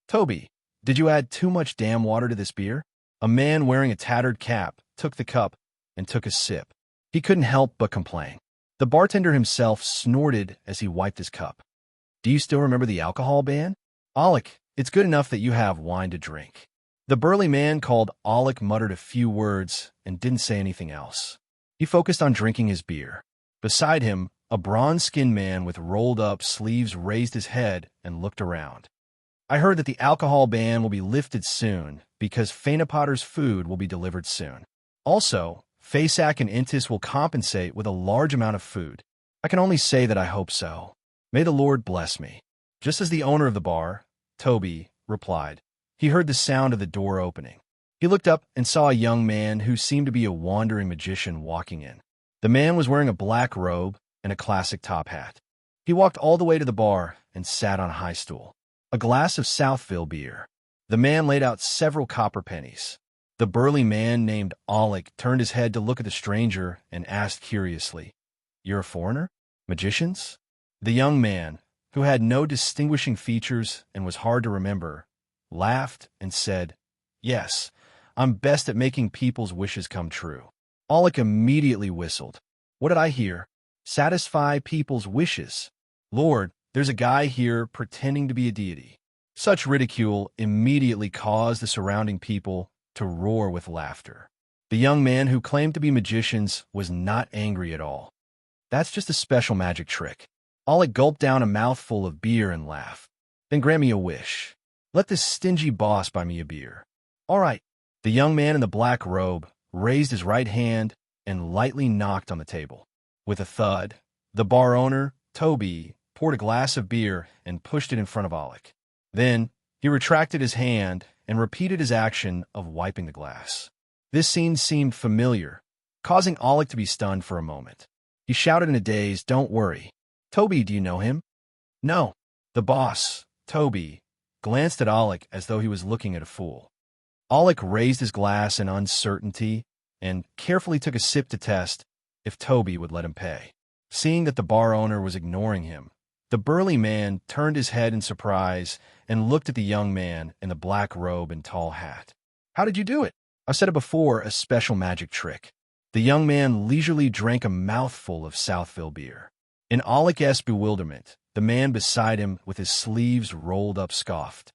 "Toby, did you add too much damn water to this beer?" A man wearing a tattered cap took the cup and took a sip. He couldn't help but complain. The bartender himself snorted as he wiped his cup. "Do you still remember the alcohol ban? Alec, it's good enough that you have wine to drink." The burly man called Alec muttered a few words and didn't say anything else. He focused on drinking his beer. Beside him, a bronze-skinned man with rolled-up sleeves raised his head and looked around. "I heard that the alcohol ban will be lifted soon because Fainapotter's food will be delivered soon." Also, Fasak and Intis will compensate with a large amount of food. I can only say that I hope so. May the Lord bless me. Just as the owner of the bar, Toby, replied, he heard the sound of the door opening. He looked up and saw a young man who seemed to be a wandering magician walking in. The man was wearing a black robe and a classic top hat. He walked all the way to the bar and sat on a high stool. A glass of Southville beer. The man laid out several copper pennies. The burly man named Alec turned his head to look at the stranger and asked curiously, "You're a foreigner? Magicians?" The young man, who had no distinguishing features and was hard to remember, laughed and said, "Yes, I'm best at making people's wishes come true." Alec immediately whistled. "What did I hear? Satisfy people's wishes. Lord, there's a guy here pretending to be a deity." Such ridicule immediately caused the surrounding people to roar with laughter. The young man who claimed to be magicians was not angry at all. "That's just a special magic trick." Alec gulped down a mouthful of beer and laughed. "Then grant me a wish. Let this stingy boss buy me a beer." "All right." The young man in the black robe raised his right hand and lightly knocked on the table. With a thud, the bar owner, Toby, poured a glass of beer and pushed it in front of Alec. Then, he retracted his hand and repeated his action of wiping the glass. This scene seemed familiar, causing Alec to be stunned for a moment. He shouted in a daze, "Don't worry. Toby, do you know him?" "No." The boss, Toby, glanced at Alec as though he was looking at a fool. Alec raised his glass in uncertainty and carefully took a sip to test if Toby would let him pay. Seeing that the bar owner was ignoring him, the burly man turned his head in surprise and looked at the young man in the black robe and tall hat. "How did you do it?" "I've said it before, a special magic trick." The young man leisurely drank a mouthful of Southville beer. In Alec's bewilderment, the man beside him with his sleeves rolled up scoffed.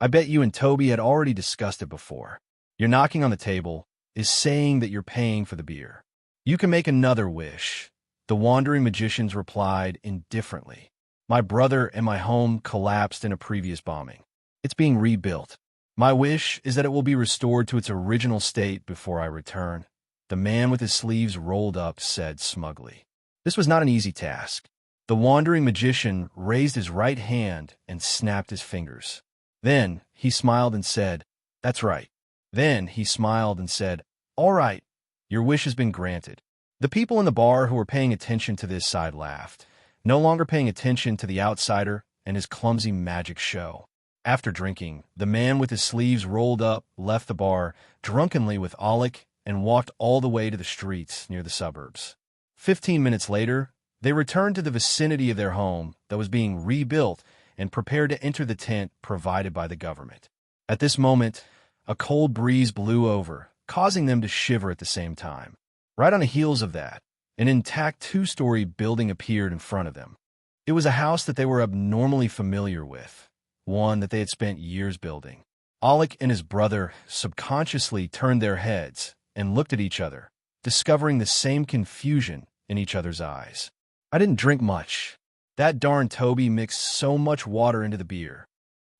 "I bet you and Toby had already discussed it before. You're knocking on the table is saying that you're paying for the beer. You can make another wish." The wandering magicians replied indifferently. "My brother and my home collapsed in a previous bombing. It's being rebuilt. My wish is that it will be restored to its original state before I return." The man with his sleeves rolled up said smugly. This was not an easy task. The wandering magician raised his right hand and snapped his fingers. Then he smiled and said, "That's right." Then he smiled and said, "All right, your wish has been granted." The people in the bar who were paying attention to this side laughed, no longer paying attention to the outsider and his clumsy magic show. After drinking, the man with his sleeves rolled up left the bar drunkenly with Alec and walked all the way to the streets near the suburbs. 15 minutes later, they returned to the vicinity of their home that was being rebuilt and prepared to enter the tent provided by the government. At this moment, a cold breeze blew over, causing them to shiver at the same time. Right on the heels of that, an intact two-story building appeared in front of them. It was a house that they were abnormally familiar with, one that they had spent years building. Alec and his brother subconsciously turned their heads and looked at each other, discovering the same confusion in each other's eyes. "I didn't drink much. That darn Toby mixed so much water into the beer."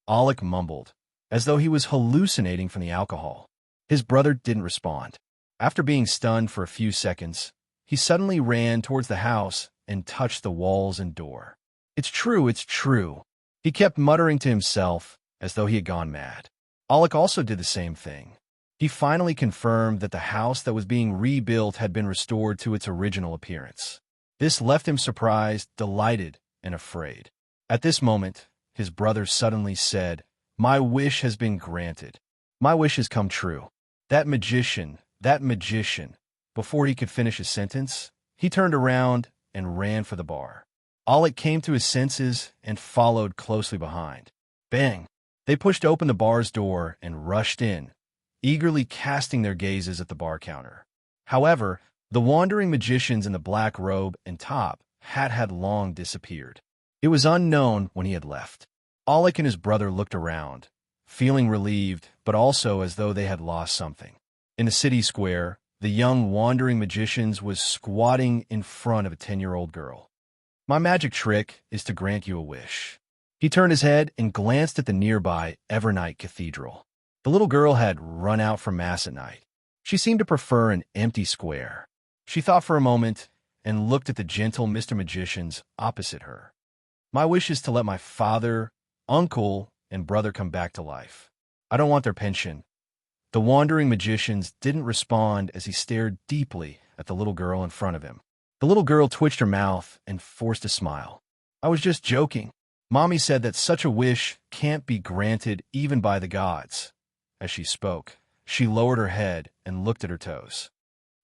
Alec mumbled, as though he was hallucinating from the alcohol. His brother didn't respond. After being stunned for a few seconds, he suddenly ran towards the house and touched the walls and door. "It's true, it's true." He kept muttering to himself as though he had gone mad. Alec also did the same thing. He finally confirmed that the house that was being rebuilt had been restored to its original appearance. This left him surprised, delighted, and afraid. At this moment, his brother suddenly said, "My wish has been granted. My wish has come true." That magician. Before he could finish his sentence, he turned around and ran for the bar. Alec came to his senses and followed closely behind. Bang! They pushed open the bar's door and rushed in, eagerly casting their gazes at the bar counter. However, the wandering magicians in the black robe and top hat had long disappeared. It was unknown when he had left. Alec and his brother looked around, feeling relieved, but also as though they had lost something. In the city square, the young wandering magician was squatting in front of a 10-year-old girl. "My magic trick is to grant you a wish." He turned his head and glanced at the nearby Evernight Cathedral. The little girl had run out from Mass at night. She seemed to prefer an empty square. She thought for a moment and looked at the gentle Mr. Magicians opposite her. My wish is to let my father, uncle, and brother come back to life. I don't want their pension. The wandering magicians didn't respond as he stared deeply at the little girl in front of him. The little girl twitched her mouth and forced a smile. I was just joking. Mommy said that such a wish can't be granted even by the gods. As she spoke, she lowered her head and looked at her toes.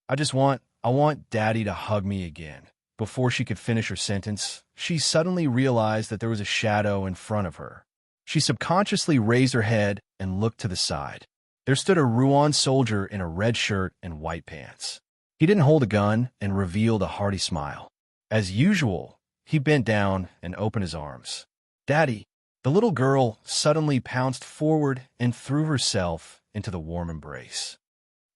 I want Daddy to hug me again. Before she could finish her sentence, she suddenly realized that there was a shadow in front of her. She subconsciously raised her head and looked to the side. There stood a Rouen soldier in a red shirt and white pants. He didn't hold a gun and revealed a hearty smile. As usual, he bent down and opened his arms. Daddy! The little girl suddenly pounced forward and threw herself into the warm embrace.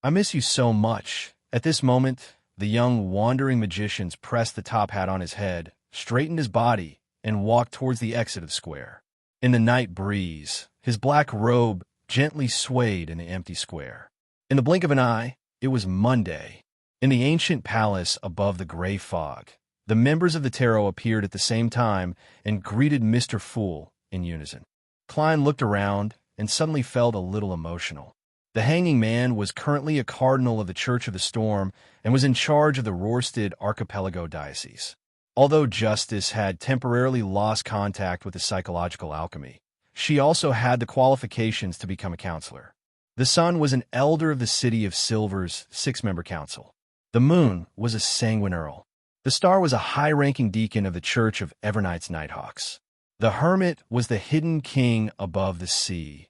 I miss you so much. At this moment, the young wandering magicians pressed the top hat on his head, straightened his body, and walked towards the exit of the square. In the night breeze, his black robe gently swayed in the empty square. In the blink of an eye, it was Monday. In the ancient palace above the gray fog, the members of the tarot appeared at the same time and greeted Mr. Fool in unison. Klein looked around and suddenly felt a little emotional. The hanging man was currently a cardinal of the Church of the Storm and was in charge of the Rorstad Archipelago Diocese. Although Justice had temporarily lost contact with the psychological alchemy, she also had the qualifications to become a counselor. The sun was an elder of the City of Silver's 6-member council. The moon was a sanguine earl. The star was a high-ranking deacon of the Church of Evernight's Nighthawks. The hermit was the hidden king above the sea,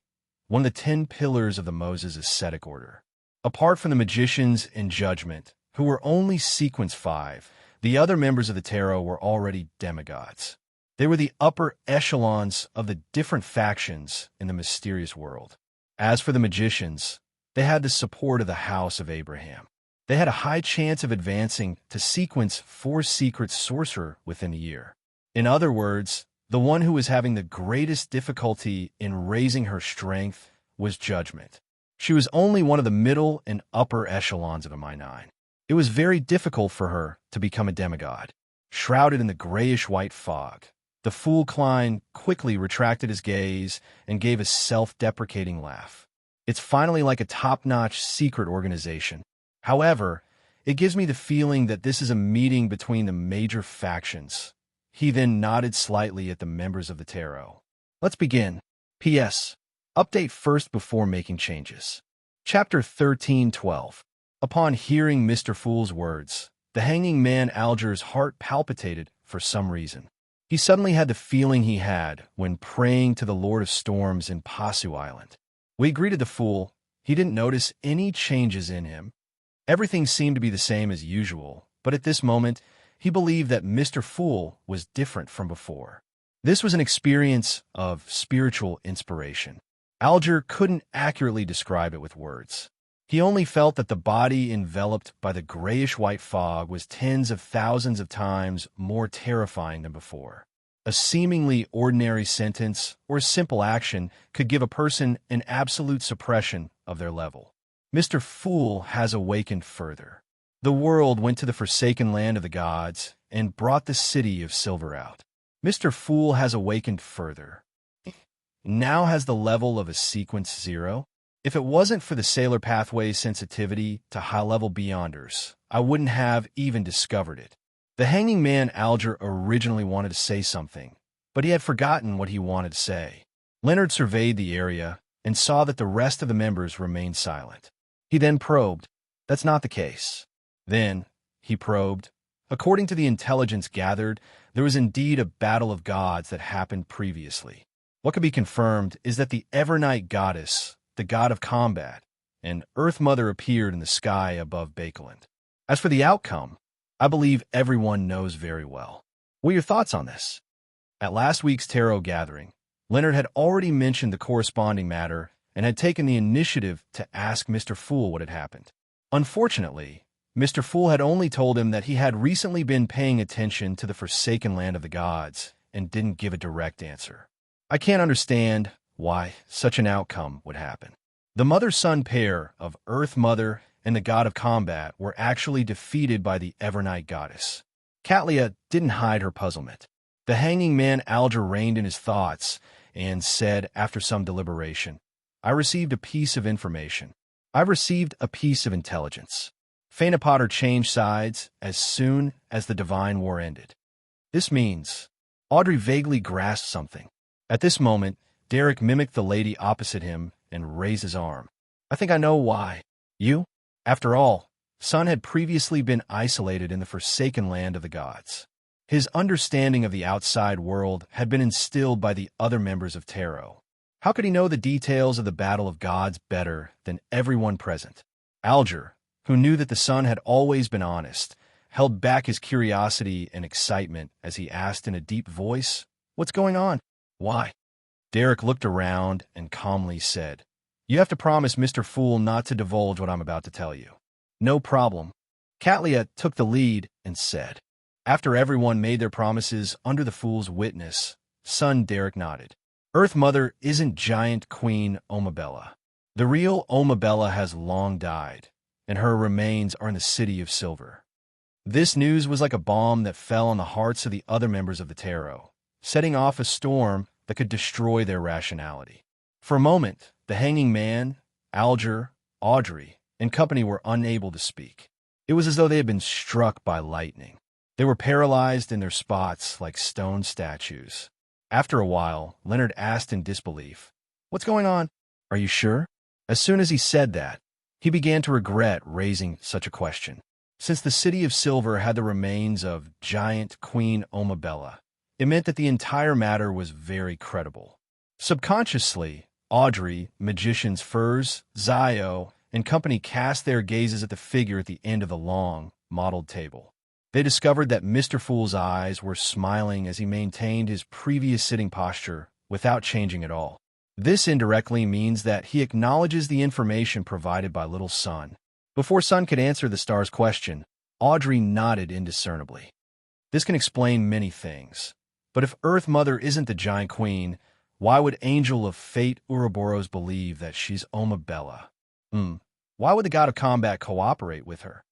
one of the 10 pillars of the Moses ascetic order. Apart from the magicians in judgment, who were only sequence 5, the other members of the tarot were already demigods. They were the upper echelons of the different factions in the mysterious world. As for the magicians, they had the support of the House of Abraham. They had a high chance of advancing to sequence 4 secret sorcerer within a year. In other words, the one who was having the greatest difficulty in raising her strength was Judgment. She was only one of the middle and upper echelons of a My9. It was very difficult for her to become a demigod. Shrouded in the grayish-white fog, the fool Klein quickly retracted his gaze and gave a self-deprecating laugh. It's finally like a top-notch secret organization. However, it gives me the feeling that this is a meeting between the major factions. He then nodded slightly at the members of the tarot. Let's begin. P.S. Update first before making changes. Chapter 13:12. Upon hearing Mr. Fool's words, the hanging man Alger's heart palpitated for some reason. He suddenly had the feeling he had when praying to the Lord of Storms in Pasu Island. When he greeted the fool, he didn't notice any changes in him. Everything seemed to be the same as usual, but at this moment, he believed that Mr. Fool was different from before. This was an experience of spiritual inspiration. Alger couldn't accurately describe it with words. He only felt that the body enveloped by the grayish-white fog was tens of thousands of times more terrifying than before. A seemingly ordinary sentence or simple action could give a person an absolute suppression of their level. Mr. Fool has awakened further. The world went to the forsaken land of the gods and brought the city of silver out. Mr. Fool has awakened further. Now has the level of a sequence 0. If it wasn't for the Sailor Pathway's sensitivity to high-level beyonders, I wouldn't have even discovered it. The hanging man Alger originally wanted to say something, but he had forgotten what he wanted to say. Leonard surveyed the area and saw that the rest of the members remained silent. He then probed. That's not the case. Then, he probed. According to the intelligence gathered, there was indeed a battle of gods that happened previously. What could be confirmed is that the Evernight goddess, the god of combat, and Earth Mother appeared in the sky above Bakeland. As for the outcome, I believe everyone knows very well. What are your thoughts on this? At last week's tarot gathering, Leonard had already mentioned the corresponding matter and had taken the initiative to ask Mr. Fool what had happened. Unfortunately, Mr. Fool had only told him that he had recently been paying attention to the forsaken land of the gods and didn't give a direct answer. I can't understand why such an outcome would happen. The mother-son pair of Earth Mother and the god of combat were actually defeated by the Evernight goddess. Catlia didn't hide her puzzlement. The hanging man Alger reined in his thoughts and said, after some deliberation, I received a piece of information. I've received a piece of intelligence. Faina Potter changed sides as soon as the divine war ended. This means Audrey vaguely grasped something. At this moment, Derek mimicked the lady opposite him and raised his arm. I think I know why. You? After all, Sun had previously been isolated in the forsaken land of the gods. His understanding of the outside world had been instilled by the other members of Tarot. How could he know the details of the battle of gods better than everyone present? Alger, who knew that the sun had always been honest, held back his curiosity and excitement as he asked in a deep voice, What's going on? Why? Derek looked around and calmly said, You have to promise Mr. Fool not to divulge what I'm about to tell you. No problem. Catlia took the lead and said. After everyone made their promises under the Fool's witness, son Derek nodded. Earth Mother isn't giant Queen Omabella. The real Omabella has long died, and her remains are in the City of Silver. This news was like a bomb that fell on the hearts of the other members of the Tarot, setting off a storm that could destroy their rationality. For a moment, the hanging man, Alger, Audrey, and company were unable to speak. It was as though they had been struck by lightning. They were paralyzed in their spots like stone statues. After a while, Leonard asked in disbelief, What's going on? Are you sure? As soon as he said that, he began to regret raising such a question. Since the City of Silver had the remains of giant Queen Omabella, it meant that the entire matter was very credible. Subconsciously, Audrey, Magician's Furs, Zio, and company cast their gazes at the figure at the end of the long, mottled table. They discovered that Mr. Fool's eyes were smiling as he maintained his previous sitting posture without changing at all. This indirectly means that he acknowledges the information provided by Little Sun. Before Sun could answer the star's question, Audrey nodded indiscernibly. This can explain many things. But if Earth Mother isn't the giant queen, why would Angel of Fate Ouroboros believe that she's Omabella? Why would the god of combat cooperate with her?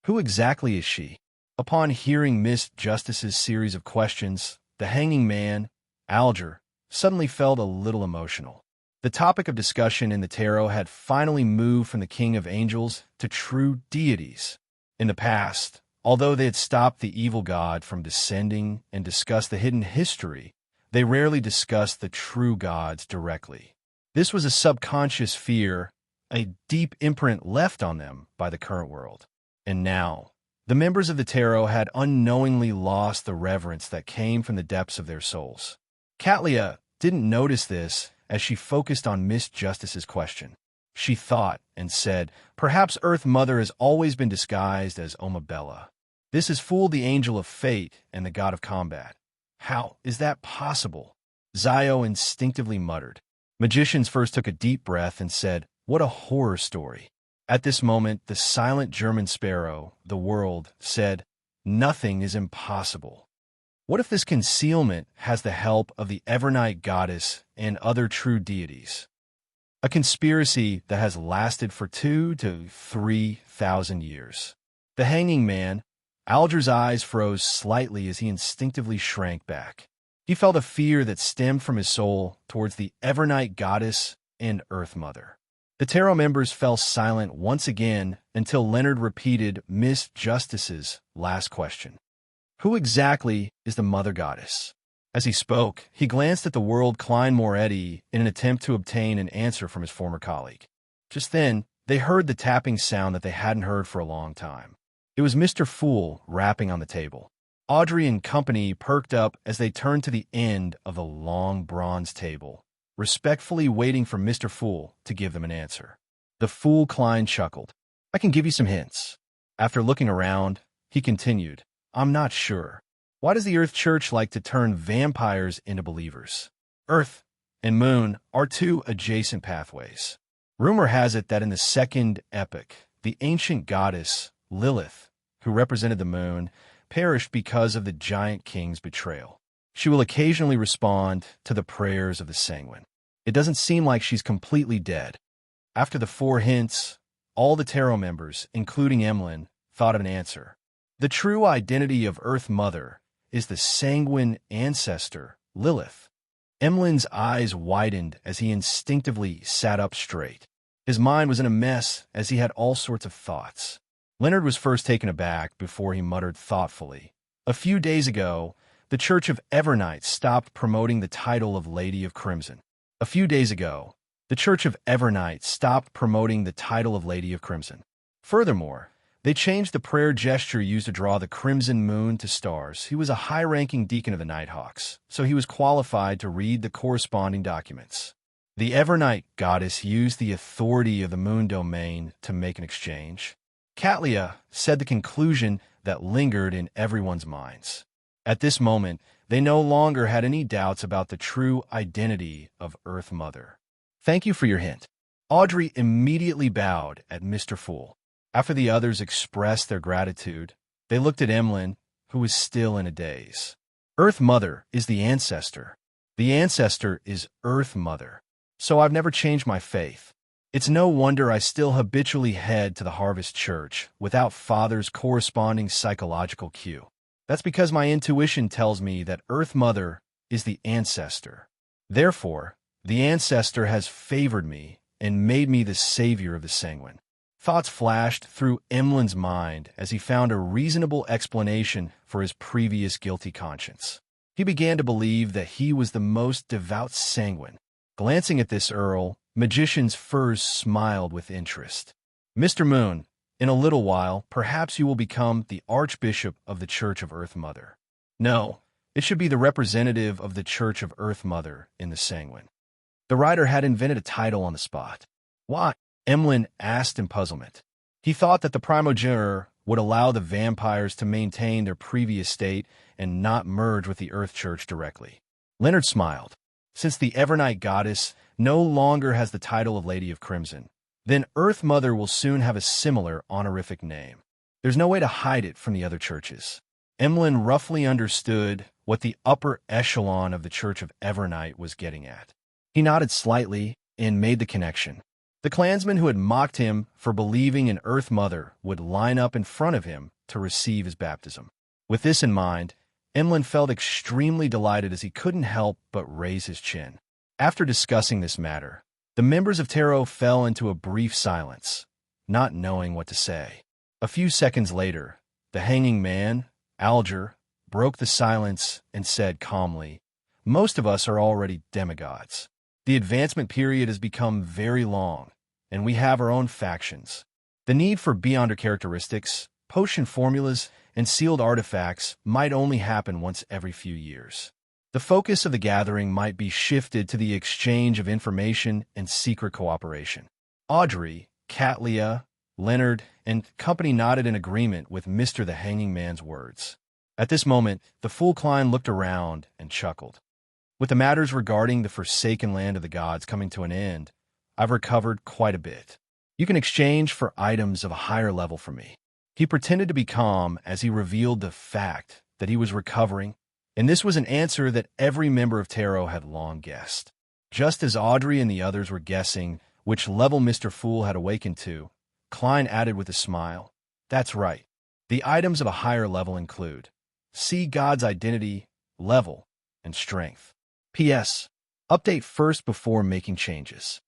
Who exactly is she? Upon hearing Miss Justice's series of questions, the hanging man, Alger, suddenly felt a little emotional. The topic of discussion in the tarot had finally moved from the king of angels to true deities. In the past, although they had stopped the evil god from descending and discussed the hidden history, they rarely discussed the true gods directly. This was a subconscious fear, a deep imprint left on them by the current world. And now, the members of the tarot had unknowingly lost the reverence that came from the depths of their souls. Catlia didn't notice this as she focused on Miss Justice's question. She thought and said, Perhaps Earth Mother has always been disguised as Omabella. This has fooled the Angel of Fate and the god of combat. How is that possible? Zio instinctively muttered. Magicians first took a deep breath and said, What a horror story. At this moment, the silent German sparrow, the world, said, Nothing is impossible. What if this concealment has the help of the Evernight goddess and other true deities? A conspiracy that has lasted for 2,000 to 3,000 years. The hanging man, Alger's eyes froze slightly as he instinctively shrank back. He felt a fear that stemmed from his soul towards the Evernight goddess and Earth Mother. The tarot members fell silent once again until Leonard repeated Miss Justice's last question. Who exactly is the Mother Goddess? As he spoke, he glanced at the world Klein Moretti in an attempt to obtain an answer from his former colleague. Just then, they heard the tapping sound that they hadn't heard for a long time. It was Mr. Fool rapping on the table. Audrey and company perked up as they turned to the end of the long bronze table, respectfully waiting for Mr. Fool to give them an answer. The Fool Klein chuckled. I can give you some hints. After looking around, he continued, I'm not sure. Why does the Earth Church like to turn vampires into believers? Earth and Moon are two adjacent pathways. Rumor has it that in the second epoch, the ancient goddess, Lilith, who represented the moon, perished because of the giant king's betrayal. She will occasionally respond to the prayers of the sanguine. It doesn't seem like she's completely dead. After the 4 hints, all the tarot members, including Emlyn, thought of an answer. The true identity of Earth Mother is the sanguine ancestor, Lilith. Emlyn's eyes widened as he instinctively sat up straight. His mind was in a mess as he had all sorts of thoughts. Leonard was first taken aback before he muttered thoughtfully. A few days ago, the Church of Evernight stopped promoting the title of Lady of Crimson. A few days ago, the Church of Evernight stopped promoting the title of Lady of Crimson. Furthermore, they changed the prayer gesture used to draw the crimson moon to stars. He was a high-ranking deacon of the Nighthawks, so he was qualified to read the corresponding documents. The Evernight goddess used the authority of the moon domain to make an exchange. Catlia said the conclusion that lingered in everyone's minds. At this moment, they no longer had any doubts about the true identity of Earth Mother. "Thank you for your hint." Audrey immediately bowed at Mr. Fool. After the others expressed their gratitude, they looked at Emlyn, who was still in a daze. Earth Mother is the ancestor. The ancestor is Earth Mother. So I've never changed my faith. It's no wonder I still habitually head to the Harvest Church without Father's corresponding psychological cue. That's because my intuition tells me that Earth Mother is the ancestor. Therefore, the ancestor has favored me and made me the savior of the sanguine. Thoughts flashed through Emlyn's mind as he found a reasonable explanation for his previous guilty conscience. He began to believe that he was the most devout sanguine. Glancing at this Earl, Magician's Furs smiled with interest. "Mr. Moon, in a little while, perhaps you will become the Archbishop of the Church of Earth Mother." "No, it should be the representative of the Church of Earth Mother in the sanguine." The writer had invented a title on the spot. "Why?" Emlyn asked in puzzlement. He thought that the primogeniture would allow the vampires to maintain their previous state and not merge with the Earth Church directly. Leonard smiled. Since the Evernight goddess no longer has the title of Lady of Crimson, then Earth Mother will soon have a similar honorific name. There's no way to hide it from the other churches. Emlyn roughly understood what the upper echelon of the Church of Evernight was getting at. He nodded slightly and made the connection. The clansmen who had mocked him for believing in Earth Mother would line up in front of him to receive his baptism. With this in mind, Emlyn felt extremely delighted as he couldn't help but raise his chin. After discussing this matter, the members of Tarot fell into a brief silence, not knowing what to say. A few seconds later, the hanging man, Alger, broke the silence and said calmly, "Most of us are already demigods. The advancement period has become very long, and we have our own factions. The need for beyonder characteristics, potion formulas, and sealed artifacts might only happen once every few years. The focus of the gathering might be shifted to the exchange of information and secret cooperation." Audrey, Catlia, Leonard, and company nodded in agreement with Mr. the Hanging Man's words. At this moment, the Fool Klein looked around and chuckled. "With the matters regarding the forsaken land of the gods coming to an end, I've recovered quite a bit. You can exchange for items of a higher level for me." He pretended to be calm as he revealed the fact that he was recovering, and this was an answer that every member of Tarot had long guessed. Just as Audrey and the others were guessing which level Mr. Fool had awakened to, Klein added with a smile, "That's right. The items of a higher level include see God's identity, level, and strength. P.S. Update first before making changes."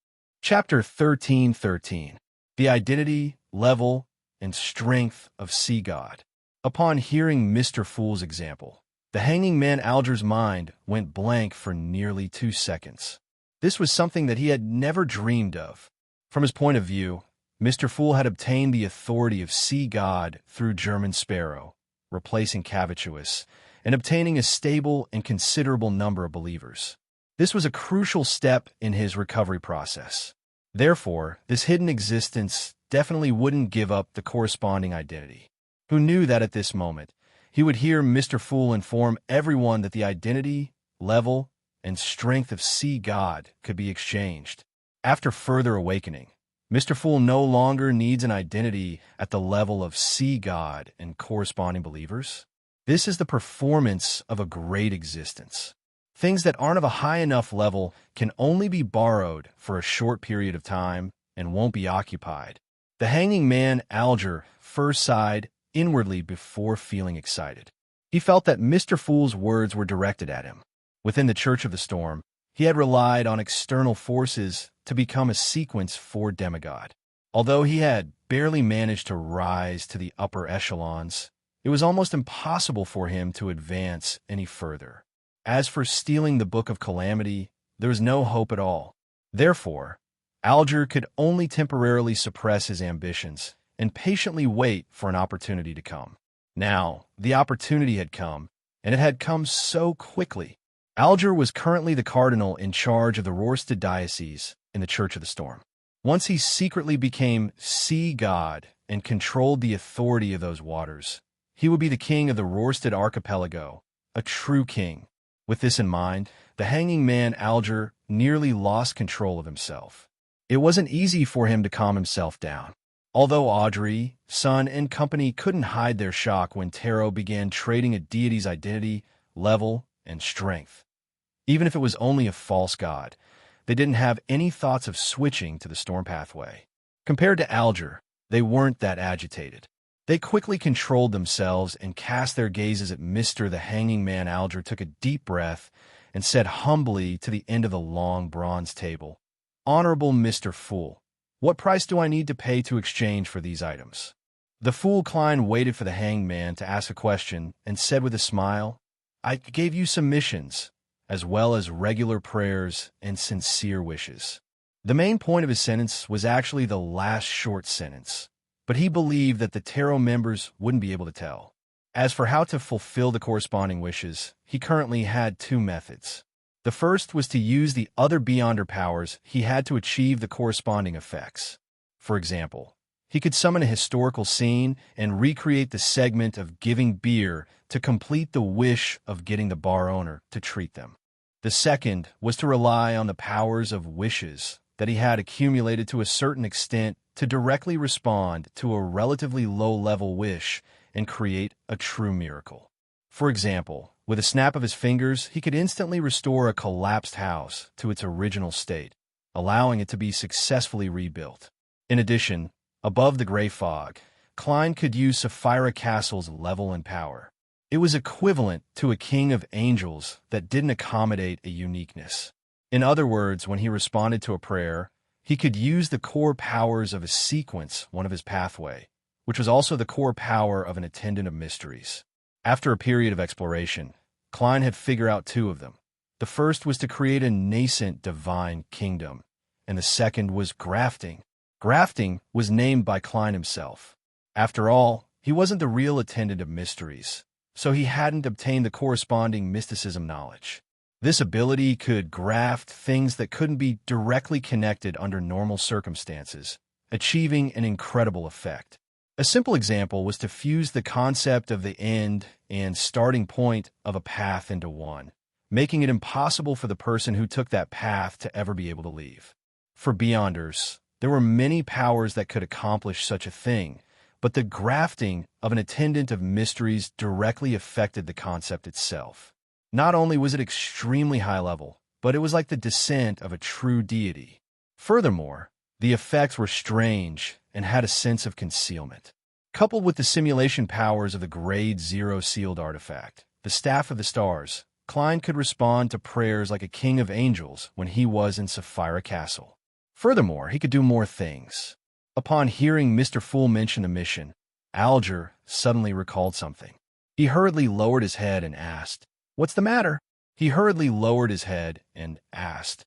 Chapter 13:13. The Identity, Level, and Strength of Sea God. Upon hearing Mr. Fool's example, the hanging man Alger's mind went blank for nearly 2 seconds. This was something that he had never dreamed of. From his point of view, Mr. Fool had obtained the authority of Sea God through German Sparrow, replacing Cavituous, and obtaining a stable and considerable number of believers. This was a crucial step in his recovery process. Therefore, this hidden existence definitely wouldn't give up the corresponding identity. Who knew that at this moment, he would hear Mr. Fool inform everyone that the identity, level, and strength of Sea God could be exchanged. After further awakening, Mr. Fool no longer needs an identity at the level of Sea God and corresponding believers. This is the performance of a great existence. Things that aren't of a high enough level can only be borrowed for a short period of time and won't be occupied. The hanging man, Alger, first sighed inwardly before feeling excited. He felt that Mr. Fool's words were directed at him. Within the Church of the Storm, he had relied on external forces to become a sequence for demigod. Although he had barely managed to rise to the upper echelons, it was almost impossible for him to advance any further. As for stealing the Book of Calamity, there was no hope at all. Therefore, Alger could only temporarily suppress his ambitions and patiently wait for an opportunity to come. Now, the opportunity had come, and it had come so quickly. Alger was currently the cardinal in charge of the Rorstad diocese in the Church of the Storm. Once he secretly became sea god and controlled the authority of those waters, he would be the king of the Rorstad archipelago, a true king. With this in mind, the hanging man Alger nearly lost control of himself. It wasn't easy for him to calm himself down. Although Audrey, Son, and company couldn't hide their shock when Tarot began trading a deity's identity, level, and strength. Even if it was only a false god, they didn't have any thoughts of switching to the storm pathway. Compared to Alger, they weren't that agitated. They quickly controlled themselves and cast their gazes at Mr. the Hanging Man. Alger took a deep breath and said humbly to the end of the long bronze table, "Honorable Mr. Fool, what price do I need to pay to exchange for these items?" The Fool Klein waited for the hanged man to ask a question and said with a smile, "I gave you some missions, as well as regular prayers and sincere wishes." The main point of his sentence was actually the last short sentence, but he believed that the Tarot members wouldn't be able to tell. As for how to fulfill the corresponding wishes, he currently had two methods. The first was to use the other Beyonder powers he had to achieve the corresponding effects. For example, he could summon a historical scene and recreate the segment of giving beer to complete the wish of getting the bar owner to treat them. The second was to rely on the powers of wishes that he had accumulated to a certain extent to directly respond to a relatively low-level wish and create a true miracle. For example, with a snap of his fingers, he could instantly restore a collapsed house to its original state, allowing it to be successfully rebuilt. In addition, above the gray fog, Klein could use Sapphira Castle's level and power. It was equivalent to a king of angels that didn't accommodate a uniqueness. In other words, when he responded to a prayer, he could use the core powers of a sequence, one of his pathway, which was also the core power of an attendant of mysteries. After a period of exploration, Klein had figured out two of them. The first was to create a nascent divine kingdom, and the second was grafting. Grafting was named by Klein himself. After all, he wasn't the real attendant of mysteries, so he hadn't obtained the corresponding mysticism knowledge. This ability could graft things that couldn't be directly connected under normal circumstances, achieving an incredible effect. A simple example was to fuse the concept of the end and starting point of a path into one, making it impossible for the person who took that path to ever be able to leave. For Beyonders, there were many powers that could accomplish such a thing, but the grafting of an attendant of mysteries directly affected the concept itself. Not only was it extremely high level, but it was like the descent of a true deity. Furthermore, the effects were strange and had a sense of concealment. Coupled with the simulation powers of the Grade 0 sealed artifact, the Staff of the Stars, Klein could respond to prayers like a king of angels when he was in Sapphira Castle. Furthermore, he could do more things. Upon hearing Mr. Fool mention the mission, Alger suddenly recalled something. He hurriedly lowered his head and asked, "What's the matter?" He hurriedly lowered his head and asked,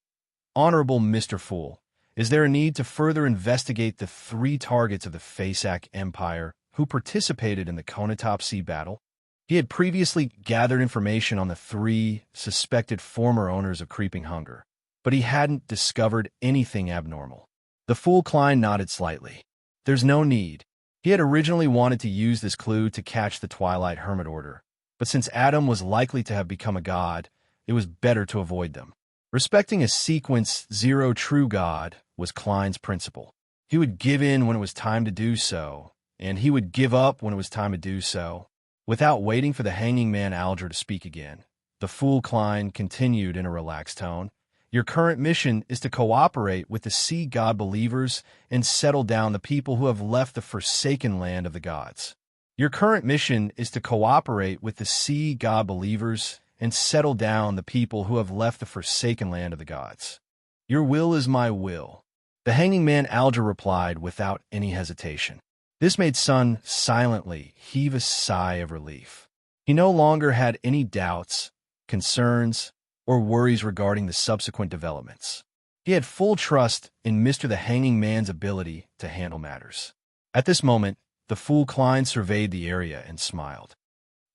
"Honorable Mr. Fool, is there a need to further investigate the 3 targets of the Fasak Empire who participated in the Konatop Sea battle?" He had previously gathered information on the 3 suspected former owners of Creeping Hunger, but he hadn't discovered anything abnormal. The Fool Klein nodded slightly. There's no need. He had originally wanted to use this clue to catch the Twilight Hermit Order, but since Adam was likely to have become a god, it was better to avoid them. Respecting a sequence 0 true god was Klein's principle. He would give in when it was time to do so, and he would give up when it was time to do so. Without waiting for the hanging man Alger to speak again, the Fool Klein continued in a relaxed tone. Your current mission is to cooperate with the sea god believers and settle down the people who have left the forsaken land of the gods. Your current mission is to cooperate with the sea god believers and settle down the people who have left the forsaken land of the gods. Your will is my will. The hanging man Alger replied without any hesitation. This made Sun silently heave a sigh of relief. He no longer had any doubts, concerns, or worries regarding the subsequent developments. He had full trust in Mr. the Hanging Man's ability to handle matters. At this moment, the fool Klein surveyed the area and smiled.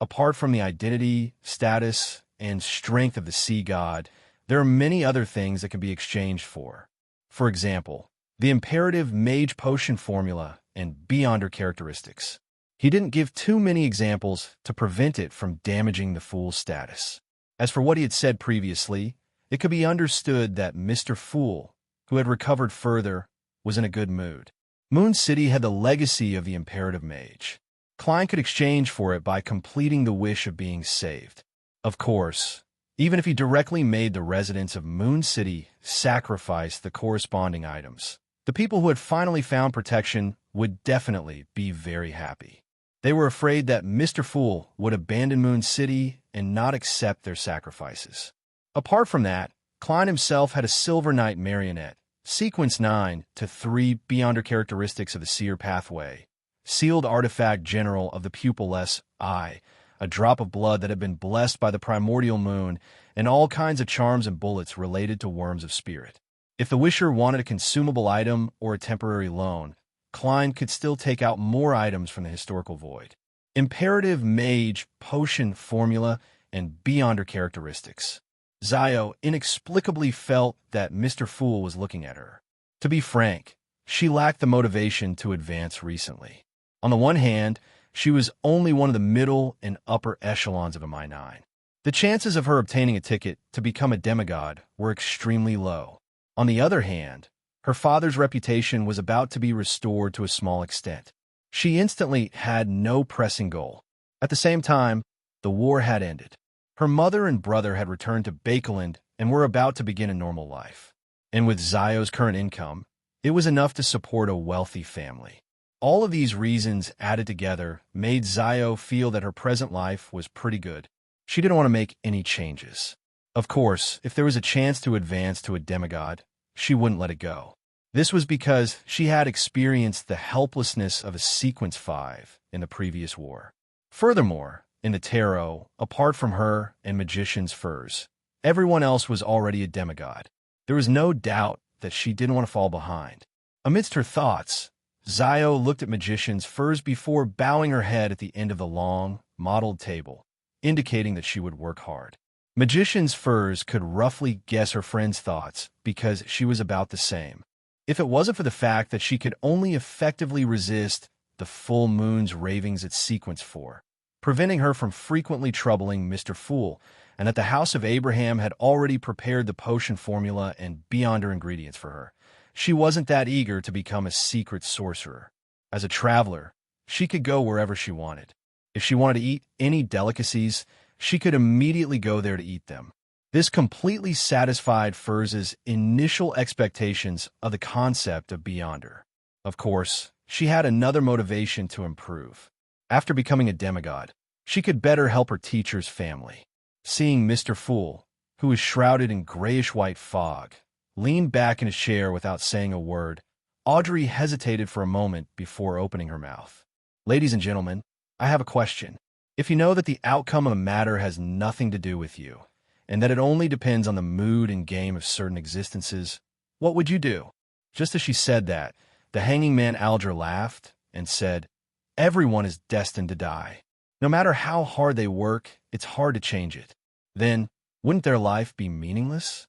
Apart from the identity, status, and strength of the sea god, there are many other things that can be exchanged for. For example, the imperative mage potion formula and beyonder characteristics. He didn't give too many examples to prevent it from damaging the fool's status. As for what he had said previously, it could be understood that Mr. Fool, who had recovered further, was in a good mood. Moon City had the legacy of the imperative mage. Klein could exchange for it by completing the wish of being saved. Of course, even if he directly made the residents of Moon City sacrifice the corresponding items, the people who had finally found protection would definitely be very happy. They were afraid that Mr. Fool would abandon Moon City and not accept their sacrifices. Apart from that, Klein himself had a Silver Knight marionette, Sequence 9 to 3 Beyonder characteristics of the Seer Pathway, Sealed Artifact General of the Pupilless Eye, a drop of blood that had been blessed by the primordial moon, and all kinds of charms and bullets related to Worms of Spirit. If the wisher wanted a consumable item or a temporary loan, Klein could still take out more items from the historical void. Imperative Mage Potion Formula and Beyonder characteristics. Zio inexplicably felt that Mr. Fool was looking at her. To be frank, she lacked the motivation to advance recently. On the one hand, she was only one of the middle and upper echelons of a MI9. The chances of her obtaining a ticket to become a demigod were extremely low. On the other hand, her father's reputation was about to be restored to a small extent. She instantly had no pressing goal. At the same time, the war had ended. Her mother and brother had returned to Bakeland and were about to begin a normal life. And with Zio's current income, it was enough to support a wealthy family. All of these reasons added together made Zio feel that her present life was pretty good. She didn't want to make any changes. Of course, if there was a chance to advance to a demigod, she wouldn't let it go. This was because she had experienced the helplessness of a Sequence 5 in the previous war. Furthermore, in the tarot, apart from her and Magician's Furs, everyone else was already a demigod. There was no doubt that she didn't want to fall behind. Amidst her thoughts, Zio looked at Magician's Furs before bowing her head at the end of the long, mottled table, indicating that she would work hard. Magician's Furs could roughly guess her friend's thoughts because she was about the same. If it wasn't for the fact that she could only effectively resist the full moon's ravings at Sequence 4, preventing her from frequently troubling Mr. Fool, and that the House of Abraham had already prepared the potion formula and beyonder ingredients for her, she wasn't that eager to become a secret sorcerer. As a traveler, she could go wherever she wanted. If she wanted to eat any delicacies, she could immediately go there to eat them. This completely satisfied Furz's initial expectations of the concept of beyonder. Of course, she had another motivation to improve. After becoming a demigod, she could better help her teacher's family. Seeing Mr. Fool, who was shrouded in grayish-white fog, lean back in his chair without saying a word, Audrey hesitated for a moment before opening her mouth. "Ladies and gentlemen, I have a question. If you know that the outcome of a matter has nothing to do with you, and that it only depends on the mood and game of certain existences, what would you do?" Just as she said that, the hanging man Alger laughed and said, "Everyone is destined to die. No matter how hard they work, it's hard to change it. Then, wouldn't their life be meaningless?"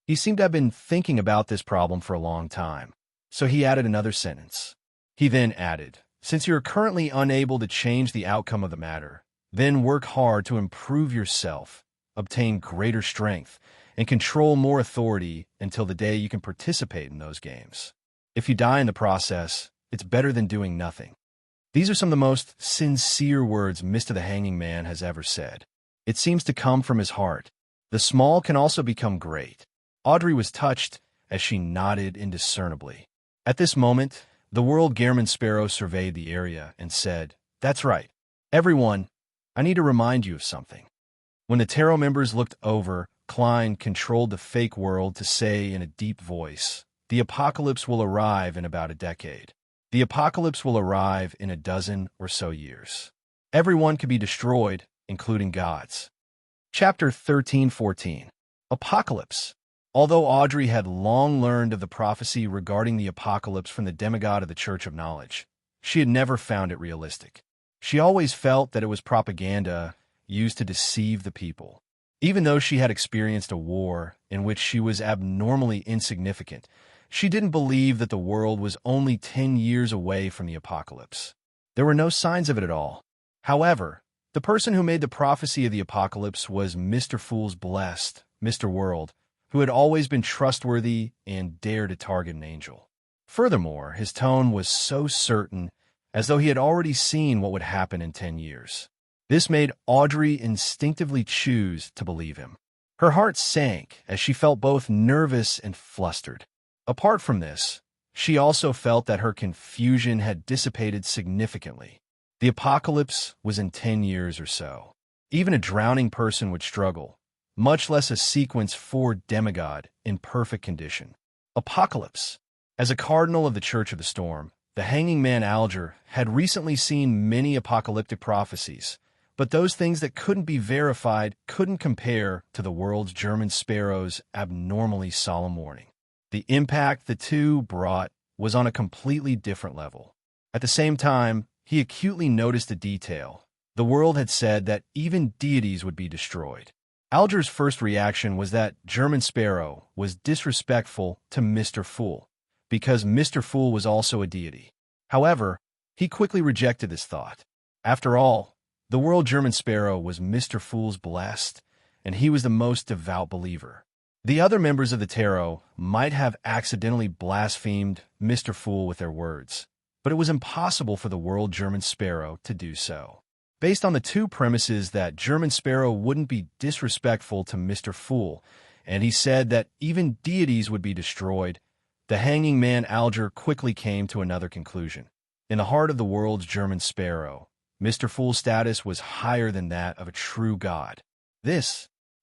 He seemed to have been thinking about this problem for a long time, so he added another sentence. He then added, "Since you are currently unable to change the outcome of the matter, then work hard to improve yourself, obtain greater strength, and control more authority until the day you can participate in those games. If you die in the process, it's better than doing nothing." These are some of the most sincere words Mr. the Hanging Man has ever said. It seems to come from his heart. The small can also become great. Audrey was touched as she nodded indiscernibly. At this moment, the World Gehrman Sparrow surveyed the area and said, "That's right. Everyone, I need to remind you of something." When the tarot members looked over, Klein controlled the fake world to say in a deep voice, "The apocalypse will arrive in about a decade. The apocalypse will arrive in a dozen or so years. Everyone could be destroyed, including gods." Chapter 13-14. Apocalypse. Although Audrey had long learned of the prophecy regarding the apocalypse from the demigod of the Church of Knowledge, she had never found it realistic. She always felt that it was propaganda used to deceive the people. Even though she had experienced a war in which she was abnormally insignificant, she didn't believe that the world was only 10 years away from the apocalypse. There were no signs of it at all. However, the person who made the prophecy of the apocalypse was Mr. Fool's blessed, Mr. World, who had always been trustworthy and dared to target an angel. Furthermore, his tone was so certain, as though he had already seen what would happen in 10 years. This made Audrey instinctively choose to believe him. Her heart sank as she felt both nervous and flustered. Apart from this, she also felt that her confusion had dissipated significantly. The apocalypse was in 10 years or so. Even a drowning person would struggle, much less a sequence 4 demigod in perfect condition. Apocalypse. As a cardinal of the Church of the Storm, the hanging man Alger had recently seen many apocalyptic prophecies, but those things that couldn't be verified couldn't compare to the world's German sparrow's abnormally solemn warning. The impact the two brought was on a completely different level. At the same time, he acutely noticed a detail. The world had said that even deities would be destroyed. Alger's first reaction was that German Sparrow was disrespectful to Mr. Fool, because Mr. Fool was also a deity. However, he quickly rejected this thought. After all, the world German Sparrow was Mr. Fool's blessed, and he was the most devout believer. The other members of the tarot might have accidentally blasphemed Mr. Fool with their words, but it was impossible for the world German Sparrow to do so. Based on the two premises that German Sparrow wouldn't be disrespectful to Mr. Fool, and he said that even deities would be destroyed, the hanging man Alger quickly came to another conclusion. In the heart of the world's German Sparrow, Mr. Fool's status was higher than that of a true god.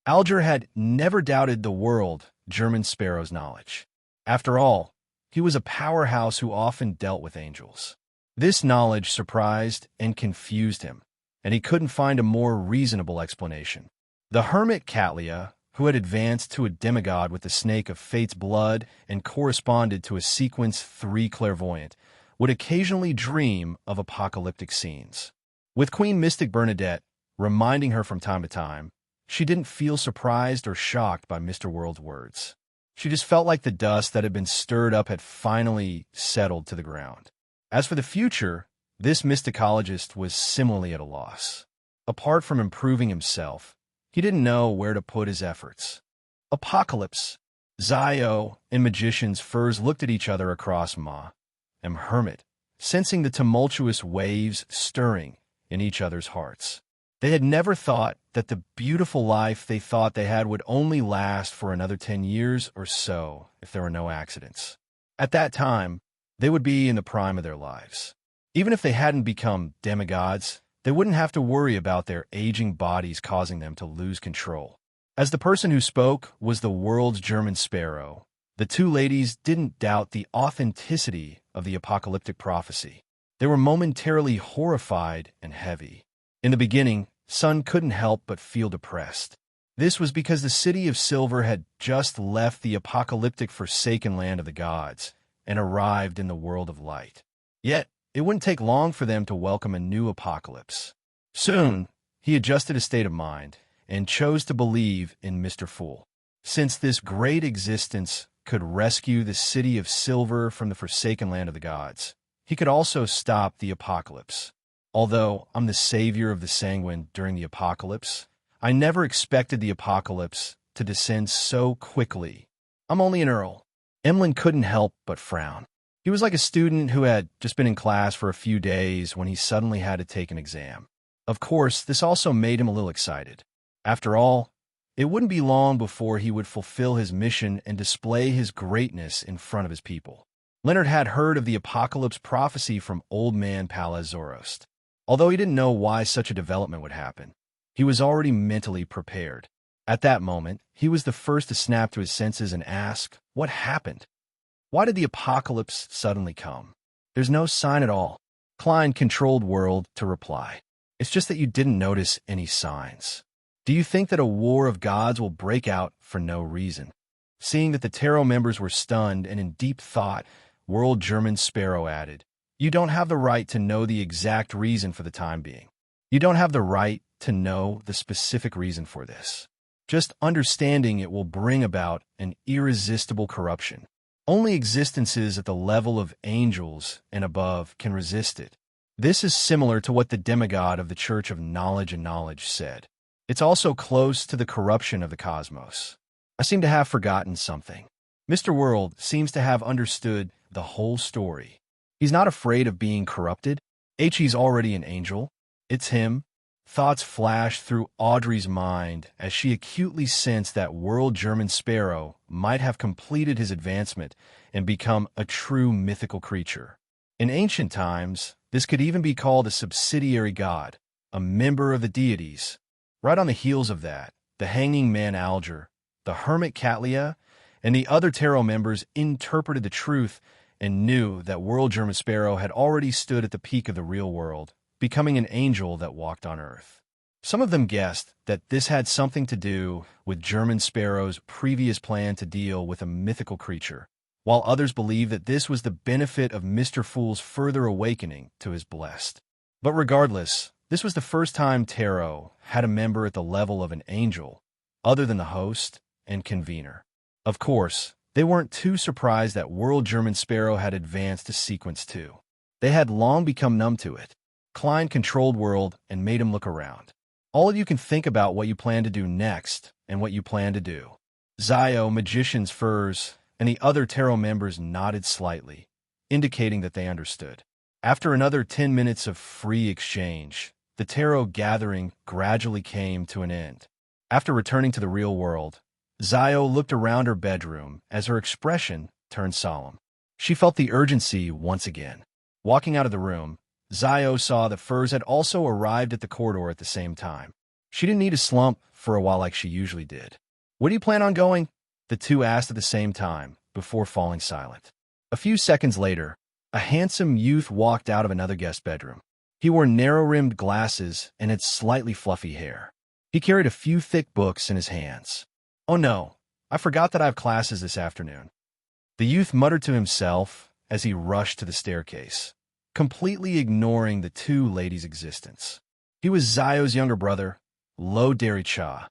Alger had never doubted the world German Sparrow's knowledge. After all, he was a powerhouse who often dealt with angels. This knowledge surprised and confused him, and he couldn't find a more reasonable explanation. The hermit Catlia, who had advanced to a demigod with the snake of fate's blood and corresponded to a sequence 3 clairvoyant, would occasionally dream of apocalyptic scenes. With Queen Mystic Bernadette reminding her from time to time, she didn't feel surprised or shocked by Mr. World's words. She just felt like the dust that had been stirred up had finally settled to the ground. As for the future, this mysticologist was similarly at a loss. Apart from improving himself, he didn't know where to put his efforts. Apocalypse. Zio and Magician's Furs looked at each other across Ma and Hermit, sensing the tumultuous waves stirring in each other's hearts. They had never thought that the beautiful life they thought they had would only last for another 10 years or so if there were no accidents. At that time, they would be in the prime of their lives. Even if they hadn't become demigods, they wouldn't have to worry about their aging bodies causing them to lose control. As the person who spoke was the world's German Sparrow, the two ladies didn't doubt the authenticity of the apocalyptic prophecy. They were momentarily horrified and heavy. In the beginning, Sun couldn't help but feel depressed. This was because the city of Silver had just left the apocalyptic forsaken land of the gods and arrived in the world of light. Yet, it wouldn't take long for them to welcome a new apocalypse. Soon, he adjusted his state of mind and chose to believe in Mr. Fool. Since this great existence could rescue the city of Silver from the forsaken land of the gods, he could also stop the apocalypse. Although I'm the savior of the sanguine during the apocalypse, I never expected the apocalypse to descend so quickly. I'm only an earl. Emlyn couldn't help but frown. He was like a student who had just been in class for a few days when he suddenly had to take an exam. Of course, this also made him a little excited. After all, It wouldn't be long before he would fulfill his mission and display his greatness in front of his people. Leonard had heard of the apocalypse prophecy from Old Man Palaz Zoroast. Although he didn't know why such a development would happen, he was already mentally prepared. At that moment, he was the first to snap to his senses and ask, what happened? Why did the apocalypse suddenly come? There's no sign at all. Klein controlled World to reply. It's just that you didn't notice any signs. Do you think that a war of gods will break out for no reason? Seeing that the tarot members were stunned and in deep thought, World German Sparrow added, you don't have the right to know the exact reason for the time being. You don't have the right to know the specific reason for this. Just understanding it will bring about an irresistible corruption. Only existences at the level of angels and above can resist it. This is similar to what the demigod of the Church of Knowledge and Knowledge said. It's also close to the corruption of the cosmos. I seem to have forgotten something. Mr. World seems to have understood the whole story. He's not afraid of being corrupted. He's already an angel. It's him. Thoughts flashed through Audrey's mind as she acutely sensed that World German Sparrow might have completed his advancement and become a true mythical creature. In ancient times, this could even be called a subsidiary god, a member of the deities. Right on the heels of that, the Hanging Man Alger, the Hermit Catlia, and the other tarot members interpreted the truth and knew that World German Sparrow had already stood at the peak of the real world, becoming an angel that walked on earth. Some of them guessed that this had something to do with German Sparrow's previous plan to deal with a mythical creature, while others believed that this was the benefit of Mr. Fool's further awakening to his blessed. But regardless, this was the first time tarot had a member at the level of an angel, other than the host and convener. Of course, they weren't too surprised that World German Sparrow had advanced to Sequence 2. They had long become numb to it. Klein controlled World and made him look around. All of you can think about what you plan to do next and what you plan to do. Zio, Magician's Furs, and the other tarot members nodded slightly, indicating that they understood. After another 10 minutes of free exchange, the tarot gathering gradually came to an end. After returning to the real world, Zio looked around her bedroom as her expression turned solemn. She felt the urgency once again. Walking out of the room, Zio saw that Furs had also arrived at the corridor at the same time. She didn't need to slump for a while like she usually did. Where do you plan on going? The two asked at the same time, before falling silent. A few seconds later, a handsome youth walked out of another guest bedroom. He wore narrow-rimmed glasses and had slightly fluffy hair. He carried a few thick books in his hands. Oh no, I forgot that I have classes this afternoon. The youth muttered to himself as he rushed to the staircase, completely ignoring the two ladies' existence. He was Zio's younger brother, Lo Derry Cha,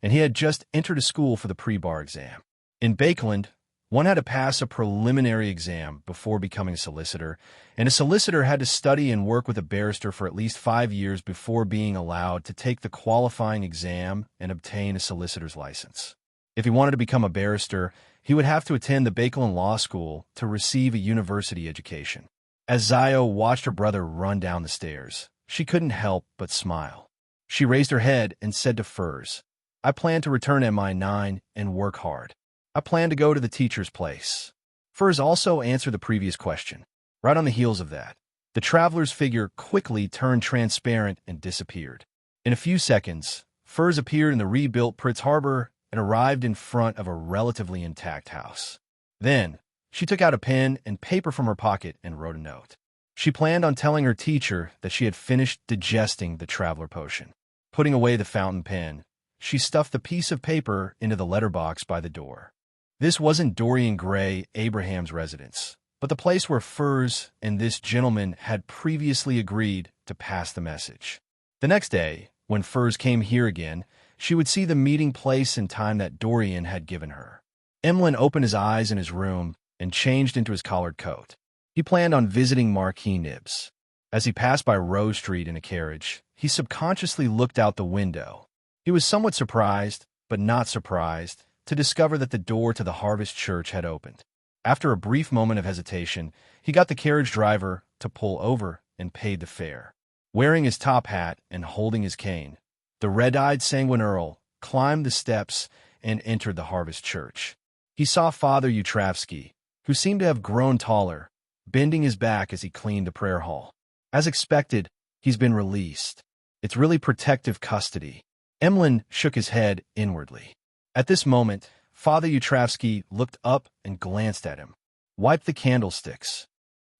and he had just entered a school for the pre-bar exam. In Bakeland, one had to pass a preliminary exam before becoming a solicitor, and a solicitor had to study and work with a barrister for at least 5 years before being allowed to take the qualifying exam and obtain a solicitor's license. If he wanted to become a barrister, he would have to attend the Bakeland Law School to receive a university education. As Zio watched her brother run down the stairs, she couldn't help but smile. She raised her head and said to Furs, I plan to return MI9 and work hard. I plan to go to the teacher's place. Furs also answered the previous question. Right on the heels of that, the traveler's figure quickly turned transparent and disappeared. In a few seconds, Furs appeared in the rebuilt Pritz Harbor and arrived in front of a relatively intact house. Then, she took out a pen and paper from her pocket and wrote a note. She planned on telling her teacher that she had finished digesting the traveler potion. Putting away the fountain pen, she stuffed the piece of paper into the letterbox by the door. This wasn't Dorian Gray, Abraham's residence, but the place where Furs and this gentleman had previously agreed to pass the message. The next day, when Furs came here again, she would see the meeting place and time that Dorian had given her. Emlyn opened his eyes in his room and changed into his collared coat. He planned on visiting Marquis Nibs. As he passed by Rose Street in a carriage, he subconsciously looked out the window. He was somewhat surprised, but not surprised, to discover that the door to the Harvest Church had opened. After a brief moment of hesitation, he got the carriage driver to pull over and paid the fare. Wearing his top hat and holding his cane, the red-eyed Sanguine Earl climbed the steps, and entered the Harvest Church. He saw Father Utravsky, who seemed to have grown taller, bending his back as he cleaned the prayer hall. As expected, he's been released. It's really protective custody. Emlyn shook his head inwardly. At this moment, Father Utravsky looked up and glanced at him. Wipe the candlesticks.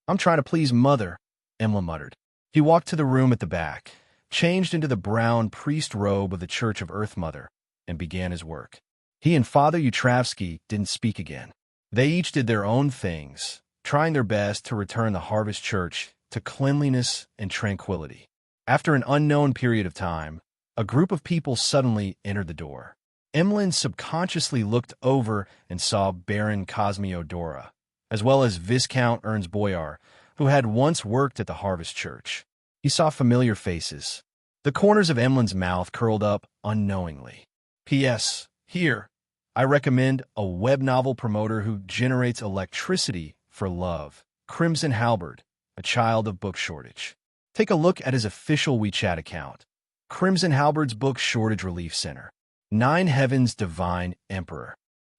I'm trying to please Mother, Emlyn muttered. He walked to the room at the back, changed into the brown priest robe of the Church of Earth Mother, and began his work. He and Father Utravsky didn't speak again. They each did their own things, trying their best to return the Harvest Church to cleanliness and tranquility. After an unknown period of time, a group of people suddenly entered the door. Emlyn subconsciously looked over and saw Baron Kosmiodora, as well as Viscount Ernst Boyar, who had once worked at the Harvest Church. He saw familiar faces. The corners of Emlyn's mouth curled up unknowingly. P.S. Here, I recommend a web novel promoter who generates electricity for love. Crimson Halberd, a child of book shortage. Take a look at his official WeChat account. Crimson Halberd's Book Shortage Relief Center. 9 Heavens Divine Emperor.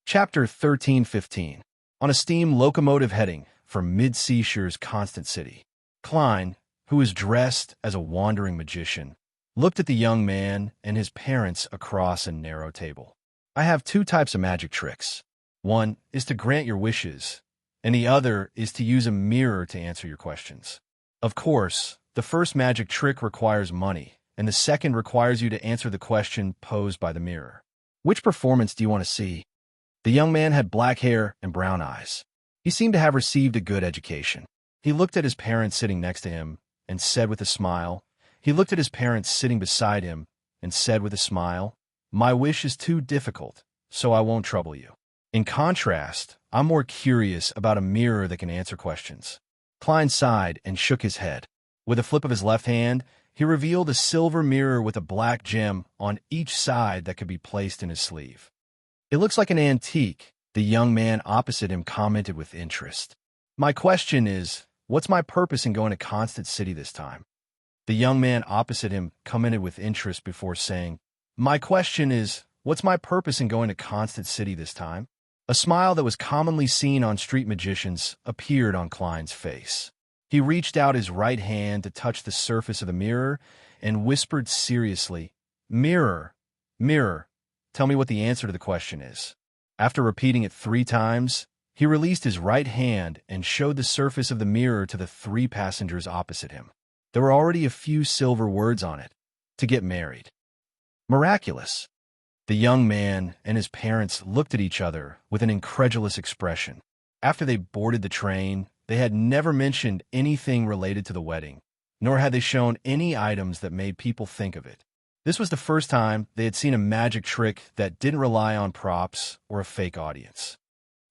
Chapter 1315. On a steam locomotive heading for Mid-Seashire's Constant City. Klein, who was dressed as a wandering magician, looked at the young man and his parents across a narrow table. I have 2 types of magic tricks. One is to grant your wishes, and the other is to use a mirror to answer your questions. Of course, the first magic trick requires money, and the second requires you to answer the question posed by the mirror. Which performance do you want to see? The young man had black hair and brown eyes. He seemed to have received a good education. He looked at his parents sitting next to him and said with a smile. He looked at his parents sitting beside him and said with a smile, "My wish is too difficult, so I won't trouble you." In contrast, I'm more curious about a mirror that can answer questions. Klein sighed and shook his head. With a flip of his left hand, he revealed a silver mirror with a black gem on each side that could be placed in his sleeve. It looks like an antique, the young man opposite him commented with interest. My question is, what's my purpose in going to Constant City this time? The young man opposite him commented with interest before saying, My question is, what's my purpose in going to Constant City this time? A smile that was commonly seen on street magicians appeared on Klein's face. He reached out his right hand to touch the surface of the mirror and whispered seriously, Mirror, mirror, tell me what the answer to the question is. After repeating it 3 times, he released his right hand and showed the surface of the mirror to the 3 passengers opposite him. There were already a few silver words on it. To get married. Miraculous. The young man and his parents looked at each other with an incredulous expression. After they boarded the train, they had never mentioned anything related to the wedding, nor had they shown any items that made people think of it. This was the first time they had seen a magic trick that didn't rely on props or a fake audience.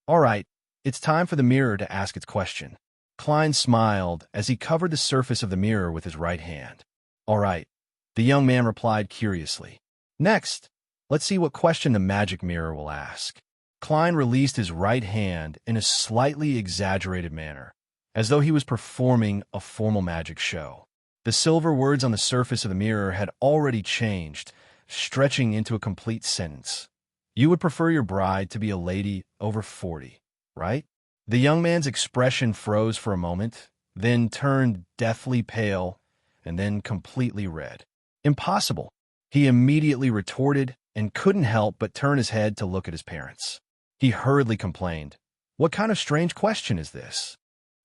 All right, it's time for the mirror to ask its question. Klein smiled as he covered the surface of the mirror with his right hand. All right, the young man replied curiously. Next, let's see what question the magic mirror will ask. Klein released his right hand in a slightly exaggerated manner, as though he was performing a formal magic show. The silver words on the surface of the mirror had already changed, stretching into a complete sentence. You would prefer your bride to be a lady over 40, right? The young man's expression froze for a moment, then turned deathly pale, and then completely red. Impossible, he immediately retorted and couldn't help but turn his head to look at his parents. He hurriedly complained, What kind of strange question is this?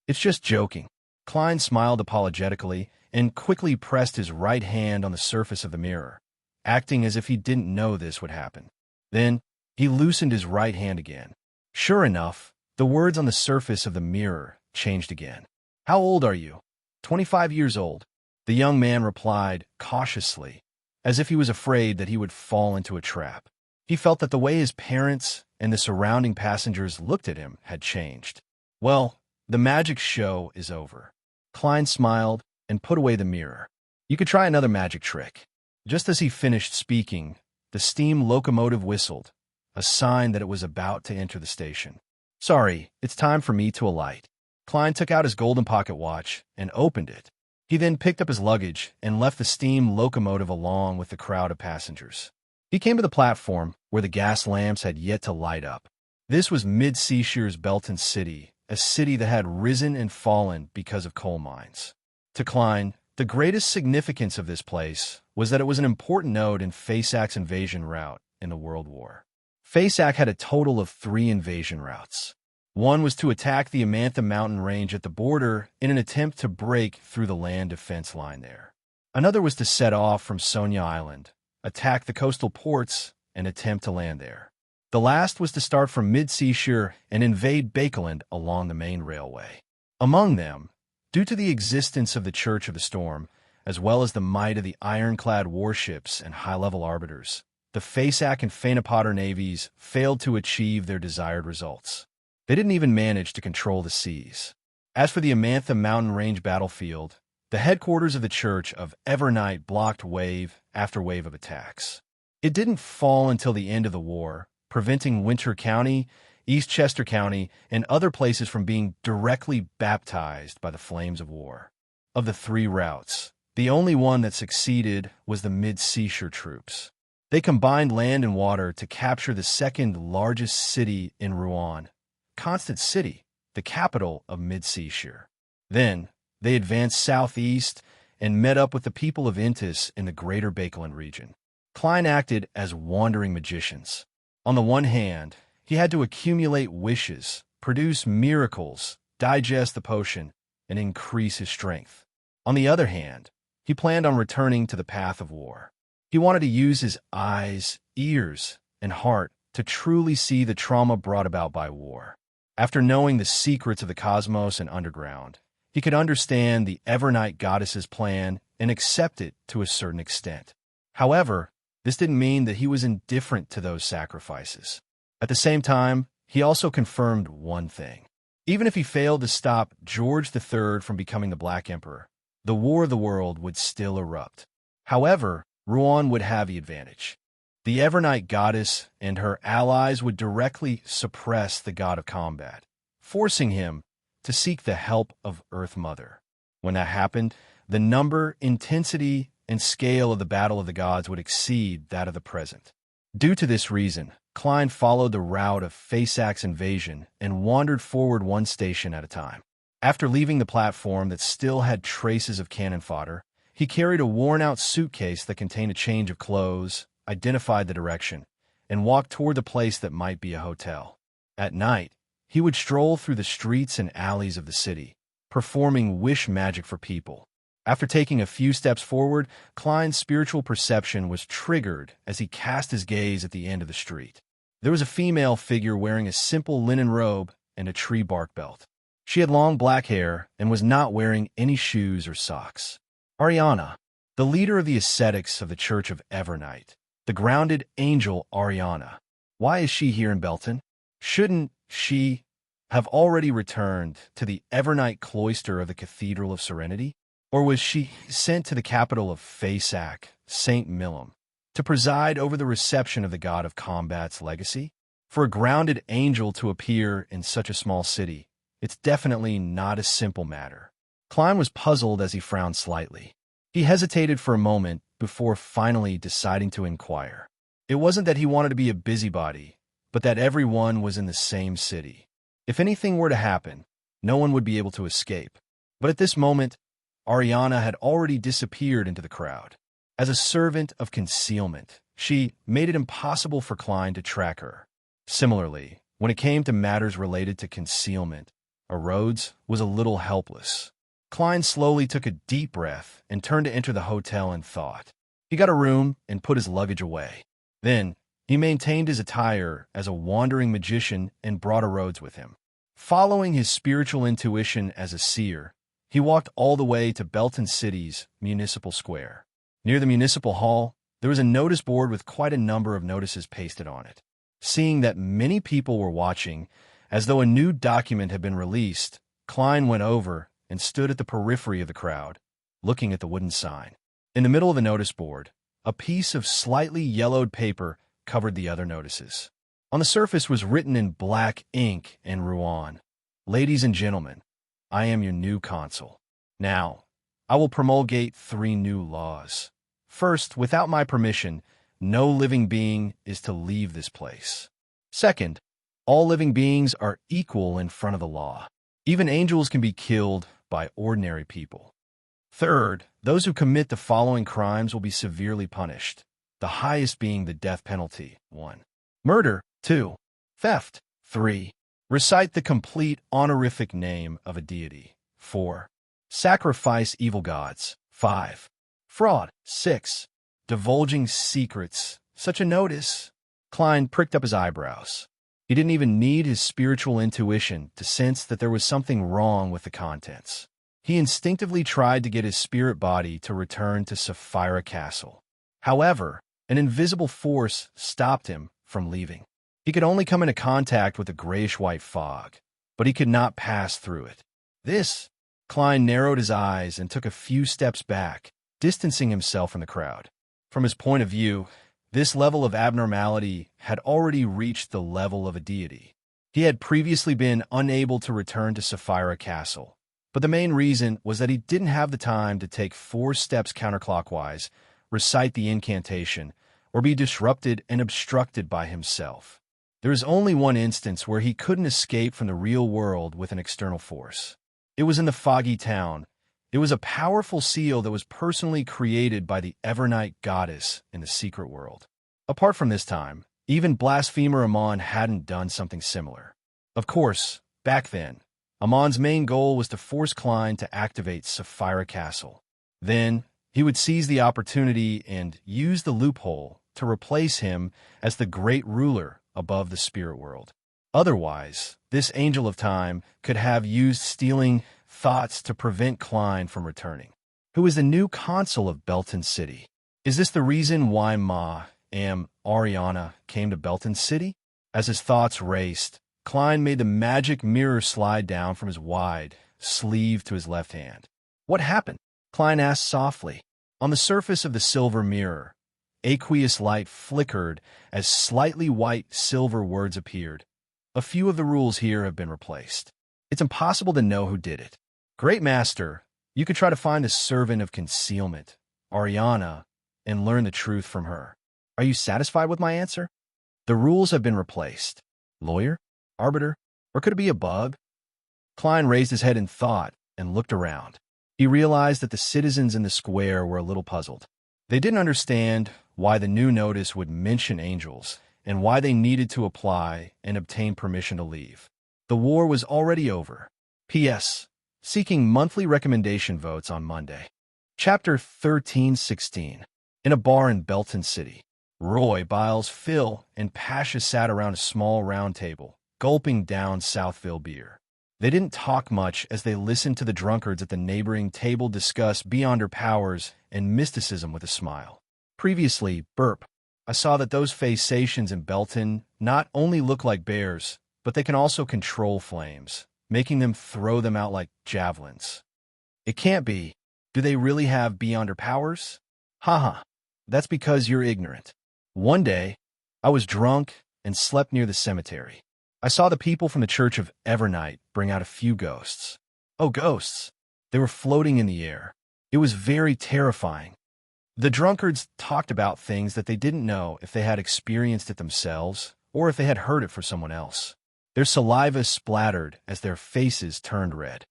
It's just joking. Klein smiled apologetically and quickly pressed his right hand on the surface of the mirror, acting as if he didn't know this would happen. Then, he loosened his right hand again. Sure enough, the words on the surface of the mirror changed again. How old are you? 25 years old. The young man replied cautiously, as if he was afraid that he would fall into a trap. He felt that the way his parents and the surrounding passengers looked at him had changed. Well, the magic show is over. Klein smiled and put away the mirror. You could try another magic trick. Just as he finished speaking, the steam locomotive whistled, a sign that it was about to enter the station. Sorry, it's time for me to alight. Klein took out his golden pocket watch and opened it. He then picked up his luggage and left the steam locomotive along with the crowd of passengers. He came to the platform where the gas lamps had yet to light up. This was mid-Seashire's Belton City, a city that had risen and fallen because of coal mines. To Klein, the greatest significance of this place was that it was an important node in Faysac's invasion route in the World War. Faysac had a total of 3 invasion routes. One was to attack the Amantha mountain range at the border in an attempt to break through the land defense line there. Another was to set off from Sonia Island, attack the coastal ports, and attempt to land there. The last was to start from mid-Seashire and invade Bakeland along the main railway. Among them, due to the existence of the Church of the Storm, as well as the might of the ironclad warships and high-level arbiters, the Faysac and Fanapotter navies failed to achieve their desired results. They didn't even manage to control the seas. As for the Amantha mountain range battlefield, the headquarters of the Church of Evernight blocked wave after wave of attacks. It didn't fall until the end of the war, preventing Winter County, Eastchester County, and other places from being directly baptized by the flames of war. Of the 3 routes, the only one that succeeded was the mid-Seashire troops. They combined land and water to capture the second largest city in Rouen, Constant City, the capital of mid-Seashire. Then, they advanced southeast and met up with the people of Intis in the greater Bakeland region. Klein acted as wandering magicians. On the one hand, he had to accumulate wishes, produce miracles, digest the potion, and increase his strength. On the other hand, he planned on returning to the path of war. He wanted to use his eyes, ears, and heart to truly see the trauma brought about by war. After knowing the secrets of the cosmos and underground, he could understand the Evernight goddess's plan and accept it to a certain extent. However, this didn't mean that he was indifferent to those sacrifices. At the same time, he also confirmed one thing. Even if he failed to stop George III from becoming the Black Emperor, the War of the World would still erupt. However, Rouen would have the advantage. The Evernight goddess and her allies would directly suppress the god of combat, forcing him to seek the help of Earth Mother. When that happened, the number, intensity, and scale of the Battle of the Gods would exceed that of the present. Due to this reason, Klein followed the route of Faysac's invasion and wandered forward one station at a time. After leaving the platform that still had traces of cannon fodder, he carried a worn-out suitcase that contained a change of clothes, identified the direction, and walked toward the place that might be a hotel. At night, he would stroll through the streets and alleys of the city, performing wish magic for people. After taking a few steps forward, Klein's spiritual perception was triggered as he cast his gaze at the end of the street. There was a female figure wearing a simple linen robe and a tree bark belt. She had long black hair and was not wearing any shoes or socks. Ariana, the leader of the ascetics of the Church of Evernight, the grounded angel Ariana. Why is she here in Belton? Shouldn't she have already returned to the Evernight cloister of the Cathedral of Serenity? Or was she sent to the capital of Faysac, St. Millom, to preside over the reception of the god of combat's legacy? For a grounded angel to appear in such a small city, it's definitely not a simple matter. Klein was puzzled as he frowned slightly. He hesitated for a moment before finally deciding to inquire. It wasn't that he wanted to be a busybody, but that everyone was in the same city. If anything were to happen, no one would be able to escape. But at this moment, Ariana had already disappeared into the crowd. As a servant of concealment, she made it impossible for Klein to track her. Similarly, when it came to matters related to concealment, Rhodes was a little helpless. Klein slowly took a deep breath and turned to enter the hotel in thought. He got a room and put his luggage away. Then, he maintained his attire as a wandering magician and brought a Rhodes with him. Following his spiritual intuition as a seer, he walked all the way to Belton City's Municipal Square. Near the Municipal Hall, there was a notice board with quite a number of notices pasted on it. Seeing that many people were watching, as though a new document had been released, Klein went over and stood at the periphery of the crowd, looking at the wooden sign. In the middle of the notice board, a piece of slightly yellowed paper covered the other notices. On the surface was written in black ink in Rouen, "Ladies and gentlemen, I am your new consul. Now, I will promulgate 3 new laws. First, without my permission, no living being is to leave this place. Second, all living beings are equal in front of the law. Even angels can be killed by ordinary people. Third, those who commit the following crimes will be severely punished, the highest being the death penalty. 1. Murder. 2. Theft. 3. Recite the complete honorific name of a deity. 4. Sacrifice evil gods. 5. Fraud. 6. Divulging secrets. Such a notice. Klein pricked up his eyebrows. He didn't even need his spiritual intuition to sense that there was something wrong with the contents. He instinctively tried to get his spirit body to return to Sapphira Castle. However, an invisible force stopped him from leaving. He could only come into contact with a grayish-white fog, but he could not pass through it. Klein narrowed his eyes and took a few steps back, distancing himself from the crowd. From his point of view, this level of abnormality had already reached the level of a deity. He had previously been unable to return to Sapphira Castle, but the main reason was that he didn't have the time to take 4 steps counterclockwise, recite the incantation, or be disrupted and obstructed by himself. There is only one instance where he couldn't escape from the real world with an external force. It was in the foggy town. It was a powerful seal that was personally created by the Evernight goddess in the secret world. Apart from this time, even blasphemer Amon hadn't done something similar. Of course, back then, Amon's main goal was to force Klein to activate Sapphira Castle. Then, he would seize the opportunity and use the loophole to replace him as the great ruler above the spirit world. Otherwise, this angel of time could have used stealing thoughts to prevent Klein from returning. Who is the new consul of Belton City? Is this the reason why Ariana came to Belton City? As his thoughts raced, Klein made the magic mirror slide down from his wide sleeve to his left hand. What happened? Klein asked softly. On the surface of the silver mirror, aqueous light flickered as slightly white silver words appeared. A few of the rules here have been replaced. It's impossible to know who did it. Great Master, you could try to find the servant of concealment, Ariana, and learn the truth from her. Are you satisfied with my answer? The rules have been replaced. Lawyer? Arbiter? Or could it be a bug? Klein raised his head in thought and looked around. He realized that the citizens in the square were a little puzzled. They didn't understand why the new notice would mention angels and why they needed to apply and obtain permission to leave. The war was already over. P.S. Seeking monthly recommendation votes on Monday. Chapter 1316. In a bar in Belton City, Roy, Biles, Phil, and Pasha sat around a small round table, gulping down Southville beer. They didn't talk much as they listened to the drunkards at the neighboring table discuss beyond her powers and mysticism with a smile. Previously, burp. I saw that those phasations in Belton not only look like bears, but they can also control flames, making them throw them out like javelins. It can't be. Do they really have beyonder powers? Haha, that's because you're ignorant. One day, I was drunk and slept near the cemetery. I saw the people from the Church of Evernight bring out a few ghosts. Oh, ghosts! They were floating in the air. It was very terrifying. The drunkards talked about things that they didn't know if they had experienced it themselves or if they had heard it from someone else. Their saliva splattered as their faces turned red.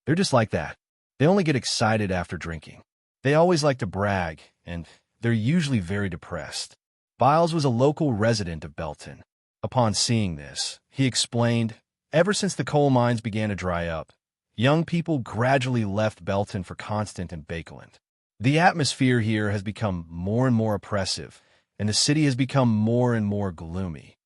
They're just like that. They only get excited after drinking. They always like to brag, and they're usually very depressed. Biles was a local resident of Belton. Upon seeing this, he explained, ever since the coal mines began to dry up, young people gradually left Belton for Constant and Bakeland. The atmosphere here has become more and more oppressive, and the city has become more and more gloomy.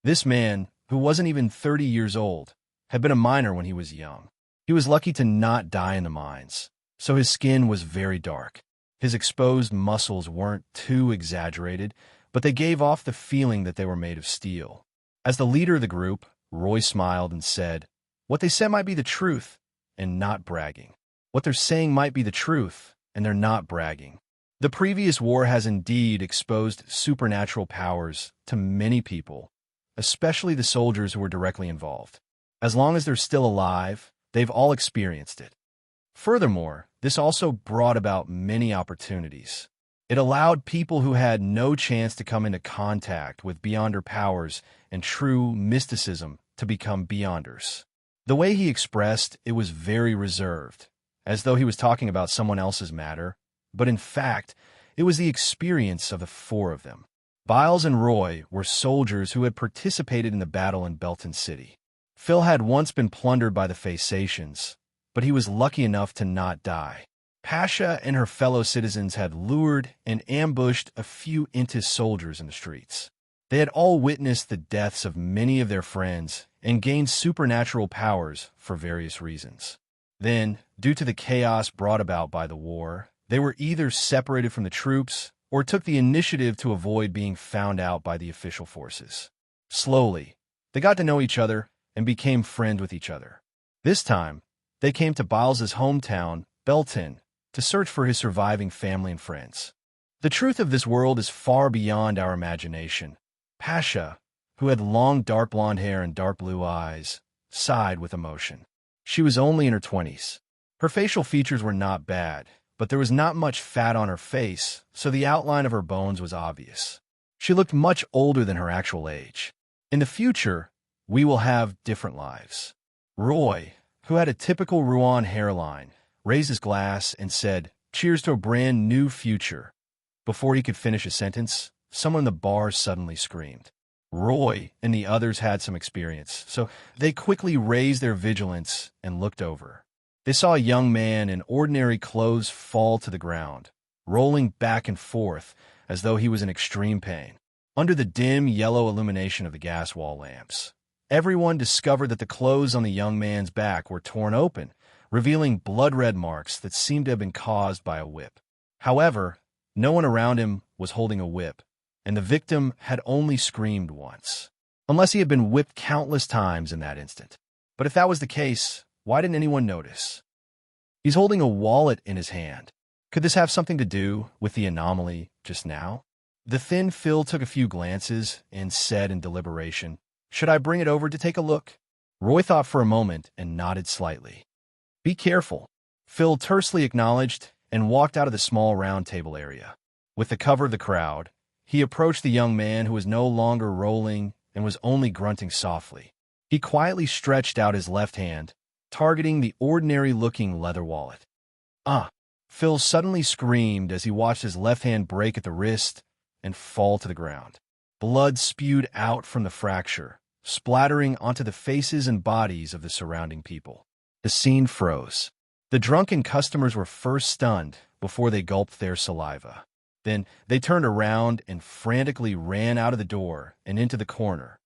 This man, who wasn't even 30 years old, had been a miner when he was young. He was lucky to not die in the mines, so his skin was very dark. His exposed muscles weren't too exaggerated, but they gave off the feeling that they were made of steel. As the leader of the group, Roy smiled and said, "What they said might be the truth, and not bragging. What they're saying might be the truth, and they're not bragging. The previous war has indeed exposed supernatural powers to many people, especially the soldiers who were directly involved. As long as they're still alive, they've all experienced it. Furthermore, this also brought about many opportunities. It allowed people who had no chance to come into contact with Beyonder powers and true mysticism to become Beyonders. The way he expressed it was very reserved, as though he was talking about someone else's matter, but in fact, it was the experience of the four of them. Biles and Roy were soldiers who had participated in the battle in Belton City. Phil had once been plundered by the Phasacians, but he was lucky enough to not die. Pasha and her fellow citizens had lured and ambushed a few Intis soldiers in the streets. They had all witnessed the deaths of many of their friends and gained supernatural powers for various reasons. Then, due to the chaos brought about by the war, they were either separated from the troops or took the initiative to avoid being found out by the official forces. Slowly, they got to know each other and became friends with each other. This time, they came to Biles's hometown, Belton, to search for his surviving family and friends. The truth of this world is far beyond our imagination. Pasha, who had long dark blonde hair and dark blue eyes, sighed with emotion. She was only in her 20s. Her facial features were not bad, but there was not much fat on her face, so the outline of her bones was obvious. She looked much older than her actual age. In the future, we will have different lives. Roy, who had a typical Rouen hairline, raised his glass and said, "Cheers to a brand new future." Before he could finish his sentence, someone in the bar suddenly screamed. Roy and the others had some experience, so they quickly raised their vigilance and looked over. They saw a young man in ordinary clothes fall to the ground, rolling back and forth as though he was in extreme pain. Under the dim yellow illumination of the gas wall lamps, everyone discovered that the clothes on the young man's back were torn open, revealing blood-red marks that seemed to have been caused by a whip. However, no one around him was holding a whip, and the victim had only screamed once, unless he had been whipped countless times in that instant. But if that was the case, why didn't anyone notice? He's holding a wallet in his hand. Could this have something to do with the anomaly just now? The thin Phil took a few glances and said in deliberation, "Should I bring it over to take a look?" Roy thought for a moment and nodded slightly. "Be careful," Phil tersely acknowledged and walked out of the small round table area. With the cover of the crowd, he approached the young man who was no longer rolling and was only grunting softly. He quietly stretched out his left hand, targeting the ordinary-looking leather wallet. "Ah!" Phil suddenly screamed as he watched his left hand break at the wrist and fall to the ground. Blood spewed out from the fracture, splattering onto the faces and bodies of the surrounding people. The scene froze. The drunken customers were first stunned before they gulped their saliva. Then they turned around and frantically ran out of the door and into the corner.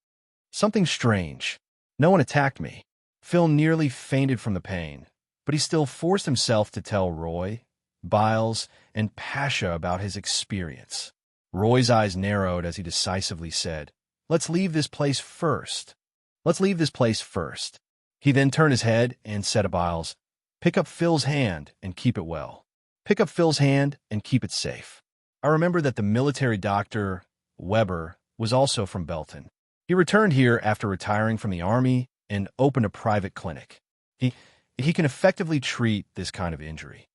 "Something strange. No one attacked me." Phil nearly fainted from the pain, but he still forced himself to tell Roy, Biles, and Pasha about his experience. Roy's eyes narrowed as he decisively said, "Let's leave this place first. Let's leave this place first." He then turned his head and said to Biles, "Pick up Phil's hand and keep it well. Pick up Phil's hand and keep it safe." I remember that the military doctor, Weber, was also from Belton. He returned here after retiring from the army and opened a private clinic. He can effectively treat this kind of injury.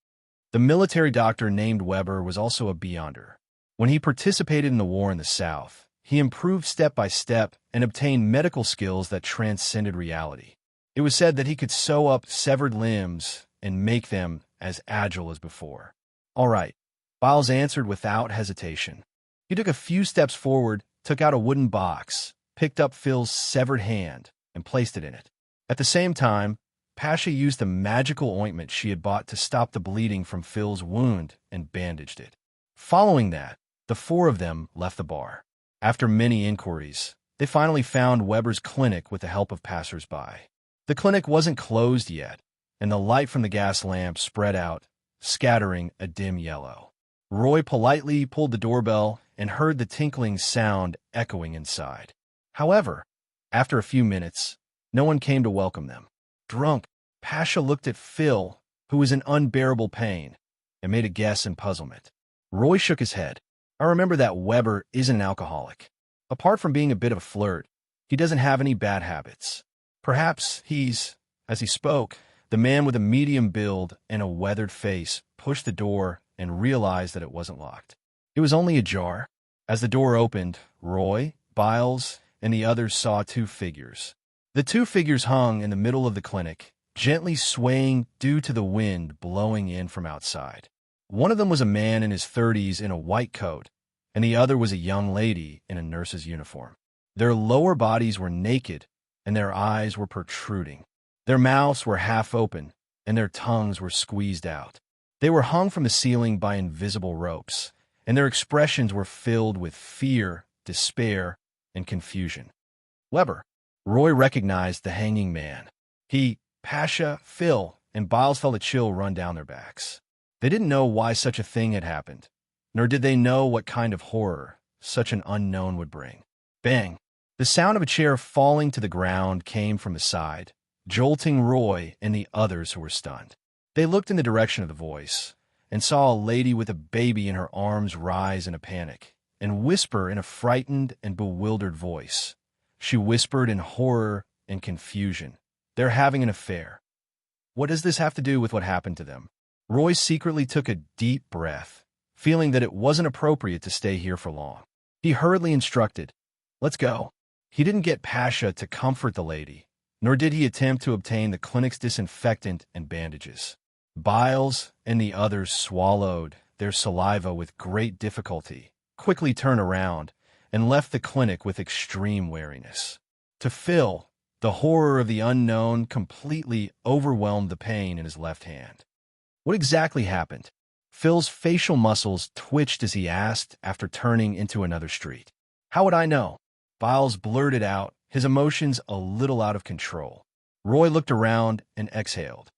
The military doctor named Weber was also a Beyonder. When he participated in the war in the South, he improved step by step and obtained medical skills that transcended reality. It was said that he could sew up severed limbs and make them as agile as before. "All right," Biles answered without hesitation. He took a few steps forward, took out a wooden box, picked up Phil's severed hand, and placed it in it. At the same time, Pasha used the magical ointment she had bought to stop the bleeding from Phil's wound and bandaged it. Following that, the four of them left the bar. After many inquiries, they finally found Weber's clinic with the help of passers-by. The clinic wasn't closed yet, and the light from the gas lamp spread out, scattering a dim yellow. Roy politely pulled the doorbell and heard the tinkling sound echoing inside. However, after a few minutes, no one came to welcome them. Drunk, Pasha looked at Phil, who was in unbearable pain, and made a guess in puzzlement. Roy shook his head. "I remember that Weber isn't an alcoholic. Apart from being a bit of a flirt, he doesn't have any bad habits. Perhaps he's..." As he spoke, the man with a medium build and a weathered face pushed the door and realized that it wasn't locked. It was only ajar. As the door opened, Roy, Biles, and the others saw two figures. The two figures hung in the middle of the clinic, gently swaying due to the wind blowing in from outside. One of them was a man in his 30s in a white coat, and the other was a young lady in a nurse's uniform. Their lower bodies were naked, and their eyes were protruding. Their mouths were half open, and their tongues were squeezed out. They were hung from the ceiling by invisible ropes, and their expressions were filled with fear, despair, and confusion. Weber. Roy recognized the hanging man. He, Pasha, Phil, and Biles felt a chill run down their backs. They didn't know why such a thing had happened, nor did they know what kind of horror such an unknown would bring. Bang! The sound of a chair falling to the ground came from the side, jolting Roy and the others who were stunned. They looked in the direction of the voice and saw a lady with a baby in her arms rise in a panic and whisper in a frightened and bewildered voice. She whispered in horror and confusion, "They're having an affair." What does this have to do with what happened to them? Roy secretly took a deep breath, feeling that it wasn't appropriate to stay here for long. He hurriedly instructed, "Let's go." He didn't get Pasha to comfort the lady, nor did he attempt to obtain the clinic's disinfectant and bandages. Biles and the others swallowed their saliva with great difficulty, quickly turned around, and left the clinic with extreme wariness. To Phil, the horror of the unknown completely overwhelmed the pain in his left hand. What exactly happened? Phil's facial muscles twitched as he asked after turning into another street. How would I know? Biles blurted out, his emotions a little out of control. Roy looked around and exhaled.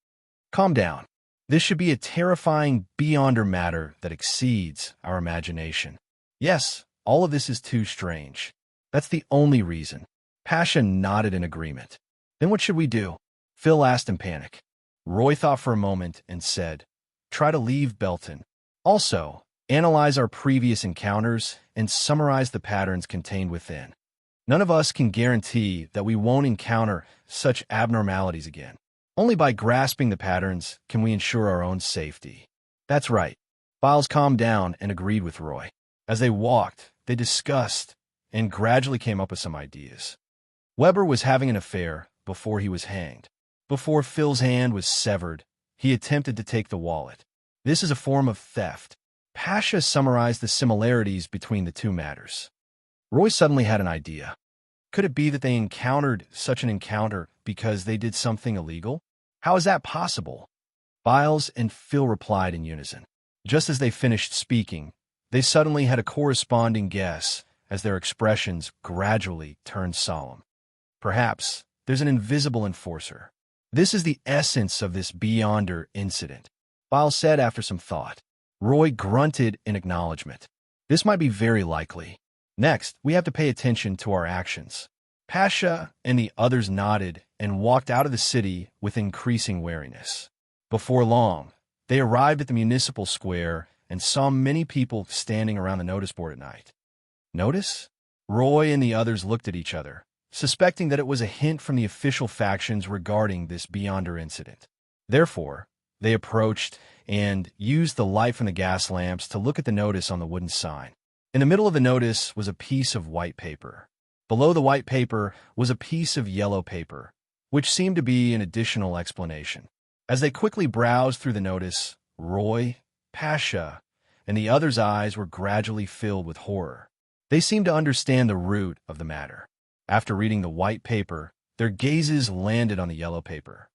Calm down. This should be a terrifying beyonder matter that exceeds our imagination. Yes, all of this is too strange. That's the only reason. Pasha nodded in agreement. Then what should we do? Phil asked in panic. Roy thought for a moment and said, try to leave Belton. Also, analyze our previous encounters and summarize the patterns contained within. None of us can guarantee that we won't encounter such abnormalities again. Only by grasping the patterns can we ensure our own safety. That's right. Biles calmed down and agreed with Roy. As they walked, they discussed and gradually came up with some ideas. Weber was having an affair before he was hanged. Before Phil's hand was severed, he attempted to take the wallet. This is a form of theft. Pasha summarized the similarities between the two matters. Roy suddenly had an idea. Could it be that they encountered such an encounter because they did something illegal? How is that possible? Biles and Phil replied in unison. Just as they finished speaking, they suddenly had a corresponding guess as their expressions gradually turned solemn. Perhaps there's an invisible enforcer. This is the essence of this beyonder incident, Biles said after some thought. Roy grunted in acknowledgement. This might be very likely. Next, we have to pay attention to our actions. Pasha and the others nodded and walked out of the city with increasing wariness. Before long, they arrived at the municipal square and saw many people standing around the notice board at night. Notice? Roy and the others looked at each other, suspecting that it was a hint from the official factions regarding this beyonder incident. Therefore, they approached and used the light from the gas lamps to look at the notice on the wooden sign. In the middle of the notice was a piece of white paper. Below the white paper was a piece of yellow paper, which seemed to be an additional explanation. As they quickly browsed through the notice, Roy, Pasha, and the others' eyes were gradually filled with horror. They seemed to understand the root of the matter. After reading the white paper, their gazes landed on the yellow paper.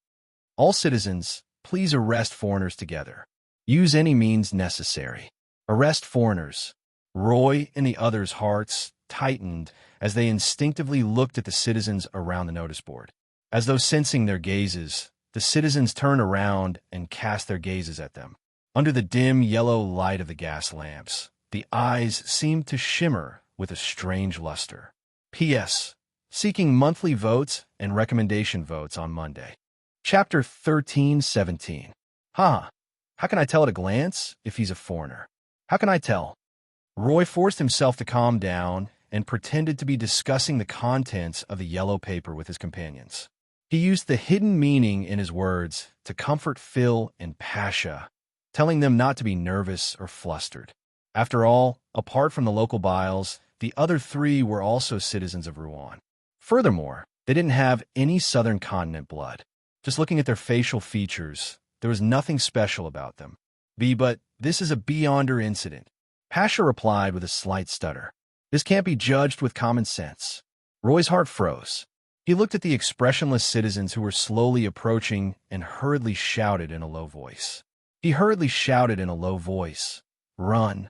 All citizens, please arrest foreigners together. Use any means necessary. Arrest foreigners. Roy and the others' hearts tightened as they instinctively looked at the citizens around the notice board. As though sensing their gazes, the citizens turned around and cast their gazes at them. Under the dim yellow light of the gas lamps, the eyes seemed to shimmer with a strange luster. P.S. Seeking monthly votes and recommendation votes on Monday. Chapter 13:17. How can I tell at a glance if he's a foreigner? How can I tell? Roy forced himself to calm down and pretended to be discussing the contents of the yellow paper with his companions. He used the hidden meaning in his words to comfort Phil and Pasha, telling them not to be nervous or flustered. After all, apart from the local Biles, the other three were also citizens of Rouen. Furthermore, they didn't have any southern continent blood. Just looking at their facial features, there was nothing special about them. But this is a beyonder incident. Pasha replied with a slight stutter. This can't be judged with common sense. Roy's heart froze. He looked at the expressionless citizens who were slowly approaching and hurriedly shouted in a low voice. Run.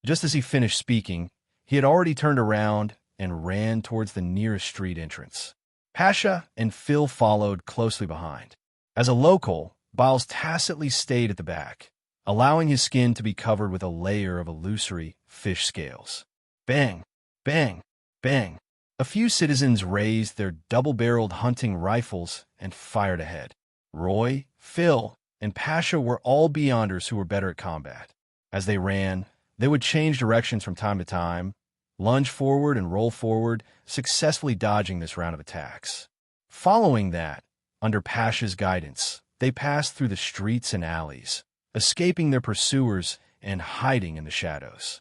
Just as he finished speaking, he had already turned around and ran towards the nearest street entrance. Pasha and Phil followed closely behind. As a local, Biles tacitly stayed at the back, allowing his skin to be covered with a layer of illusory fish scales. Bang! Bang! Bang! A few citizens raised their double-barreled hunting rifles and fired ahead. Roy, Phil, and Pasha were all beyonders who were better at combat. As they ran, they would change directions from time to time, lunge forward and roll forward, successfully dodging this round of attacks. Following that, under Pasha's guidance, they passed through the streets and alleys, escaping their pursuers and hiding in the shadows.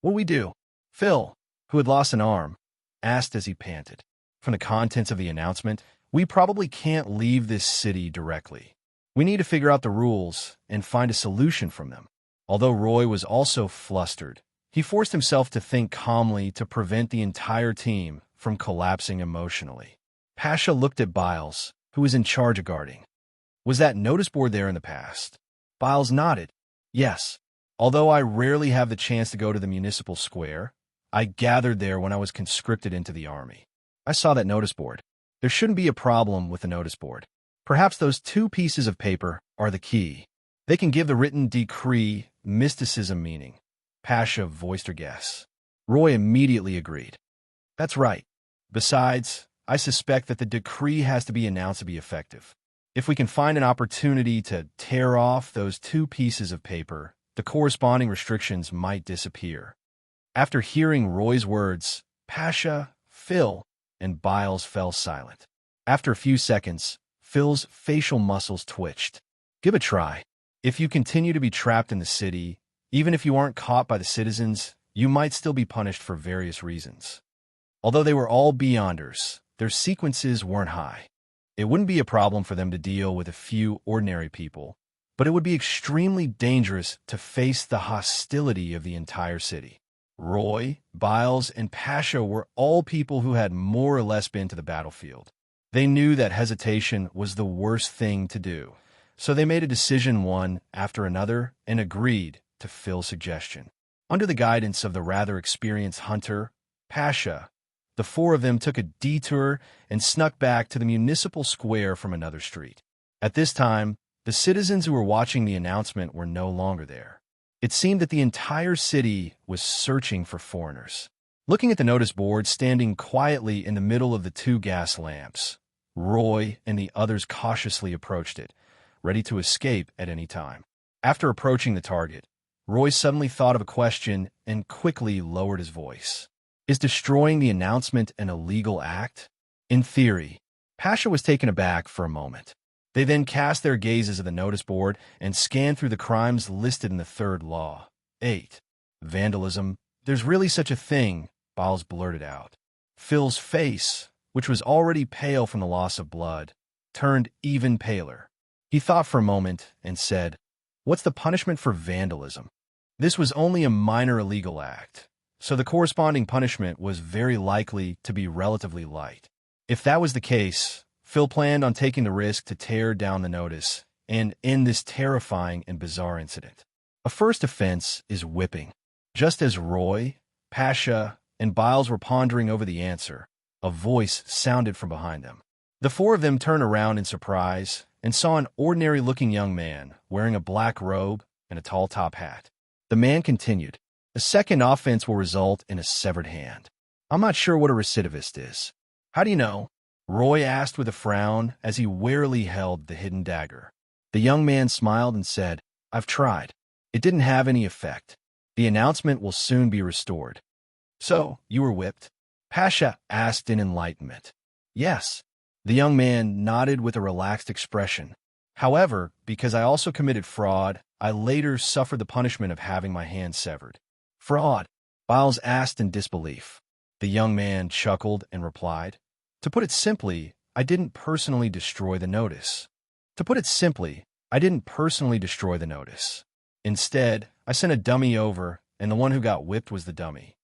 "What'll we do?" Phil, who had lost an arm, asked as he panted. From the contents of the announcement, "We probably can't leave this city directly. We need to figure out the rules and find a solution from them." Although Roy was also flustered, he forced himself to think calmly to prevent the entire team from collapsing emotionally. Pasha looked at Biles, who was in charge of guarding. "Was that notice board there in the past?" Biles nodded. "Yes. Although I rarely have the chance to go to the municipal square, I gathered there when I was conscripted into the army. I saw that notice board. There shouldn't be a problem with the notice board. Perhaps those two pieces of paper are the key. They can give the written decree mysticism meaning." Pasha voiced her guess. Roy immediately agreed. "That's right. Besides, I suspect that the decree has to be announced to be effective. If we can find an opportunity to tear off those two pieces of paper, the corresponding restrictions might disappear." After hearing Roy's words, Pasha, Phil, and Biles fell silent. After a few seconds, Phil's facial muscles twitched. "Give it a try. If you continue to be trapped in the city, even if you aren't caught by the citizens, you might still be punished for various reasons." Although they were all beyonders, their sequences weren't high. It wouldn't be a problem for them to deal with a few ordinary people, but it would be extremely dangerous to face the hostility of the entire city. Roy, Biles, and Pasha were all people who had more or less been to the battlefield. They knew that hesitation was the worst thing to do, so they made a decision one after another and agreed to Phil's suggestion. Under the guidance of the rather experienced hunter, Pasha, the four of them took a detour and snuck back to the municipal square from another street. At this time, the citizens who were watching the announcement were no longer there. It seemed that the entire city was searching for foreigners. Looking at the notice board standing quietly in the middle of the two gas lamps, Roy and the others cautiously approached it, ready to escape at any time. After approaching the target, Roy suddenly thought of a question and quickly lowered his voice. "Is destroying the announcement an illegal act?" "In theory." Pasha was taken aback for a moment. They then cast their gazes at the notice board and scanned through the crimes listed in the third law. 8. Vandalism. "There's really such a thing," Biles blurted out. Phil's face, which was already pale from the loss of blood, turned even paler. He thought for a moment and said, "What's the punishment for vandalism?" This was only a minor illegal act, so the corresponding punishment was very likely to be relatively light. If that was the case, Phil planned on taking the risk to tear down the notice and end this terrifying and bizarre incident. A first offense is whipping. Just as Roy, Pasha, and Biles were pondering over the answer, a voice sounded from behind them. The four of them turned around in surprise and saw an ordinary-looking young man wearing a black robe and a tall top hat. The man continued, "A second offense will result in a severed hand. I'm not sure what a recidivist is." "How do you know?" Roy asked with a frown as he warily held the hidden dagger. The young man smiled and said, "I've tried. It didn't have any effect. The announcement will soon be restored." "So, you were whipped?" Pasha asked in enlightenment. "Yes." The young man nodded with a relaxed expression. "However, because I also committed fraud, I later suffered the punishment of having my hand severed." Fraud, Biles asked in disbelief. The young man chuckled and replied, "To put it simply, I didn't personally destroy the notice. To put it simply, I didn't personally destroy the notice. Instead, I sent a dummy over, and the one who got whipped was the dummy."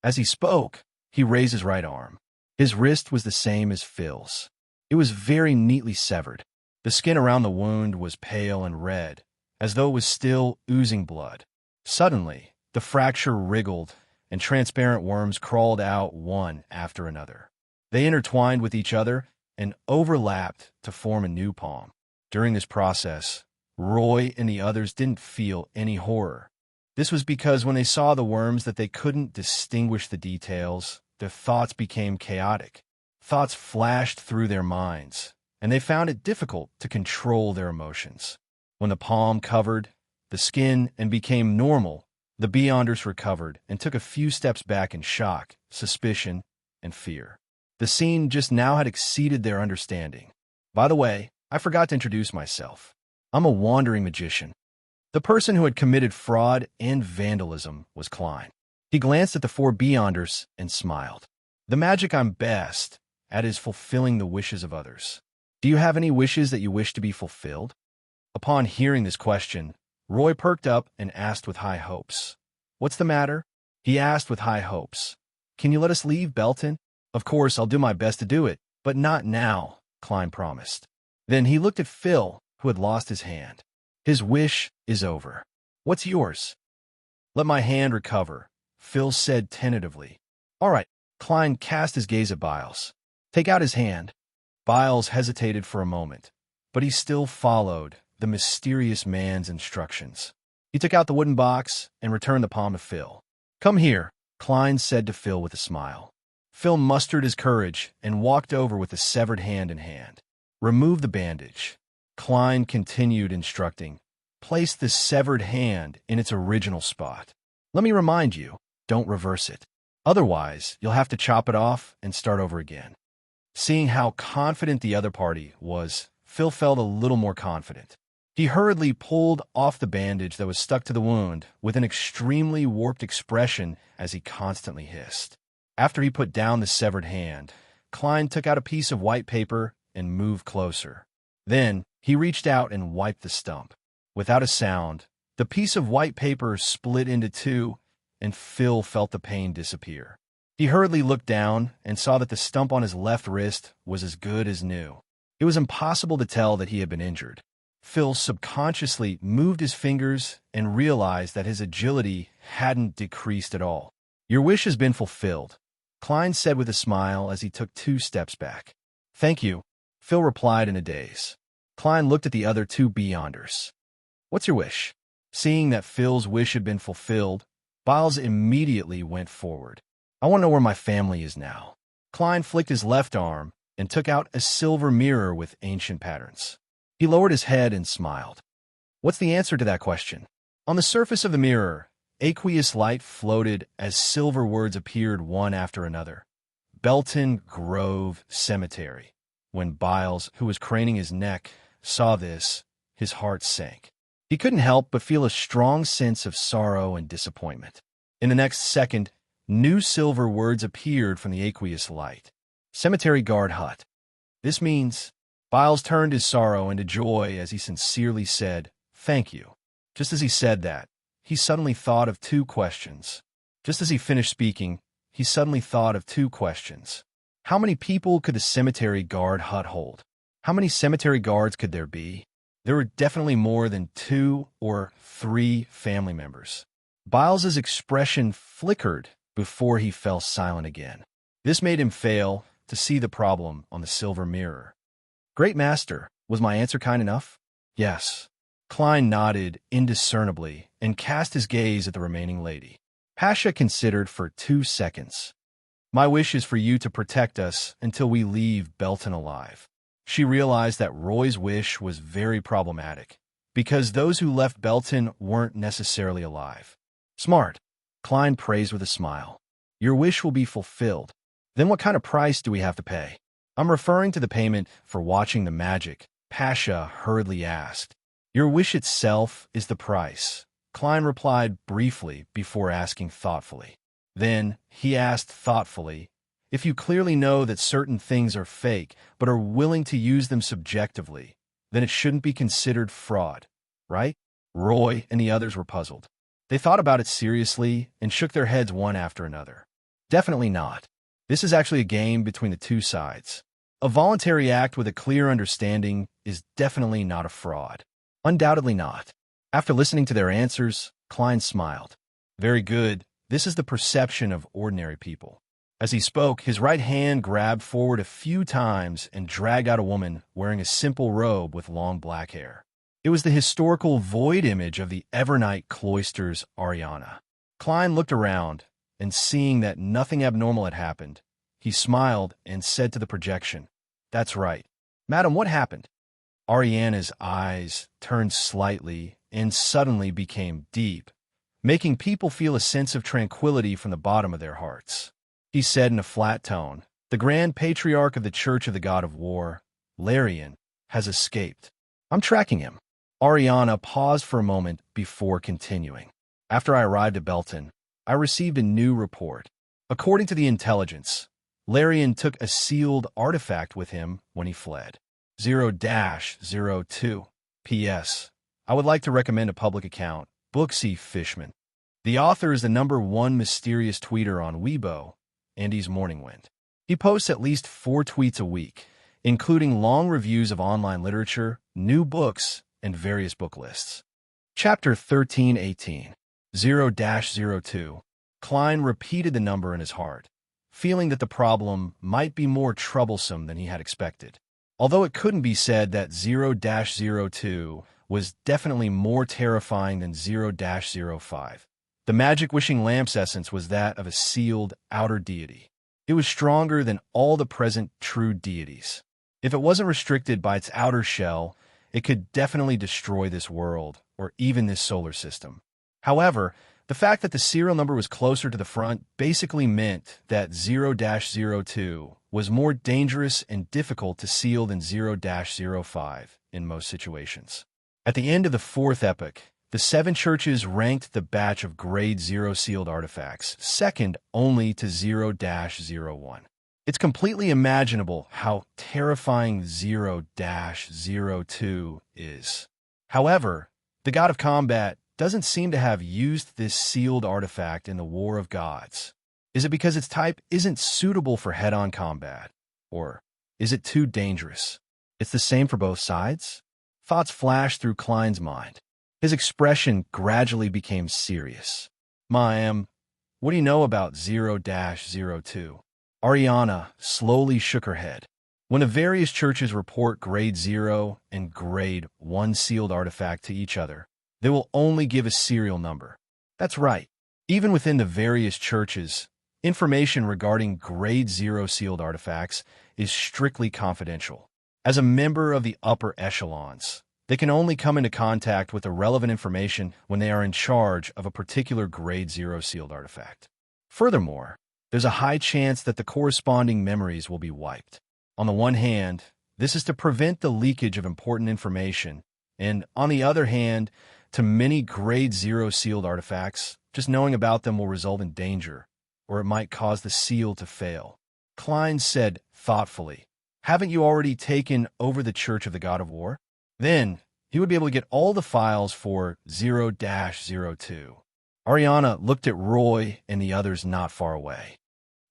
As he spoke, he raised his right arm. His wrist was the same as Phil's. It was very neatly severed. The skin around the wound was pale and red, as though it was still oozing blood. Suddenly, the fracture wriggled, and transparent worms crawled out one after another. They intertwined with each other and overlapped to form a new palm. During this process, Roy and the others didn't feel any horror. This was because when they saw the worms that they couldn't distinguish the details, their thoughts became chaotic. Thoughts flashed through their minds, and they found it difficult to control their emotions. When the palm covered the skin and became normal, the Beyonders recovered and took a few steps back in shock, suspicion, and fear. The scene just now had exceeded their understanding. By the way, I forgot to introduce myself. I'm a wandering magician. The person who had committed fraud and vandalism was Klein. He glanced at the four Beyonders and smiled. The magic I'm best at is fulfilling the wishes of others. Do you have any wishes that you wish to be fulfilled? Upon hearing this question, Roy perked up and asked with high hopes. What's the matter? He asked with high hopes. Can you let us leave, Belton? Of course, I'll do my best to do it, but not now, Klein promised. Then he looked at Phil, who had lost his hand. His wish is over. What's yours? Let my hand recover, Phil said tentatively. All right, Klein cast his gaze at Biles. Take out his hand. Biles hesitated for a moment, but he still followed the mysterious man's instructions. He took out the wooden box and returned the palm to Phil. Come here, Klein said to Phil with a smile. Phil mustered his courage and walked over with the severed hand in hand. Remove the bandage. Klein continued instructing. Place the severed hand in its original spot. Let me remind you, don't reverse it. Otherwise, you'll have to chop it off and start over again. Seeing how confident the other party was, Phil felt a little more confident. He hurriedly pulled off the bandage that was stuck to the wound with an extremely warped expression as he constantly hissed. After he put down the severed hand, Klein took out a piece of white paper and moved closer. Then, he reached out and wiped the stump. Without a sound, the piece of white paper split into two, and Phil felt the pain disappear. He hurriedly looked down and saw that the stump on his left wrist was as good as new. It was impossible to tell that he had been injured. Phil subconsciously moved his fingers and realized that his agility hadn't decreased at all. Your wish has been fulfilled, Klein said with a smile as he took 2 steps back. Thank you, Phil replied in a daze. Klein looked at the other 2 Beyonders. What's your wish? Seeing that Phil's wish had been fulfilled, Biles immediately went forward. I want to know where my family is now. Klein flicked his left arm and took out a silver mirror with ancient patterns. He lowered his head and smiled. What's the answer to that question? On the surface of the mirror, aqueous light floated as silver words appeared one after another. Belton Grove Cemetery. When Biles, who was craning his neck, saw this, his heart sank. He couldn't help but feel a strong sense of sorrow and disappointment. In the next second, new silver words appeared from the aqueous light. Cemetery Guard Hut. This means... Biles turned his sorrow into joy as he sincerely said, Thank you. Just as he said that, he suddenly thought of 2 questions. Just as he finished speaking, he suddenly thought of 2 questions. How many people could the cemetery guard hut hold? How many cemetery guards could there be? There were definitely more than 2 or 3 family members. Biles's expression flickered before he fell silent again. This made him fail to see the problem on the silver mirror. Great Master, was my answer kind enough? Yes. Klein nodded indiscernibly and cast his gaze at the remaining lady. Pasha considered for 2 seconds. My wish is for you to protect us until we leave Belton alive. She realized that Roy's wish was very problematic, because those who left Belton weren't necessarily alive. Smart, Klein praised with a smile. Your wish will be fulfilled. Then what kind of price do we have to pay? I'm referring to the payment for watching the magic, Pasha hurriedly asked. Your wish itself is the price, Klein replied briefly before asking thoughtfully. Then he asked thoughtfully, if you clearly know that certain things are fake but are willing to use them subjectively, then it shouldn't be considered fraud, right? Roy and the others were puzzled. They thought about it seriously and shook their heads one after another. Definitely not. This is actually a game between the two sides. A voluntary act with a clear understanding is definitely not a fraud. Undoubtedly not. After listening to their answers, Klein smiled. Very good. This is the perception of ordinary people. As he spoke, his right hand grabbed forward a few times and dragged out a woman wearing a simple robe with long black hair. It was the historical void image of the Evernight cloister's Ariana. Klein looked around, and seeing that nothing abnormal had happened, he smiled and said to the projection, "That's right. Madam, what happened?" Ariana's eyes turned slightly and suddenly became deep, making people feel a sense of tranquility from the bottom of their hearts. He said in a flat tone, "The Grand Patriarch of the Church of the God of War, Larian, has escaped. I'm tracking him." Ariana paused for a moment before continuing. "After I arrived at Belton, I received a new report. According to the intelligence, Larian took a sealed artifact with him when he fled. 0-02. P.S. I would like to recommend a public account, Booksy Fishman. The author is the #1 mysterious tweeter on Weibo, Andy's Morningwind. He posts at least 4 tweets a week, including long reviews of online literature, new books, and various book lists." Chapter 1318. 0-02. Klein repeated the number in his heart, feeling that the problem might be more troublesome than he had expected. Although it couldn't be said that 0-02 was definitely more terrifying than 0-05. The magic wishing lamp's essence was that of a sealed outer deity. It was stronger than all the present true deities. If it wasn't restricted by its outer shell, it could definitely destroy this world, or even this solar system. However, the fact that the serial number was closer to the front basically meant that 0-02 was more dangerous and difficult to seal than 0-05 in most situations. At the end of the 4th epoch, the 7 churches ranked the batch of Grade 0 sealed artifacts, second only to 0-01. It's completely imaginable how terrifying 0-02 is. However, the god of combat doesn't seem to have used this sealed artifact in the War of Gods. Is it because its type isn't suitable for head-on combat? Or is it too dangerous? It's the same for both sides? Thoughts flashed through Klein's mind. His expression gradually became serious. "Ma'am, what do you know about 0-02? Ariana slowly shook her head. When the various churches report Grade 0 and Grade 1 sealed artifact to each other, they will only give a serial number. That's right. Even within the various churches, information regarding Grade 0 sealed artifacts is strictly confidential. As a member of the upper echelons, they can only come into contact with the relevant information when they are in charge of a particular Grade 0 sealed artifact. Furthermore, there's a high chance that the corresponding memories will be wiped. On the one hand, this is to prevent the leakage of important information, and on the other hand, to many Grade 0 sealed artifacts, just knowing about them will result in danger, or it might cause the seal to fail. Klein said thoughtfully, "Haven't you already taken over the Church of the God of War? Then he would be able to get all the files for 0-02. Ariana looked at Roy and the others not far away.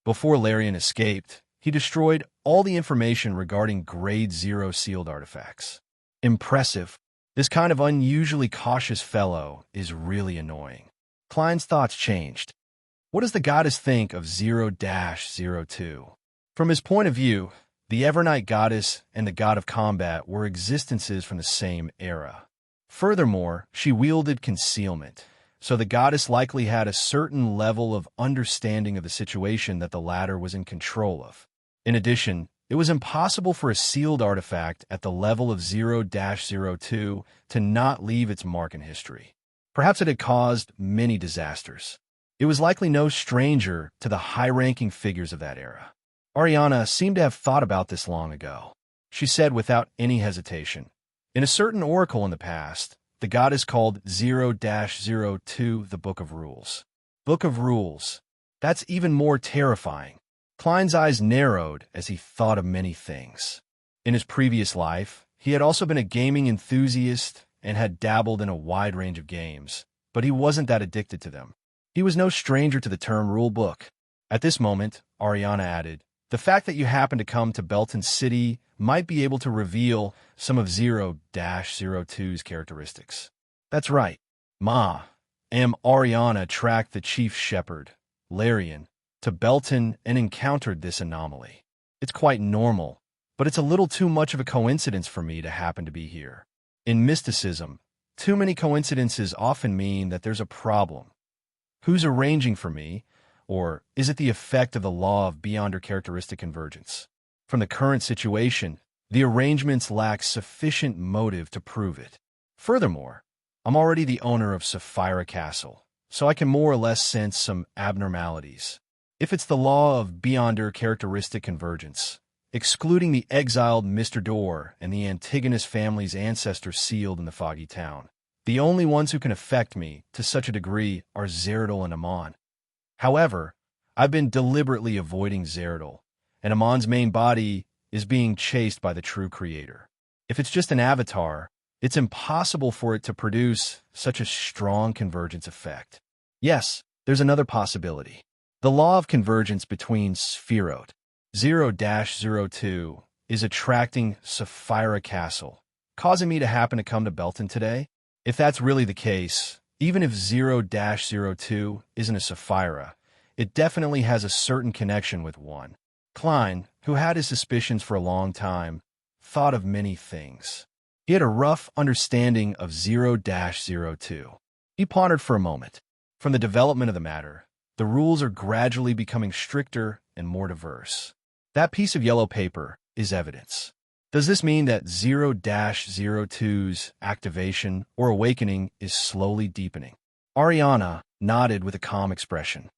Before Larian escaped, he destroyed all the information regarding Grade 0 sealed artifacts. Impressive. This kind of unusually cautious fellow is really annoying." Klein's thoughts changed. What does the goddess think of 0-02? From his point of view, the Evernight goddess and the god of combat were existences from the same era. Furthermore, she wielded concealment, so the goddess likely had a certain level of understanding of the situation that the latter was in control of. In addition, it was impossible for a sealed artifact at the level of 0-02 to not leave its mark in history. Perhaps it had caused many disasters. It was likely no stranger to the high-ranking figures of that era. Ariana seemed to have thought about this long ago. She said without any hesitation, "In a certain oracle in the past, the god is called 0-02, the Book of Rules. Book of Rules. That's even more terrifying. Klein's eyes narrowed as he thought of many things. In his previous life, he had also been a gaming enthusiast and had dabbled in a wide range of games, but he wasn't that addicted to them. He was no stranger to the term rule book. At this moment, Ariana added, the fact that you happen to come to Belton City might be able to reveal some of 0-02's characteristics. That's right. Ma, Ariana tracked the chief shepherd, Larian, to Belton and encountered this anomaly. It's quite normal, but it's a little too much of a coincidence for me to happen to be here. In mysticism, too many coincidences often mean that there's a problem. Who's arranging for me, or is it the effect of the law of beyonder characteristic convergence? From the current situation, the arrangements lack sufficient motive to prove it. Furthermore, I'm already the owner of Sapphira Castle, so I can more or less sense some abnormalities. If it's the law of beyonder characteristic convergence, excluding the exiled Mr. Door and the Antigonus family's ancestors sealed in the foggy town, the only ones who can affect me to such a degree are Zeridol and Amon. However, I've been deliberately avoiding Zeridol, and Amon's main body is being chased by the true creator. If it's just an avatar, it's impossible for it to produce such a strong convergence effect. Yes, there's another possibility. The law of convergence between Spherot, 0-02, is attracting Sapphira Castle, causing me to happen to come to Belton today. If that's really the case, even if 0-02 isn't a Sapphira, it definitely has a certain connection with one. Klein, who had his suspicions for a long time, thought of many things. He had a rough understanding of 0-02. He pondered for a moment. From the development of the matter, the rules are gradually becoming stricter and more diverse. That piece of yellow paper is evidence. Does this mean that 0-02's activation or awakening is slowly deepening? Ariana nodded with a calm expression.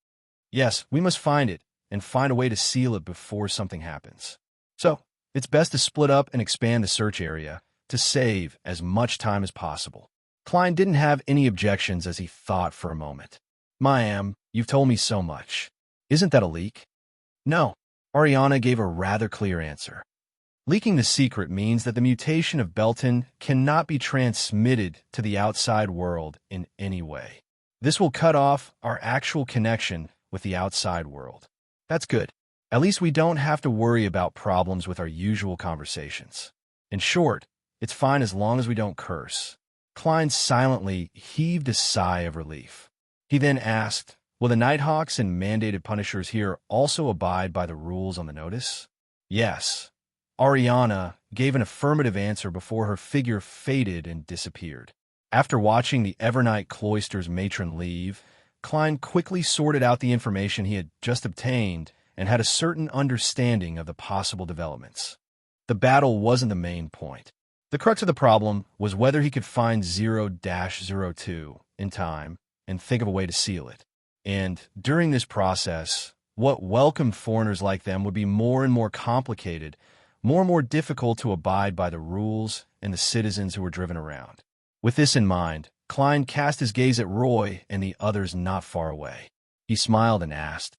Yes, we must find it and find a way to seal it before something happens. So, it's best to split up and expand the search area to save as much time as possible. Klein didn't have any objections as he thought for a moment. Mayam, you've told me so much. Isn't that a leak? No. Ariana gave a rather clear answer. Leaking the secret means that the mutation of Belton cannot be transmitted to the outside world in any way. This will cut off our actual connection with the outside world. That's good. At least we don't have to worry about problems with our usual conversations. In short, it's fine as long as we don't curse. Klein silently heaved a sigh of relief. He then asked, will the Nighthawks and mandated punishers here also abide by the rules on the notice? Yes. Ariana gave an affirmative answer before her figure faded and disappeared. After watching the Evernight Cloister's matron leave, Klein quickly sorted out the information he had just obtained and had a certain understanding of the possible developments. The battle wasn't the main point. The crux of the problem was whether he could find 0-02 in time and think of a way to seal it. And during this process, what welcomed foreigners like them would be more and more complicated, more and more difficult to abide by the rules and the citizens who were driven around. With this in mind, Klein cast his gaze at Roy and the others not far away. He smiled and asked,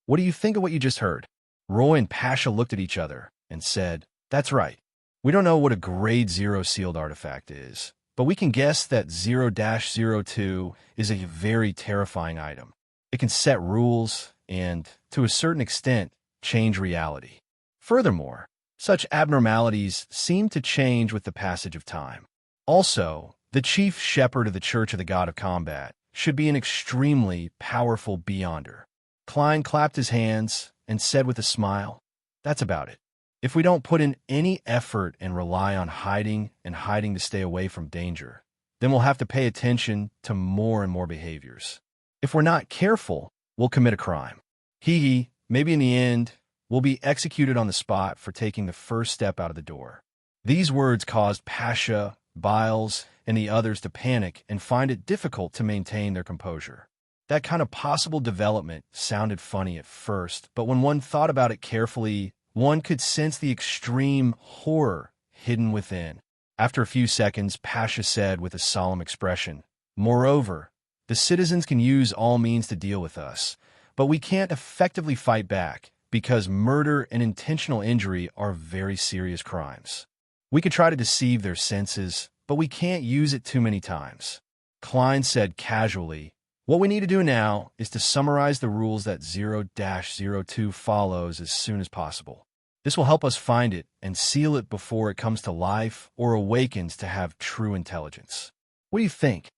what do you think of what you just heard? Roy and Pasha looked at each other and said, that's right. We don't know what a grade 0 sealed artifact is, but we can guess that 0-02 is a very terrifying item. It can set rules and, to a certain extent, change reality. Furthermore, such abnormalities seem to change with the passage of time. Also, the chief shepherd of the Church of the God of Combat should be an extremely powerful beyonder. Klein clapped his hands and said with a smile, that's about it. If we don't put in any effort and rely on hiding to stay away from danger, then we'll have to pay attention to more and more behaviors. If we're not careful, we'll commit a crime. Maybe in the end, we'll be executed on the spot for taking the first step out of the door. These words caused Pasha, Biles, and the others to panic and find it difficult to maintain their composure. That kind of possible development sounded funny at first, but when one thought about it carefully, one could sense the extreme horror hidden within. After a few seconds, Pasha said with a solemn expression, "Moreover, the citizens can use all means to deal with us, but we can't effectively fight back because murder and intentional injury are very serious crimes. We could try to deceive their senses, but we can't use it too many times." Klein said casually, "What we need to do now is to summarize the rules that 0-02 follows as soon as possible. This will help us find it and seal it before it comes to life or awakens to have true intelligence. What do you think?"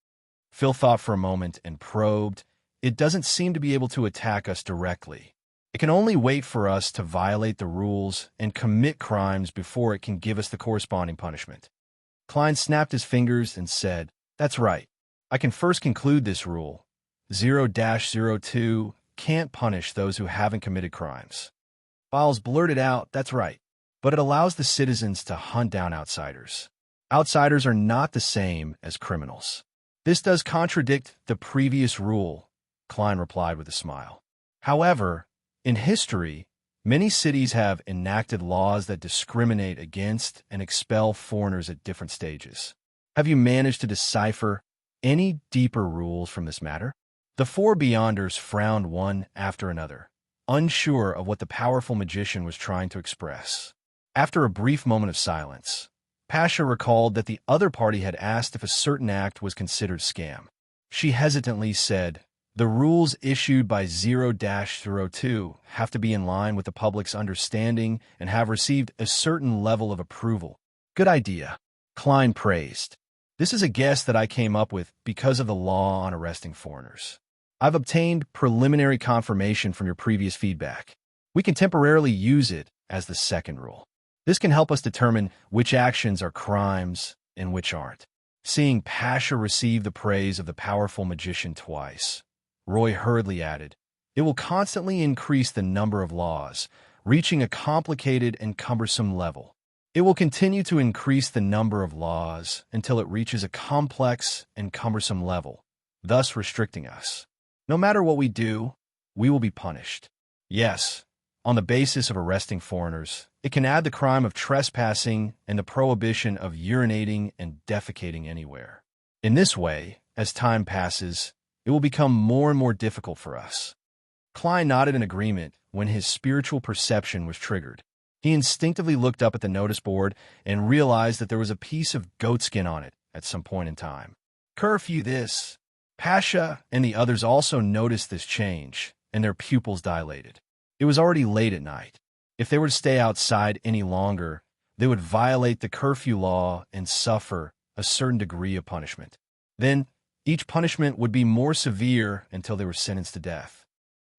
Phil thought for a moment and probed. "It doesn't seem to be able to attack us directly. It can only wait for us to violate the rules and commit crimes before it can give us the corresponding punishment." Klein snapped his fingers and said, "That's right. I can first conclude this rule. 0-02 can't punish those who haven't committed crimes." Files blurted out, "That's right. But it allows the citizens to hunt down outsiders. Outsiders are not the same as criminals." "This does contradict the previous rule," Klein replied with a smile. "However, in history, many cities have enacted laws that discriminate against and expel foreigners at different stages. Have you managed to decipher any deeper rules from this matter?" The four Beyonders frowned one after another, unsure of what the powerful magician was trying to express. After a brief moment of silence, Pasha recalled that the other party had asked if a certain act was considered scam. She hesitantly said, "The rules issued by 0-02 have to be in line with the public's understanding and have received a certain level of approval." "Good idea," Klein praised. "This is a guess that I came up with because of the law on arresting foreigners. I've obtained preliminary confirmation from your previous feedback. We can temporarily use it as the second rule. This can help us determine which actions are crimes and which aren't." Seeing Pasha receive the praise of the powerful magician twice, Roy hurriedly added, "It will constantly increase the number of laws, reaching a complicated and cumbersome level. It will continue to increase the number of laws until it reaches a complex and cumbersome level, thus restricting us. No matter what we do, we will be punished. Yes, on the basis of arresting foreigners, it can add the crime of trespassing and the prohibition of urinating and defecating anywhere. In this way, as time passes, it will become more and more difficult for us." Klein nodded in agreement when his spiritual perception was triggered. He instinctively looked up at the notice board and realized that there was a piece of goatskin on it at some point in time. "Curfew this." Pasha and the others also noticed this change, and their pupils dilated. It was already late at night. If they were to stay outside any longer, they would violate the curfew law and suffer a certain degree of punishment. Then, each punishment would be more severe until they were sentenced to death.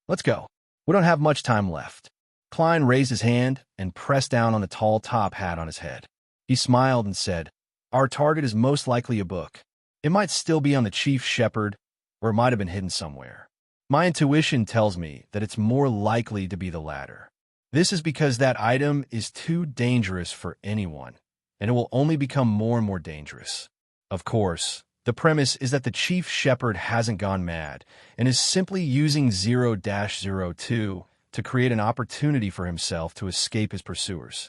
"Let's go. We don't have much time left." Klein raised his hand and pressed down on the tall top hat on his head. He smiled and said, "Our target is most likely a book. It might still be on the chief shepherd, or it might have been hidden somewhere. My intuition tells me that it's more likely to be the latter. This is because that item is too dangerous for anyone, and it will only become more and more dangerous. Of course, the premise is that the chief shepherd hasn't gone mad and is simply using 0-02 to create an opportunity for himself to escape his pursuers.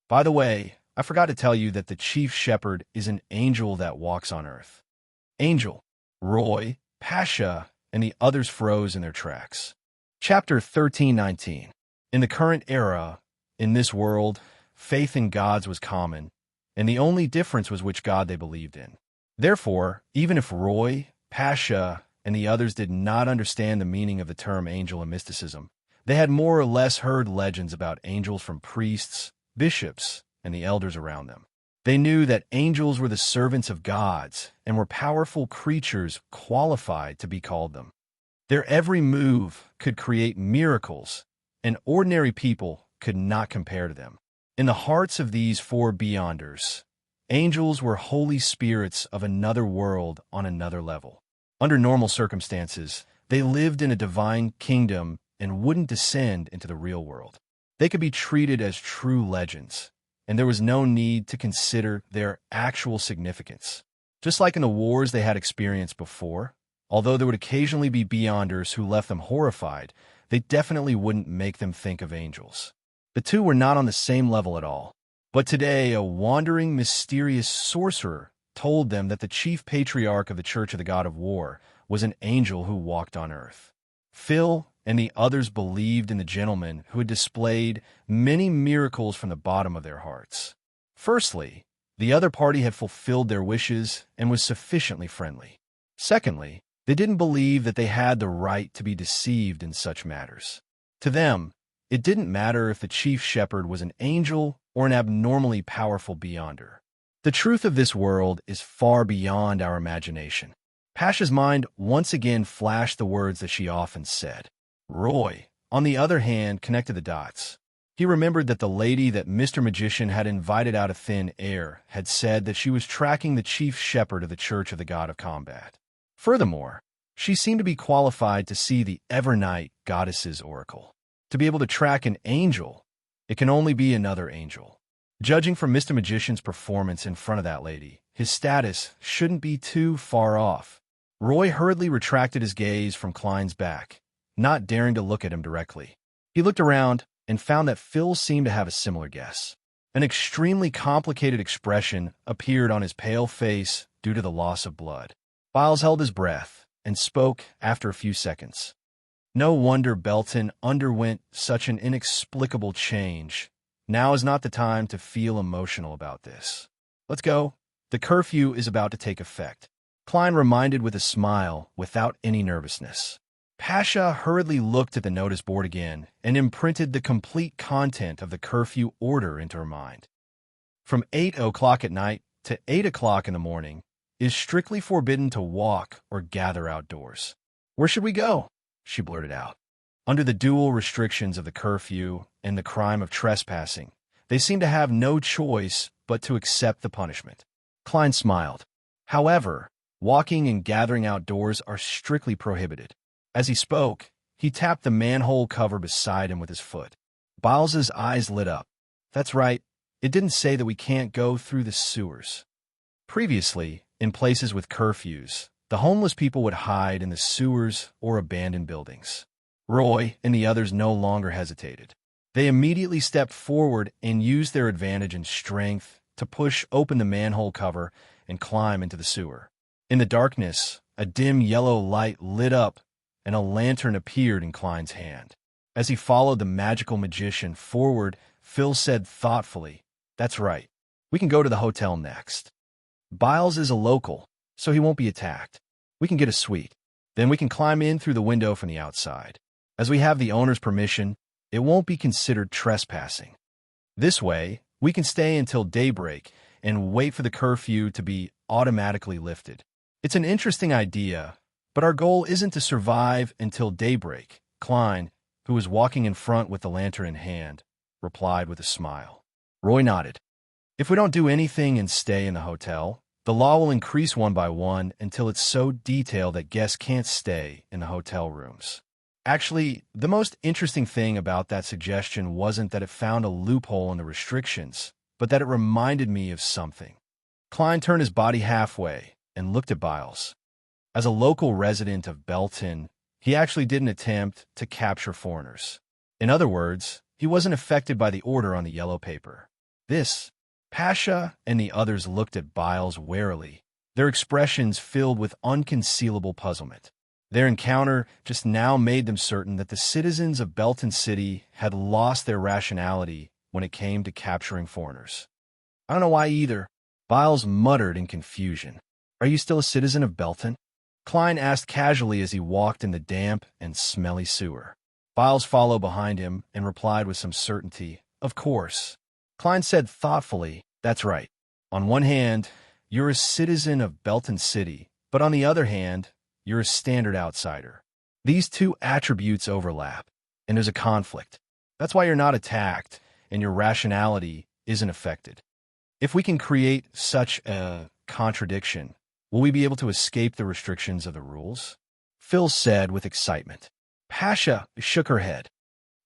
By the way, I forgot to tell you that the chief shepherd is an angel that walks on earth." Angel, Roy, Pasha, and the others froze in their tracks. Chapter 1319. In the current era, in this world, faith in gods was common, and the only difference was which god they believed in. Therefore, even if Roy, Pasha, and the others did not understand the meaning of the term angel and mysticism, they had more or less heard legends about angels from priests, bishops, and the elders around them. They knew that angels were the servants of gods and were powerful creatures qualified to be called them. Their every move could create miracles, and ordinary people could not compare to them. In the hearts of these four Beyonders, angels were holy spirits of another world on another level. Under normal circumstances, they lived in a divine kingdom and wouldn't descend into the real world. They could be treated as true legends, and there was no need to consider their actual significance. Just like in the wars they had experienced before, although there would occasionally be Beyonders who left them horrified, they definitely wouldn't make them think of angels. The two were not on the same level at all. But today, a wandering, mysterious sorcerer told them that the chief patriarch of the Church of the God of War was an angel who walked on earth. Phil and the others believed in the gentleman who had displayed many miracles from the bottom of their hearts. Firstly, the other party had fulfilled their wishes and was sufficiently friendly. Secondly, they didn't believe that they had the right to be deceived in such matters. To them, it didn't matter if the chief shepherd was an angel or an abnormally powerful beyonder. The truth of this world is far beyond our imagination. Pasha's mind once again flashed the words that she often said. Roy, on the other hand, connected the dots. He remembered that the lady that Mr. Magician had invited out of thin air had said that she was tracking the chief shepherd of the Church of the God of Combat. Furthermore, she seemed to be qualified to see the Evernight Goddess's oracle. To be able to track an angel, it can only be another angel. Judging from Mr. Magician's performance in front of that lady, his status shouldn't be too far off. Roy hurriedly retracted his gaze from Klein's back, not daring to look at him directly. He looked around and found that Phil seemed to have a similar guess. An extremely complicated expression appeared on his pale face due to the loss of blood. Biles held his breath and spoke after a few seconds. No wonder Belton underwent such an inexplicable change. Now is not the time to feel emotional about this. Let's go. The curfew is about to take effect. Klein reminded with a smile, without any nervousness. Pasha hurriedly looked at the notice board again and imprinted the complete content of the curfew order into her mind. From 8 o'clock at night to 8 o'clock in the morning is strictly forbidden to walk or gather outdoors. Where should we go? She blurted out. Under the dual restrictions of the curfew and the crime of trespassing, they seemed to have no choice but to accept the punishment. Klein smiled. However, walking and gathering outdoors are strictly prohibited. As he spoke, he tapped the manhole cover beside him with his foot. Biles's eyes lit up. That's right, it didn't say that we can't go through the sewers. Previously, in places with curfews, the homeless people would hide in the sewers or abandoned buildings. Roy and the others no longer hesitated. They immediately stepped forward and used their advantage and strength to push open the manhole cover and climb into the sewer. In the darkness, a dim yellow light lit up and a lantern appeared in Klein's hand. As he followed the magical magician forward, Phil said thoughtfully, "That's right. We can go to the hotel next. Biles is a local, so he won't be attacked. We can get a suite. Then we can climb in through the window from the outside. As we have the owner's permission, it won't be considered trespassing. This way, we can stay until daybreak and wait for the curfew to be automatically lifted. It's an interesting idea, but our goal isn't to survive until daybreak," Klein, who was walking in front with the lantern in hand, replied with a smile. Roy nodded. "If we don't do anything and stay in the hotel, the law will increase one by one until it's so detailed that guests can't stay in the hotel rooms." Actually, the most interesting thing about that suggestion wasn't that it found a loophole in the restrictions, but that it reminded me of something. Klein turned his body halfway and looked at Biles. As a local resident of Belton, he actually didn't attempt to capture foreigners. In other words, he wasn't affected by the order on the yellow paper. Pasha and the others looked at Biles warily, their expressions filled with unconcealable puzzlement. Their encounter just now made them certain that the citizens of Belton City had lost their rationality when it came to capturing foreigners. "I don't know why either," Biles muttered in confusion. "Are you still a citizen of Belton?" Klein asked casually as he walked in the damp and smelly sewer. Biles followed behind him and replied with some certainty, "Of course." Klein said thoughtfully, "That's right. On one hand, you're a citizen of Belton City, but on the other hand, you're a standard outsider. These two attributes overlap, and there's a conflict. That's why you're not attacked, and your rationality isn't affected. If we can create such a contradiction, will we be able to escape the restrictions of the rules?" Phil said with excitement. Pasha shook her head.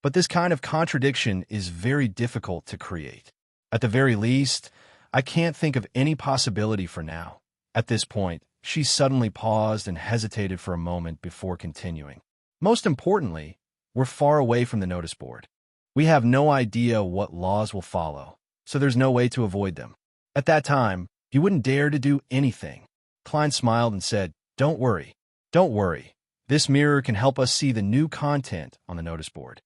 "But this kind of contradiction is very difficult to create. At the very least, I can't think of any possibility for now." At this point, she suddenly paused and hesitated for a moment before continuing. "Most importantly, we're far away from the notice board. We have no idea what laws will follow. so there's no way to avoid them. At that time, he wouldn't dare to do anything. Klein smiled and said, "Don't worry. Don't worry. This mirror can help us see the new content on the notice board."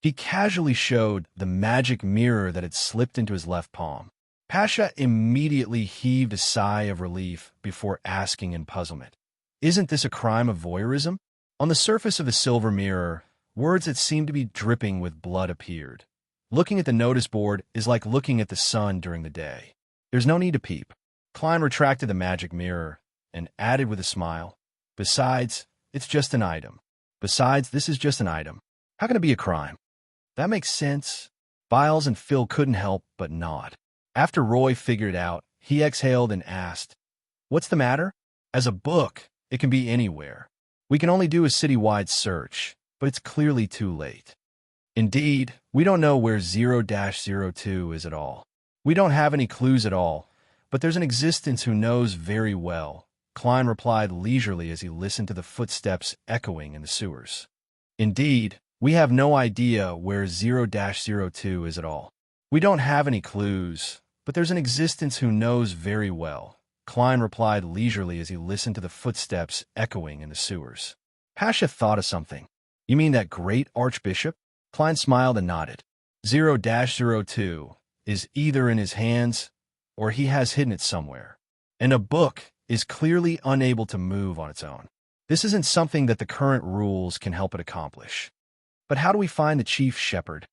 He casually showed the magic mirror that had slipped into his left palm. Pasha immediately heaved a sigh of relief before asking in puzzlement, "Isn't this a crime of voyeurism?" On the surface of the silver mirror, words that seemed to be dripping with blood appeared. Looking at the notice board is like looking at the sun during the day. There's no need to peep. Klein retracted the magic mirror and added with a smile, "Besides, it's just an item. Besides, this is just an item. How can it be a crime?" "That makes sense." Biles and Phil couldn't help but nod. After Roy figured it out, he exhaled and asked, "What's the matter?" "As a book, it can be anywhere. We can only do a citywide search, but it's clearly too late. Indeed, we don't know where 0-02 is at all. We don't have any clues at all, but there's an existence who knows very well," Klein replied leisurely as he listened to the footsteps echoing in the sewers. "Indeed, we have no idea where 0-02 is at all. We don't have any clues, but there's an existence who knows very well," Klein replied leisurely as he listened to the footsteps echoing in the sewers. Pasha thought of something. "You mean that great archbishop?" Klein smiled and nodded. 0-02 is either in his hands or he has hidden it somewhere. And a book is clearly unable to move on its own. This isn't something that the current rules can help it accomplish. "But how do we find the chief shepherd?"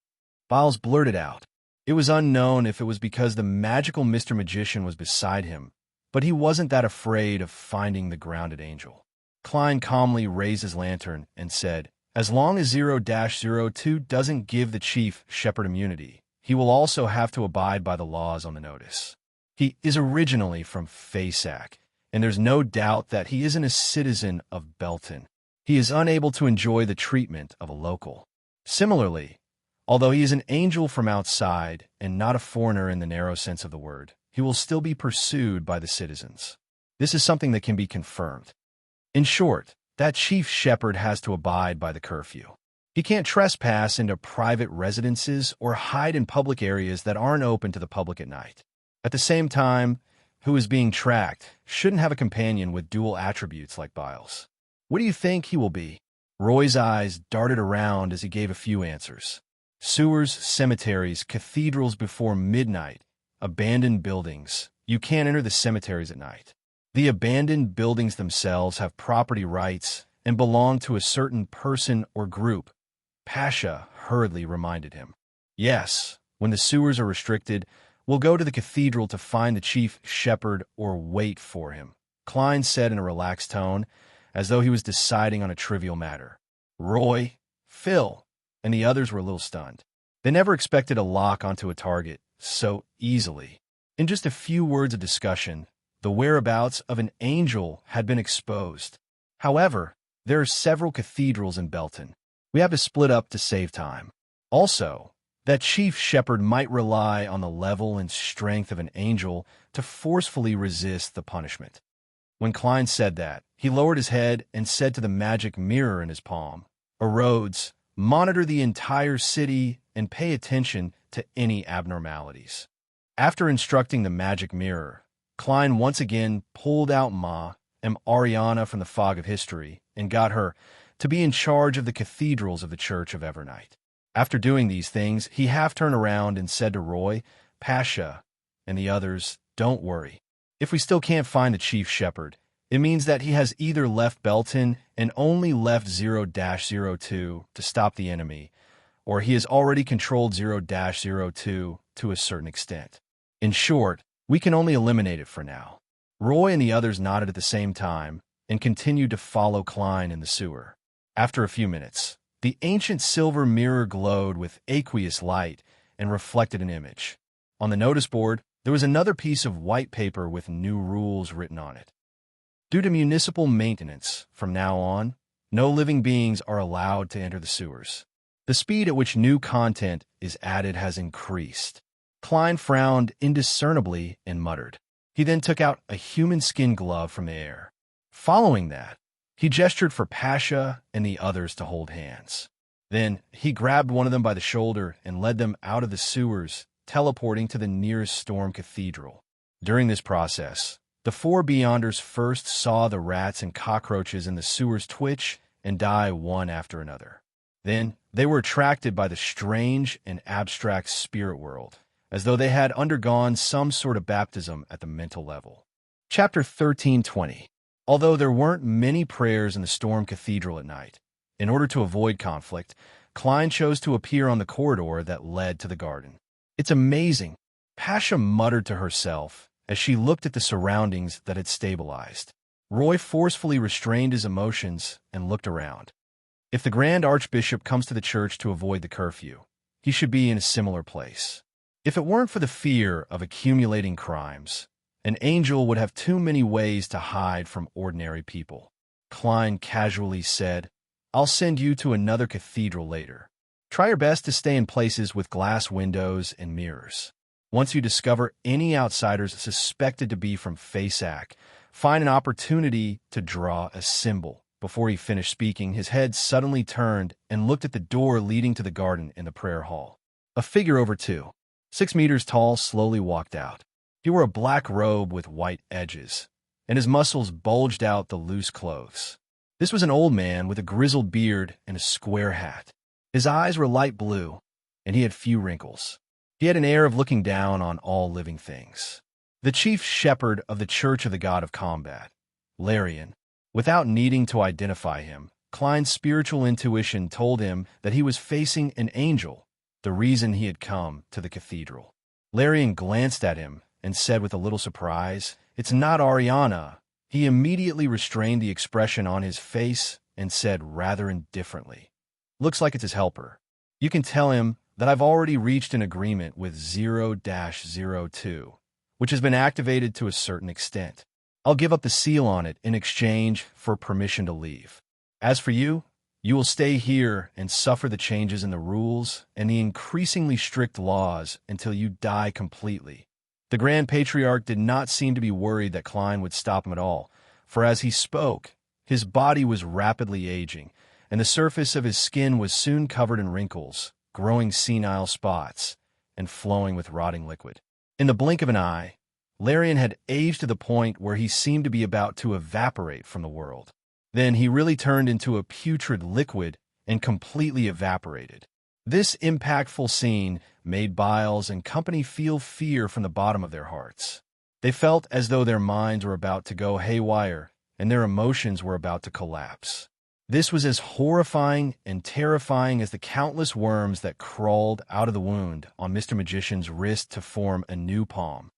Biles blurted out. It was unknown if it was because the magical Mr. Magician was beside him, but he wasn't that afraid of finding the grounded angel. Klein calmly raised his lantern and said, "As long as 0-02 doesn't give the chief shepherd immunity, he will also have to abide by the laws on the notice. He is originally from Fasak, and there's no doubt that he isn't a citizen of Belton. He is unable to enjoy the treatment of a local. Similarly, although he is an angel from outside and not a foreigner in the narrow sense of the word, he will still be pursued by the citizens. This is something that can be confirmed. In short, that chief shepherd has to abide by the curfew. He can't trespass into private residences or hide in public areas that aren't open to the public at night. At the same time, who is being tracked shouldn't have a companion with dual attributes like Biles. What do you think he will be?" Roy's eyes darted around as he gave a few answers. "Sewers, cemeteries, cathedrals before midnight, abandoned buildings. You can't enter the cemeteries at night. The abandoned buildings themselves have property rights and belong to a certain person or group," Pasha hurriedly reminded him. "Yes, when the sewers are restricted, we'll go to the cathedral to find the chief shepherd or wait for him," Klein said in a relaxed tone, as though he was deciding on a trivial matter. Roy, Phil, and the others were a little stunned. They never expected to lock onto a target so easily. In just a few words of discussion, the whereabouts of an angel had been exposed. However, there are several cathedrals in Belton. We have to split up to save time. Also, that chief shepherd might rely on the level and strength of an angel to forcefully resist the punishment. When Klein said that, he lowered his head and said to the magic mirror in his palm, "Erodes, monitor the entire city and pay attention to any abnormalities." After instructing the magic mirror, Klein once again pulled out Ma and Ariana from the fog of history and got her to be in charge of the cathedrals of the Church of Evernight. After doing these things, he half turned around and said to Roy, Pasha, and the others, "Don't worry. If we still can't find the chief shepherd, it means that he has either left Belton and only left 0-02 to stop the enemy, or he has already controlled 0-02 to a certain extent. In short, we can only eliminate it for now." Roy and the others nodded at the same time and continued to follow Klein in the sewer. After a few minutes, the ancient silver mirror glowed with aqueous light and reflected an image. On the notice board, there was another piece of white paper with new rules written on it. Due to municipal maintenance, from now on, no living beings are allowed to enter the sewers. The speed at which new content is added has increased. Klein frowned indiscernibly and muttered. He then took out a human skin glove from the air. Following that, he gestured for Pasha and the others to hold hands. Then he grabbed one of them by the shoulder and led them out of the sewers teleporting to the nearest storm cathedral. During this process, the four Beyonders first saw the rats and cockroaches in the sewers twitch and die one after another. Then, they were attracted by the strange and abstract spirit world, as though they had undergone some sort of baptism at the mental level. Chapter 13:20. Although there weren't many prayers in the Storm Cathedral at night, in order to avoid conflict, Klein chose to appear on the corridor that led to the garden. "It's amazing," Pasha muttered to herself as she looked at the surroundings that had stabilized. Roy forcefully restrained his emotions and looked around. If the Grand Archbishop comes to the church to avoid the curfew, he should be in a similar place. If it weren't for the fear of accumulating crimes, an angel would have too many ways to hide from ordinary people. Klein casually said, "I'll send you to another cathedral later. Try your best to stay in places with glass windows and mirrors. Once you discover any outsiders suspected to be from Fasak, find an opportunity to draw a symbol." Before he finished speaking, his head suddenly turned and looked at the door leading to the garden in the prayer hall. A figure over 6 meters tall slowly walked out. He wore a black robe with white edges, and his muscles bulged out the loose clothes. This was an old man with a grizzled beard and a square hat. His eyes were light blue, and he had few wrinkles. He had an air of looking down on all living things. The chief shepherd of the Church of the God of Combat, Larian. Without needing to identify him, Klein's spiritual intuition told him that he was facing an angel, the reason he had come to the cathedral. Larian glanced at him and said with a little surprise, "It's not Ariana." He immediately restrained the expression on his face and said rather indifferently, "Looks like it's his helper. You can tell him that I've already reached an agreement with 0-02, which has been activated to a certain extent. I'll give up the seal on it in exchange for permission to leave. As for you, you will stay here and suffer the changes in the rules and the increasingly strict laws until you die completely." The Grand Patriarch did not seem to be worried that Klein would stop him at all, for as he spoke, his body was rapidly aging, and the surface of his skin was soon covered in wrinkles, growing senile spots, and flowing with rotting liquid. In the blink of an eye, Larian had aged to the point where he seemed to be about to evaporate from the world. Then he really turned into a putrid liquid and completely evaporated. This impactful scene made Biles and company feel fear from the bottom of their hearts. They felt as though their minds were about to go haywire and their emotions were about to collapse. This was as horrifying and terrifying as the countless worms that crawled out of the wound on Mr. Magician's wrist to form a new palm.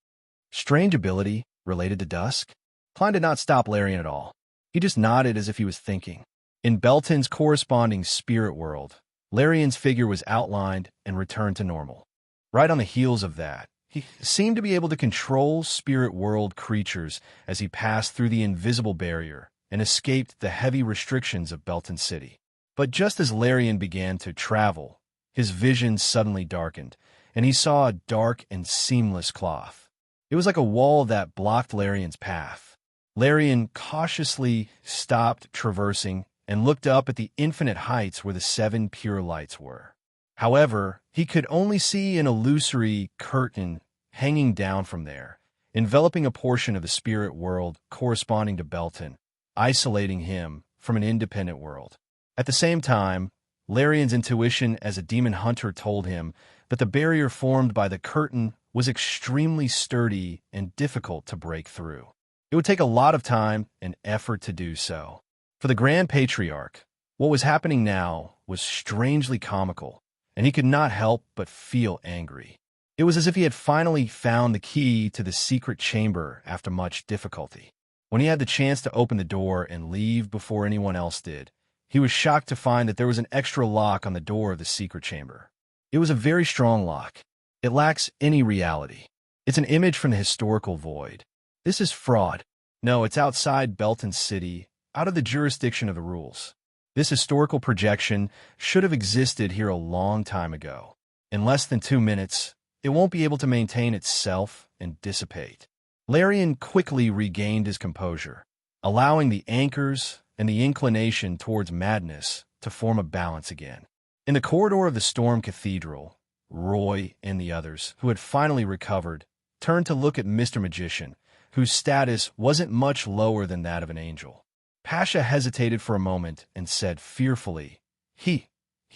Strange ability related to dusk? Klein did not stop Larian at all. He just nodded as if he was thinking. In Belton's corresponding spirit world, Larian's figure was outlined and returned to normal. Right on the heels of that, he seemed to be able to control spirit world creatures as he passed through the invisible barrier and escaped the heavy restrictions of Belton City. But just as Larian began to travel, his vision suddenly darkened, and he saw a dark and seamless cloth. It was like a wall that blocked Larian's path. Larian cautiously stopped traversing and looked up at the infinite heights where the 7 pure lights were. However, he could only see an illusory curtain hanging down from there, enveloping a portion of the spirit world corresponding to Belton, isolating him from an independent world. At the same time, Larian's intuition as a demon hunter told him that the barrier formed by the curtain was extremely sturdy and difficult to break through. It would take a lot of time and effort to do so. For the Grand Patriarch, what was happening now was strangely comical, and he could not help but feel angry. It was as if he had finally found the key to the secret chamber after much difficulty. When he had the chance to open the door and leave before anyone else did, he was shocked to find that there was an extra lock on the door of the secret chamber. It was a very strong lock. It lacks any reality. It's an image from the historical void. This is fraud. No, it's outside Belton City, out of the jurisdiction of the rules. This historical projection should have existed here a long time ago. In less than 2 minutes, it won't be able to maintain itself and dissipate. Larian quickly regained his composure, allowing the anchors and the inclination towards madness to form a balance again. In the corridor of the Storm Cathedral, Roy, and the others, who had finally recovered, turned to look at Mr. Magician, whose status wasn't much lower than that of an angel. Pasha hesitated for a moment and said fearfully, He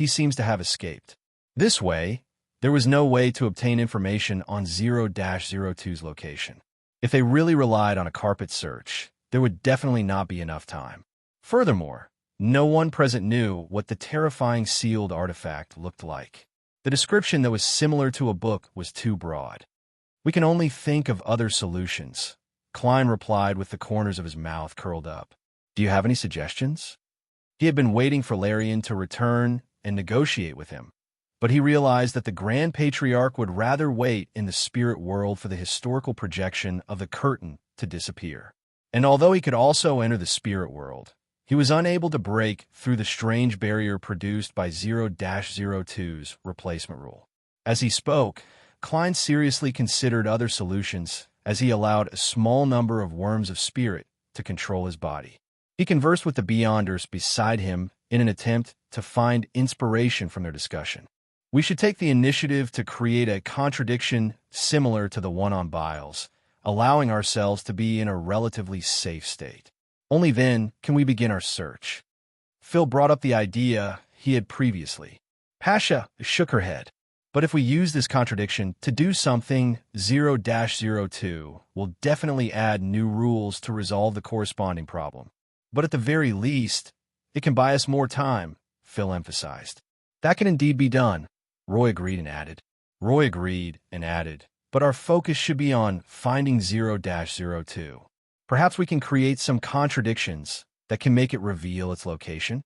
seems to have escaped. This way, there was no way to obtain information on 0-02's location. If they really relied on a carpet search, there would definitely not be enough time. Furthermore, no one present knew what the terrifying sealed artifact looked like. The description that was similar to a book was too broad. We can only think of other solutions, Klein replied with the corners of his mouth curled up. Do you have any suggestions? He had been waiting for Larian to return and negotiate with him, but he realized that the Grand Patriarch would rather wait in the spirit world for the historical projection of the curtain to disappear. And although he could also enter the spirit world, he was unable to break through the strange barrier produced by 0-02's replacement rule. As he spoke, Klein seriously considered other solutions as he allowed a small number of worms of spirit to control his body. He conversed with the Beyonders beside him in an attempt to find inspiration from their discussion. We should take the initiative to create a contradiction similar to the one on Biles, allowing ourselves to be in a relatively safe state. Only then can we begin our search. Phil brought up the idea he had previously. Pasha shook her head. But if we use this contradiction to do something, 0-02 will definitely add new rules to resolve the corresponding problem. But at the very least, it can buy us more time, Phil emphasized. That can indeed be done, Roy agreed and added. But our focus should be on finding 0-02. Perhaps we can create some contradictions that can make it reveal its location.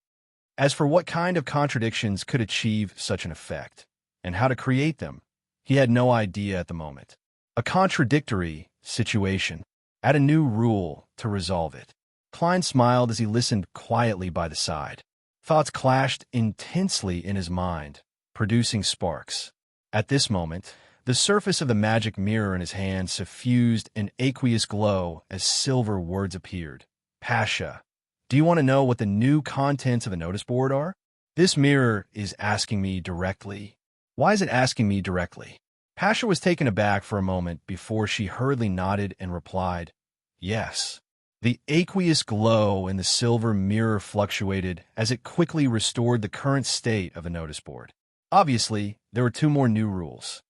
As for what kind of contradictions could achieve such an effect, and how to create them, he had no idea at the moment. A contradictory situation. Add a new rule to resolve it. Klein smiled as he listened quietly by the side. Thoughts clashed intensely in his mind, producing sparks. At this moment, the surface of the magic mirror in his hand suffused an aqueous glow as silver words appeared. Pasha, do you want to know what the new contents of the notice board are? This mirror is asking me directly. Why is it asking me directly? Pasha was taken aback for a moment before she hurriedly nodded and replied, Yes. The aqueous glow in the silver mirror fluctuated as it quickly restored the current state of the notice board. Obviously, there were two more new rules.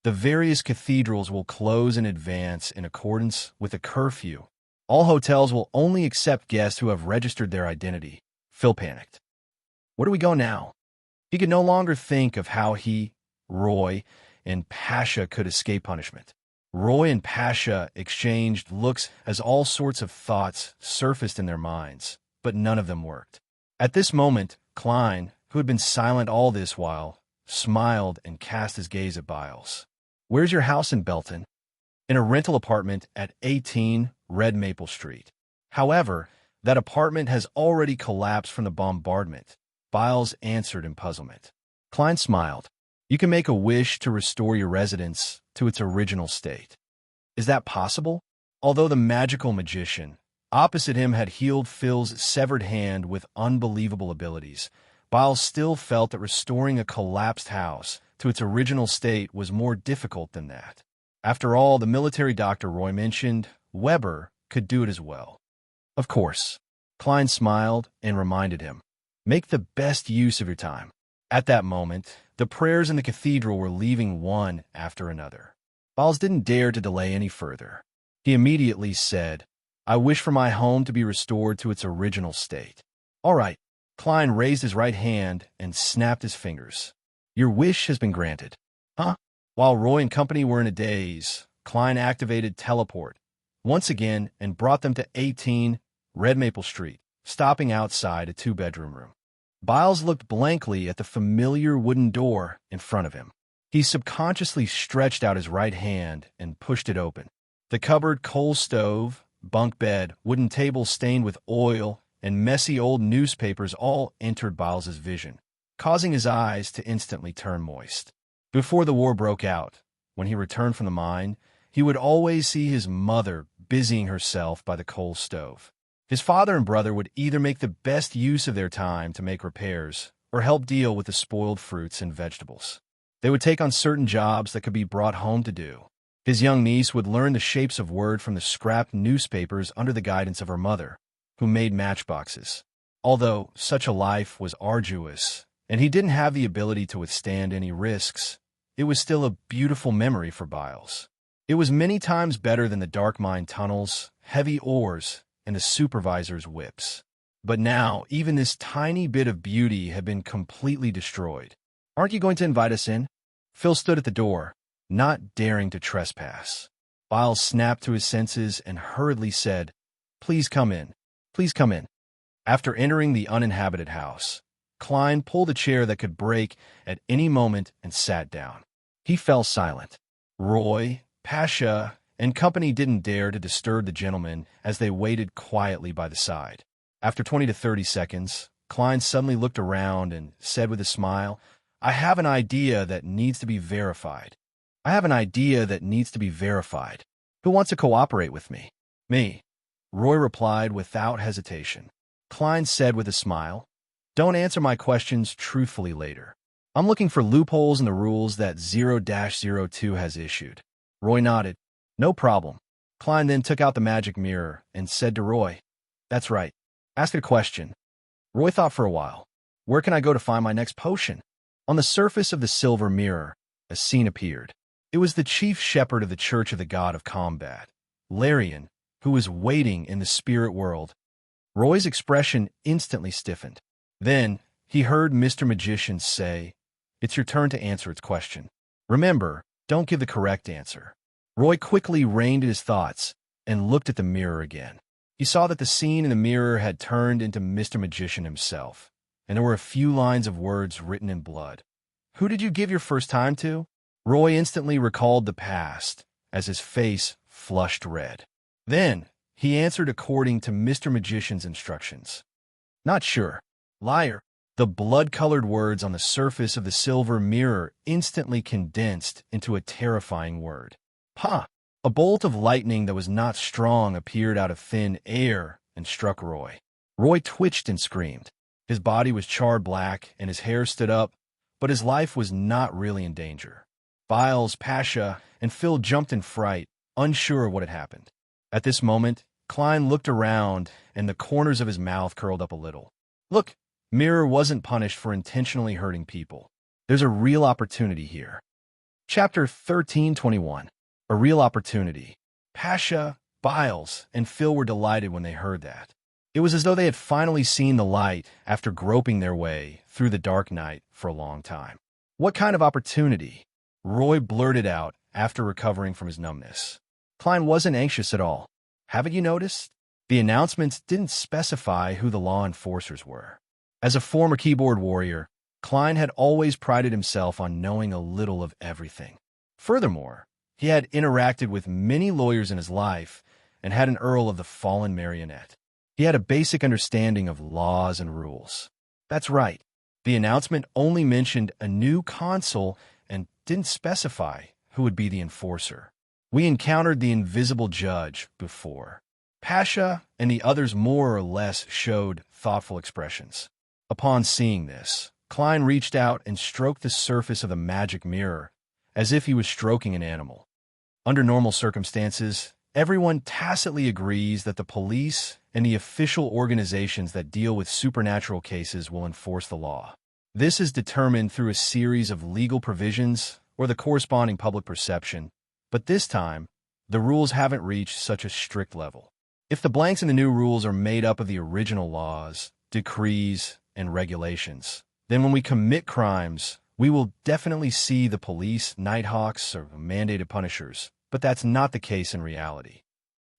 The various cathedrals will close in advance in accordance with a curfew. All hotels will only accept guests who have registered their identity. Phil panicked. Where do we go now? He could no longer think of how he, Roy, and Pasha could escape punishment. Roy and Pasha exchanged looks as all sorts of thoughts surfaced in their minds, but none of them worked. At this moment, Klein, who had been silent all this while, smiled and cast his gaze at Biles. Where's your house in Belton? In a rental apartment at 18 Red Maple Street. However, that apartment has already collapsed from the bombardment, Biles answered in puzzlement. Klein smiled. You can make a wish to restore your residence to its original state. Is that possible? Although the magical magician opposite him had healed Phil's severed hand with unbelievable abilities, Biles still felt that restoring a collapsed house to its original state was more difficult than that. After all, the military doctor Roy mentioned, Weber, could do it as well. Of course. Klein smiled and reminded him, make the best use of your time. At that moment, the prayers in the cathedral were leaving one after another. Biles didn't dare to delay any further. He immediately said, I wish for my home to be restored to its original state. All right. Klein raised his right hand and snapped his fingers. Your wish has been granted. Huh? While Roy and company were in a daze, Klein activated teleport once again and brought them to 18 Red Maple Street, stopping outside a two-bedroom room. Biles looked blankly at the familiar wooden door in front of him. He subconsciously stretched out his right hand and pushed it open. The cupboard, coal stove, bunk bed, wooden table stained with oil, and messy old newspapers all entered Biles's vision, causing his eyes to instantly turn moist. Before the war broke out, when he returned from the mine, he would always see his mother busying herself by the coal stove. His father and brother would either make the best use of their time to make repairs or help deal with the spoiled fruits and vegetables. They would take on certain jobs that could be brought home to do. His young niece would learn the shapes of word from the scrapped newspapers under the guidance of her mother, who made matchboxes. Although such a life was arduous, and he didn't have the ability to withstand any risks, it was still a beautiful memory for Biles. It was many times better than the dark mine tunnels, heavy oars, and the supervisor's whips. But now, even this tiny bit of beauty had been completely destroyed. "Aren't you going to invite us in?" Phil stood at the door, not daring to trespass. Biles snapped to his senses and hurriedly said, "Please come in. Please come in." After entering the uninhabited house, Klein pulled a chair that could break at any moment and sat down. He fell silent. Roy, Pasha, and company didn't dare to disturb the gentleman as they waited quietly by the side. After 20 to 30 seconds, Klein suddenly looked around and said with a smile, "I have an idea that needs to be verified. I have an idea that needs to be verified. Who wants to cooperate with me?" "Me," Roy replied without hesitation. Klein said with a smile, "Don't answer my questions truthfully later. I'm looking for loopholes in the rules that 0-02 has issued." Roy nodded. "No problem." Klein then took out the magic mirror and said to Roy, "That's right. Ask it a question." Roy thought for a while. "Where can I go to find my next potion?" On the surface of the silver mirror, a scene appeared. It was the chief shepherd of the Church of the God of Combat, Larian, who was waiting in the spirit world. Roy's expression instantly stiffened. Then he heard Mr. Magician say, "It's your turn to answer its question. Remember, don't give the correct answer." Roy quickly reined in his thoughts and looked at the mirror again. He saw that the scene in the mirror had turned into Mr. Magician himself, and there were a few lines of words written in blood. "Who did you give your first time to?" Roy instantly recalled the past as his face flushed red. Then he answered according to Mr. Magician's instructions. "Not sure." "Liar." The blood-colored words on the surface of the silver mirror instantly condensed into a terrifying word. "Ha!" A bolt of lightning that was not strong appeared out of thin air and struck Roy. Roy twitched and screamed. His body was charred black and his hair stood up, but his life was not really in danger. Biles, Pasha, and Phil jumped in fright, unsure of what had happened. At this moment, Klein looked around and the corners of his mouth curled up a little. "Look, Mirror wasn't punished for intentionally hurting people. There's a real opportunity here." Chapter 13:21. A real opportunity. Pasha, Biles, and Phil were delighted when they heard that. It was as though they had finally seen the light after groping their way through the dark night for a long time. "What kind of opportunity?" Roy blurted out after recovering from his numbness. Klein wasn't anxious at all. "Haven't you noticed? The announcements didn't specify who the law enforcers were." As a former keyboard warrior, Klein had always prided himself on knowing a little of everything. Furthermore, he had interacted with many lawyers in his life and had an Earl of the Fallen Marionette. He had a basic understanding of laws and rules. That's right. The announcement only mentioned a new consul and didn't specify who would be the enforcer. "We encountered the invisible judge before." Pasha and the others more or less showed thoughtful expressions. Upon seeing this, Klein reached out and stroked the surface of the magic mirror as if he was stroking an animal. Under normal circumstances, everyone tacitly agrees that the police and the official organizations that deal with supernatural cases will enforce the law. This is determined through a series of legal provisions or the corresponding public perception, but this time, the rules haven't reached such a strict level. If the blanks in the new rules are made up of the original laws, decrees, and regulations, then when we commit crimes, we will definitely see the police, Nighthawks, or mandated punishers, but that's not the case in reality.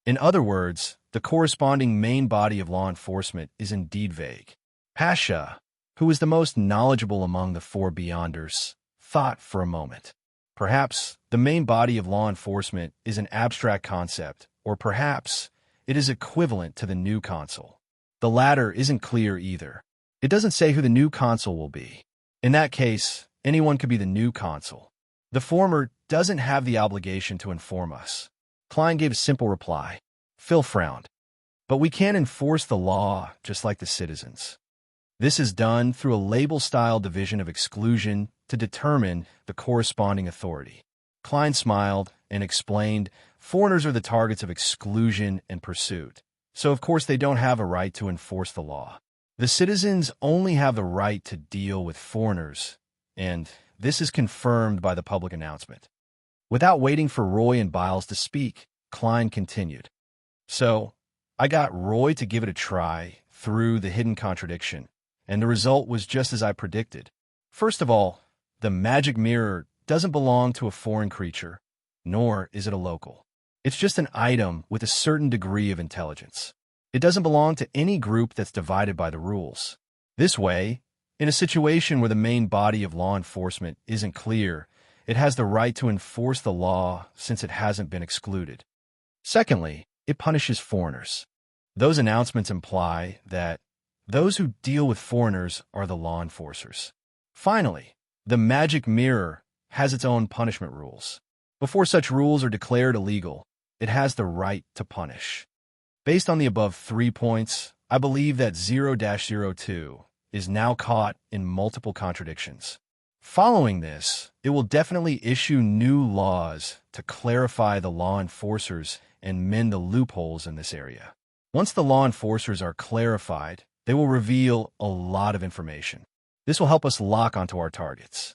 In other words, the corresponding main body of law enforcement is indeed vague. Pasha, who is the most knowledgeable among the four Beyonders, thought for a moment. Perhaps the main body of law enforcement is an abstract concept, or perhaps it is equivalent to the new consul. The latter isn't clear either. It doesn't say who the new consul will be. In that case, anyone could be the new consul. The former doesn't have the obligation to inform us. Klein gave a simple reply. Phil frowned. But we can't enforce the law just like the citizens. This is done through a label-style division of exclusion to determine the corresponding authority. Klein smiled and explained, foreigners are the targets of exclusion and pursuit, so of course they don't have a right to enforce the law. The citizens only have the right to deal with foreigners, and this is confirmed by the public announcement. Without waiting for Roy and Biles to speak, Klein continued. So, I got Roy to give it a try through the hidden contradiction, and the result was just as I predicted. First of all, the magic mirror doesn't belong to a foreign creature, nor is it a local. It's just an item with a certain degree of intelligence. It doesn't belong to any group that's divided by the rules. This way, in a situation where the main body of law enforcement isn't clear, it has the right to enforce the law since it hasn't been excluded. Secondly, it punishes foreigners. Those announcements imply that those who deal with foreigners are the law enforcers. Finally, the magic mirror has its own punishment rules. Before such rules are declared illegal, it has the right to punish. Based on the above 3 points, I believe that 0-02 is now caught in multiple contradictions. Following this, it will definitely issue new laws to clarify the law enforcers and mend the loopholes in this area. Once the law enforcers are clarified, they will reveal a lot of information. This will help us lock onto our targets.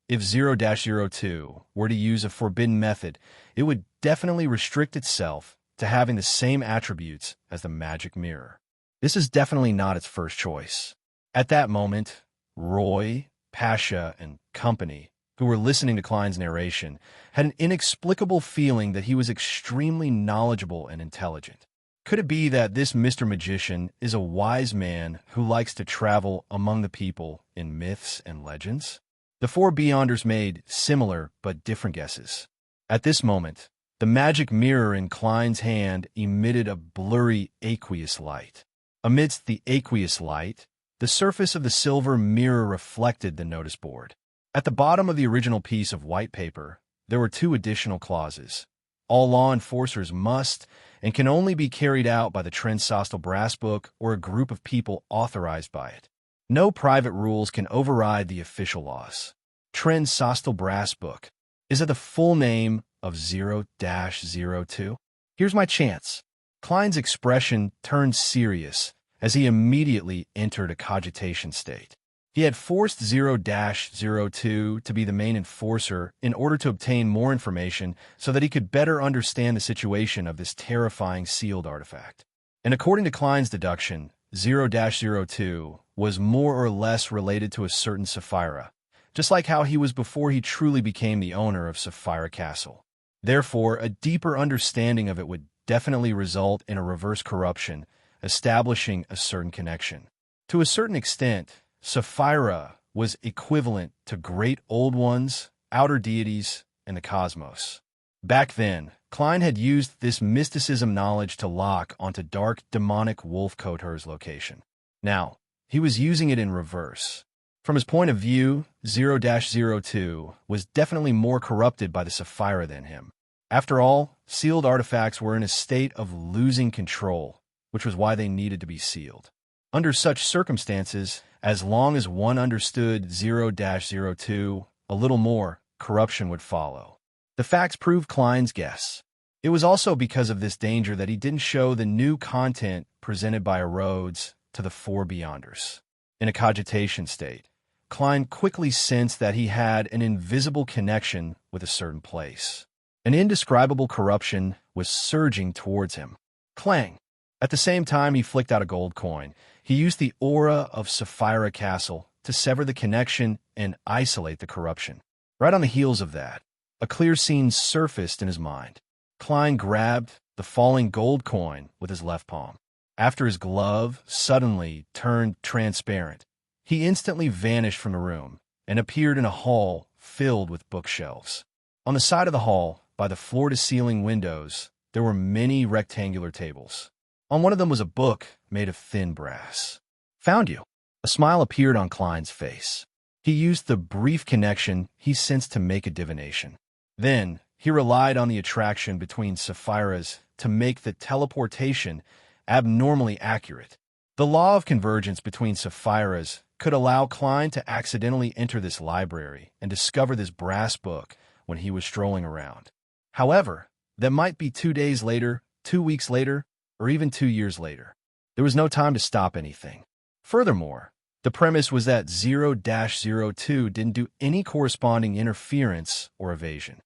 If 0-02 were to use a forbidden method, it would definitely restrict itself to having the same attributes as the magic mirror. This is definitely not its first choice. At that moment, Roy, Pasha, and company, who were listening to Klein's narration, had an inexplicable feeling that he was extremely knowledgeable and intelligent. Could it be that this Mr. Magician is a wise man who likes to travel among the people in myths and legends? The four Beyonders made similar but different guesses. At this moment, the magic mirror in Klein's hand emitted a blurry aqueous light. Amidst the aqueous light, the surface of the silver mirror reflected the notice board. At the bottom of the original piece of white paper, there were 2 additional clauses. All law enforcers must and can only be carried out by the Tranquil Brass Book or a group of people authorized by it. No private rules can override the official laws. Tranquil Brass Book. Is it the full name of 0-02? Here's my chance. Klein's expression turned serious as he immediately entered a cogitation state. He had forced 0-02 to be the main enforcer in order to obtain more information so that he could better understand the situation of this terrifying sealed artifact. And according to Klein's deduction, 0-02 was more or less related to a certain Sapphira, just like how he was before he truly became the owner of Sapphira Castle. Therefore, a deeper understanding of it would definitely result in a reverse corruption, establishing a certain connection. To a certain extent, Sapphira was equivalent to great old ones, outer deities, and the cosmos. Back then, Klein had used this mysticism knowledge to lock onto dark, demonic wolf Koter's location. Now, he was using it in reverse. From his point of view, 0-02 was definitely more corrupted by the Sapphira than him. After all, sealed artifacts were in a state of losing control, which was why they needed to be sealed. Under such circumstances, as long as one understood 0-02 a little more, corruption would follow. The facts proved Klein's guess. It was also because of this danger that he didn't show the new content presented by Rhodes to the four Beyonders. In a cogitation state, Klein quickly sensed that he had an invisible connection with a certain place. An indescribable corruption was surging towards him. Clang! At the same time he flicked out a gold coin, he used the aura of Sapphira Castle to sever the connection and isolate the corruption. Right on the heels of that, a clear scene surfaced in his mind. Klein grabbed the falling gold coin with his left palm. After his glove suddenly turned transparent, he instantly vanished from the room and appeared in a hall filled with bookshelves. On the side of the hall, by the floor-to-ceiling windows, there were many rectangular tables. On one of them was a book made of thin brass. Found you. A smile appeared on Klein's face. He used the brief connection he sensed to make a divination. Then, he relied on the attraction between Sapphiras to make the teleportation abnormally accurate. The law of convergence between Sapphiras could allow Klein to accidentally enter this library and discover this brass book when he was strolling around. However, that might be 2 days later, 2 weeks later, or even 2 years later. There was no time to stop anything. Furthermore, the premise was that 0-02 didn't do any corresponding interference or evasion.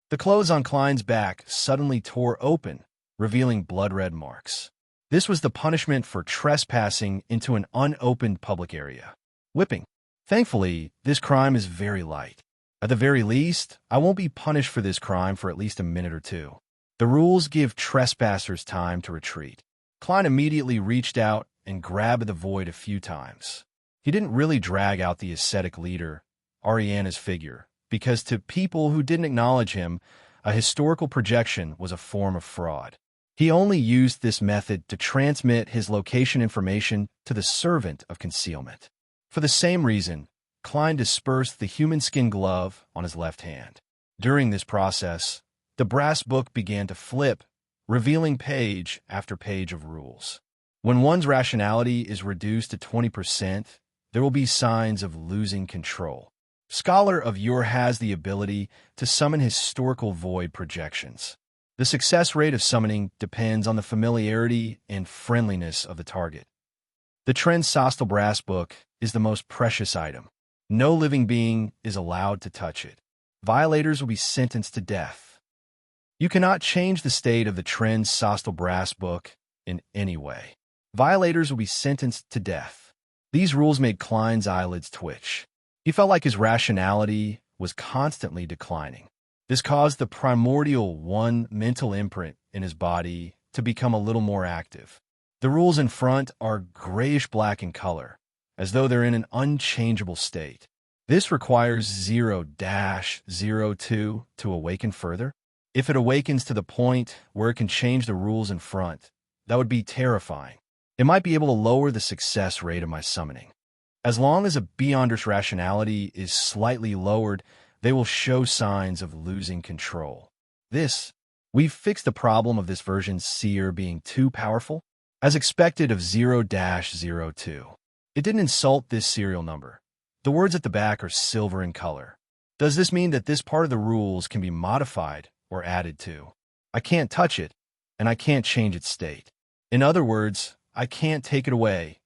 The clothes on Klein's back suddenly tore open, revealing blood-red marks. This was the punishment for trespassing into an unopened public area. Whipping. Thankfully, this crime is very light. At the very least, I won't be punished for this crime for at least a minute or two. The rules give trespassers time to retreat. Klein immediately reached out and grabbed the void a few times. He didn't really drag out the ascetic leader, Ariana's figure, because to people who didn't acknowledge him, a historical projection was a form of fraud. He only used this method to transmit his location information to the servant of concealment. For the same reason, Klein dispersed the human skin glove on his left hand. During this process, the brass book began to flip, revealing page after page of rules. When one's rationality is reduced to 20%, there will be signs of losing control. Scholar of Yore has the ability to summon historical void projections. The success rate of summoning depends on the familiarity and friendliness of the target. The Tranquil brass book is the most precious item. No living being is allowed to touch it. Violators will be sentenced to death. You cannot change the state of the Tranquil brass book in any way. Violators will be sentenced to death. These rules made Klein's eyelids twitch. He felt like his rationality was constantly declining. This caused the primordial one mental imprint in his body to become a little more active. The rules in front are grayish-black in color, as though they're in an unchangeable state. This requires 0-02 to awaken further. If it awakens to the point where it can change the rules in front, that would be terrifying. It might be able to lower the success rate of my summoning. As long as a Beyonder's rationality is slightly lowered, they will show signs of losing control. We've fixed the problem of this version's seer being too powerful, as expected of 0-02. It didn't insult this serial number. The words at the back are silver in color. Does this mean that this part of the rules can be modified or added to? I can't touch it, and I can't change its state. In other words, I can't take it away,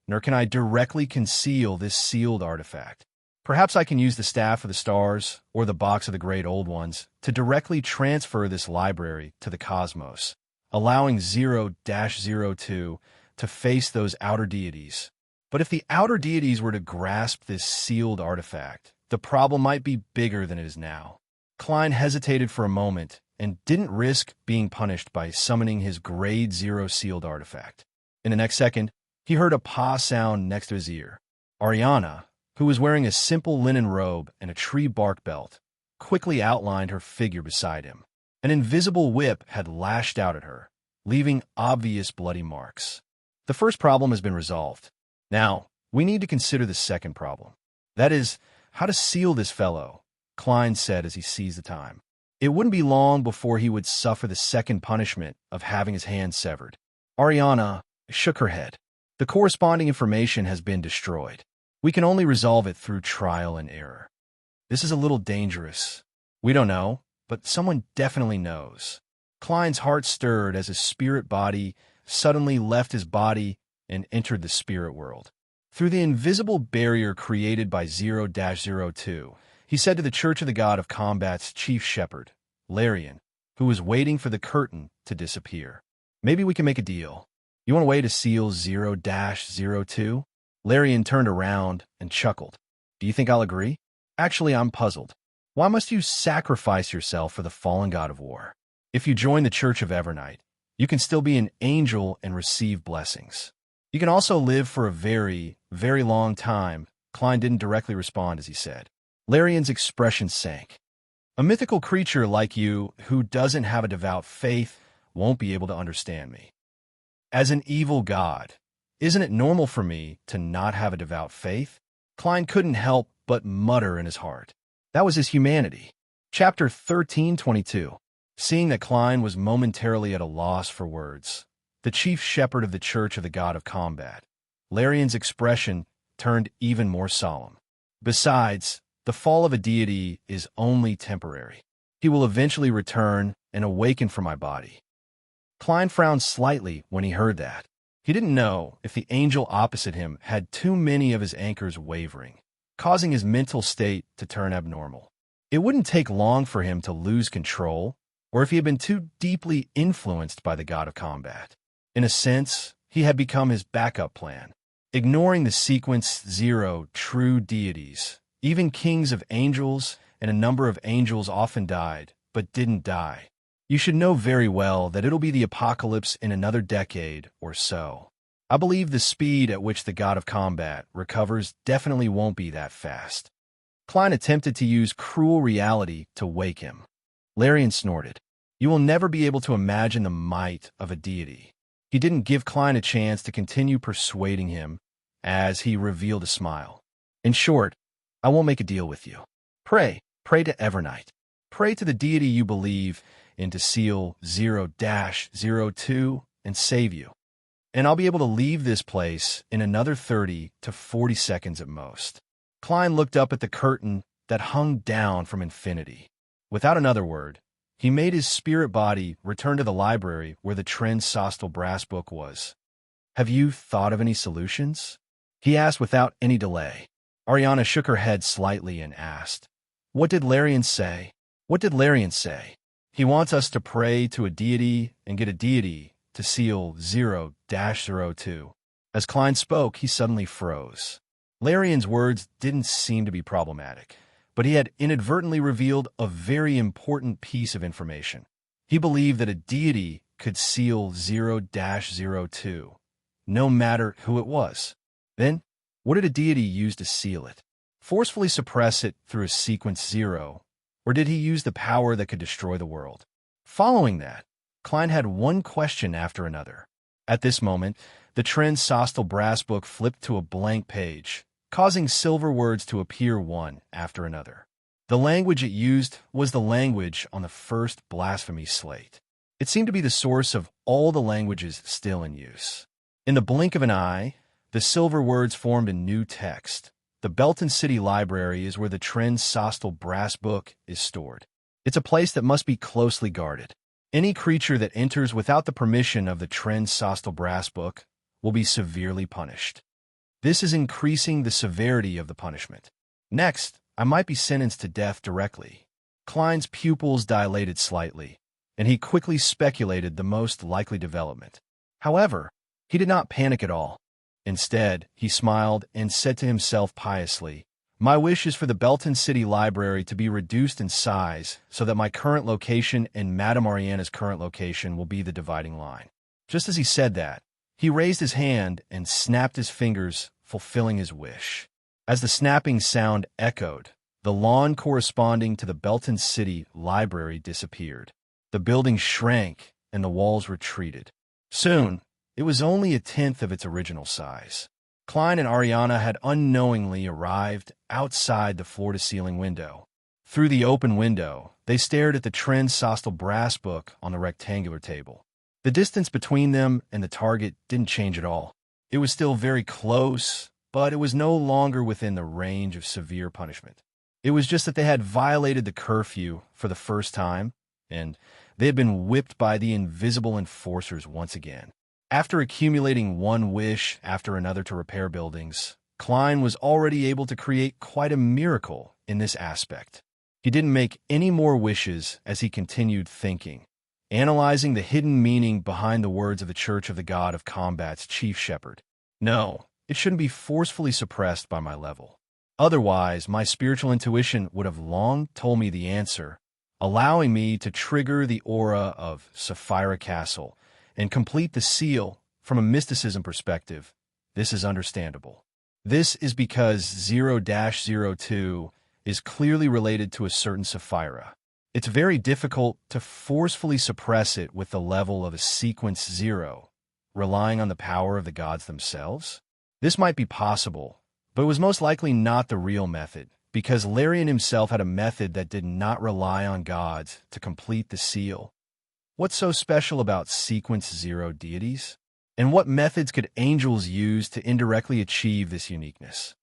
nor can I directly conceal this sealed artifact. Perhaps I can use the Staff of the Stars or the Box of the Great Old Ones to directly transfer this library to the cosmos, allowing 0-02 to face those outer deities. But if the outer deities were to grasp this sealed artifact, the problem might be bigger than it is now. Klein hesitated for a moment and didn't risk being punished by summoning his Grade 0 sealed artifact. In the next second, he heard a paw sound next to his ear. Ariana, who was wearing a simple linen robe and a tree bark belt, quickly outlined her figure beside him. An invisible whip had lashed out at her, leaving obvious bloody marks. The first problem has been resolved. Now, we need to consider the second problem. That is, how to seal this fellow, Klein said as he seized the time. It wouldn't be long before he would suffer the second punishment of having his hand severed. Ariana shook her head. The corresponding information has been destroyed. We can only resolve it through trial and error. This is a little dangerous. We don't know, but someone definitely knows. Klein's heart stirred as his spirit body suddenly left his body and entered the spirit world. Through the invisible barrier created by 0-02, he said to the Church of the God of Combat's chief shepherd, Larian, who was waiting for the curtain to disappear. Maybe we can make a deal. You want a way to seal 0-02? Larian turned around and chuckled. Do you think I'll agree? Actually, I'm puzzled. Why must you sacrifice yourself for the fallen god of war? If you join the Church of Evernight, you can still be an angel and receive blessings. You can also live for a very, very long time. Klein didn't directly respond as he said. Larian's expression sank. A mythical creature like you who doesn't have a devout faith won't be able to understand me. As an evil god, isn't it normal for me to not have a devout faith? Klein couldn't help but mutter in his heart. That was his humanity. Chapter 13:22. Seeing that Klein was momentarily at a loss for words, the chief shepherd of the Church of the God of Combat, Larian's expression turned even more solemn. Besides, the fall of a deity is only temporary. He will eventually return and awaken from my body. Klein frowned slightly when he heard that. He didn't know if the angel opposite him had too many of his anchors wavering, causing his mental state to turn abnormal. It wouldn't take long for him to lose control, or if he had been too deeply influenced by the god of combat. In a sense, he had become his backup plan. Ignoring the sequence 0 true deities, even kings of angels and a number of angels often died, but didn't die. You should know very well that it'll be the apocalypse in another decade or so. I believe the speed at which the god of combat recovers definitely won't be that fast. Klein attempted to use cruel reality to wake him. Larian snorted. You will never be able to imagine the might of a deity. He didn't give Klein a chance to continue persuading him, as he revealed a smile. In short, I won't make a deal with you. Pray to Evernight. Pray to the deity you believe in to seal 0-02 and save you. And I'll be able to leave this place in another 30 to 40 seconds at most. Klein looked up at the curtain that hung down from infinity. Without another word, he made his spirit body return to the library where the transcostal brass book was. Have you thought of any solutions? He asked without any delay. Ariana shook her head slightly and asked, What did Larian say? What did Larian say? He wants us to pray to a deity and get a deity to seal 0-02. As Klein spoke, he suddenly froze. Larian's words didn't seem to be problematic, but he had inadvertently revealed a very important piece of information. He believed that a deity could seal 0-02, no matter who it was. Then, what did a deity use to seal it? Forcefully suppress it through a sequence 0, or did he use the power that could destroy the world? Following that, Klein had one question after another. At this moment, the transcostal brass book flipped to a blank page, causing silver words to appear one after another. The language it used was the language on the first blasphemy slate. It seemed to be the source of all the languages still in use. In the blink of an eye, the silver words formed a new text. The Belton City Library is where the transcostal brass book is stored. It's a place that must be closely guarded. Any creature that enters without the permission of the transcostal brass book will be severely punished. This is increasing the severity of the punishment. Next, I might be sentenced to death directly. Klein's pupils dilated slightly, and he quickly speculated the most likely development. However, he did not panic at all. Instead, he smiled and said to himself piously, My wish is for the Belton City Library to be reduced in size so that my current location and Madame Ariana's current location will be the dividing line. Just as he said that, he raised his hand and snapped his fingers, fulfilling his wish. As the snapping sound echoed, the lawn corresponding to the Belton City Library disappeared. The building shrank and the walls retreated. Soon, it was only a tenth of its original size. Klein and Ariana had unknowingly arrived outside the floor-to-ceiling window. Through the open window, they stared at the transcostal brass book on the rectangular table. The distance between them and the target didn't change at all. It was still very close, but it was no longer within the range of severe punishment. It was just that they had violated the curfew for the first time, and they had been whipped by the invisible enforcers once again. After accumulating one wish after another to repair buildings, Klein was already able to create quite a miracle in this aspect. He didn't make any more wishes as he continued thinking, analyzing the hidden meaning behind the words of the Church of the God of Combat's chief shepherd. No, it shouldn't be forcefully suppressed by my level. Otherwise, my spiritual intuition would have long told me the answer, allowing me to trigger the aura of Sapphira Castle and complete the seal. From a mysticism perspective, this is understandable. This is because 0-02 is clearly related to a certain Sapphira. It's very difficult to forcefully suppress it with the level of a sequence 0, relying on the power of the gods themselves. This might be possible, but it was most likely not the real method, because Larian himself had a method that did not rely on gods to complete the seal. What's so special about sequence 0 deities? And what methods could angels use to indirectly achieve this uniqueness?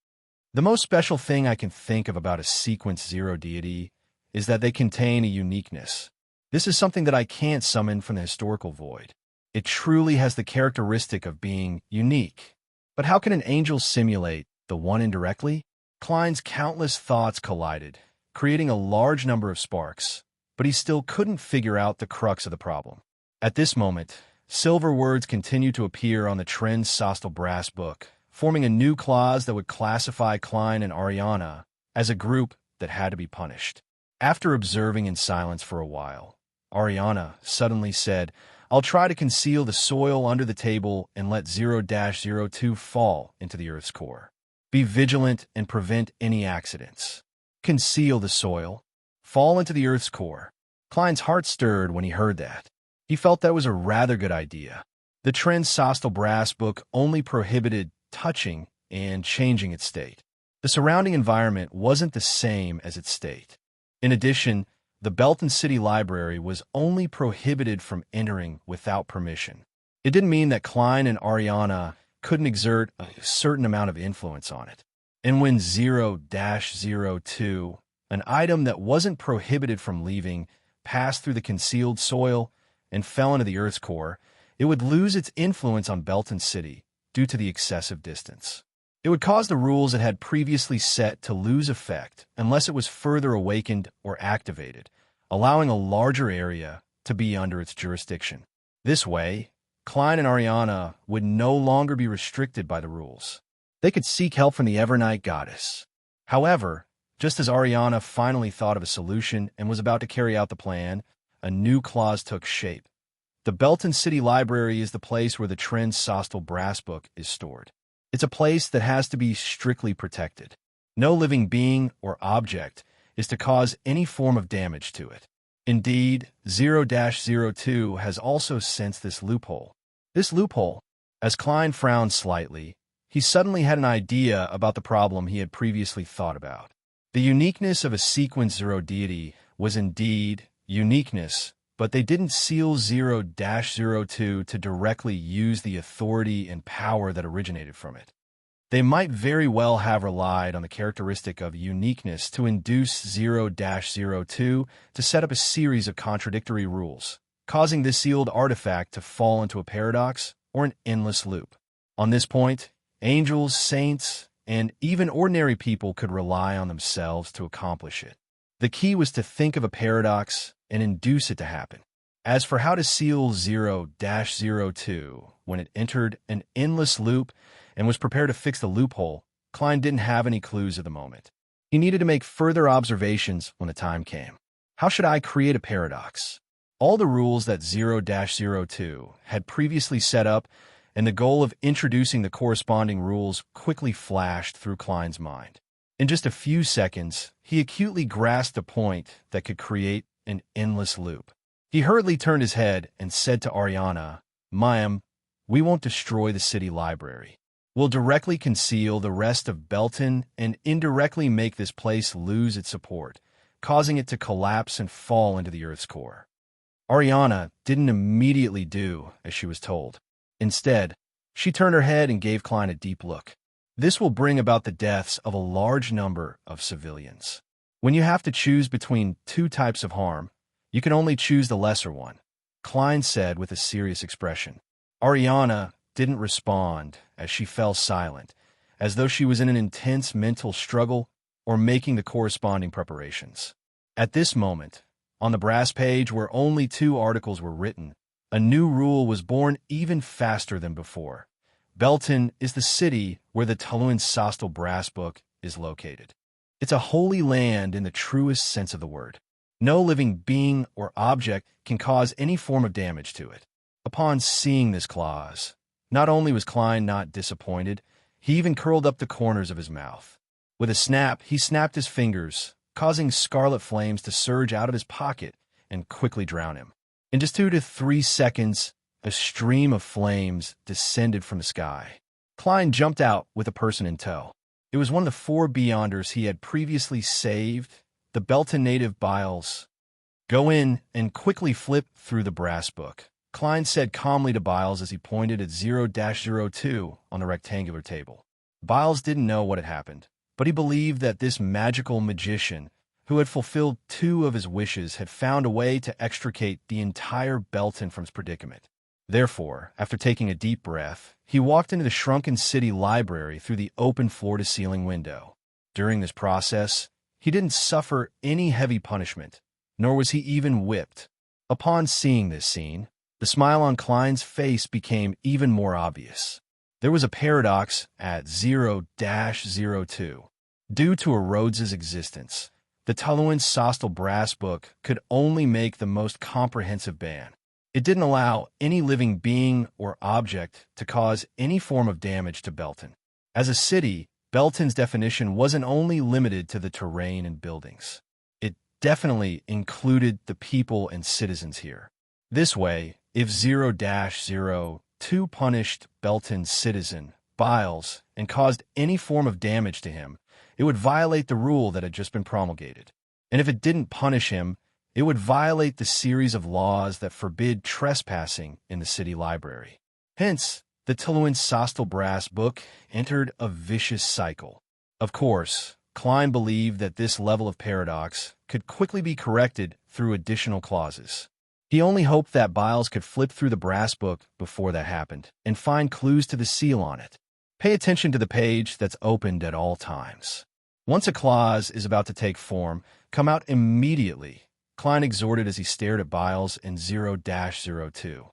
The most special thing I can think of about a sequence 0 deity is that they contain a uniqueness. This is something that I can't summon from the historical void. It truly has the characteristic of being unique. But how can an angel simulate the one indirectly? Klein's countless thoughts collided, creating a large number of sparks, but he still couldn't figure out the crux of the problem. At this moment, silver words continued to appear on the tranquil brass book, forming a new clause that would classify Klein and Ariana as a group that had to be punished. After observing in silence for a while, Ariana suddenly said, "I'll try to conceal the soil under the table and let 0-02 fall into the Earth's core. Be vigilant and prevent any accidents. Conceal the soil. Fall into the Earth's core." Klein's heart stirred when he heard that. He felt that was a rather good idea. The tranquil brass book only prohibited touching and changing its state. The surrounding environment wasn't the same as its state. In addition, the Belton City Library was only prohibited from entering without permission. It didn't mean that Klein and Ariana couldn't exert a certain amount of influence on it. And when 0-02, an item that wasn't prohibited from leaving, passed through the concealed soil and fell into the Earth's core, it would lose its influence on Belton City due to the excessive distance. It would cause the rules it had previously set to lose effect unless it was further awakened or activated, allowing a larger area to be under its jurisdiction. This way, Klein and Ariana would no longer be restricted by the rules. They could seek help from the Evernight goddess. However, just as Ariana finally thought of a solution and was about to carry out the plan, a new clause took shape. The Belton City Library is the place where the tranquil brass book is stored. It's a place that has to be strictly protected. No living being or object is to cause any form of damage to it. Indeed, 0-02 has also sensed this loophole. As Klein frowned slightly, he suddenly had an idea about the problem he had previously thought about. The uniqueness of a sequence 0 deity was indeed uniqueness, but they didn't seal 0-02 to directly use the authority and power that originated from it. They might very well have relied on the characteristic of uniqueness to induce 0-02 to set up a series of contradictory rules, causing this sealed artifact to fall into a paradox or an endless loop. On this point, angels, saints, and even ordinary people could rely on themselves to accomplish it. The key was to think of a paradox and induce it to happen. As for how to seal 0-02 when it entered an endless loop and was prepared to fix the loophole, Klein didn't have any clues at the moment. He needed to make further observations when the time came. How should I create a paradox? All the rules that 0-02 had previously set up and the goal of introducing the corresponding rules quickly flashed through Klein's mind. In just a few seconds, he acutely grasped a point that could create an endless loop. He hurriedly turned his head and said to Ariana, "Ma'am, we won't destroy the city library. We'll directly conceal the rest of Belton and indirectly make this place lose its support, causing it to collapse and fall into the Earth's core." Ariana didn't immediately do as she was told. Instead, she turned her head and gave Klein a deep look. This will bring about the deaths of a large number of civilians. When you have to choose between two types of harm, you can only choose the lesser one, Klein said with a serious expression. Ariana didn't respond as she fell silent, as though she was in an intense mental struggle or making the corresponding preparations. At this moment, on the brass page where only 2 articles were written, a new rule was born even faster than before. Belton is the city where the tranquil brass book is located. It's a holy land in the truest sense of the word. No living being or object can cause any form of damage to it. Upon seeing this clause, not only was Klein not disappointed, he even curled up the corners of his mouth. With a snap, he snapped his fingers, causing scarlet flames to surge out of his pocket and quickly drown him. In just 2 to 3 seconds, a stream of flames descended from the sky. Klein jumped out with a person in tow. It was one of the 4 Beyonders he had previously saved, the Belton native Biles. Go in and quickly flip through the brass book. Klein said calmly to Biles as he pointed at 0-02 on the rectangular table. Biles didn't know what had happened, but he believed that this magical magician, who had fulfilled 2 of his wishes, had found a way to extricate the entire Belton from his predicament. Therefore, after taking a deep breath, he walked into the shrunken city library through the open floor-to-ceiling window. During this process, he didn't suffer any heavy punishment, nor was he even whipped. Upon seeing this scene, the smile on Klein's face became even more obvious. There was a paradox at 0-02. Due to a Rhodes's existence, the Tulluin Sostal brass book could only make the most comprehensive ban. It didn't allow any living being or object to cause any form of damage to Belton. As a city, Belton's definition wasn't only limited to the terrain and buildings. It definitely included the people and citizens here. This way, if 0-02 punished Belton's citizen, Biles, and caused any form of damage to him, it would violate the rule that had just been promulgated. And if it didn't punish him, it would violate the series of laws that forbid trespassing in the city library. Hence, the Tulluin Sostal brass book entered a vicious cycle. Of course, Klein believed that this level of paradox could quickly be corrected through additional clauses. He only hoped that Biles could flip through the brass book before that happened and find clues to the seal on it. Pay attention to the page that's opened at all times. Once a clause is about to take form, come out immediately, Klein exhorted as he stared at Biles and 0-02.